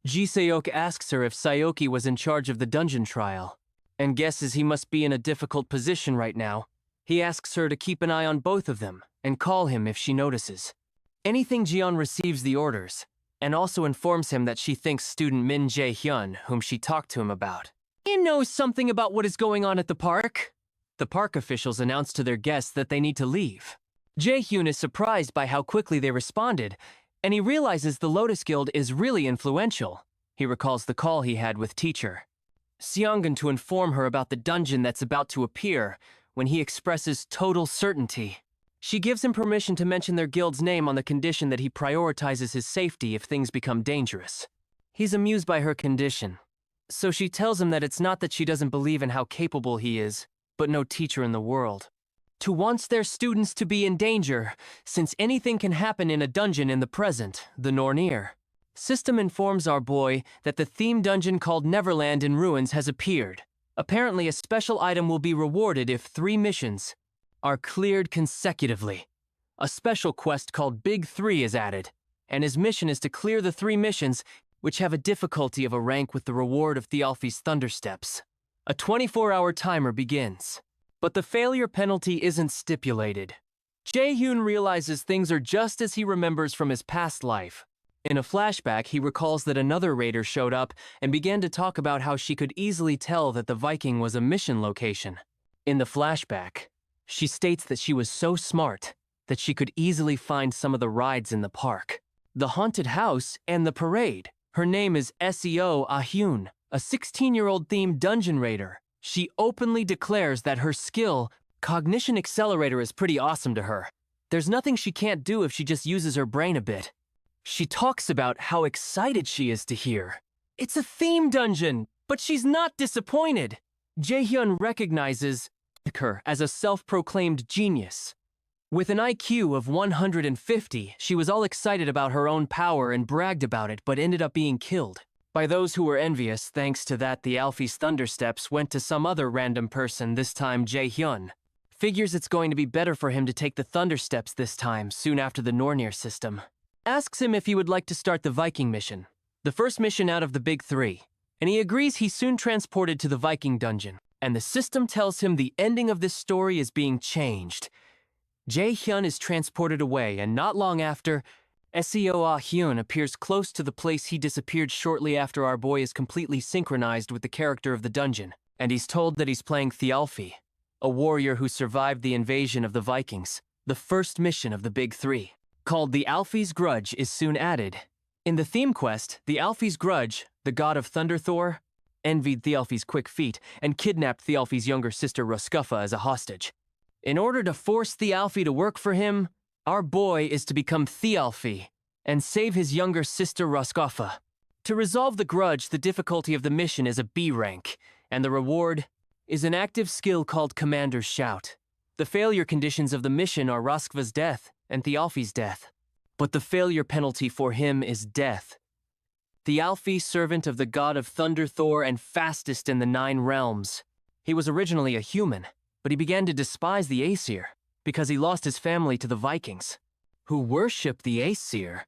Speaker 1: Ji-seok asks her if Sayoki was in charge of the dungeon trial, and guesses he must be in a difficult position right now. He asks her to keep an eye on both of them and call him if she notices anything. Jiyeon receives the orders, and also informs him that she thinks student Min Jae-hyun, whom she talked to him about, he knows something about what is going on at the park. The park officials announce to their guests that they need to leave. Jae-hyun is surprised by how quickly they responded, and he realizes the Lotus Guild is really influential. He recalls the call he had with teacher Seongun to inform her about the dungeon that's about to appear, when he expresses total certainty. She gives him permission to mention their guild's name on the condition that he prioritizes his safety if things become dangerous. He's amused by her condition. So she tells him that it's not that she doesn't believe in how capable he is, but no teacher in the world to wants their students to be in danger, since anything can happen in a dungeon in the present, the Nornir. System informs our boy that the theme dungeon called Neverland in Ruins has appeared. Apparently a special item will be rewarded if 3 missions are cleared consecutively. A special quest called Big 3 is added, and his mission is to clear the 3 missions which have a difficulty of a rank with the reward of Thialfi's Thundersteps. A 24-hour timer begins. But the failure penalty isn't stipulated. Jae-hyun realizes things are just as he remembers from his past life. In a flashback, he recalls that another raider showed up and began to talk about how she could easily tell that the Viking was a mission location. In the flashback, she states that she was so smart that she could easily find some of the rides in the park, the haunted house, and the parade. Her name is Seo Ah-hyun, a 16-year-old themed dungeon raider. She openly declares that her skill, Cognition Accelerator, is pretty awesome to her. There's nothing she can't do if she just uses her brain a bit. She talks about how excited she is to hear it's a theme dungeon, but she's not disappointed. Jae-hyun recognizes her as a self-proclaimed genius. With an IQ of 150, she was all excited about her own power and bragged about it, but ended up being killed by those who were envious. Thanks to that, the Alfie's Thundersteps went to some other random person, this time Jae-hyun. Figures it's going to be better for him to take the Thundersteps this time, soon after the Nornir system. Asks him if he would like to start the Viking mission, the first mission out of the big 3, and he agrees. He's soon transported to the Viking dungeon, and the system tells him the ending of this story is being changed. Jae-hyun is transported away, and not long after, Seo Ah-hyun appears close to the place he disappeared shortly after. Our boy is completely synchronized with the character of the dungeon, and he's told that he's playing Thialfi, a warrior who survived the invasion of the Vikings. The first mission of the Big 3, called the Alfie's Grudge, is soon added. In the theme quest, the Alfie's Grudge, the god of Thunder Thor, envied Thialfi's quick feet and kidnapped Thialfi's younger sister Roskuffa as a hostage. In order to force Thialfi to work for him, our boy is to become Thialfi and save his younger sister Roskuffa. To resolve the grudge, the difficulty of the mission is a B rank, and the reward is an active skill called Commander's Shout. The failure conditions of the mission are Roskva's death and Thialfi's death, but the failure penalty for him is death. Thialfi, servant of the god of Thunder Thor and fastest in the 9 realms. He was originally a human, but he began to despise the Aesir because he lost his family to the Vikings, who worship the Aesir.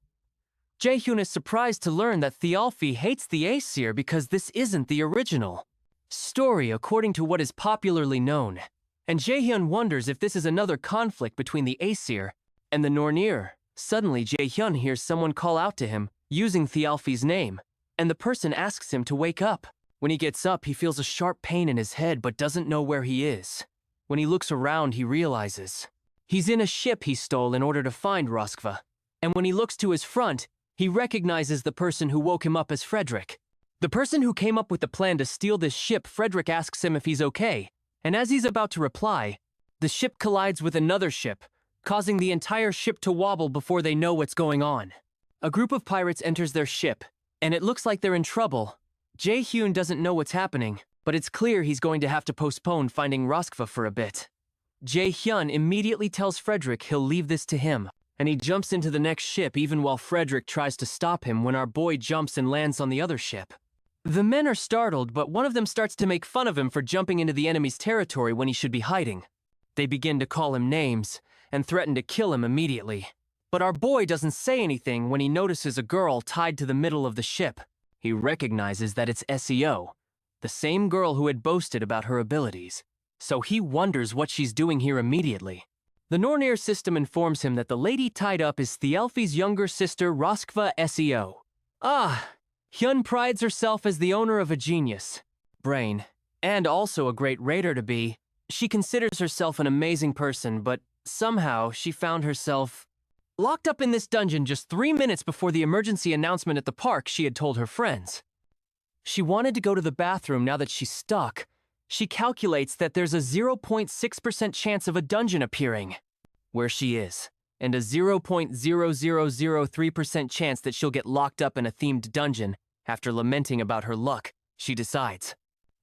Speaker 1: Jae-hyun is surprised to learn that Thialfi hates the Aesir because this isn't the original story according to what is popularly known And Jaehyun wonders if this is another conflict between the Aesir and the Nornir. Suddenly, Jaehyun hears someone call out to him, using Thialfi's name, and the person asks him to wake up. When he gets up, he feels a sharp pain in his head but doesn't know where he is. When he looks around, he realizes he's in a ship he stole in order to find Roskva. And when he looks to his front, he recognizes the person who woke him up as Frederick. The person who came up with the plan to steal this ship. Frederick asks him if he's okay, and as he's about to reply, the ship collides with another ship, causing the entire ship to wobble before they know what's going on. A group of pirates enters their ship, and it looks like they're in trouble. Jaehyun doesn't know what's happening, but it's clear he's going to have to postpone finding Roskva for a bit. Jaehyun immediately tells Frederick he'll leave this to him, and he jumps into the next ship even while Frederick tries to stop him when our boy jumps and lands on the other ship. The men are startled, but one of them starts to make fun of him for jumping into the enemy's territory when he should be hiding. They begin to call him names and threaten to kill him immediately. But our boy doesn't say anything when he notices a girl tied to the middle of the ship. He recognizes that it's SEO, the same girl who had boasted about her abilities. So he wonders what she's doing here immediately. The Nornir system informs him that the lady tied up is Thialfi's younger sister, Roskva SEO. Hyun prides herself as the owner of a genius brain, and also a great raider to be. She considers herself an amazing person, but somehow she found herself locked up in this dungeon just 3 minutes before the emergency announcement at the park she had told her friends. She wanted to go to the bathroom now that she's stuck. She calculates that there's a 0.6% chance of a dungeon appearing where she is, and a 0.0003% chance that she'll get locked up in a themed dungeon. After lamenting about her luck, she decides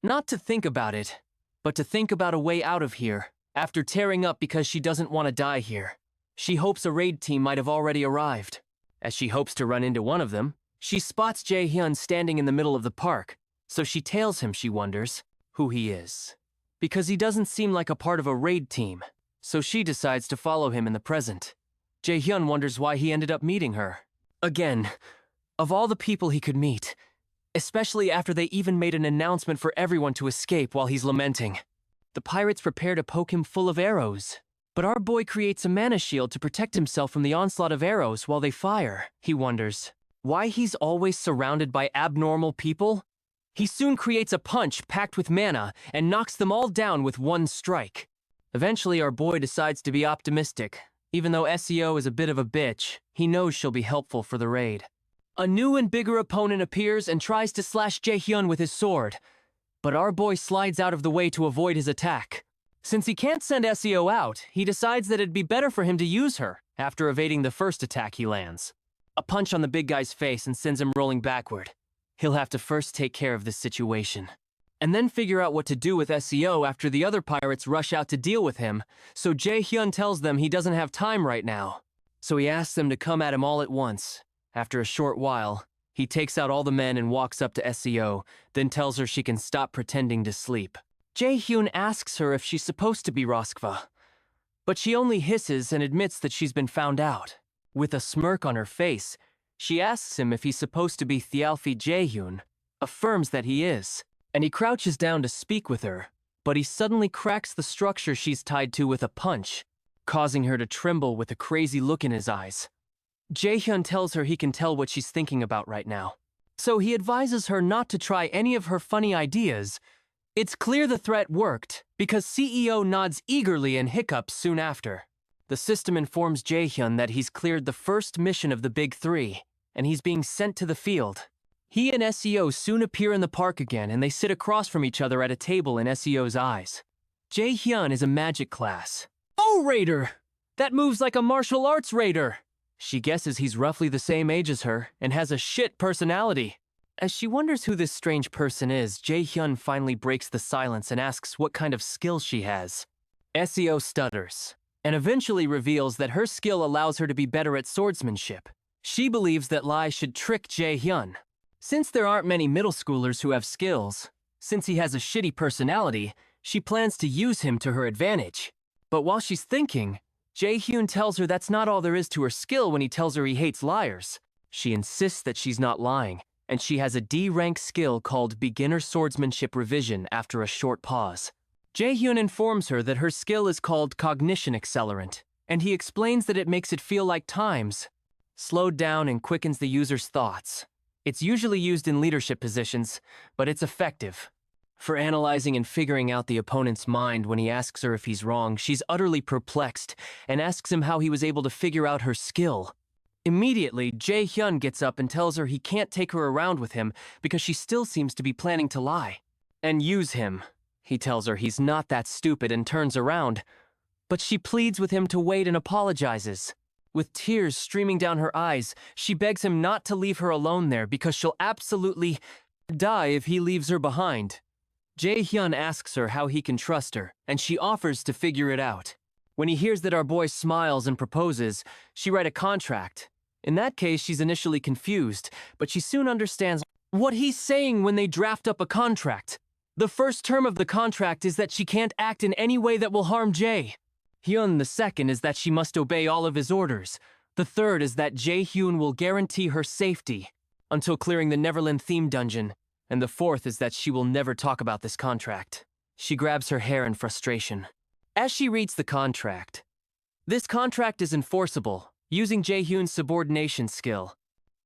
Speaker 1: not to think about it, but to think about a way out of here. After tearing up because she doesn't want to die here, she hopes a raid team might have already arrived. As she hopes to run into one of them, she spots Jaehyun standing in the middle of the park, so she tails him. She wonders who he is, because he doesn't seem like a part of a raid team, so she decides to follow him in the present. Jaehyun wonders why he ended up meeting her. Again, of all the people he could meet, especially after they even made an announcement for everyone to escape while he's lamenting. The pirates prepare to poke him full of arrows, but our boy creates a mana shield to protect himself from the onslaught of arrows while they fire. He wonders why he's always surrounded by abnormal people. He soon creates a punch packed with mana and knocks them all down with one strike. Eventually, our boy decides to be optimistic. Even though SEO is a bit of a bitch, he knows she'll be helpful for the raid. A new and bigger opponent appears and tries to slash Jaehyun with his sword, but our boy slides out of the way to avoid his attack. Since he can't send SEO out, he decides that it'd be better for him to use her after evading the first attack he lands. A punch on the big guy's face and sends him rolling backward. He'll have to first take care of this situation, and then figure out what to do with SEO after the other pirates rush out to deal with him, so Jaehyun tells them he doesn't have time right now. So he asks them to come at him all at once. After a short while, he takes out all the men and walks up to SEO, then tells her she can stop pretending to sleep. Jaehyun asks her if she's supposed to be Roskva, but she only hisses and admits that she's been found out. With a smirk on her face, she asks him if he's supposed to be Thialfi. Jaehyun affirms that he is, and he crouches down to speak with her, but he suddenly cracks the structure she's tied to with a punch, causing her to tremble with a crazy look in his eyes. Jaehyun tells her he can tell what she's thinking about right now, so he advises her not to try any of her funny ideas. It's clear the threat worked, because CEO nods eagerly and hiccups soon after. The system informs Jaehyun that he's cleared the first mission of the Big Three, and he's being sent to the field. He and SEO soon appear in the park again, and they sit across from each other at a table in SEO's eyes. Jaehyun is a magic class. "Oh, Raider! That moves like a martial arts raider!" She guesses he's roughly the same age as her and has a shit personality. As she wonders who this strange person is, Jaehyun finally breaks the silence and asks what kind of skill she has. SEO stutters, and eventually reveals that her skill allows her to be better at swordsmanship. She believes that Lai should trick Jaehyun. Since there aren't many middle schoolers who have skills, since he has a shitty personality, she plans to use him to her advantage. But while she's thinking, Jaehyun tells her that's not all there is to her skill when he tells her he hates liars. She insists that she's not lying, and she has a D-rank skill called Beginner Swordsmanship Revision after a short pause. Jae-hyun informs her that her skill is called Cognition Accelerant, and he explains that it makes it feel like time's slowed down and quickens the user's thoughts. It's usually used in leadership positions, but it's effective. For analyzing and figuring out the opponent's mind when he asks her if he's wrong, she's utterly perplexed and asks him how he was able to figure out her skill. Immediately, Jae-hyun gets up and tells her he can't take her around with him because she still seems to be planning to lie. And use him. He tells her he's not that stupid and turns around. But she pleads with him to wait and apologizes. With tears streaming down her eyes, she begs him not to leave her alone there because she'll absolutely die if he leaves her behind. Jae-hyun asks her how he can trust her, and she offers to figure it out. When he hears that our boy smiles and proposes, she writes a contract. In that case, she's initially confused, but she soon understands what he's saying when they draft up a contract. The first term of the contract is that she can't act in any way that will harm Jae-hyun. The second is that she must obey all of his orders. The third is that Jae-hyun will guarantee her safety until clearing the Neverland theme dungeon. And the fourth is that she will never talk about this contract. She grabs her hair in frustration. As she reads the contract, this contract is enforceable, using Jae-hyun's subordination skill.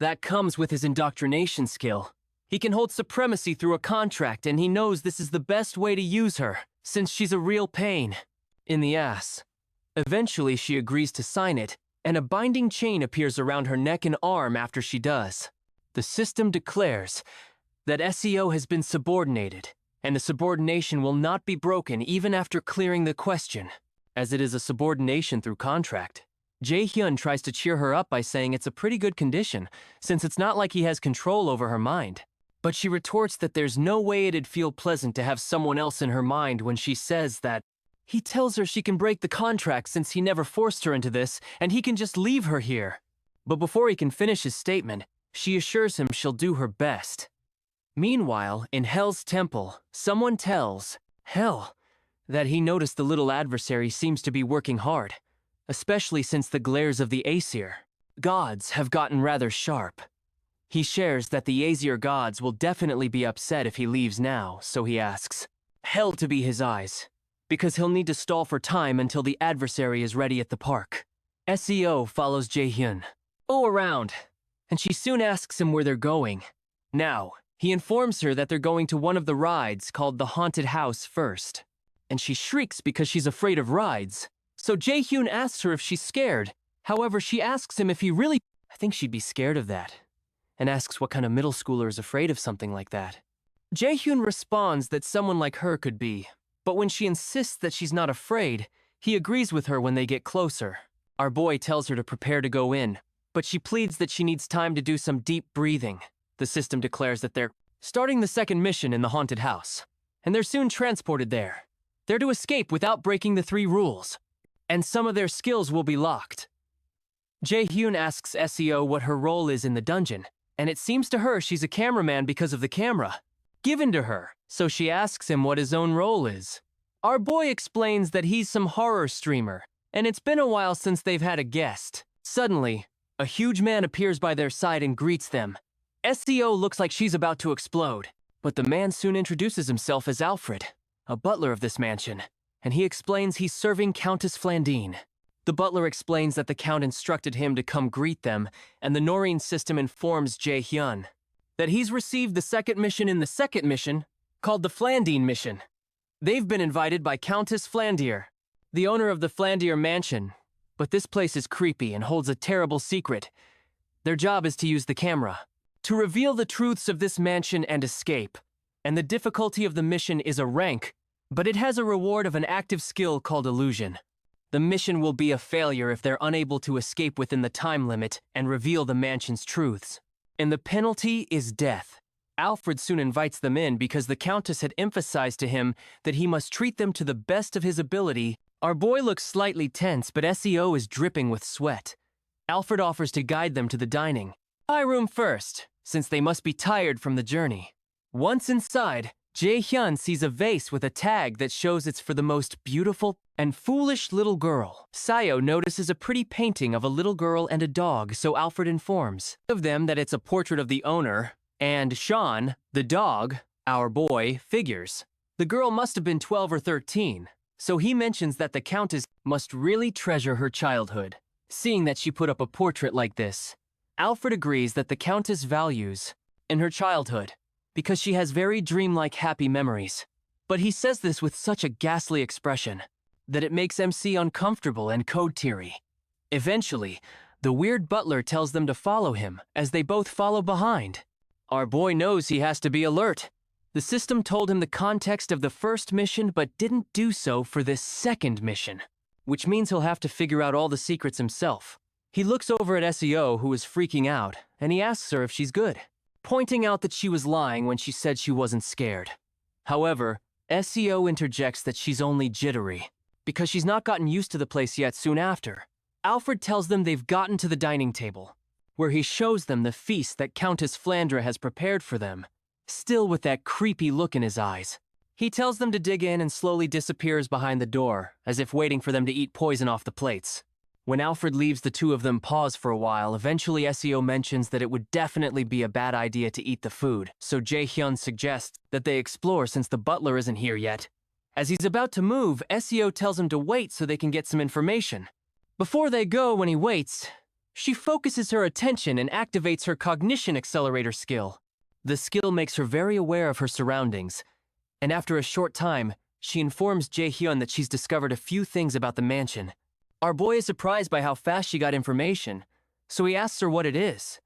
Speaker 1: That comes with his indoctrination skill. He can hold supremacy through a contract, and he knows this is the best way to use her, since she's a real pain in the ass. Eventually, she agrees to sign it, and a binding chain appears around her neck and arm after she does. The system declares that SEO has been subordinated, and the subordination will not be broken even after clearing the question. As it is a subordination through contract, Jae-hyun tries to cheer her up by saying it's a pretty good condition, since it's not like he has control over her mind. But she retorts that there's no way it'd feel pleasant to have someone else in her mind when she says that he tells her she can break the contract since he never forced her into this, and he can just leave her here. But before he can finish his statement, she assures him she'll do her best. Meanwhile, in Hell's temple, someone tells Hell that he noticed the little adversary seems to be working hard, especially since the glares of the Aesir gods have gotten rather sharp. He shares that the Aesir gods will definitely be upset if he leaves now, so he asks Hell to be his eyes, because he'll need to stall for time until the adversary is ready at the park. SEO follows Jae-hyun around, and she soon asks him where they're going. Now, he informs her that they're going to one of the rides called the Haunted House first, and she shrieks because she's afraid of rides. So Jae-hyun asks her if she's scared. However, she asks him if he really... I think she'd be scared of that, and asks what kind of middle schooler is afraid of something like that. Jae-hyun responds that someone like her could be, but when she insists that she's not afraid, he agrees with her when they get closer. Our boy tells her to prepare to go in, but she pleads that she needs time to do some deep breathing. The system declares that they're starting the second mission in the haunted house, and they're soon transported there. They're to escape without breaking the 3 rules, and some of their skills will be locked. Jae-hyun asks SEO what her role is in the dungeon, and it seems to her she's a cameraman because of the camera given to her, so she asks him what his own role is. Our boy explains that he's some horror streamer, and it's been a while since they've had a guest. Suddenly, a huge man appears by their side and greets them. SEO looks like she's about to explode, but the man soon introduces himself as Alfred, a butler of this mansion, and he explains he's serving Countess Flandine. The butler explains that the Count instructed him to come greet them, and the Noreen system informs Jae-hyun that he's received the second mission in the second mission, called the Flandine mission. They've been invited by Countess Flandier, the owner of the Flandier mansion, but this place is creepy and holds a terrible secret. Their job is to use the camera to reveal the truths of this mansion and escape, and the difficulty of the mission is a rank, but it has a reward of an active skill called illusion. The mission will be a failure if they're unable to escape within the time limit and reveal the mansion's truths. And the penalty is death. Alfred soon invites them in because the Countess had emphasized to him that he must treat them to the best of his ability. Our boy looks slightly tense, but SEO is dripping with sweat. Alfred offers to guide them to the dining room first, since they must be tired from the journey. Once inside, Jae-hyun sees a vase with a tag that shows it's for the most beautiful and foolish little girl. Sayo notices a pretty painting of a little girl and a dog, so Alfred informs of them that it's a portrait of the owner, and Sean, the dog, our boy, figures The girl must have been 12 or 13, so he mentions that the Countess must really treasure her childhood, seeing that she put up a portrait like this. Alfred agrees that the Countess values in her childhood, because she has very dreamlike happy memories. But he says this with such a ghastly expression that it makes MC uncomfortable and code-teary. Eventually, the weird butler tells them to follow him, as they both follow behind. Our boy knows he has to be alert. The system told him the context of the first mission but didn't do so for this second mission, which means he'll have to figure out all the secrets himself. He looks over at SEO, who is freaking out, and he asks her if she's good, pointing out that she was lying when she said she wasn't scared. However, SEO interjects that she's only jittery, because she's not gotten used to the place yet soon after. Alfred tells them they've gotten to the dining table, where he shows them the feast that Countess Flandra has prepared for them, still with that creepy look in his eyes. He tells them to dig in and slowly disappears behind the door, as if waiting for them to eat poison off the plates. When Alfred leaves, the two of them pause for a while. Eventually, SEO mentions that it would definitely be a bad idea to eat the food, so Jae-hyun suggests that they explore since the butler isn't here yet. As he's about to move, SEO tells him to wait so they can get some information. Before they go, when he waits, she focuses her attention and activates her cognition accelerator skill. The skill makes her very aware of her surroundings, and after a short time, she informs Jae-hyun that she's discovered a few things about the mansion. Our boy is surprised by how fast she got information, so he asks her what it is.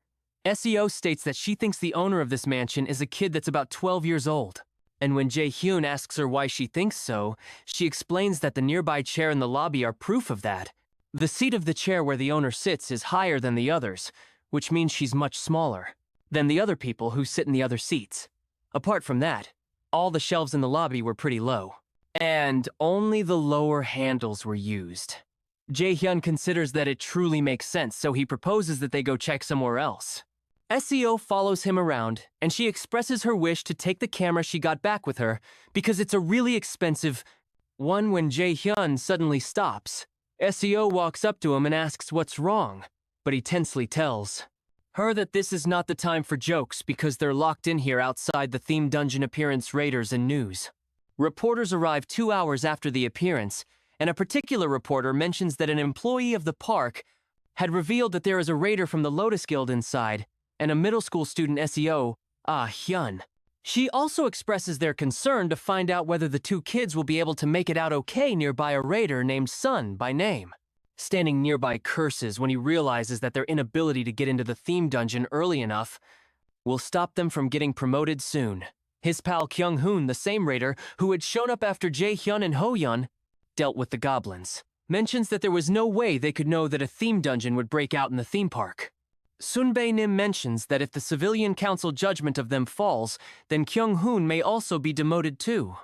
Speaker 1: SEO states that she thinks the owner of this mansion is a kid that's about 12 years old. And when Jae-hyun asks her why she thinks so, she explains that the nearby chair in the lobby are proof of that. The seat of the chair where the owner sits is higher than the others, which means she's much smaller than the other people who sit in the other seats. Apart from that, all the shelves in the lobby were pretty low, and only the lower handles were used. Jae-hyun considers that it truly makes sense, so he proposes that they go check somewhere else. SEO follows him around, and she expresses her wish to take the camera she got back with her because it's a really expensive one. When Jae-hyun suddenly stops, SEO walks up to him and asks what's wrong, but he tensely tells her that this is not the time for jokes because they're locked in here outside the theme dungeon appearance raiders and news. Reporters arrive 2 hours after the appearance, and a particular reporter mentions that an employee of the park had revealed that there is a raider from the Lotus Guild inside, and a middle school student SEO, Hyun. She also expresses their concern to find out whether the two kids will be able to make it out okay nearby a raider named Sun by name. Standing nearby curses when he realizes that their inability to get into the theme dungeon early enough will stop them from getting promoted soon. His pal Kyung-hoon, the same raider who had shown up after Jae-hyun and Ho-yeon dealt with the goblins, mentions that there was no way they could know that a theme dungeon would break out in the theme park. Sunbae-nim mentions that if the civilian council judgment of them falls, then Kyung-hoon may also be demoted too.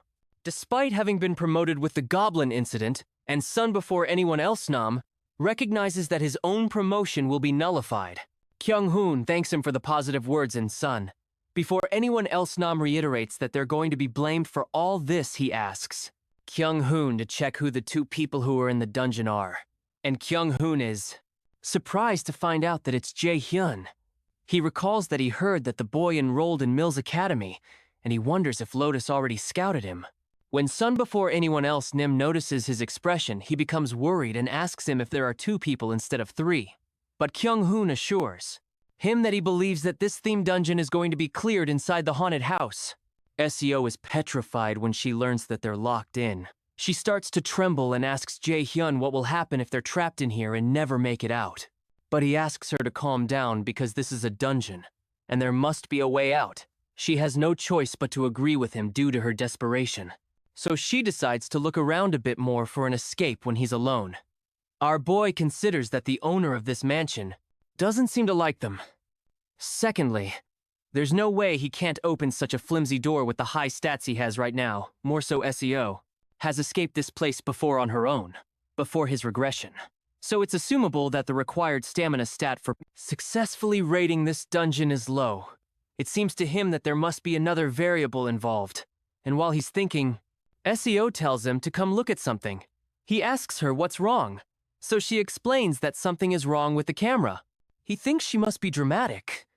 Speaker 1: Despite having been promoted with the goblin incident, and Sun before anyone else, Nam recognizes that his own promotion will be nullified. Kyung-hoon thanks him for the positive words in Sun. Before anyone else, Nam reiterates that they're going to be blamed for all this. He asks Kyung-hoon to check who the two people who are in the dungeon are, and Kyung-hoon is surprised to find out that it's Jae-hyun. He recalls that he heard that the boy enrolled in Mill's Academy, and he wonders if Lotus already scouted him. When Sun before anyone else, Nim notices his expression, he becomes worried and asks him if there are 2 people instead of 3. But Kyung-hoon assures him that he believes that this theme dungeon is going to be cleared inside the haunted house. SEO is petrified when she learns that they're locked in. She starts to tremble and asks Jae-hyun what will happen if they're trapped in here and never make it out. But he asks her to calm down because this is a dungeon, and there must be a way out. She has no choice but to agree with him due to her desperation. So she decides to look around a bit more for an escape when he's alone. Our boy considers that the owner of this mansion doesn't seem to like them. Secondly, there's no way he can't open such a flimsy door with the high stats he has right now. More so, SEO has escaped this place before on her own, before his regression. So it's assumable that the required stamina stat for successfully raiding this dungeon is low. It seems to him that there must be another variable involved. And while he's thinking, SEO tells him to come look at something. He asks her what's wrong, so she explains that something is wrong with the camera. He thinks she must be dramatic,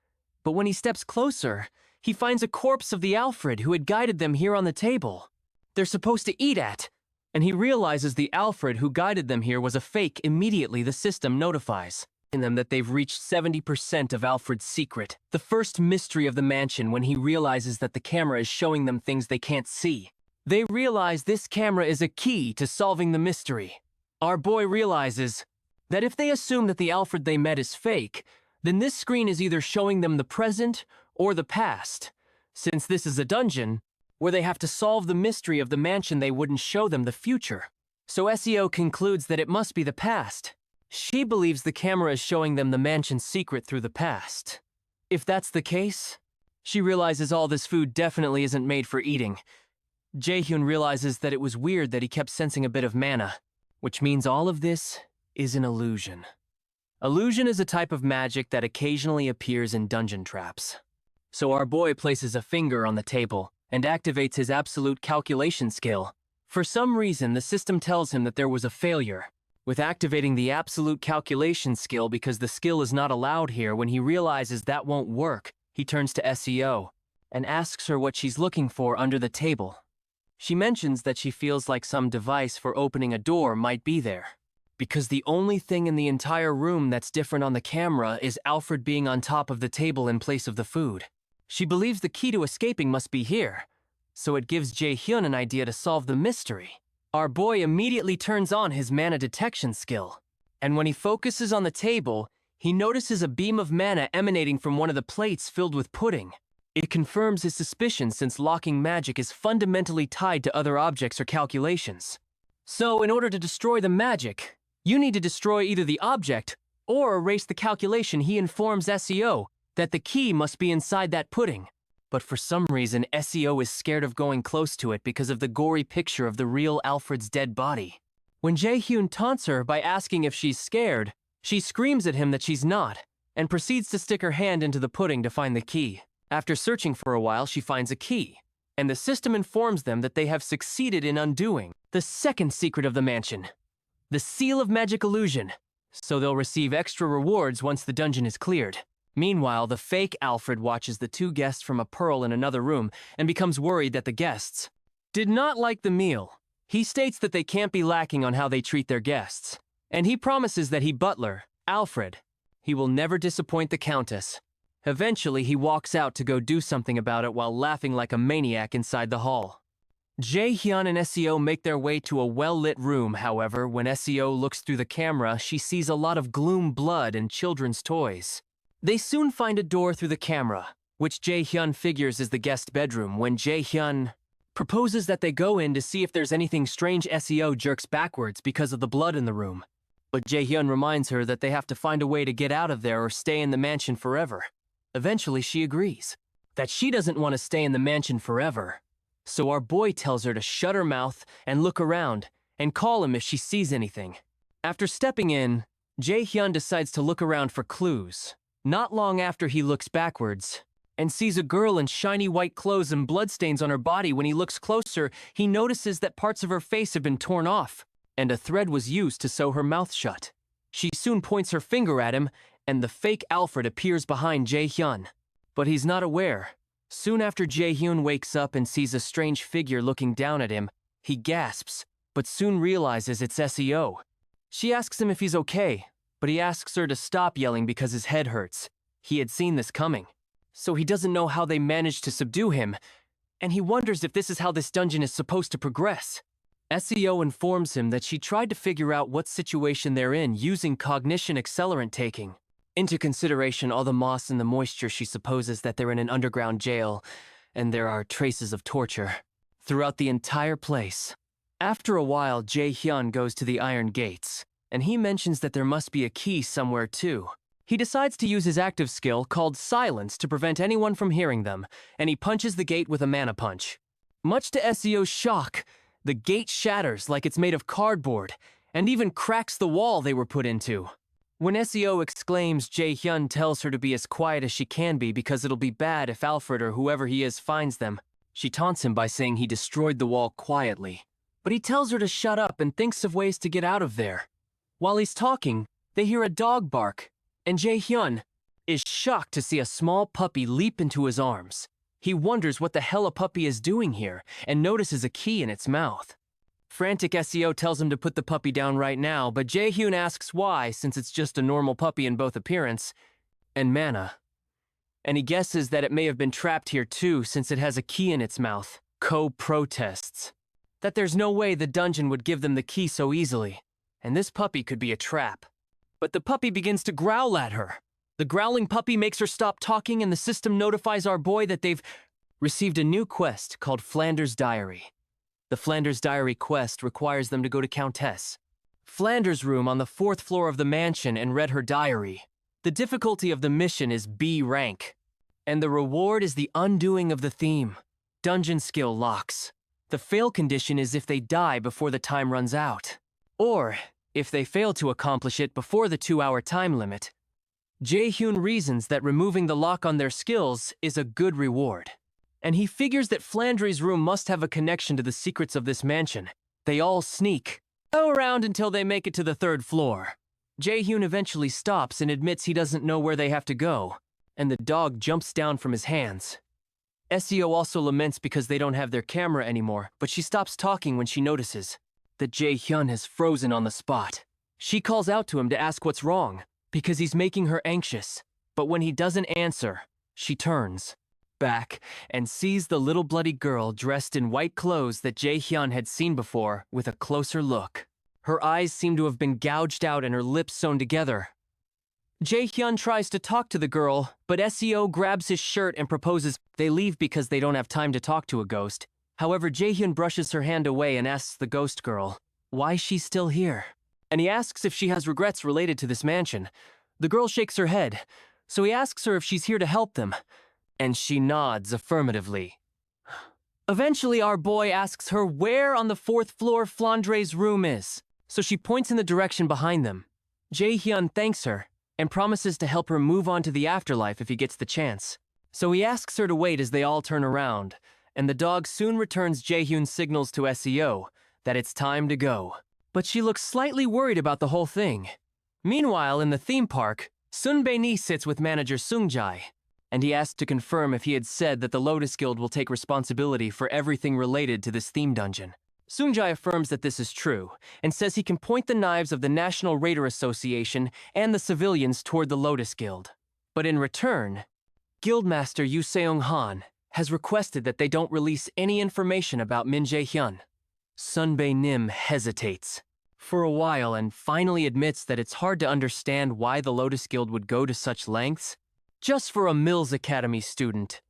Speaker 1: but when he steps closer, he finds a corpse of the Alfred who had guided them here on the table. they're supposed to eat at. And he realizes the Alfred who guided them here was a fake. Immediately, the system notifies in them that they've reached 70% of Alfred's secret. The first mystery of the mansion when he realizes that the camera is showing them things they can't see. They realize this camera is a key to solving the mystery. Our boy realizes that if they assume that the Alfred they met is fake, then this screen is either showing them the present or the past. Since this is a dungeon, where they have to solve the mystery of the mansion, they wouldn't show them the future. So SEO concludes that it must be the past. She believes the camera is showing them the mansion's secret through the past. If that's the case, she realizes all this food definitely isn't made for eating. Jaehyun realizes that it was weird that he kept sensing a bit of mana, which means all of this is an illusion. Illusion is a type of magic that occasionally appears in dungeon traps. So our boy places a finger on the table and activates his absolute calculation skill. For some reason, the system tells him that there was a failure with activating the absolute calculation skill because the skill is not allowed here. When he realizes that won't work, he turns to SEO and asks her what she's looking for under the table. She mentions that she feels like some device for opening a door might be there, because the only thing in the entire room that's different on the camera is Alfred being on top of the table in place of the food. She believes the key to escaping must be here, so it gives Jaehyun an idea to solve the mystery. Our boy immediately turns on his mana detection skill, and when he focuses on the table, he notices a beam of mana emanating from one of the plates filled with pudding. It confirms his suspicion since locking magic is fundamentally tied to other objects or calculations. So, in order to destroy the magic, you need to destroy either the object or erase the calculation. He informs SEO that the key must be inside that pudding. But for some reason, SEO is scared of going close to it because of the gory picture of the real Alfred's dead body. When Jaehyun taunts her by asking if she's scared, she screams at him that she's not, and proceeds to stick her hand into the pudding to find the key. After searching for a while, she finds a key, and the system informs them that they have succeeded in undoing the second secret of the mansion, the Seal of Magic Illusion, so they'll receive extra rewards once the dungeon is cleared. Meanwhile, the fake Alfred watches the two guests from a pearl in another room and becomes worried that the guests did not like the meal. He states that they can't be lacking on how they treat their guests, and he promises that butler, Alfred, he will never disappoint the Countess. Eventually, he walks out to go do something about it while laughing like a maniac inside the hall. Jaehyun and SEO make their way to a well-lit room. However, when SEO looks through the camera, she sees a lot of gloom, blood, and children's toys. They soon find a door through the camera, which Jaehyun figures is the guest bedroom. When Jaehyun proposes that they go in to see if there's anything strange, SEO jerks backwards because of the blood in the room. But Jaehyun reminds her that they have to find a way to get out of there or stay in the mansion forever. Eventually, she agrees that she doesn't want to stay in the mansion forever. So our boy tells her to shut her mouth and look around and call him if she sees anything. After stepping in, Jaehyun decides to look around for clues. Not long after, he looks backwards and sees a girl in shiny white clothes and bloodstains on her body. When he looks closer, he notices that parts of her face have been torn off, and a thread was used to sew her mouth shut. She soon points her finger at him, and the fake Alfred appears behind Jaehyun. But he's not aware. Soon after Jaehyun wakes up and sees a strange figure looking down at him, he gasps, but soon realizes it's SEO. She asks him if he's okay, but he asks her to stop yelling because his head hurts. He had seen this coming, so he doesn't know how they managed to subdue him, and he wonders if this is how this dungeon is supposed to progress. SEO informs him that she tried to figure out what situation they're in using cognition accelerant, taking into consideration all the moss and the moisture. She supposes that they're in an underground jail, and there are traces of torture throughout the entire place. After a while, Jaehyun goes to the iron gates, and he mentions that there must be a key somewhere too. He decides to use his active skill called Silence to prevent anyone from hearing them, and he punches the gate with a mana punch. Much to SEO's shock, the gate shatters like it's made of cardboard, and even cracks the wall they were put into. When SEO exclaims, Jaehyun tells her to be as quiet as she can be because it'll be bad if Alfred or whoever he is finds them. She taunts him by saying he destroyed the wall quietly, but he tells her to shut up and thinks of ways to get out of there. While he's talking, they hear a dog bark, and Jaehyun is shocked to see a small puppy leap into his arms. He wonders what the hell a puppy is doing here and notices a key in its mouth. Frantic SEO tells him to put the puppy down right now, but Jae-hyun asks why, since it's just a normal puppy in both appearance and mana. And he guesses that it may have been trapped here too, since it has a key in its mouth. Ko protests that there's no way the dungeon would give them the key so easily, and this puppy could be a trap. But the puppy begins to growl at her. The growling puppy makes her stop talking, and the system notifies our boy that they've received a new quest called Flanders' Diary. The Flanders' Diary quest requires them to go to Countess Flanders' room on the 4th floor of the mansion and read her diary. The difficulty of the mission is B rank, and the reward is the undoing of the theme. Dungeon skill locks. The fail condition is if they die before the time runs out, or if they fail to accomplish it before the 2-hour time limit. Jae-hyun reasons that removing the lock on their skills is a good reward, and he figures that Flandres' room must have a connection to the secrets of this mansion. They all go around until they make it to the 3rd floor. Jae-hyun eventually stops and admits he doesn't know where they have to go, and the dog jumps down from his hands. SEO also laments because they don't have their camera anymore, but she stops talking when she notices that Jae-hyun has frozen on the spot. She calls out to him to ask what's wrong, because he's making her anxious, but when he doesn't answer, she turns back and sees the little bloody girl dressed in white clothes that Jae-hyun had seen before with a closer look. Her eyes seem to have been gouged out and her lips sewn together. Jae-hyun tries to talk to the girl, but SEO grabs his shirt and proposes they leave because they don't have time to talk to a ghost. However, Jae-hyun brushes her hand away and asks the ghost girl why she's still here. And he asks if she has regrets related to this mansion. The girl shakes her head, so he asks her if she's here to help them, and she nods affirmatively. Eventually, our boy asks her where on the 4th floor Flandres' room is, so she points in the direction behind them. Jae-hyun thanks her and promises to help her move on to the afterlife if he gets the chance. So he asks her to wait as they all turn around, and the dog soon returns Jae-hyun's signals to SEO that it's time to go. But she looks slightly worried about the whole thing. Meanwhile, in the theme park, Sun Bae-ni sits with manager Sung-jae, and he asks to confirm if he had said that the Lotus Guild will take responsibility for everything related to this theme dungeon. Sung-jae affirms that this is true, and says he can point the knives of the National Raider Association and the civilians toward the Lotus Guild. But in return, Guildmaster Yoo Seong-han has requested that they don't release any information about Min Jae-hyun. Sun Bae-nim hesitates for a while and finally admits that it's hard to understand why the Lotus Guild would go to such lengths just for a Mills Academy student.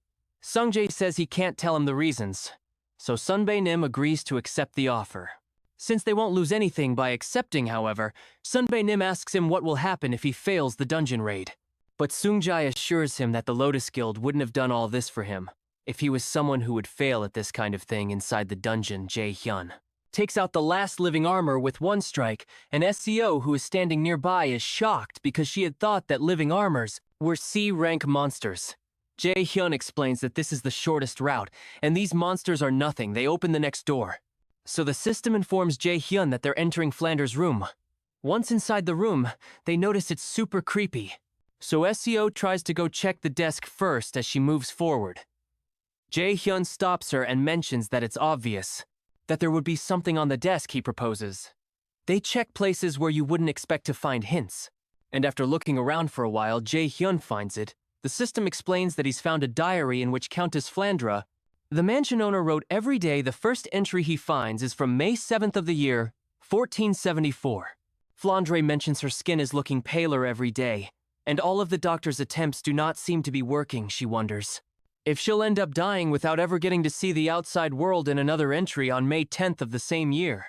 Speaker 1: Sung-jae says he can't tell him the reasons, so Sun Bae-nim agrees to accept the offer. Since they won't lose anything by accepting, however, Sun Bae-nim asks him what will happen if he fails the dungeon raid. But Sung-jae assures him that the Lotus Guild wouldn't have done all this for him if he was someone who would fail at this kind of thing inside the dungeon. Jae-hyun takes out the last living armor with one strike, and SEO, who is standing nearby, is shocked because she had thought that living armors were C-rank monsters. Jae-hyun explains that this is the shortest route, and these monsters are nothing, they open the next door. So the system informs Jae-hyun that they're entering Flanders' room. Once inside the room, they notice it's super creepy. So SEO tries to go check the desk first as she moves forward. Jae-hyun stops her and mentions that it's obvious that there would be something on the desk, he proposes. They check places where you wouldn't expect to find hints, and after looking around for a while, Jae-hyun finds it. The system explains that he's found a diary in which Countess Flandra, the mansion owner, wrote every day. The first entry he finds is from May 7th of the year, 1474. Flandre mentions her skin is looking paler every day, and all of the doctor's attempts do not seem to be working. She wonders if she'll end up dying without ever getting to see the outside world. In another entry on May 10th of the same year,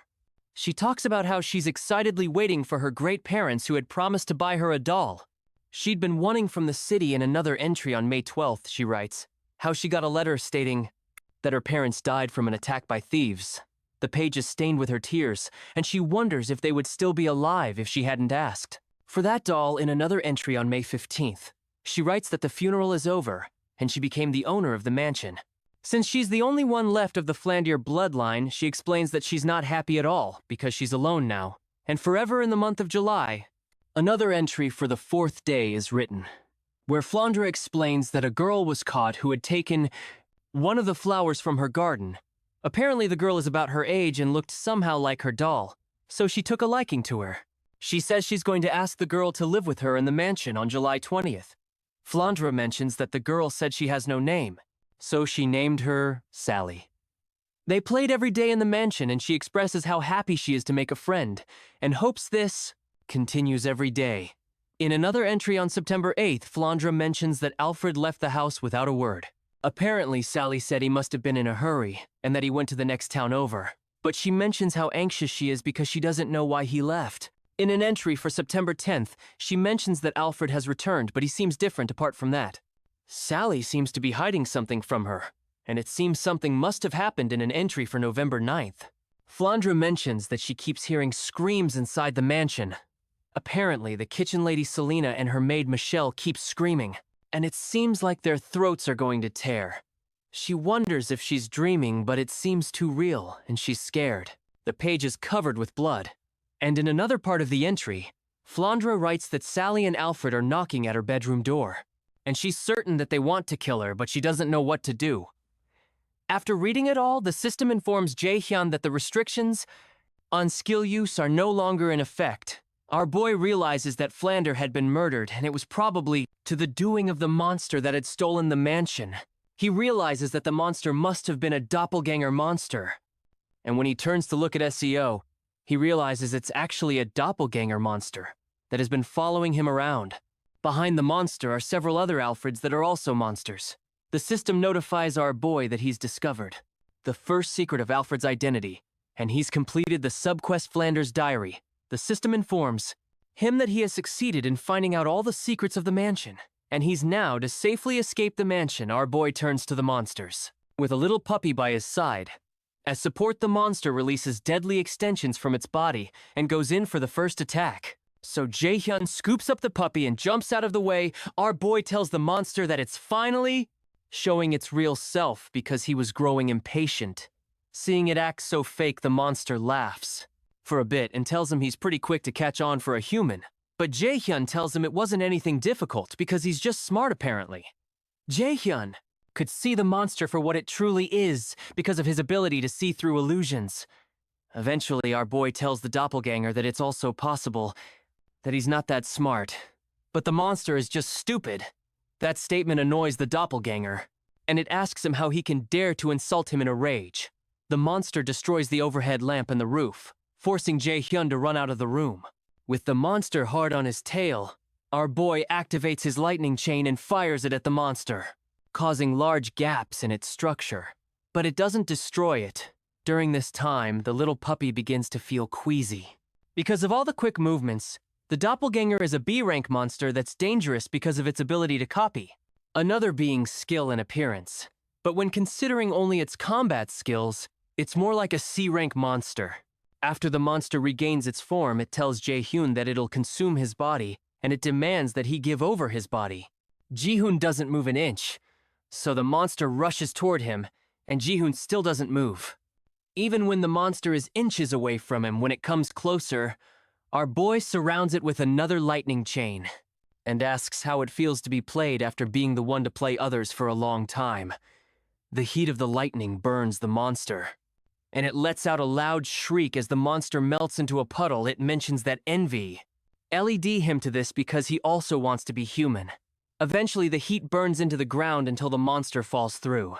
Speaker 1: she talks about how she's excitedly waiting for her great-parents who had promised to buy her a doll she'd been wanting from the city. In another entry on May 12th, she writes how she got a letter stating that her parents died from an attack by thieves. The page is stained with her tears, and she wonders if they would still be alive if she hadn't asked for that doll. In another entry on May 15th, she writes that the funeral is over, and she became the owner of the mansion. Since she's the only one left of the Flandier bloodline, she explains that she's not happy at all because she's alone now, and forever in the month of July. Another entry for the 4th day is written, where Flandre explains that a girl was caught who had taken one of the flowers from her garden. Apparently the girl is about her age and looked somehow like her doll, so she took a liking to her. She says she's going to ask the girl to live with her in the mansion on July 20th. Flandra mentions that the girl said she has no name, so she named her Sally. They played every day in the mansion, and she expresses how happy she is to make a friend, and hopes this continues every day. In another entry on September 8th, Flandra mentions that Alfred left the house without a word. Apparently, Sally said he must have been in a hurry, and that he went to the next town over. But she mentions how anxious she is because she doesn't know why he left. In an entry for September 10th, she mentions that Alfred has returned, but he seems different apart from that. Sally seems to be hiding something from her, and it seems something must have happened in an entry for November 9th. Flandra mentions that she keeps hearing screams inside the mansion. Apparently, the kitchen lady Selena and her maid Michelle keep screaming, and it seems like their throats are going to tear. She wonders if she's dreaming, but it seems too real, and she's scared. The page is covered with blood. And in another part of the entry, Flandra writes that Sally and Alfred are knocking at her bedroom door, and she's certain that they want to kill her, but she doesn't know what to do. After reading it all, the system informs Jae-hyun that the restrictions on skill use are no longer in effect. Our boy realizes that Flandre had been murdered, and it was probably to the doing of the monster that had stolen the mansion. He realizes that the monster must have been a doppelganger monster. And when he turns to look at SEO, he realizes it's actually a doppelganger monster that has been following him around. Behind the monster are several other Alfreds that are also monsters. The system notifies our boy that he's discovered the first secret of Alfred's identity, and he's completed the subquest Flandre's diary. The system informs him that he has succeeded in finding out all the secrets of the mansion, and he's now to safely escape the mansion. Our boy turns to the monsters. With a little puppy by his side. As support, the monster releases deadly extensions from its body and goes in for the first attack. So Jae-hyun scoops up the puppy and jumps out of the way. Our boy tells the monster that it's finally showing its real self because he was growing impatient. Seeing it act so fake, the monster laughs for a bit and tells him he's pretty quick to catch on for a human. But Jae-hyun tells him it wasn't anything difficult because he's just smart apparently. Jae-hyun could see the monster for what it truly is because of his ability to see through illusions. Eventually, our boy tells the doppelganger that it's also possible that he's not that smart, but the monster is just stupid. That statement annoys the doppelganger, and it asks him how he can dare to insult him in a rage. The monster destroys the overhead lamp and the roof, forcing Jae-hyun to run out of the room. With the monster hard on his tail, our boy activates his lightning chain and fires it at the monster, causing large gaps in its structure. But it doesn't destroy it. During this time, the little puppy begins to feel queasy. Because of all the quick movements, the doppelganger is a B-rank monster that's dangerous because of its ability to copy another being's skill and appearance. But when considering only its combat skills, it's more like a C-rank monster. After the monster regains its form, it tells Jae-hyun that it'll consume his body, and it demands that he give over his body. Ji-hoon doesn't move an inch, so the monster rushes toward him, and Ji-hoon still doesn't move. Even when the monster is inches away from him, when it comes closer, our boy surrounds it with another lightning chain, and asks how it feels to be played after being the one to play others for a long time. The heat of the lightning burns the monster, and it lets out a loud shriek as the monster melts into a puddle. It mentions that envy LED him to this because he also wants to be human. Eventually, the heat burns into the ground until the monster falls through.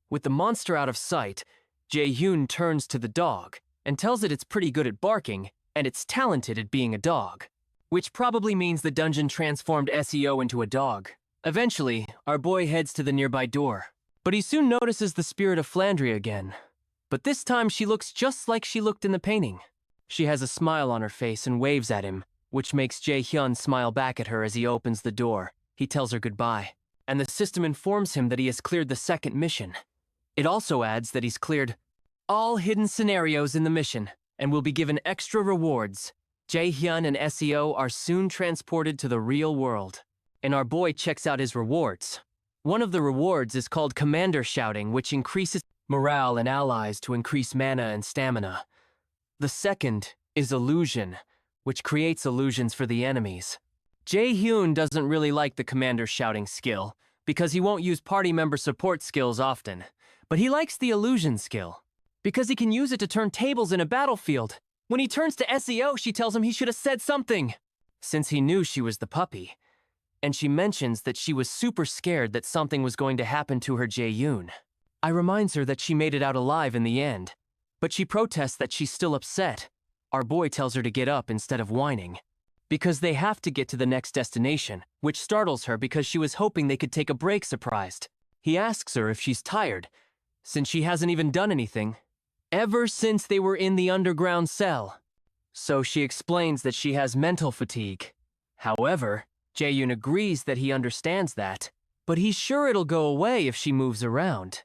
Speaker 1: With the monster out of sight, Jae-hyun turns to the dog and tells it it's pretty good at barking and it's talented at being a dog, which probably means the dungeon transformed SEO into a dog. Eventually, our boy heads to the nearby door, but he soon notices the spirit of Flandre again. But this time she looks just like she looked in the painting. She has a smile on her face and waves at him, which makes Jae-hyun smile back at her as he opens the door. He tells her goodbye, and the system informs him that he has cleared the second mission. It also adds that he's cleared all hidden scenarios in the mission and will be given extra rewards. Jae-hyun and SEO are soon transported to the real world, and our boy checks out his rewards. One of the rewards is called Commander Shouting, which increases morale and allies to increase mana and stamina. The second is Illusion, which creates illusions for the enemies. Jae-hyun doesn't really like the Commander Shouting skill, because he won't use party member support skills often. But he likes the illusion skill, because he can use it to turn tables in a battlefield. When he turns to SEO, she tells him he should have said something, since he knew she was the puppy. And she mentions that she was super scared that something was going to happen to her Jae-yoon. I reminds her that she made it out alive in the end, but she protests that she's still upset. Our boy tells her to get up instead of whining, because they have to get to the next destination, which startles her because she was hoping they could take a break surprised. He asks her if she's tired, since she hasn't even done anything ever since they were in the underground cell. So she explains that she has mental fatigue. However, Jae-yoon agrees that he understands that, but he's sure it'll go away if she moves around.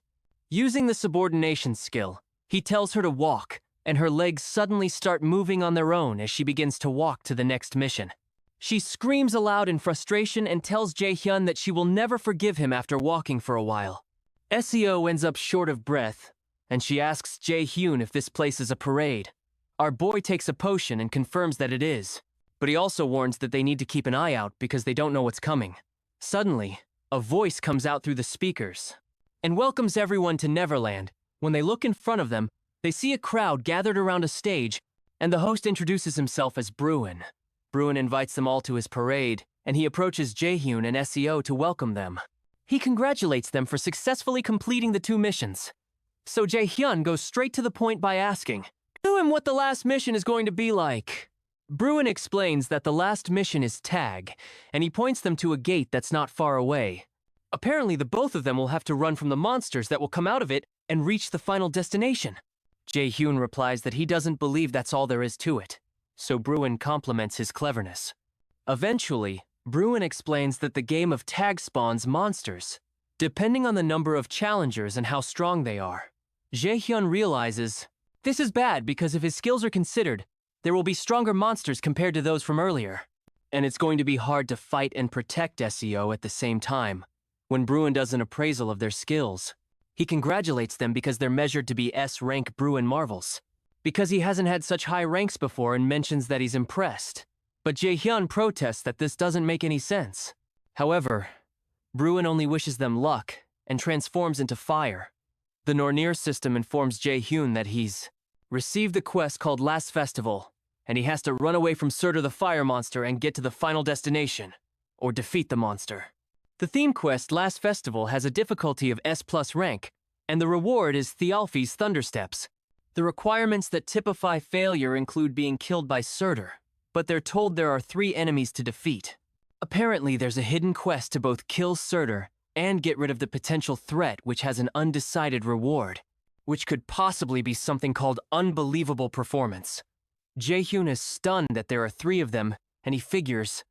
Speaker 1: Using the subordination skill, he tells her to walk, and her legs suddenly start moving on their own as she begins to walk to the next mission. She screams aloud in frustration and tells Jae-hyun that she will never forgive him after walking for a while. SEO ends up short of breath, and she asks Jae-hyun if this place is a parade. Our boy takes a potion and confirms that it is, but he also warns that they need to keep an eye out because they don't know what's coming. Suddenly, a voice comes out through the speakers and welcomes everyone to Neverland. When they look in front of them, they see a crowd gathered around a stage, and the host introduces himself as Bruin. Bruin invites them all to his parade, and he approaches Jae-hyun and SEO to welcome them. He congratulates them for successfully completing the 2 missions. So Jae-hyun goes straight to the point by asking him what the last mission is going to be like. Bruin explains that the last mission is tag, and he points them to a gate that's not far away. Apparently, the both of them will have to run from the monsters that will come out of it and reach the final destination. Jae-hyun replies that he doesn't believe that's all there is to it, so Bruin compliments his cleverness. Eventually, Bruin explains that the game of tag spawns monsters, depending on the number of challengers and how strong they are. Jae-hyun realizes this is bad because if his skills are considered, there will be stronger monsters compared to those from earlier, and it's going to be hard to fight and protect SEO at the same time. When Bruin does an appraisal of their skills, he congratulates them because they're measured to be S-rank Bruin Marvels, because he hasn't had such high ranks before and mentions that he's impressed. But Jae-hyun protests that this doesn't make any sense. However, Bruin only wishes them luck and transforms into fire. The Nornir system informs Jae-hyun that he's received the quest called Last Festival, and he has to run away from Surtur the fire monster and get to the final destination, or defeat the monster. The theme quest Last Festival has a difficulty of S+ rank, and the reward is Thialfi's Thundersteps. The requirements that typify failure include being killed by Surtur, but they're told there are 3 enemies to defeat. Apparently, there's a hidden quest to both kill Surtur and get rid of the potential threat, which has an undecided reward, which could possibly be something called Unbelievable Performance. Jae-hyun is stunned that there are 3 of them, and he figures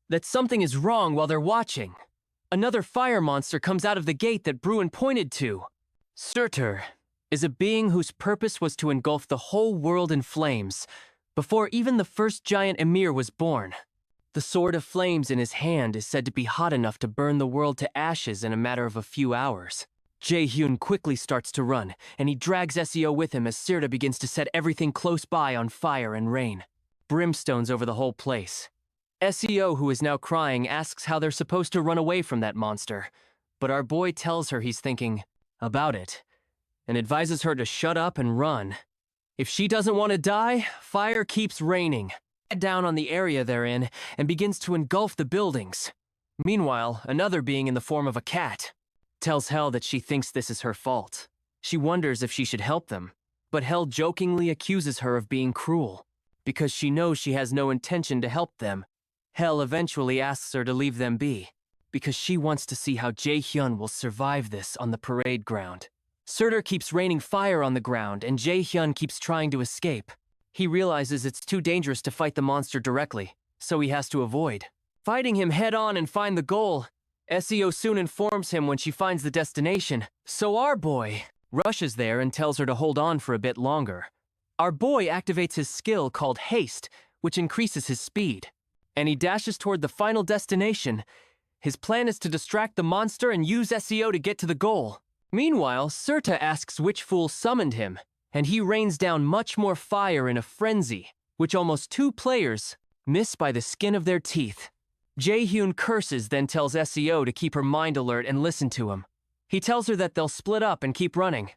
Speaker 1: that something is wrong while they're watching. Another fire monster comes out of the gate that Bruin pointed to. Surtur is a being whose purpose was to engulf the whole world in flames, before even the first giant Emir was born. The sword of flames in his hand is said to be hot enough to burn the world to ashes in a matter of a few hours. Jae-hyun quickly starts to run, and he drags SEO with him as Surtur begins to set everything close by on fire and rain. Brimstones over the whole place. SEO, who is now crying, asks how they're supposed to run away from that monster, but our boy tells her he's thinking about it, and advises her to shut up and run. If she doesn't want to die, fire keeps raining down on the area they're in and begins to engulf the buildings. Meanwhile, another being in the form of a cat tells Hel that she thinks this is her fault. She wonders if she should help them, but Hel jokingly accuses her of being cruel, because she knows she has no intention to help them. Hel eventually asks her to leave them be, because she wants to see how Jae-hyun will survive this on the parade ground. Surtur keeps raining fire on the ground, and Jae-hyun keeps trying to escape. He realizes it's too dangerous to fight the monster directly, so he has to avoid fighting him head-on and find the goal. SEO soon informs him when she finds the destination, so our boy rushes there and tells her to hold on for a bit longer. Our boy activates his skill called Haste, which increases his speed, and he dashes toward the final destination. His plan is to distract the monster and use SEO to get to the goal. Meanwhile, Surtur asks which fool summoned him, and he rains down much more fire in a frenzy, which almost 2 players miss by the skin of their teeth. Jae-hyun curses, then tells SEO to keep her mind alert and listen to him. He tells her that they'll split up and keep running.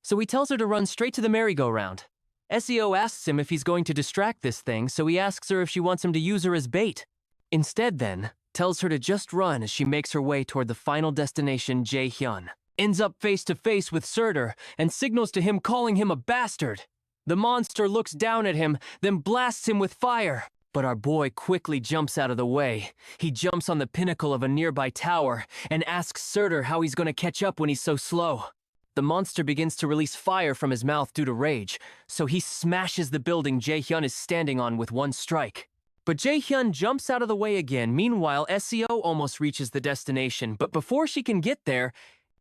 Speaker 1: So he tells her to run straight to the merry-go-round. SEO asks him if he's going to distract this thing, so he asks her if she wants him to use her as bait. Instead then, tells her to just run as she makes her way toward the final destination, Jae-hyun. Ends up face to face with Surtur and signals to him, calling him a bastard. The monster looks down at him, then blasts him with fire. But our boy quickly jumps out of the way. He jumps on the pinnacle of a nearby tower and asks Surtur how he's going to catch up when he's so slow. The monster begins to release fire from his mouth due to rage, so he smashes the building Jae-hyun is standing on with one strike. But Jae-hyun jumps out of the way again. Meanwhile, SEO almost reaches the destination, but before she can get there,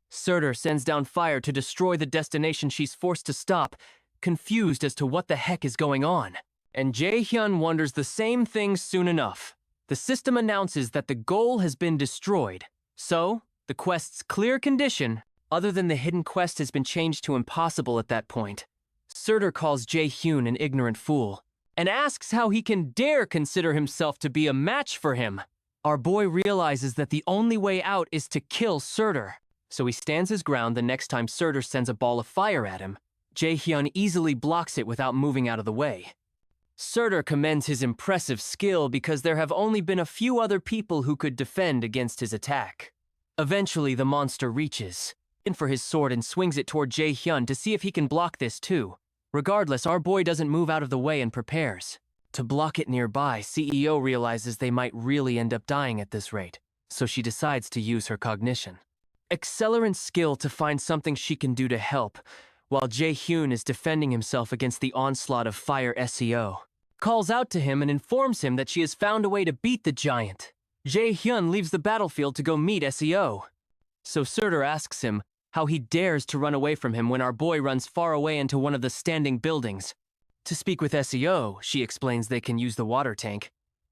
Speaker 1: Surtur sends down fire to destroy the destination she's forced to stop, confused as to what the heck is going on. And Jae-hyun wonders the same thing soon enough. The system announces that the goal has been destroyed. So, the quest's clear condition, other than the hidden quest, has been changed to impossible at that point. Surtur calls Jae-hyun an ignorant fool, and asks how he can dare consider himself to be a match for him. Our boy realizes that the only way out is to kill Surtur, so he stands his ground the next time Surtur sends a ball of fire at him. Jae-hyun easily blocks it without moving out of the way. Surtur commends his impressive skill because there have only been a few other people who could defend against his attack. Eventually, the monster reaches in for his sword and swings it toward Jae-hyun to see if he can block this too. Regardless, our boy doesn't move out of the way and prepares. To block it nearby, CEO realizes they might really end up dying at this rate, so she decides to use her cognition. Accelerant skill to find something she can do to help, while Jae-hyun is defending himself against the onslaught of fire. SEO calls out to him and informs him that she has found a way to beat the giant. Jae-hyun leaves the battlefield to go meet SEO. So Surtur asks him how he dares to run away from him when our boy runs far away into one of the standing buildings. To speak with SEO, she explains they can use the water tank.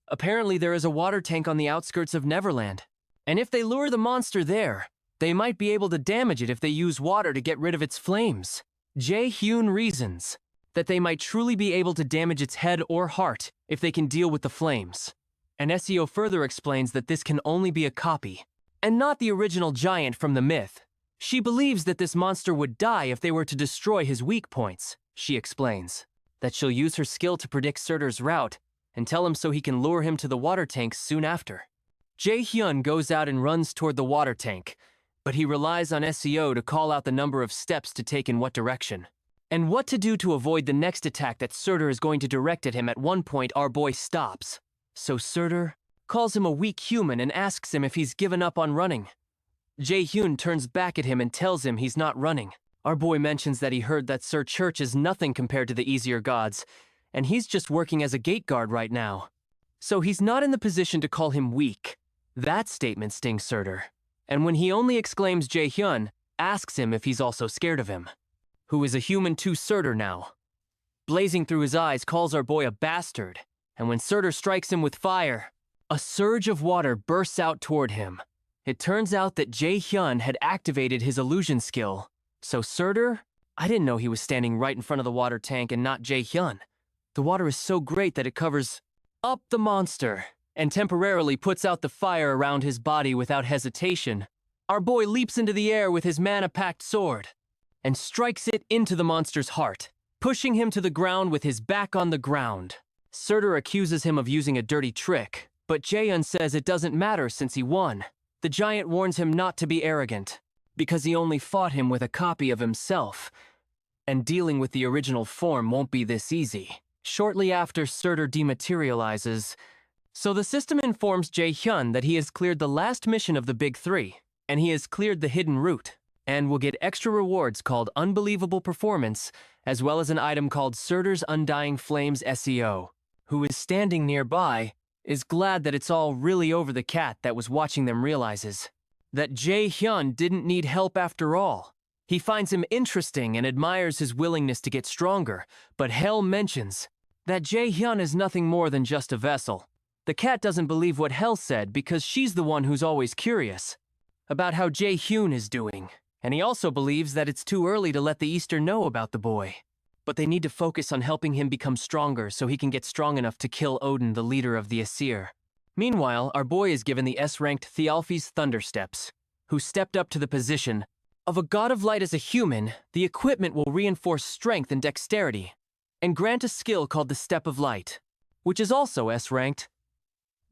Speaker 1: Apparently there is a water tank on the outskirts of Neverland, and if they lure the monster there, they might be able to damage it if they use water to get rid of its flames. Jae-hyun reasons that they might truly be able to damage its head or heart if they can deal with the flames. And SEO further explains that this can only be a copy, and not the original giant from the myth. She believes that this monster would die if they were to destroy his weak points. She explains that she'll use her skill to predict Surtur's route and tell him so he can lure him to the water tank soon after. Jae-hyun goes out and runs toward the water tank, but he relies on SEO to call out the number of steps to take in what direction, and what to do to avoid the next attack that Surtur is going to direct at him. At one point, our boy stops, so Surtur calls him a weak human and asks him if he's given up on running. Jae-hyun turns back at him and tells him he's not running. Our boy mentions that he heard that Sir Church is nothing compared to the easier gods, and he's just working as a gate guard right now. So he's not in the position to call him weak. That statement stings Surtur, and when he only exclaims Jae-hyun, asks him if he's also scared of him, who is a human to Surtur now. Blazing through his eyes, calls our boy a bastard, and when Surtur strikes him with fire, a surge of water bursts out toward him. It turns out that Jae-hyun had activated his illusion skill, so Surtur, I didn't know he was standing right in front of the water tank and not Jae-hyun. The water is so great that it covers up the monster and temporarily puts out the fire around his body without hesitation. Our boy leaps into the air with his mana-packed sword and strikes it into the monster's heart, pushing him to the ground with his back on the ground. Surtur accuses him of using a dirty trick, but Jae-hyun says it doesn't matter since he won. The giant warns him not to be arrogant, because he only fought him with a copy of himself, and dealing with the original form won't be this easy. Shortly after, Surtur dematerializes, so the system informs Jae-hyun that he has cleared the last mission of the Big Three, and he has cleared the hidden route, and will get extra rewards called Unbelievable Performance, as well as an item called Surtur's Undying Flames. SEO, who is standing nearby, is glad that it's all really over. The cat that was watching them realizes that Jae-hyun didn't need help after all. He finds him interesting and admires his willingness to get stronger, but Hel mentions that Jae-hyun is nothing more than just a vessel. The cat doesn't believe what Hel said because she's the one who's always curious about how Jae-hyun is doing, and he also believes that it's too early to let the Easter know about the boy. But they need to focus on helping him become stronger so he can get strong enough to kill Odin, the leader of the Aesir. Meanwhile, our boy is given the S-ranked Thialfi's Thundersteps, who stepped up to the position of a god of light as a human, the equipment will reinforce strength and dexterity, and grant a skill called the Step of Light, which is also S-ranked.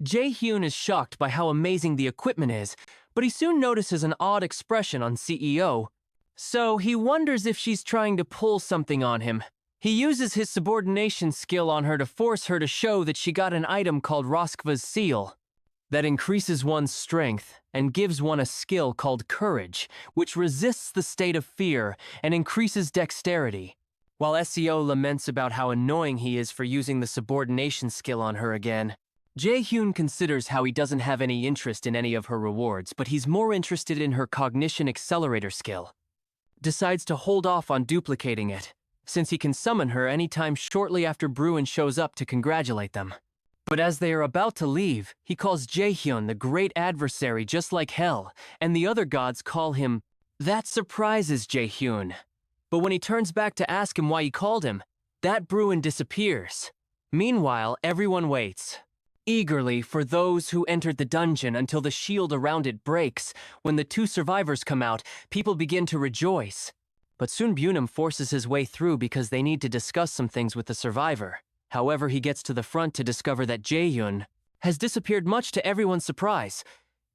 Speaker 1: Jae-hyun is shocked by how amazing the equipment is, but he soon notices an odd expression on CEO, so he wonders if she's trying to pull something on him. He uses his subordination skill on her to force her to show that she got an item called Roskva's Seal that increases one's strength and gives one a skill called Courage, which resists the state of fear and increases dexterity. While SEO laments about how annoying he is for using the subordination skill on her again, Jae-hyun considers how he doesn't have any interest in any of her rewards, but he's more interested in her cognition accelerator skill. Decides to hold off on duplicating it, since he can summon her anytime shortly after Bruin shows up to congratulate them. But as they are about to leave, he calls Jae-hyun the great adversary just like hell, and the other gods call him. That surprises Jae-hyun. But when he turns back to ask him why he called him, that Bruin disappears. Meanwhile, everyone waits eagerly for those who entered the dungeon until the shield around it breaks. When the two survivors come out, people begin to rejoice. But soon Bunam forces his way through because they need to discuss some things with the survivor. However, he gets to the front to discover that Jae-hyun has disappeared, much to everyone's surprise.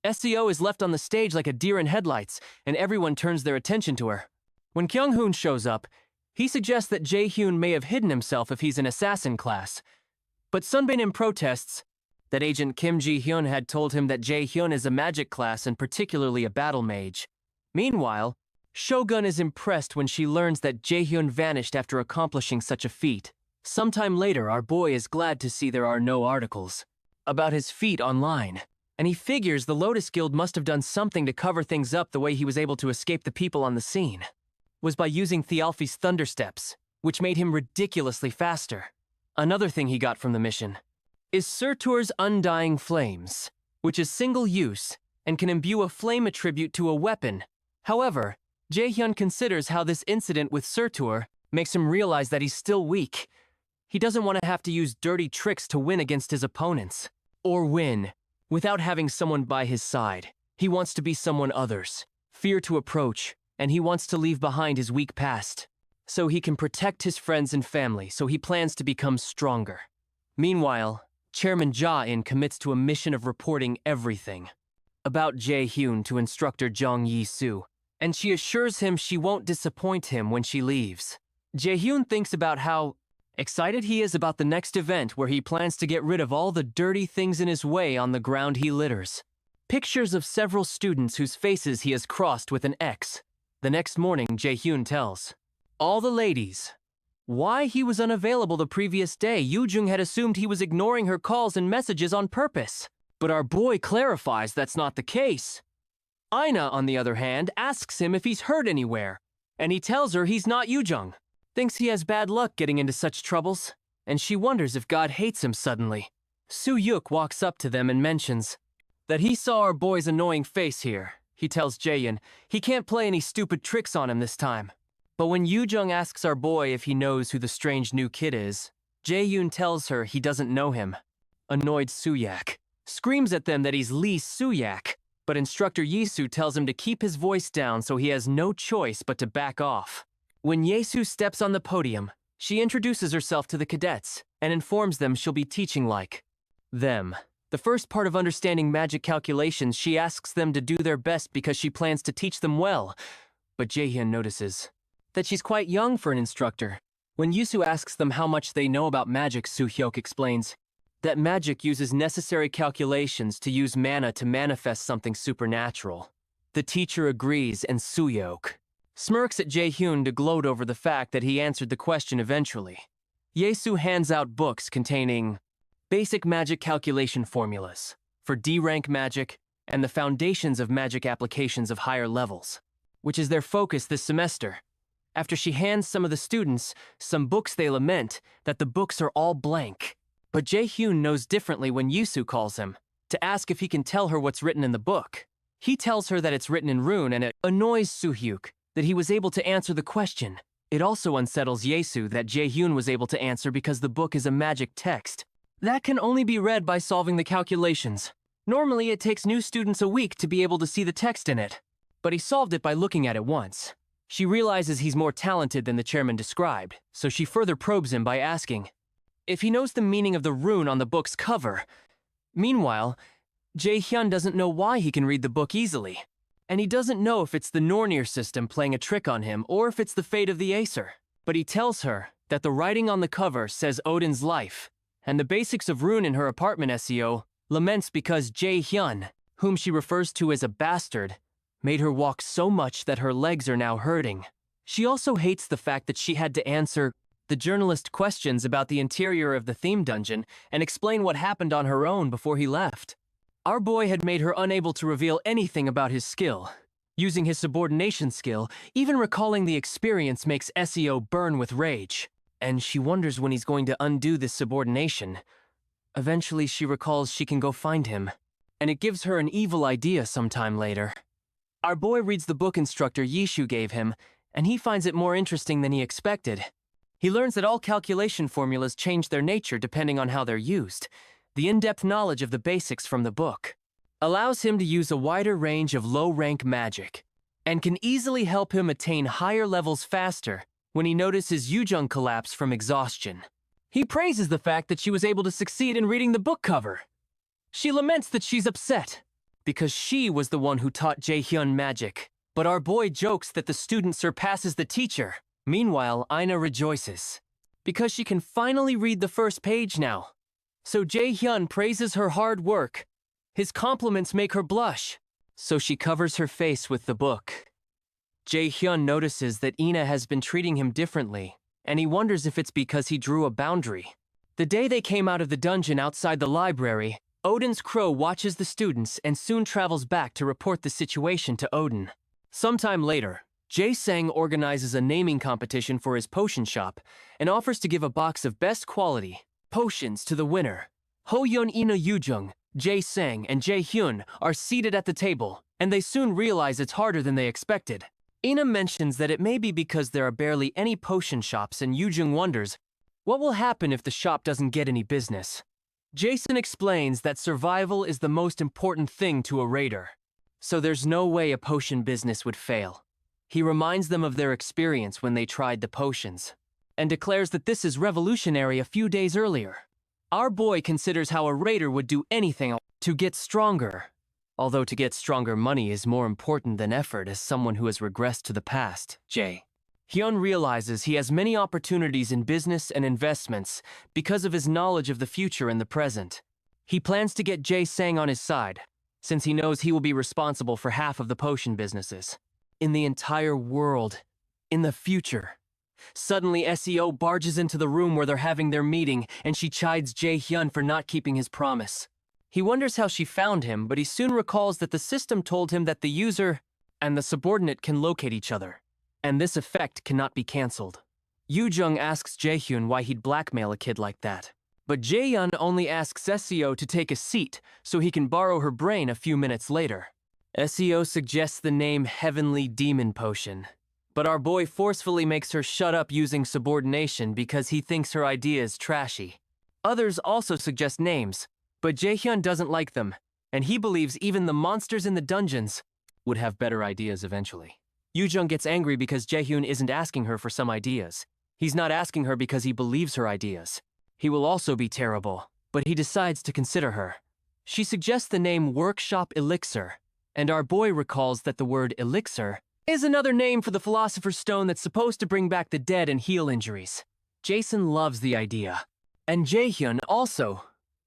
Speaker 1: SEO is left on the stage like a deer in headlights, and everyone turns their attention to her. When Kyung-hoon shows up, he suggests that Jae-hyun may have hidden himself if he's an assassin class. But Sunbaenim protests that Agent Kim Ji-hyun had told him that Jae-hyun is a magic class and particularly a battle mage. Meanwhile, Shogun is impressed when she learns that Jae-hyun vanished after accomplishing such a feat. Sometime later, our boy is glad to see there are no articles about his feat online, and he figures the Lotus Guild must have done something to cover things up. The way he was able to escape the people on the scene was by using Thialfi's Thunder Steps, which made him ridiculously faster. Another thing he got from the mission is Surtur's Undying Flames, which is single-use and can imbue a flame attribute to a weapon. However, Jae-hyun considers how this incident with Surtur makes him realize that he's still weak. He doesn't want to have to use dirty tricks to win against his opponents, or win without having someone by his side. He wants to be someone others fear to approach, and he wants to leave behind his weak past so he can protect his friends and family, so he plans to become stronger. Meanwhile, Chairman Ja-in commits to a mission of reporting everything about Jae-hyun to instructor Jong Yi-soo, and she assures him she won't disappoint him when she leaves. Jae-hyun thinks about how excited he is about the next event where he plans to get rid of all the dirty things in his way on the ground he litters. Pictures of several students whose faces he has crossed with an X. The next morning, Jae-hyun tells all the ladies why he was unavailable the previous day. Yoo-jung had assumed he was ignoring her calls and messages on purpose, but our boy clarifies that's not the case. Ina, on the other hand, asks him if he's hurt anywhere, and he tells her he's not Yoo-jung. Thinks he has bad luck getting into such troubles, and she wonders if God hates him suddenly. Soo-yuk walks up to them and mentions that he saw our boy's annoying face here. He tells Jae-hyun he can't play any stupid tricks on him this time. But when Yoo-jung asks our boy if he knows who the strange new kid is, Jae-hyun tells her he doesn't know him. Annoyed Soo-yak screams at them that he's Lee Soo-yak, but instructor Yi-soo tells him to keep his voice down, so he has no choice but to back off. When Ye-soo steps on the podium, she introduces herself to the cadets and informs them she'll be teaching like them. The first part of understanding magic calculations, she asks them to do their best because she plans to teach them well. But Jae-hyun notices that she's quite young for an instructor. When Yoo-soo asks them how much they know about magic, Soo-hyuk explains that magic uses necessary calculations to use mana to manifest something supernatural. The teacher agrees, and Soo-hyuk smirks at Jae-hyun to gloat over the fact that he answered the question eventually. Ye-soo hands out books containing basic magic calculation formulas for D-rank magic and the foundations of magic applications of higher levels, which is their focus this semester. After she hands some of the students some books, they lament that the books are all blank. But Jae-hyun knows differently when Yoo-soo calls him to ask if he can tell her what's written in the book. He tells her that it's written in rune, and it annoys Soo-hyuk that he was able to answer the question. It also unsettles Ye-soo that Jae-hyun was able to answer because the book is a magic text that can only be read by solving the calculations. Normally, it takes new students a week to be able to see the text in it. but he solved it by looking at it once. She realizes he's more talented than the chairman described, so she further probes him by asking if he knows the meaning of the rune on the book's cover. Meanwhile, Jae-hyun doesn't know why he can read the book easily, and he doesn't know if it's the Nornir system playing a trick on him or if it's the fate of the Acer. But he tells her that the writing on the cover says Odin's life, and the basics of rune in her apartment SEO laments because Jae-hyun, whom she refers to as a bastard, made her walk so much that her legs are now hurting. She also hates the fact that she had to answer the journalist questions about the interior of the theme dungeon and explain what happened on her own before he left. Our boy had made her unable to reveal anything about his skill. Using his subordination skill, even recalling the experience makes SEO burn with rage, and she wonders when he's going to undo this subordination. Eventually, she recalls she can go find him, and it gives her an evil idea sometime later. Our boy reads the book instructor Yishu gave him, and he finds it more interesting than he expected. He learns that all calculation formulas change their nature depending on how they're used. The in-depth knowledge of the basics from the book allows him to use a wider range of low-rank magic, and can easily help him attain higher levels faster when he notices Yujung collapse from exhaustion. He praises the fact that she was able to succeed in reading the book cover. She laments that she's upset, because she was the one who taught Jae-hyun magic. But our boy jokes that the student surpasses the teacher. Meanwhile, Aina rejoices, because she can finally read the first page now. So Jae-hyun praises her hard work. His compliments make her blush, so she covers her face with the book. Jae-hyun notices that Ina has been treating him differently, and he wonders if it's because he drew a boundary. The day they came out of the dungeon outside the library, Odin's crow watches the students and soon travels back to report the situation to Odin. Sometime later, Jae-sang organizes a naming competition for his potion shop and offers to give a box of best quality potions to the winner. Ho-yeon, Ina, Yujung, Jae-sang, and Jae-hyun are seated at the table, and they soon realize it's harder than they expected. Ina mentions that it may be because there are barely any potion shops, and Yujung wonders what will happen if the shop doesn't get any business. Jason explains that survival is the most important thing to a raider, so there's no way a potion business would fail. He reminds them of their experience when they tried the potions, and declares that this is revolutionary a few days earlier. Our boy considers how a raider would do anything to get stronger, although to get stronger money is more important than effort as someone who has regressed to the past. Hyun realizes he has many opportunities in business and investments because of his knowledge of the future and the present. He plans to get Jae-sang on his side, since he knows he will be responsible for half of the potion businesses in the entire world, in the future. Suddenly, SEO barges into the room where they're having their meeting, and she chides Jae-hyun for not keeping his promise. He wonders how she found him, but he soon recalls that the system told him that the user and the subordinate can locate each other, and this effect cannot be cancelled. Yujung asks Jae-hyun why he'd blackmail a kid like that, but Jae-hyun only asks SEO to take a seat so he can borrow her brain a few minutes later. SEO suggests the name Heavenly Demon Potion, but our boy forcefully makes her shut up using subordination because he thinks her idea is trashy. Others also suggest names, but Jae-hyun doesn't like them, and he believes even the monsters in the dungeons would have better ideas eventually. Yujung gets angry because Jae-hyun isn't asking her for some ideas. He's not asking her because he believes her ideas. He will also be terrible, but he decides to consider her. She suggests the name Workshop Elixir, and our boy recalls that the word elixir is another name for the Philosopher's Stone that's supposed to bring back the dead and heal injuries. Jason loves the idea, and Jae-hyun also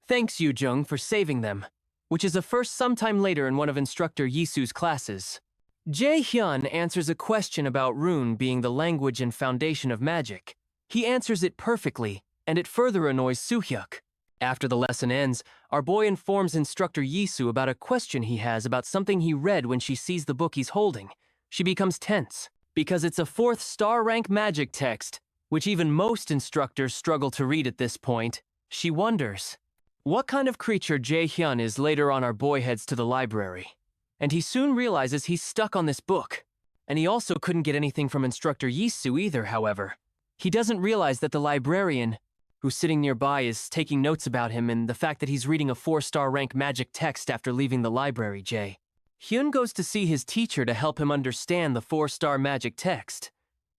Speaker 1: thanks Yujung for saving them, which is a first sometime later in one of Instructor Yisu's classes. Jae-hyun answers a question about rune being the language and foundation of magic. He answers it perfectly, and it further annoys Soo-hyuk. After the lesson ends, our boy informs Instructor Yisu about a question he has about something he read when she sees the book he's holding. She becomes tense, because it's a 4th star rank magic text, which even most instructors struggle to read at this point. She wonders what kind of creature Jae-hyun is. Later on, our boy heads to the library, and he soon realizes he's stuck on this book. And he also couldn't get anything from Instructor Yisu either, however. He doesn't realize that the librarian who's sitting nearby is taking notes about him and the fact that he's reading a 4-star rank magic text after leaving the library. Hyun goes to see his teacher to help him understand the 4-star magic text.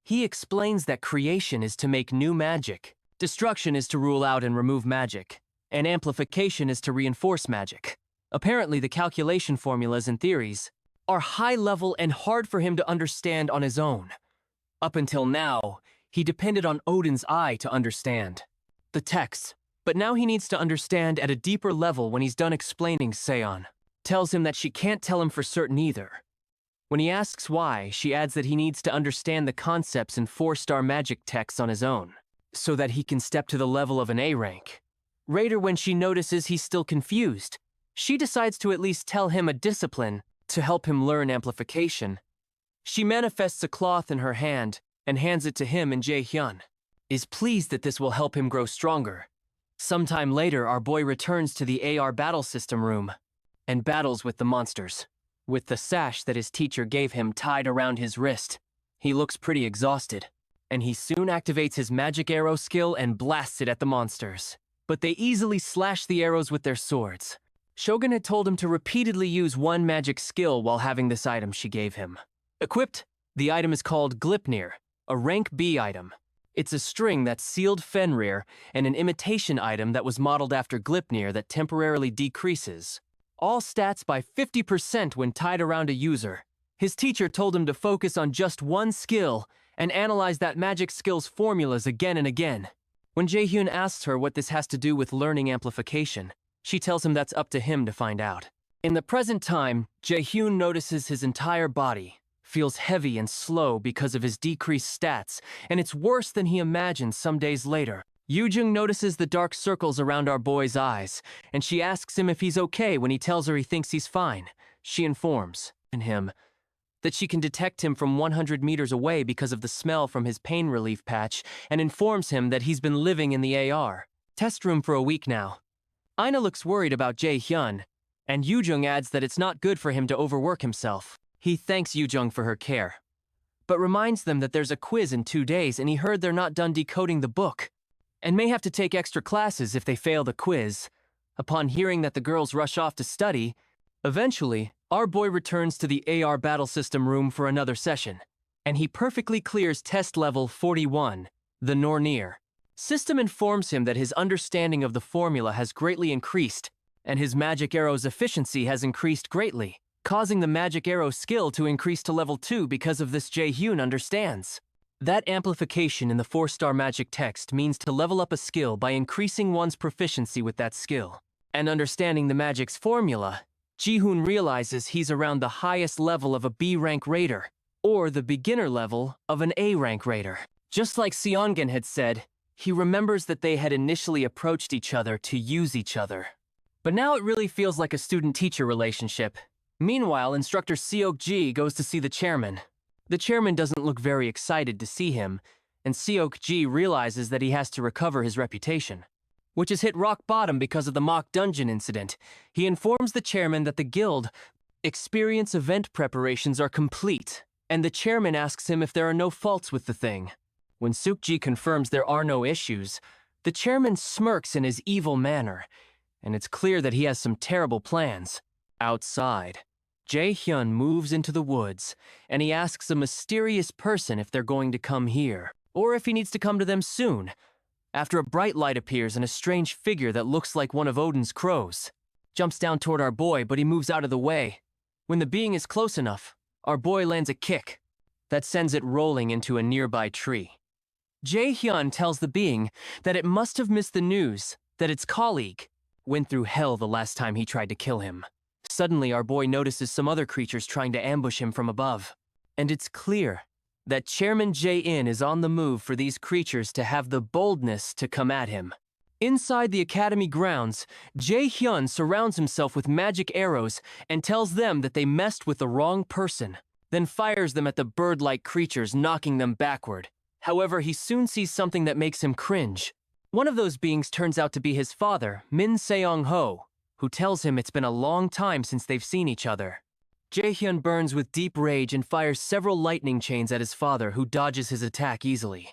Speaker 1: He explains that creation is to make new magic, destruction is to rule out and remove magic, and amplification is to reinforce magic. Apparently, the calculation formulas and theories are high level and hard for him to understand on his own. Up until now, he depended on Odin's eye to understand the texts, but now he needs to understand at a deeper level when he's done explaining. Seon tells him that she can't tell him for certain either. When he asks why, she adds that he needs to understand the concepts in 4-star magic texts on his own, so that he can step to the level of an A rank. Later, when she notices he's still confused, she decides to at least tell him a discipline to help him learn amplification. She manifests a cloth in her hand and hands it to him, and Jae-hyun is pleased that this will help him grow stronger. Sometime later, our boy returns to the AR battle system room and battles with the monsters. With the sash that his teacher gave him tied around his wrist, he looks pretty exhausted, and he soon activates his magic arrow skill and blasts it at the monsters. But they easily slash the arrows with their swords. Shogun had told him to repeatedly use one magic skill while having this item she gave him. Equipped, the item is called Glipnir, a rank B item. It's a string that's sealed Fenrir and an imitation item that was modeled after Glipnir that temporarily decreases all stats by 50% when tied around a user. His teacher told him to focus on just one skill and analyze that magic skill's formulas again and again. When Jae-hyun asks her what this has to do with learning amplification, she tells him that's up to him to find out. In the present time, Jae-hyun notices his entire body feels heavy and slow because of his decreased stats, and it's worse than he imagined some days later. Yoo-jung notices the dark circles around our boy's eyes, and she asks him if he's okay when he tells her he thinks he's fine. She informs him that she can detect him from 100 meters away because of the smell from his pain relief patch, and informs him that he's been living in the AR test room for a week now. Aina looks worried about Jae-hyun, and Yoo-jung adds that it's not good for him to overwork himself. He thanks Yoo-jung for her care, but reminds them that there's a quiz in 2 days and he heard they're not done decoding the book, and may have to take extra classes if they fail the quiz. Upon hearing that the girls rush off to study, eventually, our boy returns to the AR battle system room for another session, and he perfectly clears test level 41, the Nornir. System informs him that his understanding of the formula has greatly increased, and his magic arrow's efficiency has increased greatly, causing the magic arrow skill to increase to level 2 because of this. Jae-hyun understands that amplification in the 4-star magic text means to level up a skill by increasing one's proficiency with that skill. And understanding the magic's formula, Ji-hoon realizes he's around the highest level of a B-rank raider, or the beginner level of an A-rank raider. Just like Seongan had said, he remembers that they had initially approached each other to use each other. But now it really feels like a student-teacher relationship. Meanwhile, instructor Seok-ji goes to see the chairman. The chairman doesn't look very excited to see him, and Seok-ji realizes that he has to recover his reputation, which has hit rock bottom because of the mock dungeon incident. He informs the chairman that the guild experience event preparations are complete, and the chairman asks him if there are no faults with the thing. When Seok-ji confirms there are no issues, the chairman smirks in his evil manner, and it's clear that he has some terrible plans. Outside, Jae-hyun moves into the woods, and he asks a mysterious person if they're going to come here, or if he needs to come to them soon. After a bright light appears and a strange figure that looks like one of Odin's crows jumps down toward our boy, but he moves out of the way. When the being is close enough, our boy lands a kick that sends it rolling into a nearby tree. Jae-hyun tells the being that it must have missed the news that its colleague went through hell the last time he tried to kill him. Suddenly, our boy notices some other creatures trying to ambush him from above, and it's clear that Chairman Jae-in is on the move for these creatures to have the boldness to come at him. Inside the academy grounds, Jae-hyun surrounds himself with magic arrows and tells them that they messed with the wrong person, then fires them at the bird-like creatures, knocking them backward. However, he soon sees something that makes him cringe. One of those beings turns out to be his father, Min Seong-ho, who tells him it's been a long time since they've seen each other. Jae-hyun burns with deep rage and fires several lightning chains at his father, who dodges his attack easily.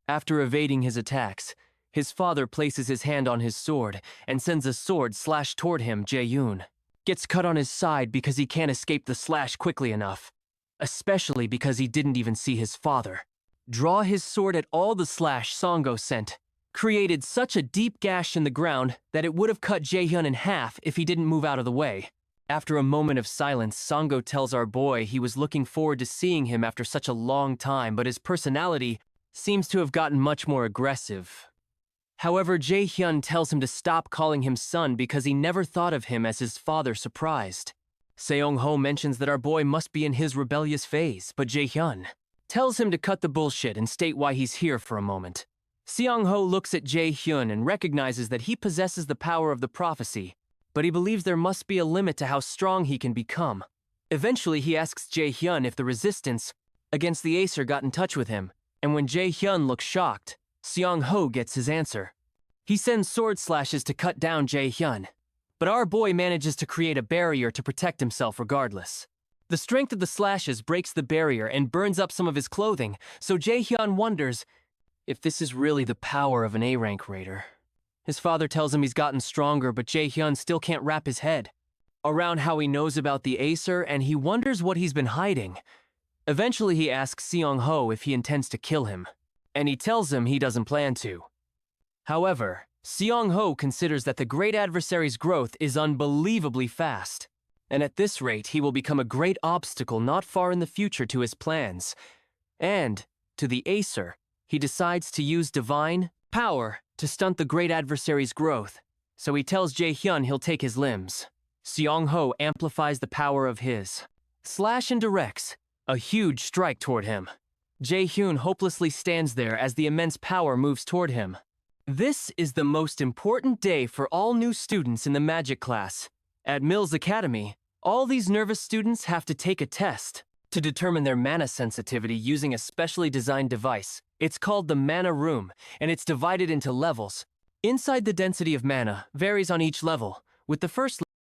Speaker 1: After evading his attacks, his father places his hand on his sword and sends a sword slash toward him, Jae-yoon. gets cut on his side because he can't escape the slash quickly enough, especially because he didn't even see his father. Draw his sword at all the slash Songo sent, created such a deep gash in the ground that it would have cut Jaehyun in half if he didn't move out of the way. After a moment of silence, Songo tells our boy he was looking forward to seeing him after such a long time, but his personality seems to have gotten much more aggressive. However, Jaehyun tells him to stop calling him son because he never thought of him as his father surprised. Seong-ho mentions that our boy must be in his rebellious phase, but Jaehyun tells him to cut the bullshit and state why he's here for a moment. Seong-ho looks at Jaehyun and recognizes that he possesses the power of the prophecy, but he believes there must be a limit to how strong he can become. Eventually, he asks Jaehyun if the resistance against the Acer got in touch with him, and when Jaehyun looks shocked, Seong-ho gets his answer. He sends sword slashes to cut down Jaehyun, but our boy manages to create a barrier to protect himself regardless. The strength of the slashes breaks the barrier and burns up some of his clothing, so Jaehyun wonders if this is really the power of an A-rank raider. His father tells him he's gotten stronger, but Jaehyun still can't wrap his head around how he knows about the Acer, and he wonders what he's been hiding. Eventually, he asks Seong-ho if he intends to kill him, and he tells him he doesn't plan to. However, Seong-ho considers that the great adversary's growth is unbelievably fast, and at this rate, he will become a great obstacle not far in the future to his plans. And, to the Acer, he decides to use divine power to stunt the great adversary's growth, so he tells Jaehyun he'll take his limbs. Seong-ho amplifies the power of his slash and directs a huge strike toward him. Jaehyun hopelessly stands there as the immense power moves toward him. This is the most important day for all new students in the magic class. At Mills Academy, all these nervous students have to take a test to determine their mana sensitivity using a specially designed device. It's called the mana room, and it's divided into levels. Inside, the density of mana varies on each level, with the first